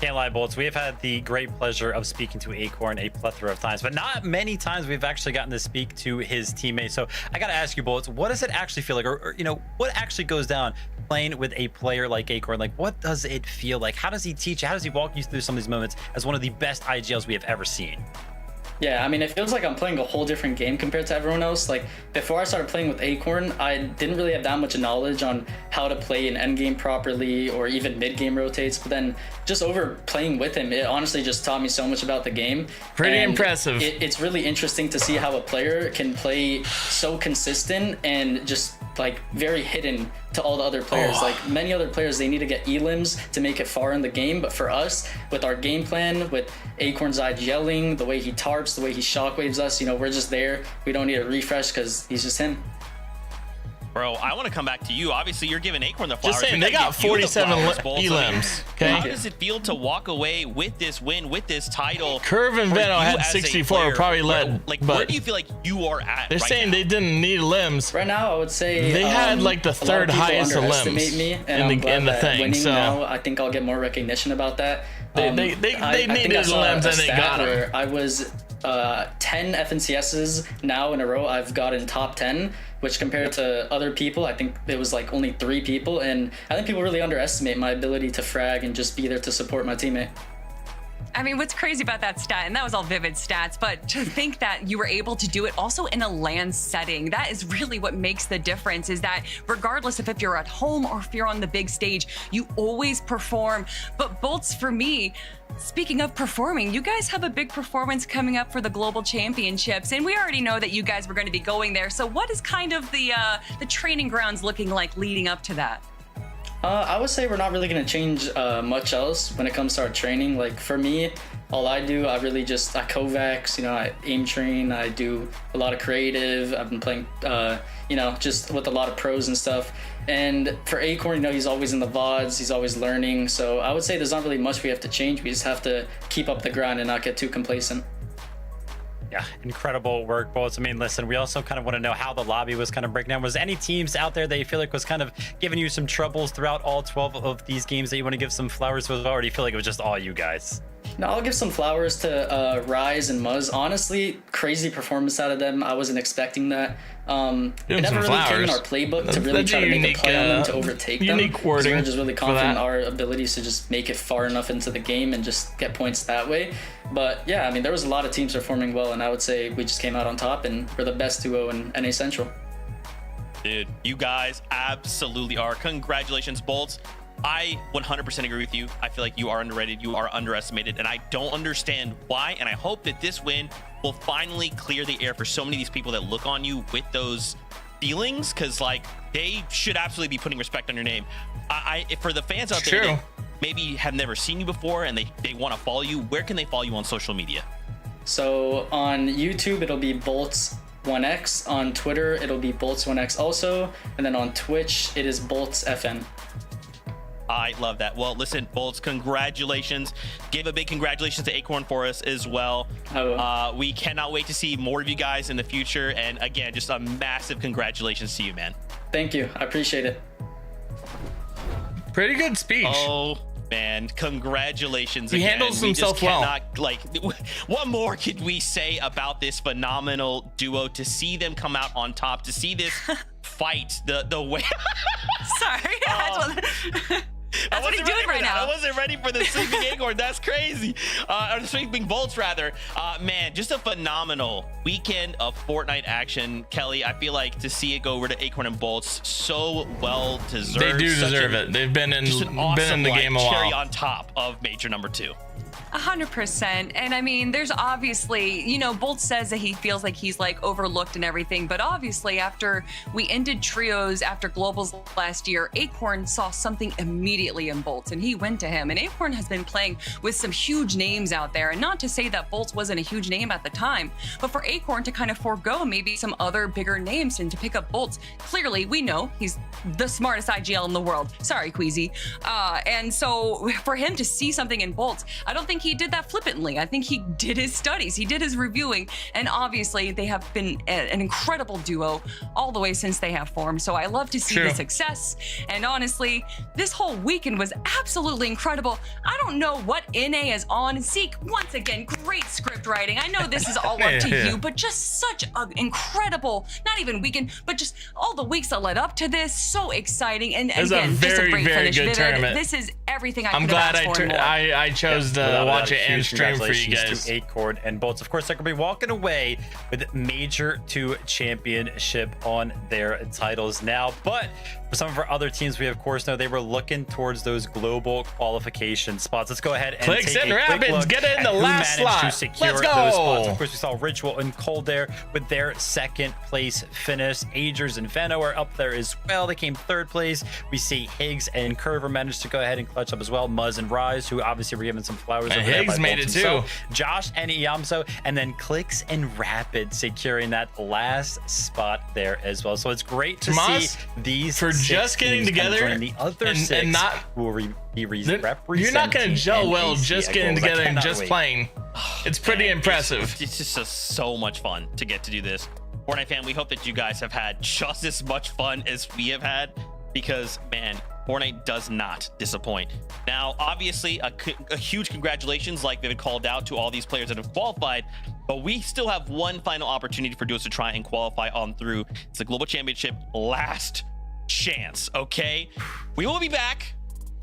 Can't lie, Bolts. We have had the great pleasure of speaking to Acorn a plethora of times, but not many times we've actually gotten to speak to his teammates. So I got to ask you, Bolts, what does it actually feel like? Or what actually goes down playing with a player like Acorn? Like, what does it feel like? How does he teach you? How does he walk you through some of these moments as one of the best IGLs we have ever seen? Yeah, I mean, it feels like I'm playing a whole different game compared to everyone else. Like, before I started playing with Acorn, I didn't really have that much knowledge on how to play an endgame properly or even mid-game rotates. But then just over playing with him, it honestly just taught me so much about the game. Pretty and impressive. It's really interesting to see how a player can play so consistent and just like very hidden to all the other players. Like many other players, they need to get elims to make it far in the game, but for us, with our game plan, with Acorn's yelling, the way he tarps, the way he shockwaves us, we're just there. We don't need a refresh because he's just him. Bro, I want to come back to you. Obviously, you're giving Acorn the flowers. Just saying, they got 47 elims. Okay. How does it feel to walk away with this win, with this title? Curve and Veno had 64, probably led. Where do you feel like you are at? They're saying they didn't need lims. Right now, I would say they had like the third highest elims in the thing. So now, I think I'll get more recognition about that. They needed elims and they got them. I was 10 FNCSs now in a row. I've gotten top 10. Which compared to other people, I think it was like only 3 people. And I think people really underestimate my ability to frag and just be there to support my teammate. I mean, what's crazy about that stat, and that was all Vivid stats, but to think that you were able to do it also in a LAN setting, that is really what makes the difference, is that regardless of if you're at home or if you're on the big stage, you always perform. But Bolts, for me, speaking of performing, you guys have a big performance coming up for the Global Championships, and we already know that you guys were going to be going there. So what is kind of the training grounds looking like leading up to that? I would say we're not really going to change much else when it comes to our training. Like for me, all I do, I Kovacs, I aim train, I do a lot of creative. I've been playing, just with a lot of pros and stuff. And for Acorn, he's always in the VODs, he's always learning. So I would say there's not really much we have to change. We just have to keep up the grind and not get too complacent. Yeah, incredible work, Bolts. I mean, listen, we also kind of want to know how the lobby was kind of breaking down. Was any teams out there that you feel like was kind of giving you some troubles throughout all 12 of these games that you want to give some flowers to, or do you feel like it was just all you guys? No, I'll give some flowers to Rise and Muzz. Honestly, crazy performance out of them. I wasn't expecting that. It never really came in our playbook to really try to make a play on them to overtake them. We're just really confident in our abilities to just make it far enough into the game and just get points that way. But yeah, I mean, there was a lot of teams performing well, and I would say we just came out on top, and we're the best duo in NA Central. Dude, you guys absolutely are. Congratulations, Bolts. I 100% agree with you. I feel like you are underrated, you are underestimated, and I don't understand why. And I hope that this win will finally clear the air for so many of these people that look on you with those feelings, because like they should absolutely be putting respect on your name. For the fans out there that maybe have never seen you before and they want to follow you, where can they follow you on social media? So on YouTube, it'll be Bolts1x. On Twitter, it'll be Bolts1x also. And then on Twitch, it is BoltsFN. I love that. Well, listen, Bolts, congratulations. Give a big congratulations to Acorn for us as well. We cannot wait to see more of you guys in the future. And again, just a massive congratulations to you, man. Thank you. I appreciate it. Pretty good speech. Oh, man. Congratulations. He handles himself well. Like, what more could we say about this phenomenal duo? To see them come out on top, to see this fight, the way. Sorry. That's what he's doing right now. I wasn't ready for the sleeping Acorn. That's crazy. Or the sleeping Bolts, rather. Man, just a phenomenal weekend of Fortnite action. Kelly, I feel like to see it go over to Acorn and Bolts, so well deserved. They do deserve it. They've been in the game a while. Cherry on top of Major number 2. 100%. And I mean, there's obviously, Bolt says that he feels like he's like overlooked and everything, but obviously after we ended trios after globals last year, Acorn saw something immediately in Bolt and he went to him. And Acorn has been playing with some huge names out there, and not to say that Bolt wasn't a huge name at the time, but for Acorn to kind of forego maybe some other bigger names and to pick up Bolt, clearly we know he's the smartest IGL in the world. Sorry, Queasy. And so for him to see something in Bolt, I don't think he did that flippantly. I think he did his studies, he did his reviewing, and obviously they have been an incredible duo all the way since they have formed. So I love to see the success, and honestly, this whole weekend was absolutely incredible. I don't know what NA is on. Zeke, once again, great script writing. I know this is all up to you, but just such an incredible, not even weekend, but just all the weeks that led up to this. So exciting, and again, just a great finish. Good tournament. This is everything I'm glad I chose to watch it and stream for you guys. To Acorn and Bolts. Of course, they're going to be walking away with Major 2 Championship on their titles now. But for some of our other teams, we of course know they were looking towards those global qualification spots. Let's go ahead and Clicks take and a Rapids, quick look get in the at who last managed slot. to secure Let's go. those spots. Of course, we saw Ritual and Cold there with their second place finish. Agers and Veno are up there as well. They came third place. We see Higgs and Curver managed to go ahead and clutch up as well. Muzz and Rise, who obviously were given some flowers. And Higgs made it too. Josh and Iamso, and then Clicks and Rapids securing that last spot there as well. So it's great to see these for just getting together the other six and not will be representing. You're not going to gel well just getting together and just playing. It's pretty impressive. It's just so much fun to get to do this. Fortnite fan, we hope that you guys have had just as much fun as we have had, because man, Fortnite does not disappoint. Now, obviously, a huge congratulations, like Vivid called out, to all these players that have qualified, but we still have one final opportunity for duos to try and qualify on through. It's the Global Championship last chance, okay? We will be back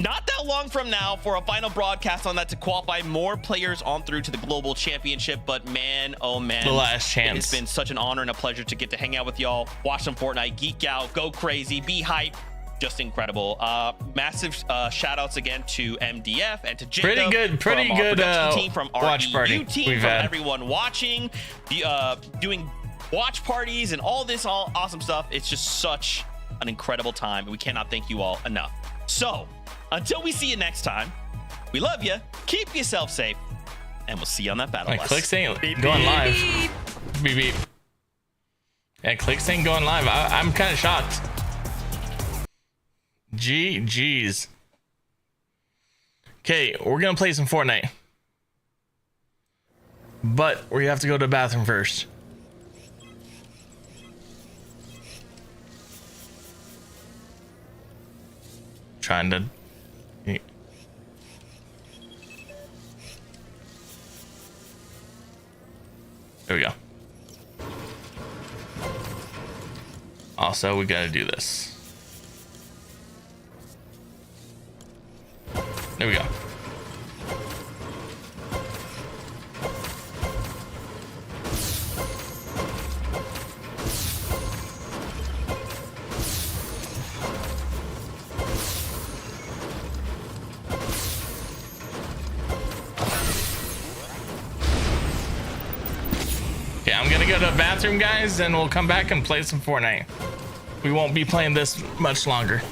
not that long from now for a final broadcast on that to qualify more players on through to the global championship. But man, oh man, the last chance. It's been such an honor and a pleasure to get to hang out with y'all, watch some Fortnite, geek out, go crazy, be hype. Just incredible. Massive shout outs again to MDF and to Jacob. Pretty good team, from our watch party team, we've from had. everyone watching, doing watch parties and all this awesome stuff. It's just such an incredible time, and we cannot thank you all enough. So until we see you next time, we love you, keep yourself safe, and we'll see you on that battle bus. Clicks ain't going live. Beep beep. Yeah, Clicks ain't going live. I'm kind of shocked. Jeez. Okay, we're gonna play some Fortnite, but we have to go to the bathroom first. Trying to. There we go. Also, we gotta do this. There we go. Okay, I'm gonna go to the bathroom, guys, and we'll come back and play some Fortnite. We won't be playing this much longer.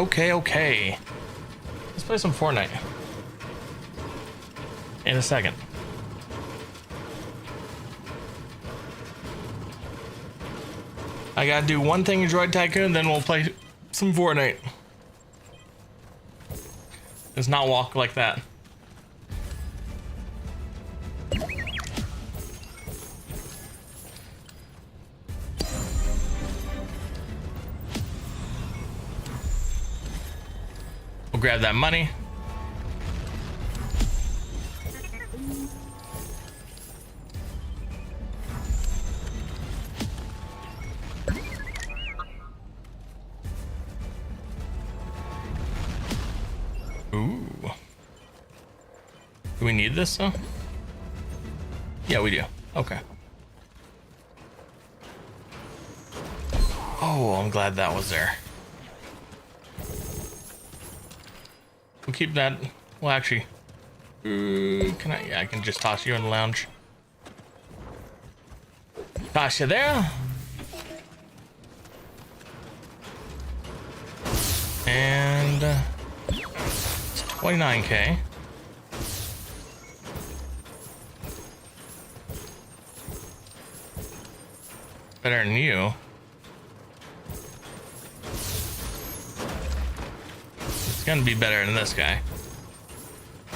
Okay. Let's play some Fortnite. In a second. I gotta do one thing in Droid Tycoon, then we'll play some Fortnite. Let's not walk like that. We'll grab that money. Ooh. Do we need this though? Yeah, we do. Okay. Oh, I'm glad that was there. We'll keep that. Well, actually, can I? Yeah, I can just toss you in the lounge. Toss you there. And it's 29K. Better than you. It's gonna be better than this guy.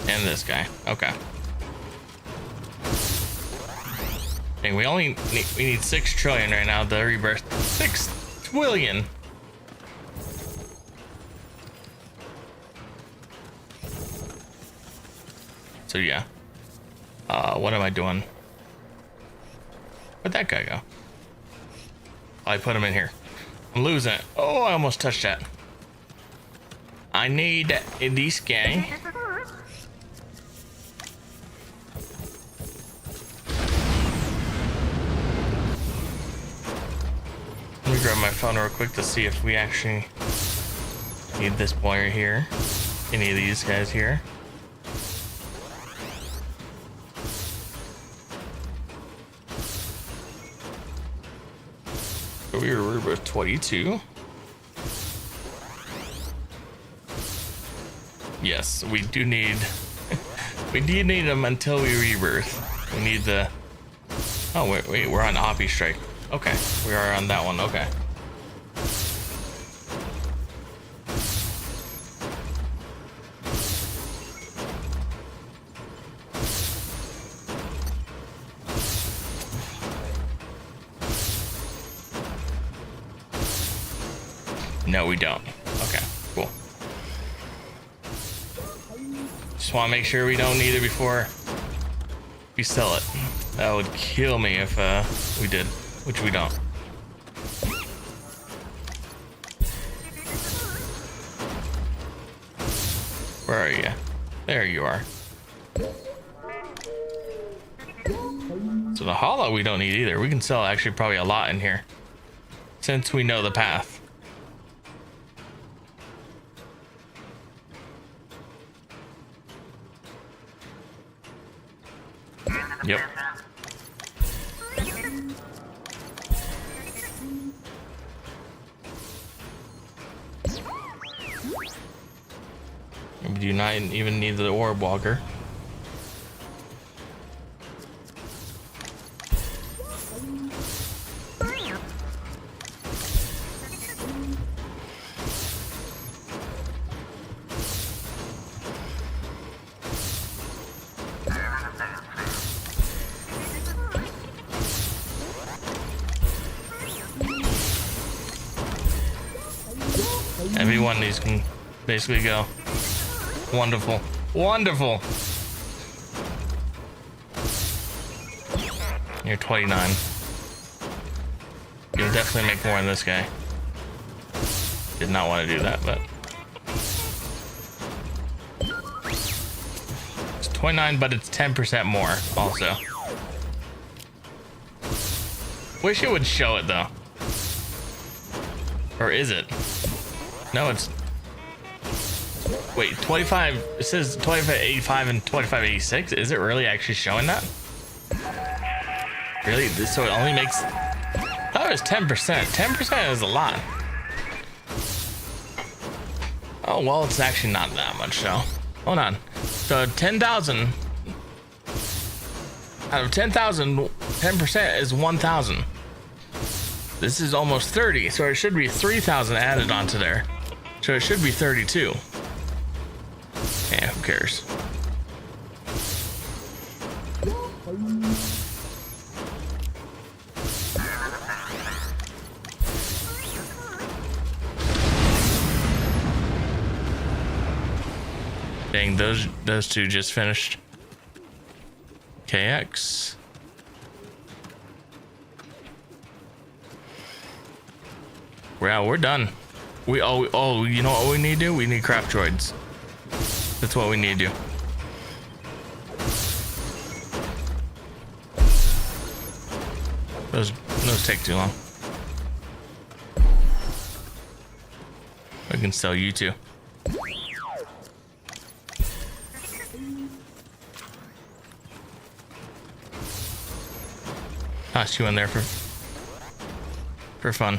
And this guy. Okay. Dang, we need 6 trillion right now to rebirth. 6 trillion. So yeah. What am I doing? Where'd that guy go? I put him in here. I'm losing it. Oh, I almost touched that. I need this guy. Let me grab my phone real quick to see if we actually need this boy right here. Any of these guys here. We were both 22. Yes, we do need. We do need them until we rebirth. We need the. Oh wait, we're on Oppie Strike. Okay, we are on that one. Okay. No, we don't. Okay, cool. Just want to make sure we don't need it before we sell it. That would kill me if we did, which we don't. Where are you? There you are. So the hollow we don't need either. We can sell actually probably a lot in here since we know the path. Yep. We do not even need the orb walker. Every one of these can basically go. Wonderful. Wonderful. You're 29. You'll definitely make more than this guy. Did not want to do that, but it's 29, but it's 10% more also. Wish it would show it though. Or is it? No, it's. Wait, 25. It says 25.85 and 25.86. Is it really actually showing that? Really? So it only makes. I thought it was 10%. 10% is a lot. Oh, well, it's actually not that much, so hold on. So 10,000 out of 10,000, 10% is 1,000. This is almost 30, so it should be 3,000 added onto there. So it should be 32. Yeah, who cares? Dang, those two just finished. KX. We're done. You know what we need to do? We need craft droids. That's what we need to do. Those take too long. I can sell you too. Toss you in there for fun.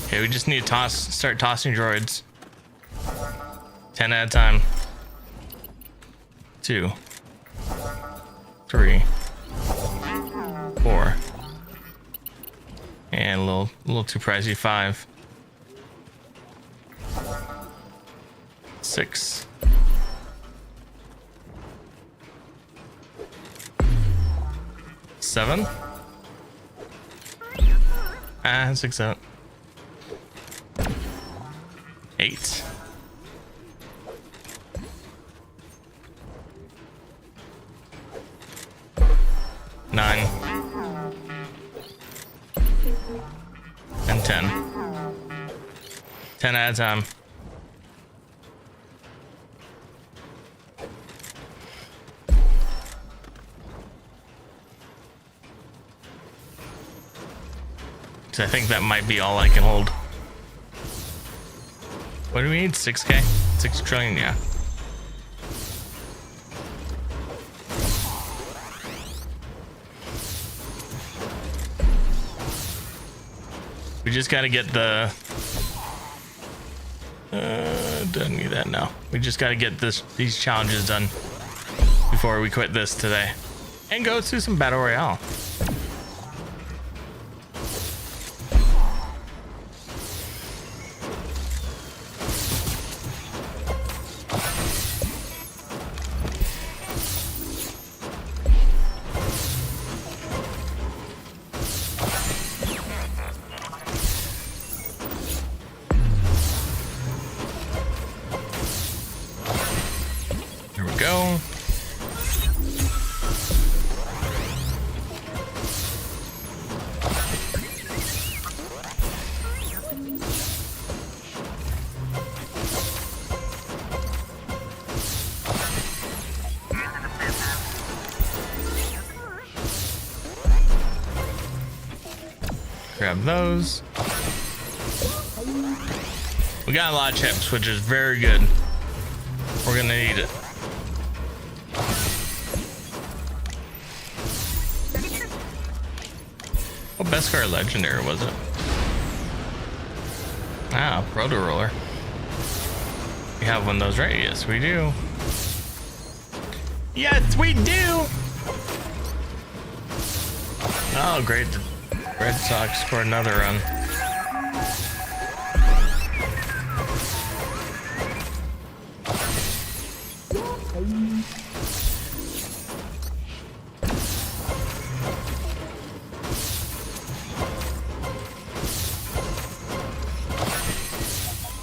Okay, we just need to start tossing droids. 10 at a time. 2, 3, 4, and a little too pricey. 5, 6, 7. 6, 7. 8. 9. And 10. 10 at a time. So I think that might be all I can hold. What do we need? 6K? 6 trillion, yeah. We just gotta get the... Don't need that now. We just gotta get these challenges done before we quit this today. And go to some Battle Royale. Go. Grab those. We got a lot of chips, which is very good. We're gonna need it. What Beskar Legendary was it? Ah, Proto Roller. We have one of those, right? Yes, we do. Yes, we do! Oh, great. The Red Sox scored another run.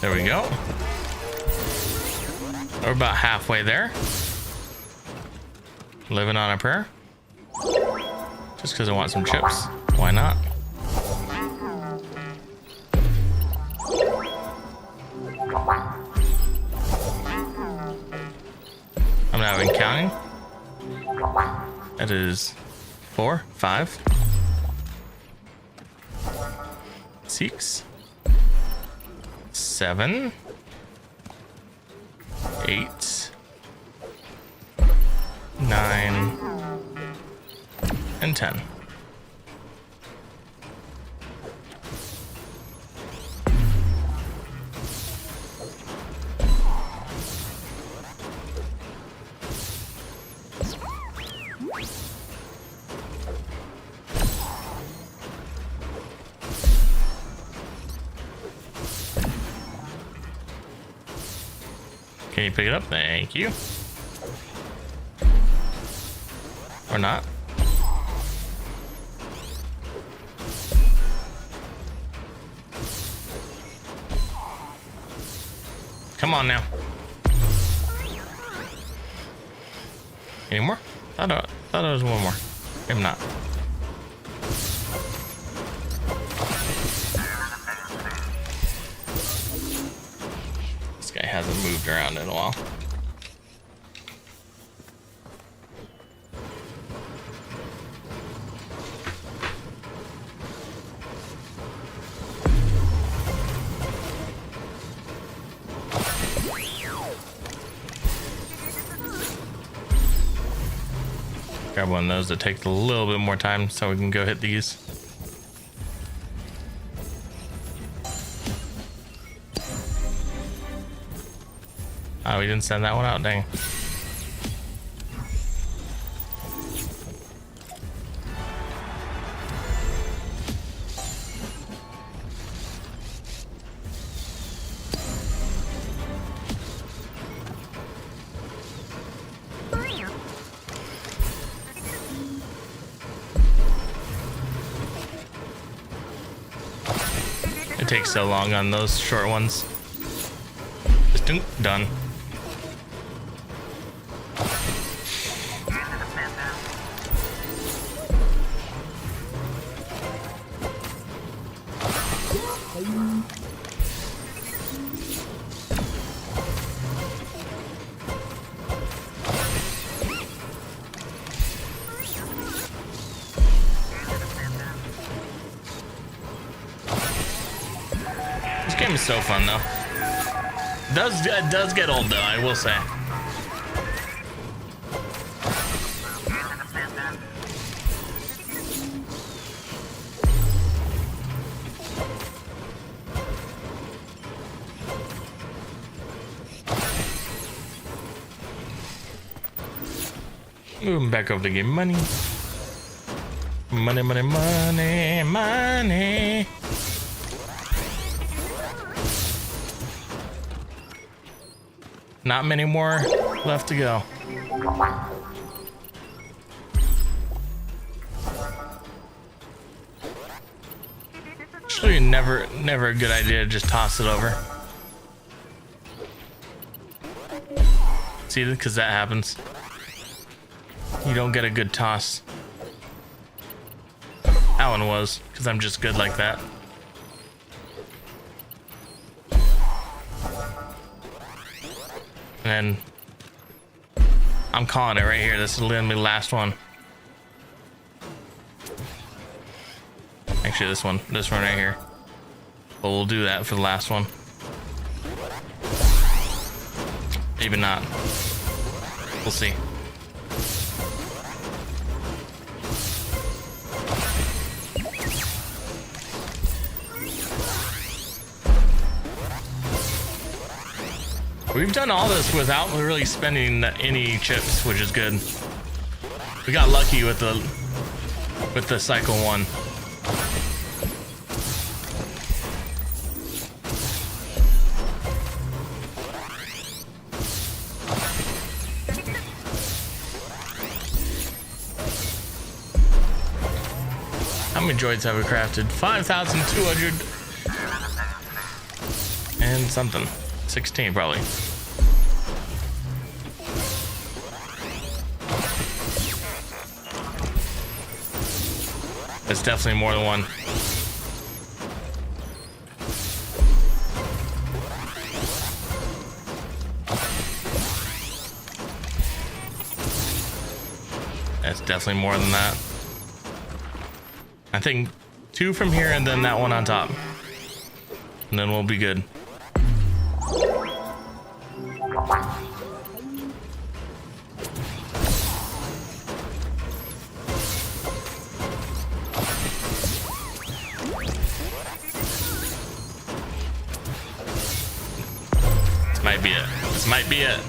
There we go. We're about halfway there. Living on a prayer. Just because I want some chips. Why not? I'm not even counting. That is 4, 5, 6, 7, 8, 9, and 10. Can you pick it up? Thank you. Or not. Come on now. Any more? I thought there was one more. Maybe not. This guy hasn't moved around in a while. Grab one of those that takes a little bit more time so we can go hit these. Oh, we didn't send that one out, dang. It takes so long on those short ones. Just done. This game is so fun though. It does get old though, I will say. Moving back over to get money. Money, money, money, money. Not many more left to go. Actually, never a good idea to just toss it over. See, because that happens. You don't get a good toss. That one was, because I'm just good like that. And I'm calling it right here. This is literally the last one. Actually, this one right here. But we'll do that for the last one. Maybe not. We'll see. We've done all this without really spending any chips, which is good. We got lucky with the cycle one. How many droids have we crafted? 5,200 and something. 16 probably. It's definitely more than one. That's definitely more than that. I think 2 from here and then that one on top. And then we'll be good. Might be it. This might be it.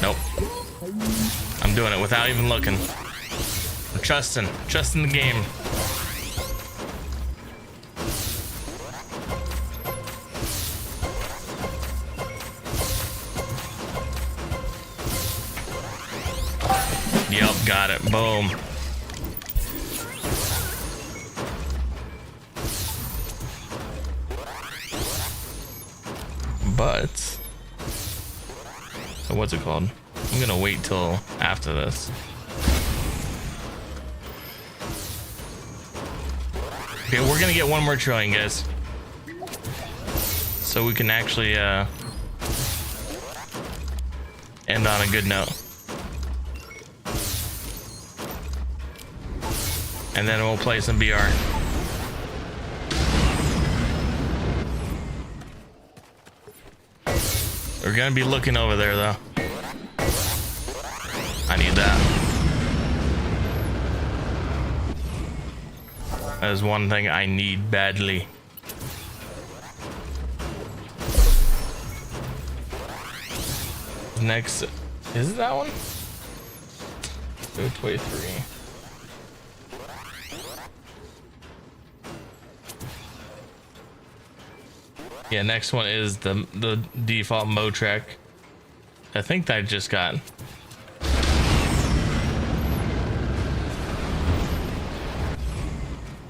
Nope. I'm doing it without even looking. I'm trusting the game. Yup, got it. Boom. But so what's it called? I'm gonna wait till after this. Okay, we're gonna get one more trillion, guys, so we can actually end on a good note. And then we'll play some BR. We're gonna be looking over there though. I need that. That is one thing I need badly. Next, is it that one? 23. Yeah, next one is the default Motrek. I think that I just got.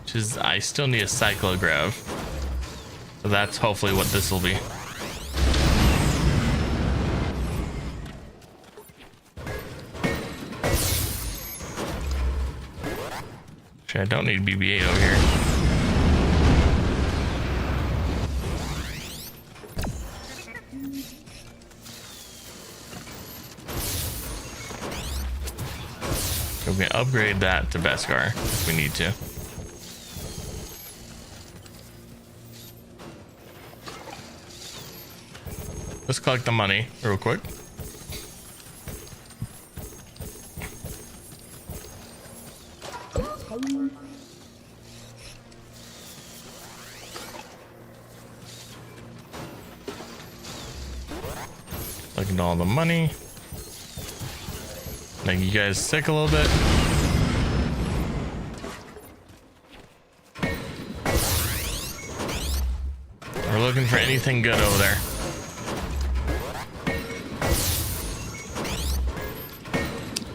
Which is, I still need a Cyclograv. So that's hopefully what this will be. Actually, I don't need BB-8 over here. We can upgrade that to Beskar if we need to. Let's collect the money real quick. Collecting all the money. Make you guys sick a little bit. We're looking for anything good over there.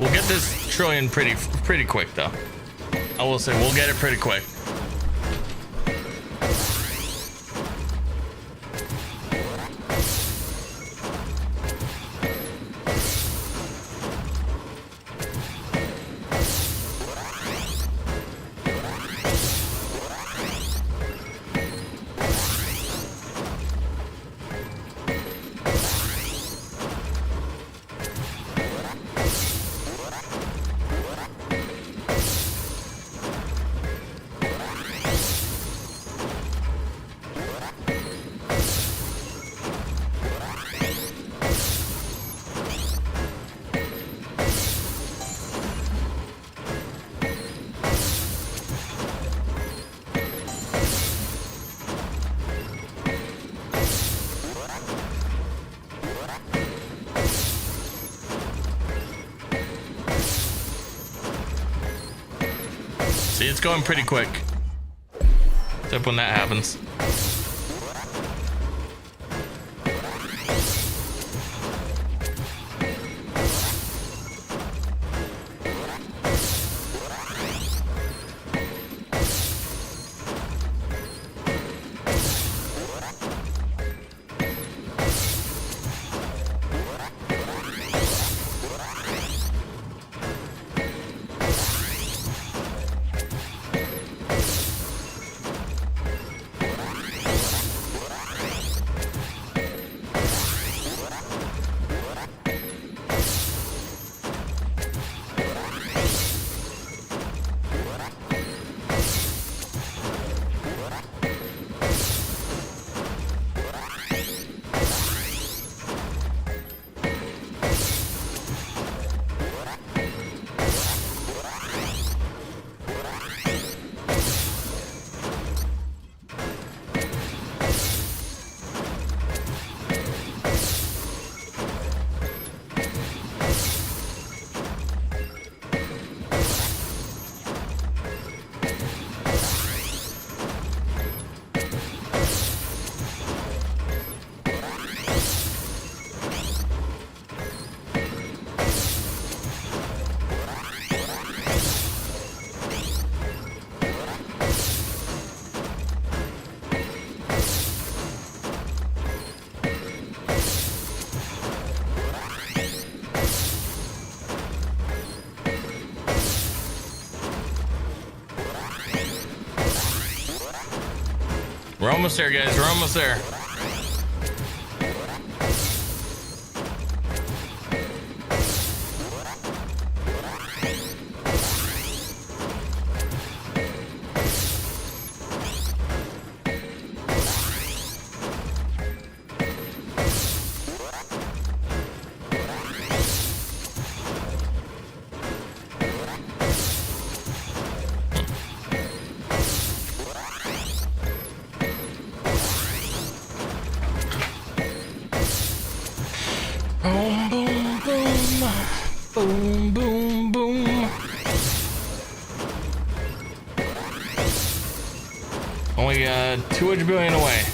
We'll get this trillion pretty quick though. I will say we'll get it pretty quick. See, it's going pretty quick. Except when that happens. We're almost there, guys. We're almost there. Boom, boom, boom. Boom, boom, boom. Only 200 billion away.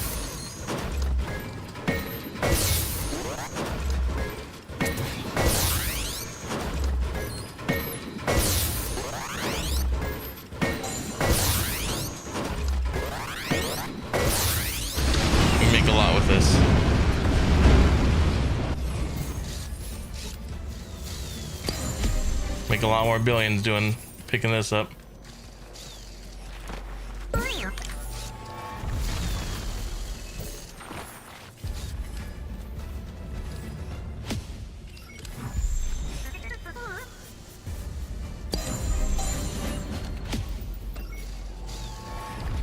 We make a lot with this. Make a lot more billions picking this up.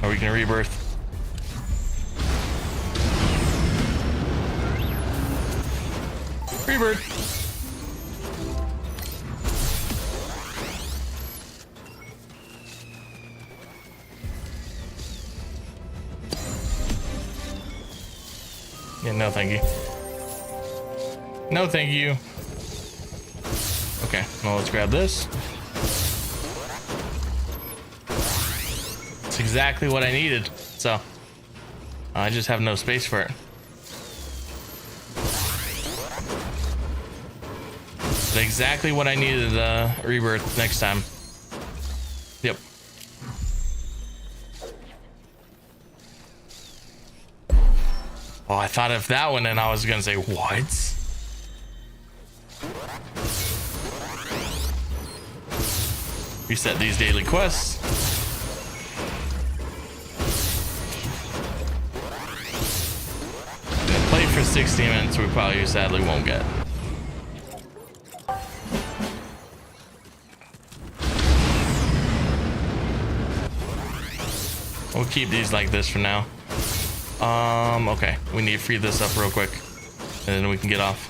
Are we gonna rebirth? Rebirth. Yeah, no thank you. No thank you. Okay, well, let's grab this. It's exactly what I needed, so I just have no space for it. But exactly what I needed rebirth next time. Yep. Oh, I thought if that one, and I was gonna say, what? Reset these daily quests. Gonna play for 60 minutes, we probably sadly won't get. We'll keep these like this for now. Okay, we need to free this up real quick, and then we can get off.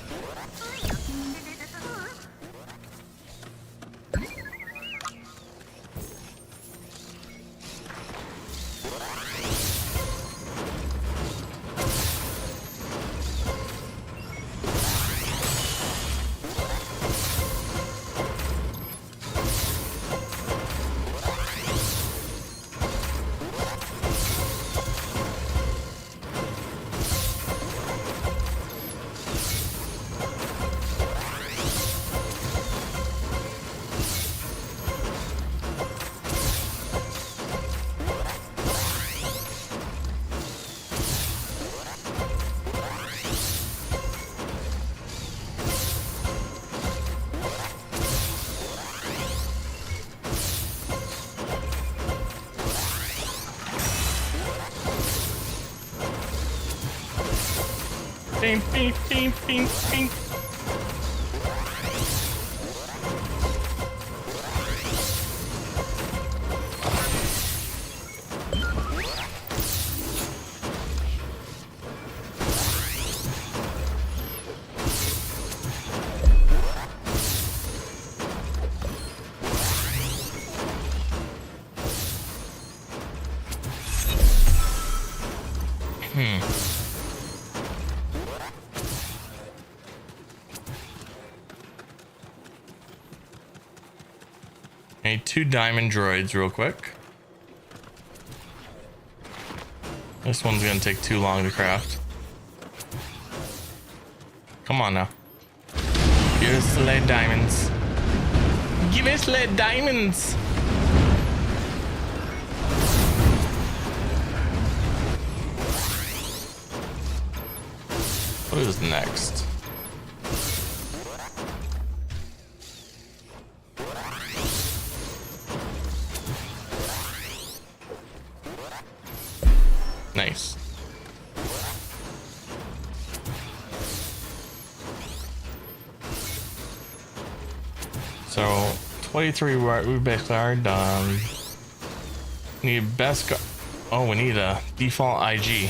Bing, bing, bing, bing, bing. I need 2 diamond droids real quick. This one's gonna take too long to craft. Come on now. Give us the lead diamonds. Give us lead diamonds. What is next? Nice. So 23 we basically are done. Need best oh, we need a default IG.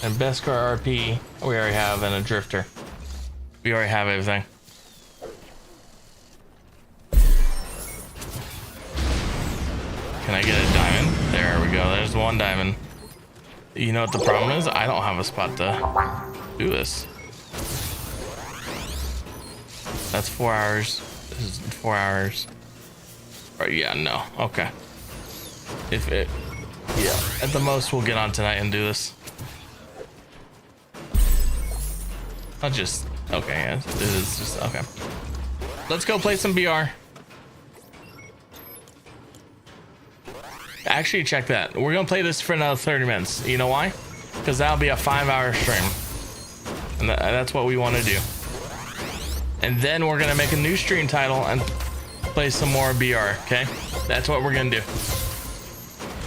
And Beskar RP we already have, and a drifter. We already have everything. Can I get a diamond? There we go. There's one diamond. You know what the problem is? I don't have a spot to do this. That's 4 hours. This is 4 hours. Or yeah, no. Okay. If it, yeah, at the most we'll get on tonight and do this. I'll just, okay, yeah, it is just, okay. Let's go play some BR. Actually, check that. We're gonna play this for another 30 minutes. You know why? Because that'll be a 5-hour stream. And that's what we want to do. And then we're gonna make a new stream title and play some more BR, okay? That's what we're gonna do.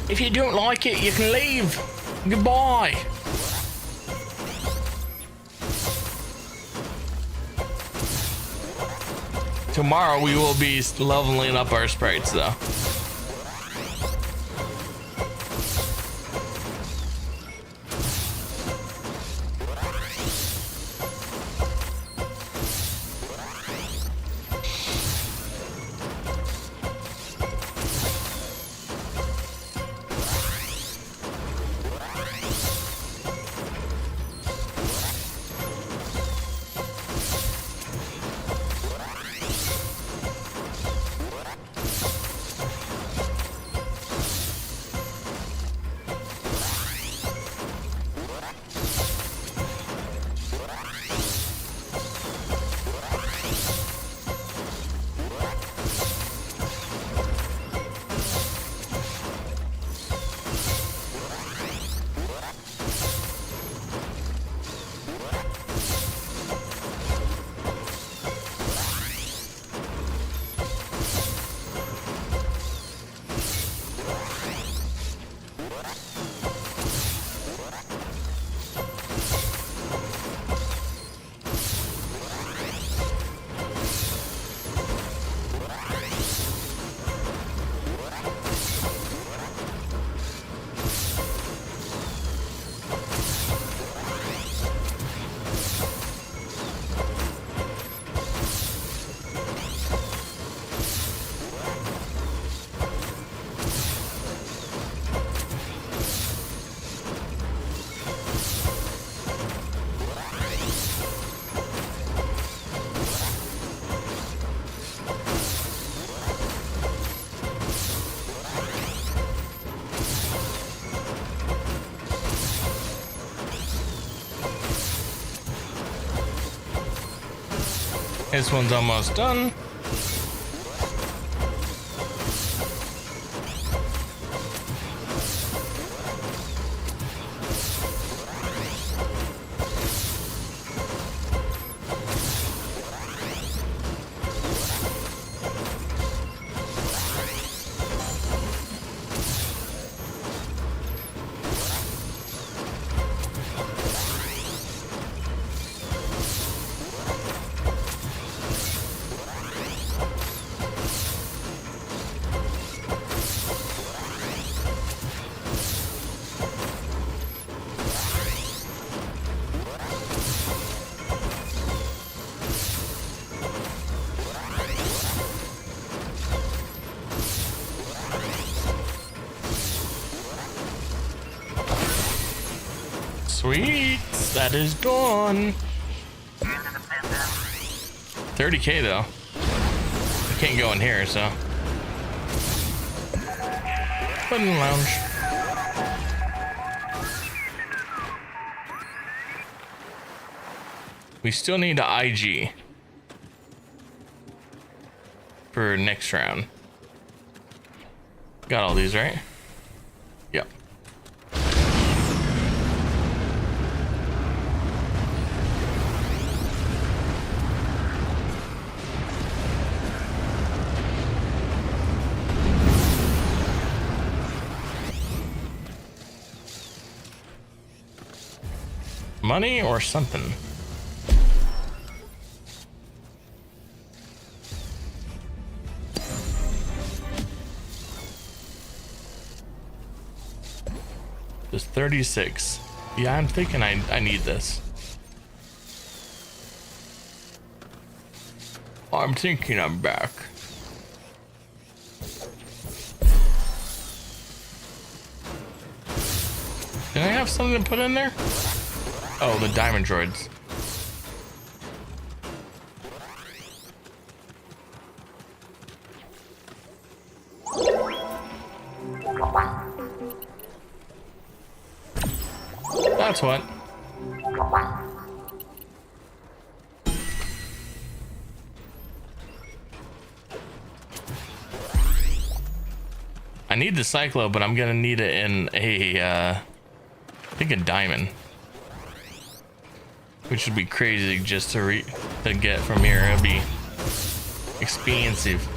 If you don't like it, you can leave. Goodbye. Tomorrow we will be leveling up our sprites though. This one's almost done. Sweet, that is gone. 30K though. I can't go in here, so. Button lounge. We still need an IG for next round. Got all these, right? Yep. Money or something? There's 36. Yeah, I'm thinking I need this. I'm thinking I'm back. Can I have something to put in there? Oh, the diamond droids. That's what. I need the cyclo, but I'm gonna need it in a I think a diamond, which would be crazy just to get from here. It'd be expensive.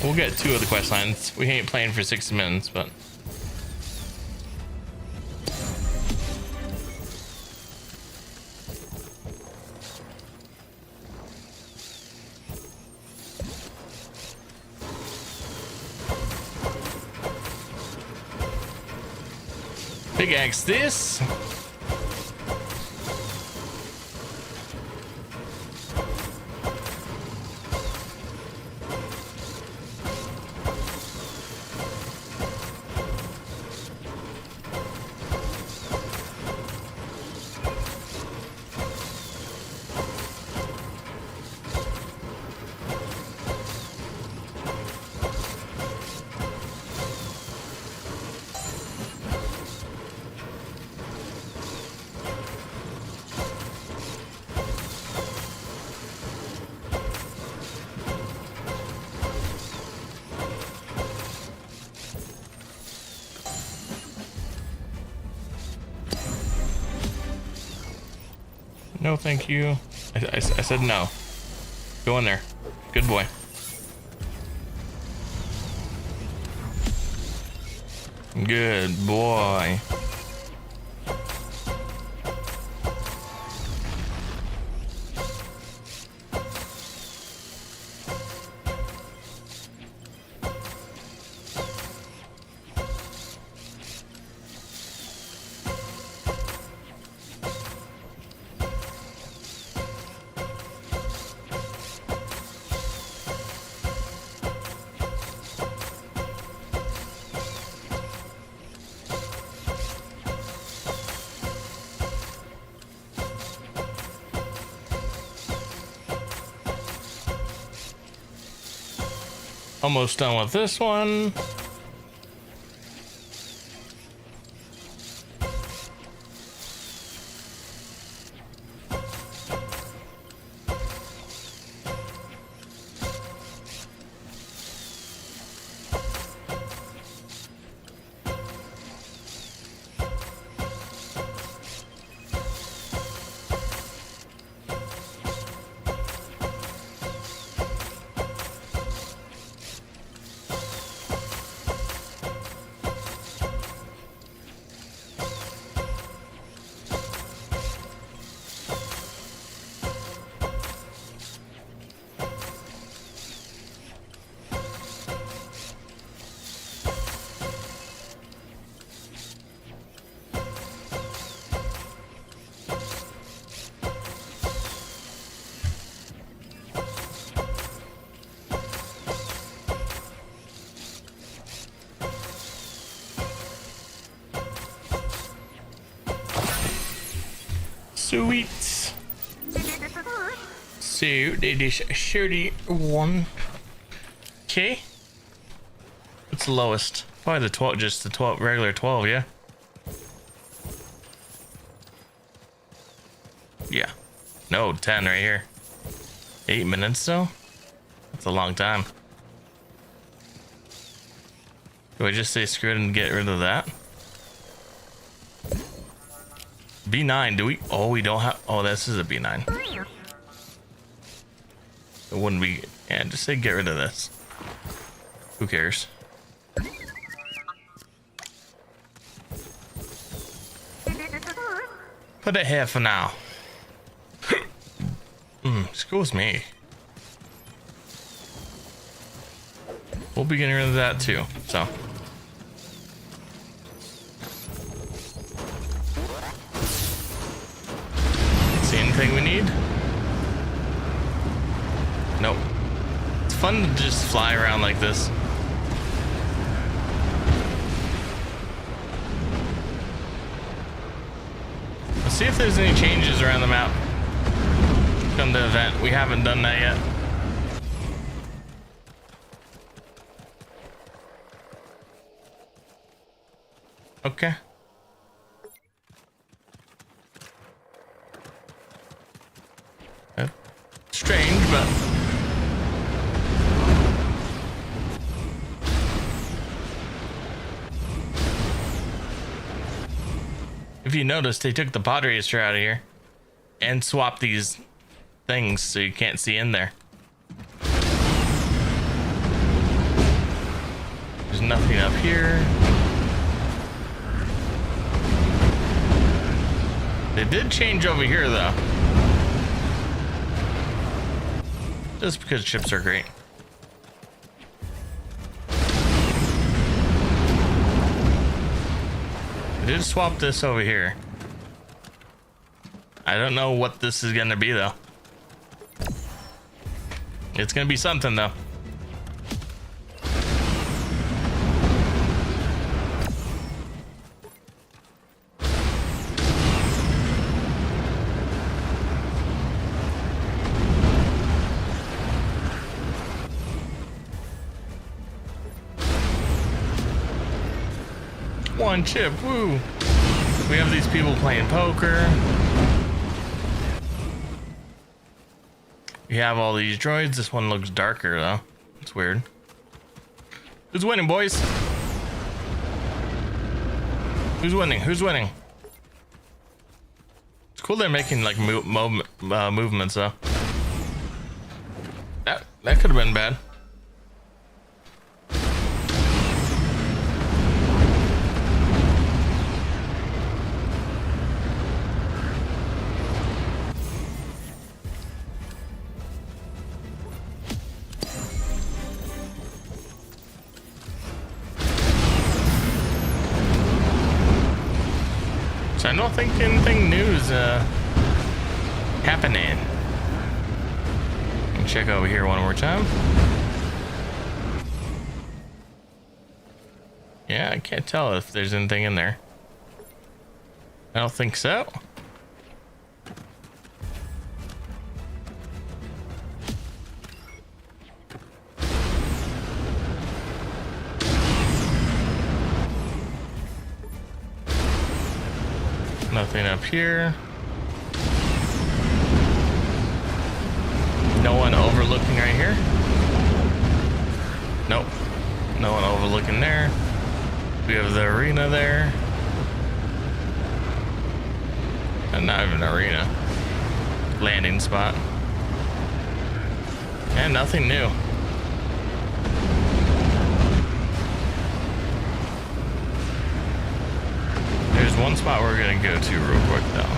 We'll get 2 of the quest lines. We ain't playing for 6 minutes, but big axe this. No, thank you. I said no. Go in there. Good boy. Good boy. Almost done with this one. Sweet. So it is 31. Okay. What's the lowest? Probably the 12, just the 12, regular 12, yeah? Yeah. No, 10 right here. 8 minutes though? That's a long time. Do I just say screw it and get rid of that? B9, do we? Oh, we don't have. Oh, this is a B9. It wouldn't be. Yeah, just say get rid of this. Who cares? Put it here for now. Excuse me. We'll be getting rid of that too, so. See anything we need? Nope. It's fun to just fly around like this. Let's see if there's any changes around the map. Come to event. We haven't done that yet. Okay. Strange, but if you notice, they took the pod racer out of here and swapped these things so you can't see in there. There's nothing up here. They did change over here though. Just because chips are great. I did swap this over here. I don't know what this is gonna be though. It's gonna be something though. One chip, woo! We have these people playing poker. We have all these droids. This one looks darker though. It's weird. Who's winning, boys? Who's winning? Who's winning? It's cool they're making like movements though. That could have been bad. I don't think anything new is happening. Let me check over here one more time. Yeah, I can't tell if there's anything in there. I don't think so. Nothing up here. No one overlooking right here. Nope. No one overlooking there. We have the arena there. And not even an arena. Landing spot. And nothing new. There's one spot we're gonna go to real quick though.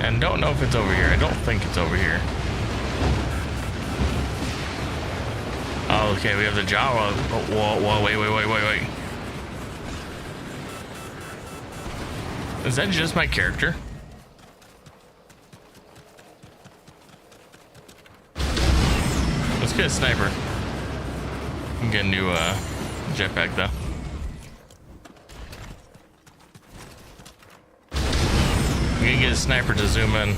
And don't know if it's over here. I don't think it's over here. Oh, okay, we have the Jawa. Oh, whoa, wait. Is that just my character? Let's get a sniper. Get a new jetpack though. We can get a sniper to zoom in.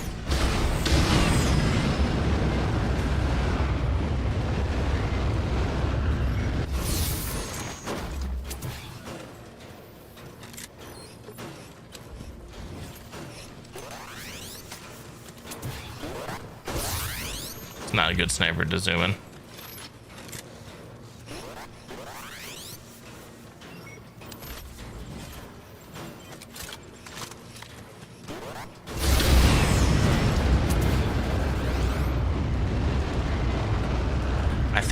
It's not a good sniper to zoom in.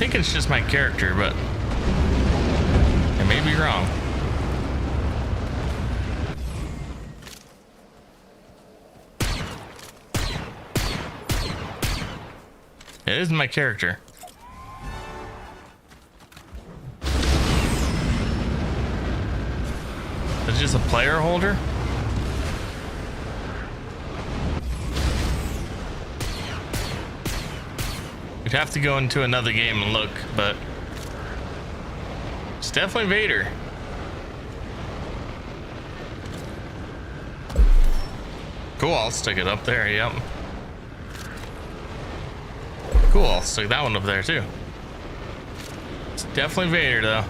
think it's just my character, but I may be wrong. It is my character. It's just a player holder. We'd have to go into another game and look, but it's definitely Vader. Cool, I'll stick it up there, yep. Cool, I'll stick that one up there too. It's definitely Vader though.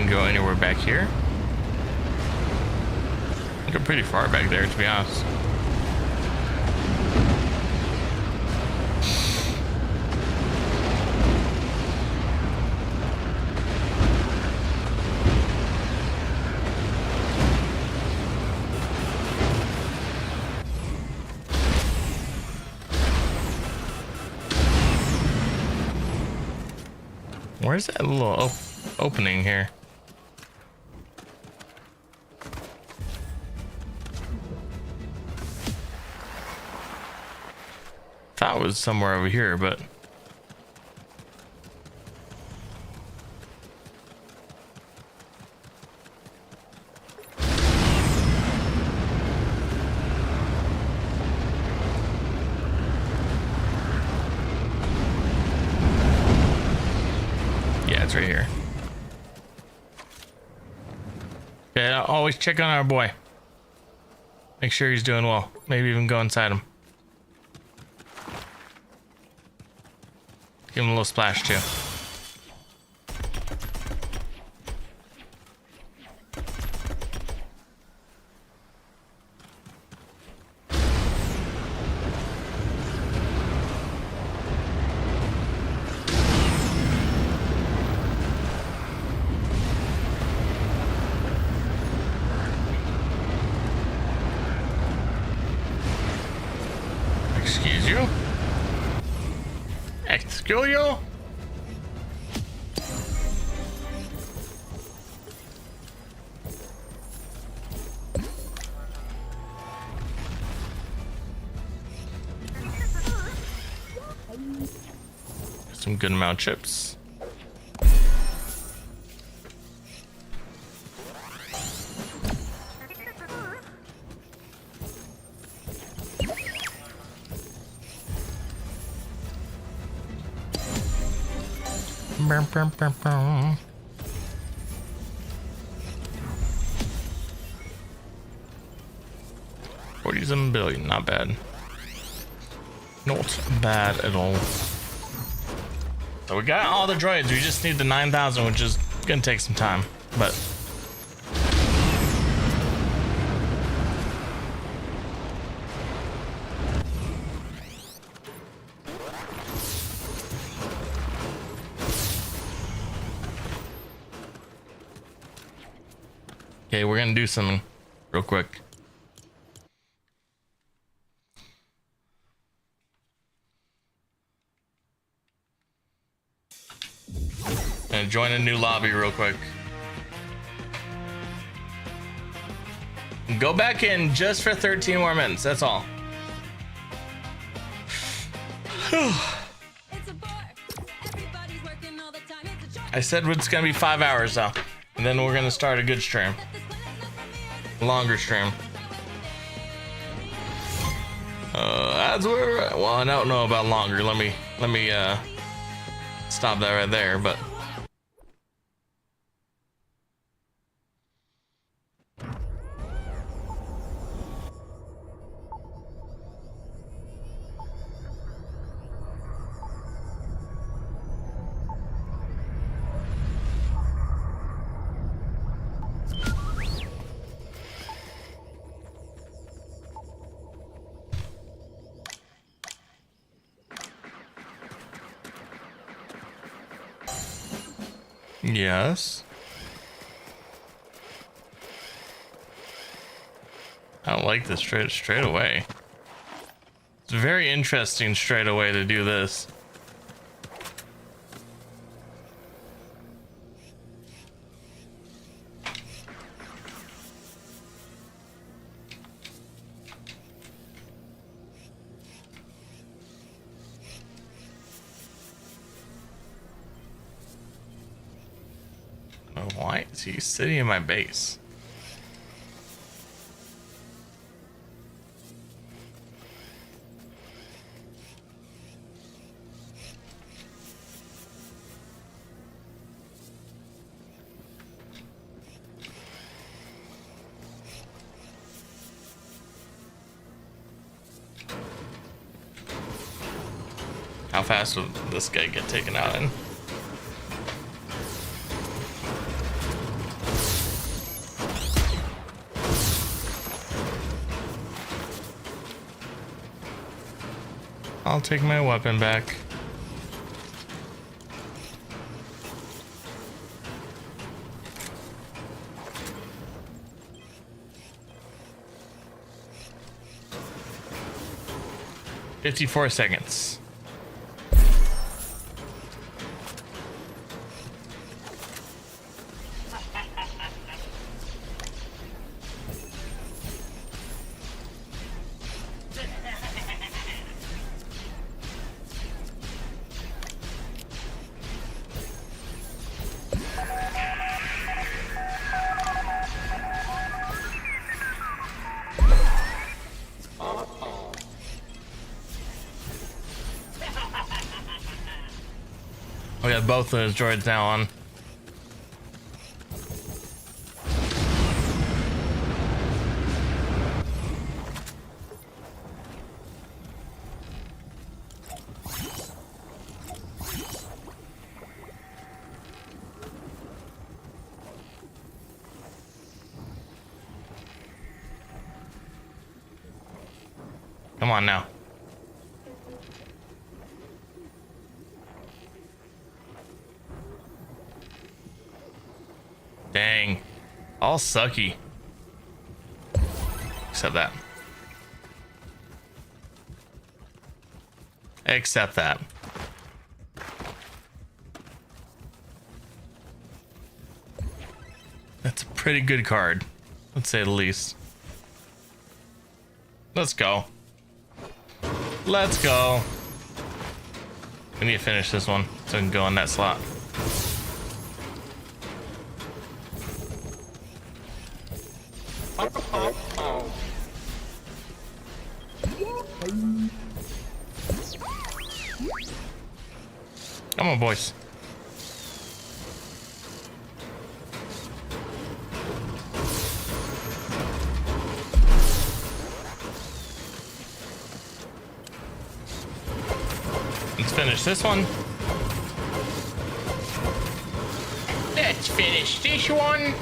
Go anywhere back here. I go pretty far back there, to be honest. Where's that little opening here? Thought it was somewhere over here, but yeah, it's right here. Okay, I'll always check on our boy. Make sure he's doing well. Maybe even go inside him. Give him a little splash too. Excuse you? Excuse you? Some good amount of chips. Bum, bum, bum, bum. $47 billion, not bad. Not bad at all. So we got all the droids, we just need the 9,000, which is gonna take some time, but okay, we're gonna do something real quick. And join a new lobby real quick. Go back in just for 13 more minutes, that's all. I said it's gonna be 5 hours though. And then we're gonna start a good stream. Longer stream. That's where, well, I don't know about longer. Let me stop that right there, but Yes. I don't like this straight away. It's very interesting straight away to do this. Why is he sitting in my base? How fast will this guy get taken out in? I'll take my weapon back. "54 seconds. We got both of those droids now on. Come on now. Dang. All sucky. Except that. Except that. That's a pretty good card, let's say the least. Let's go. Let's go. We need to finish this one so we can go in that slot. Come on, boys. Let's finish this one. Let's finish this one.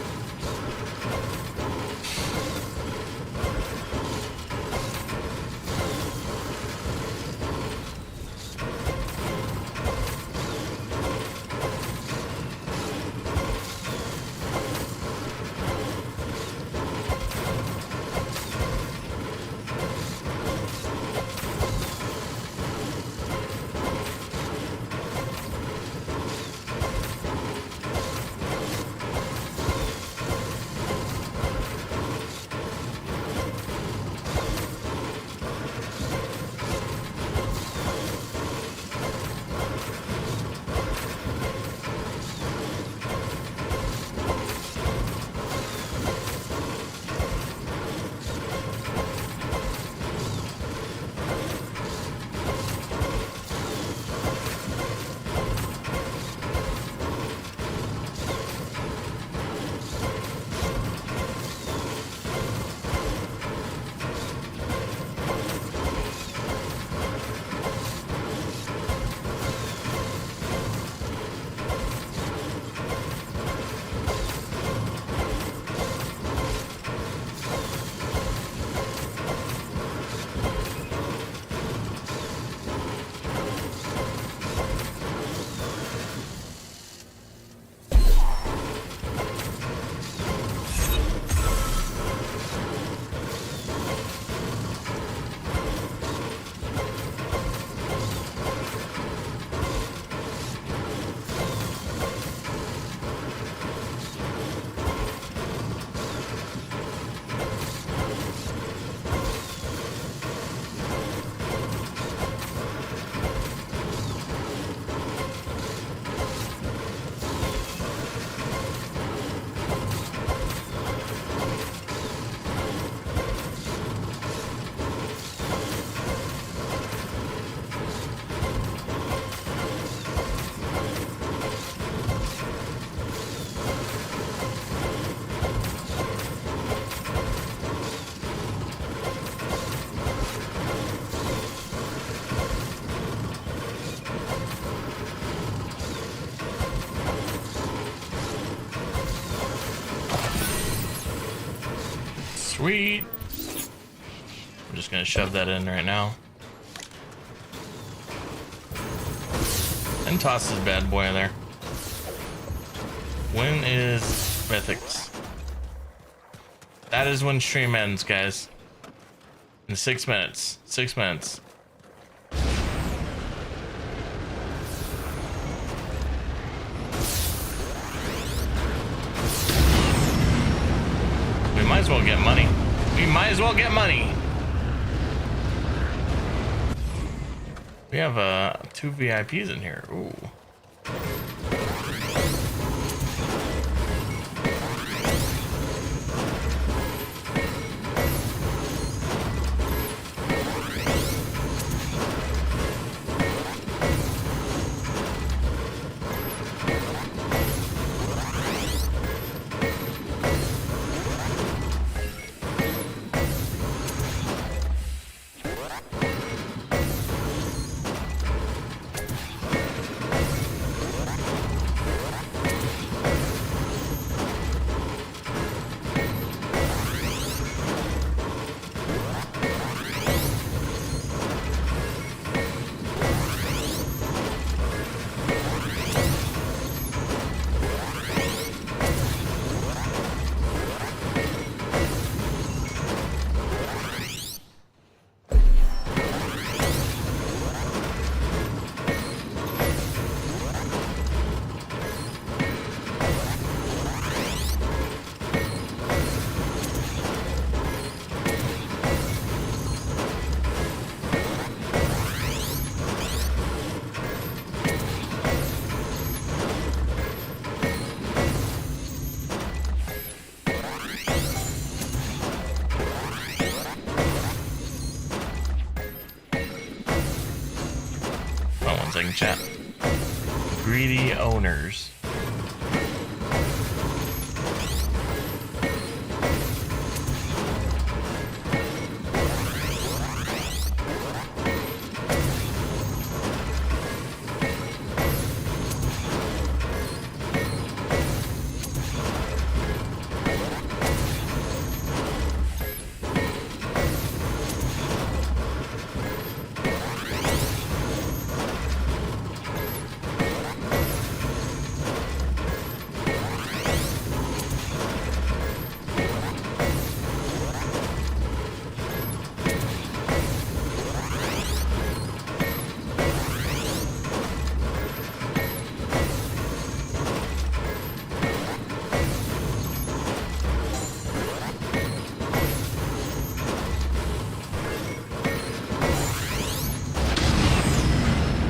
Sweet. I'm just gonna shove that in right now. And toss this bad boy in there. When is Mythics? That is when stream ends, guys. In 6 minutes. 6 minutes. We might as well get money. We might as well get money. We have 2 VIPs in here. Ooh. Chat. Greedy owners.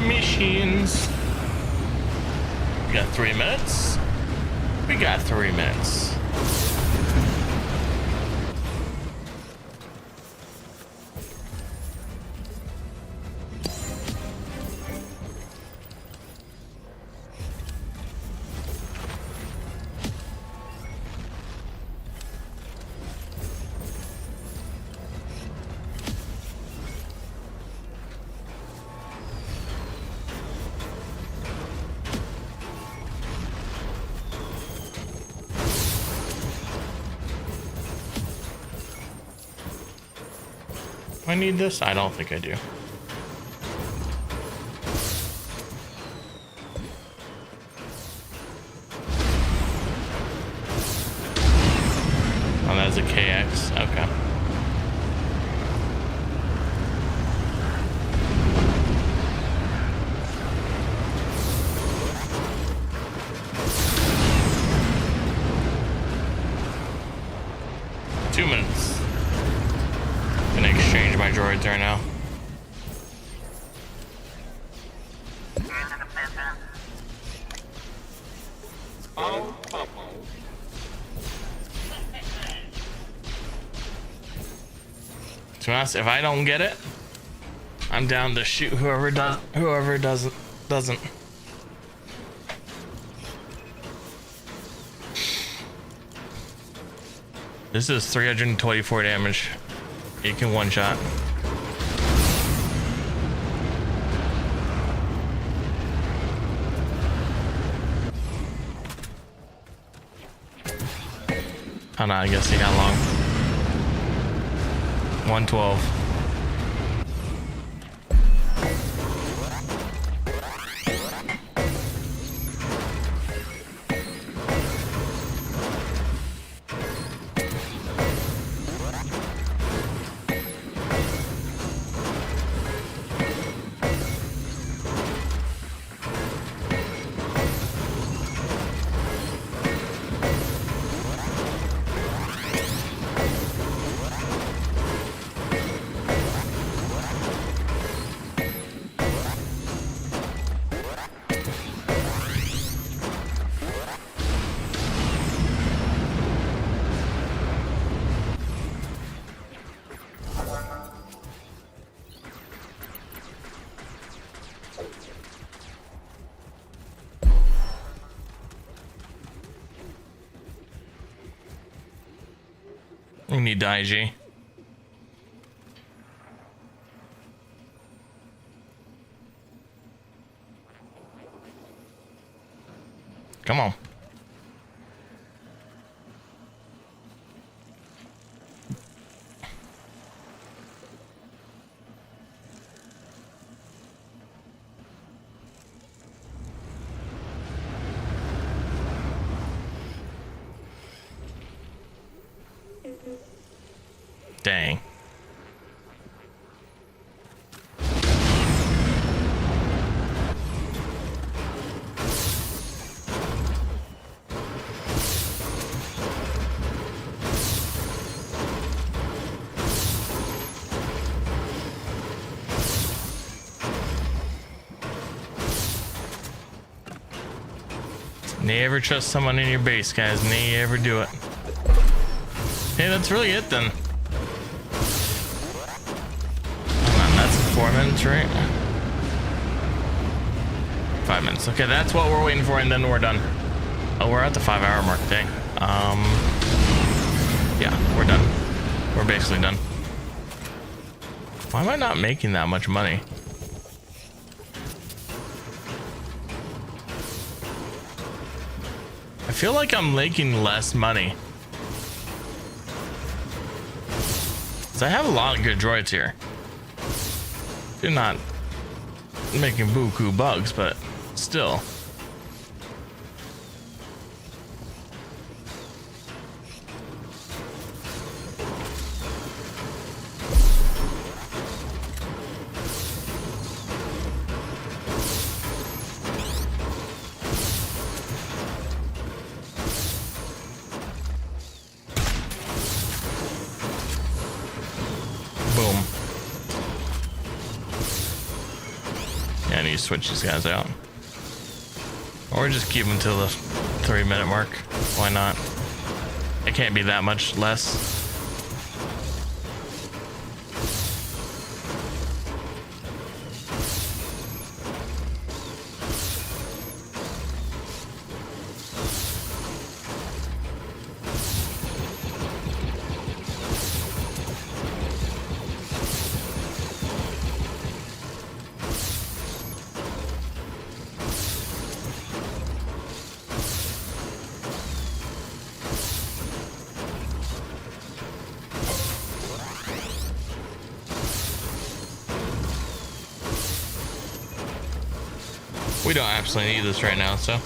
Machines. We got 3 minutes. We got 3 minutes. Do I need this? I don't think I do. Oh, that's a KX. Okay. My droids right now. To be honest, if I don't get it, I'm down to shoot whoever doesn't. This is 324 damage. You can one shot. Oh no, I guess he got long. 112. We need the IG. Come on. Dang. Never trust someone in your base, guys. Never do it. Hey, that's really it then. Hold on, that's 4 minutes, right? 5 minutes. Okay, that's what we're waiting for, and then we're done. Oh, we're at the 5-hour mark. Dang. Yeah, we're done. We're basically done. Why am I not making that much money? I feel like I'm making less money. Cause I have a lot of good droids here. They're not making buku bugs, but still. Boom. Yeah, I need to switch these guys out. Or just keep them till the 3-minute mark. Why not? It can't be that much less. We don't absolutely need this right now, so.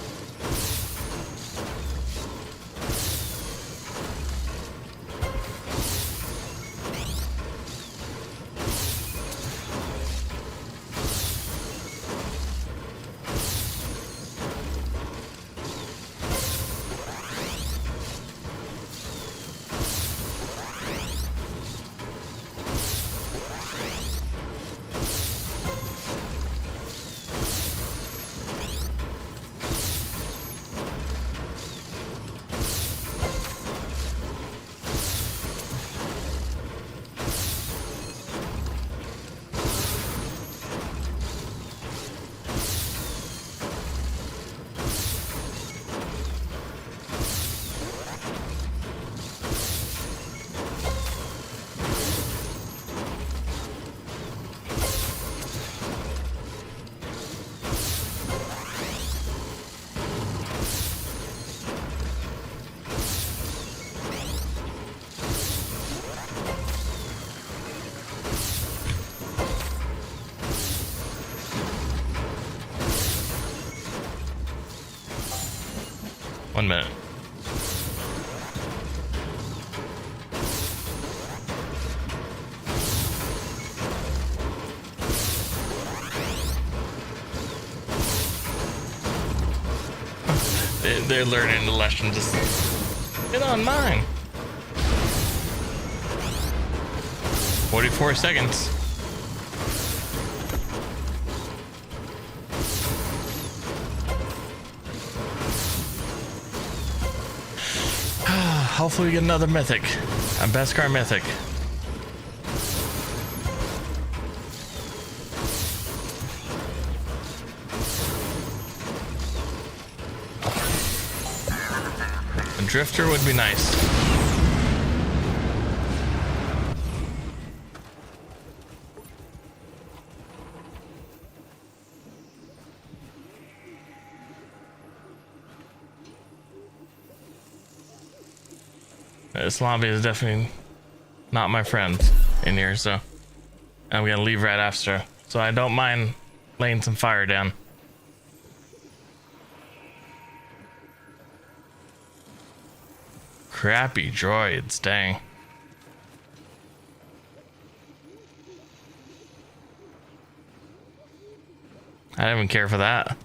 1 minute. They're learning the lesson. Just get on mine. 44 seconds. Hopefully we get another mythic. A Beskar mythic. A drifter would be nice. This lobby is definitely not my friend in here, so I'm gonna leave right after. So I don't mind laying some fire down. Crappy droids, dang. I don't even care for that.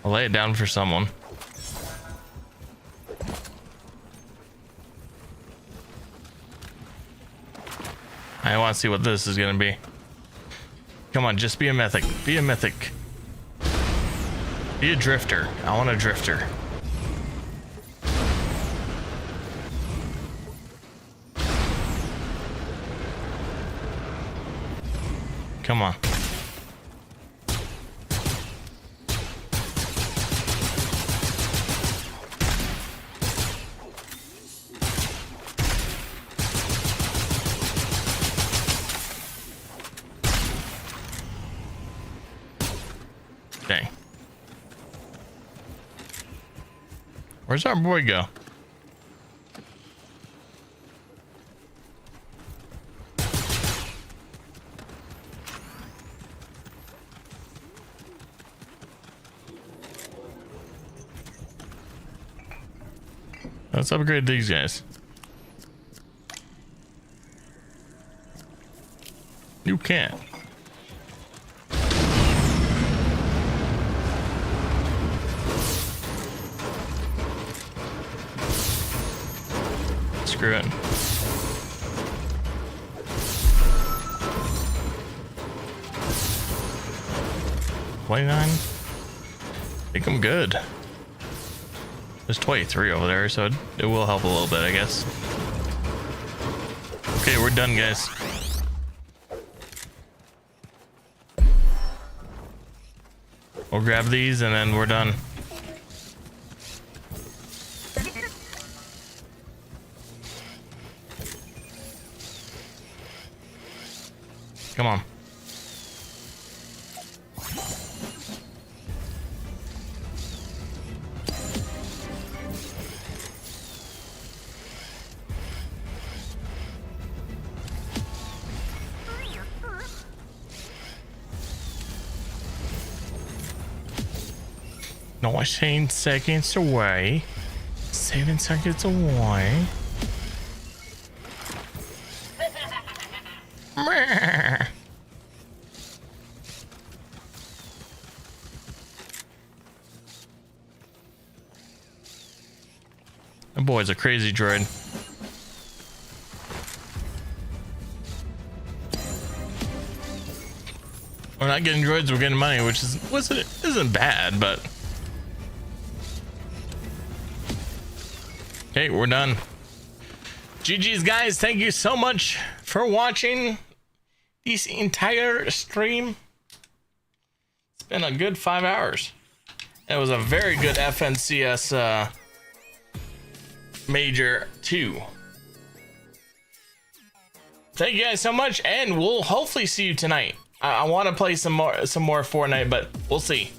I'll lay it down for someone. I want to see what this is gonna be. Come on, just be a mythic. Be a mythic. Be a drifter. I want a drifter. Come on. Dang. Where's our boy go? Let's upgrade these guys. You can't. Screw it. $29. I think I'm good. There's 23 over there, so it will help a little bit, I guess. Okay, we're done, guys. We'll grab these and then we're done. Come on. No, 7 seconds away. 7 seconds away. That boy's a crazy droid. We're not getting droids, we're getting money, which isn't bad, but okay, we're done. GG's, guys. Thank you so much for watching this entire stream. It's been a good 5 hours. It was a very good FNCS Major 2. Thank you guys so much, and we'll hopefully see you tonight. I want to play some more Fortnite, but we'll see.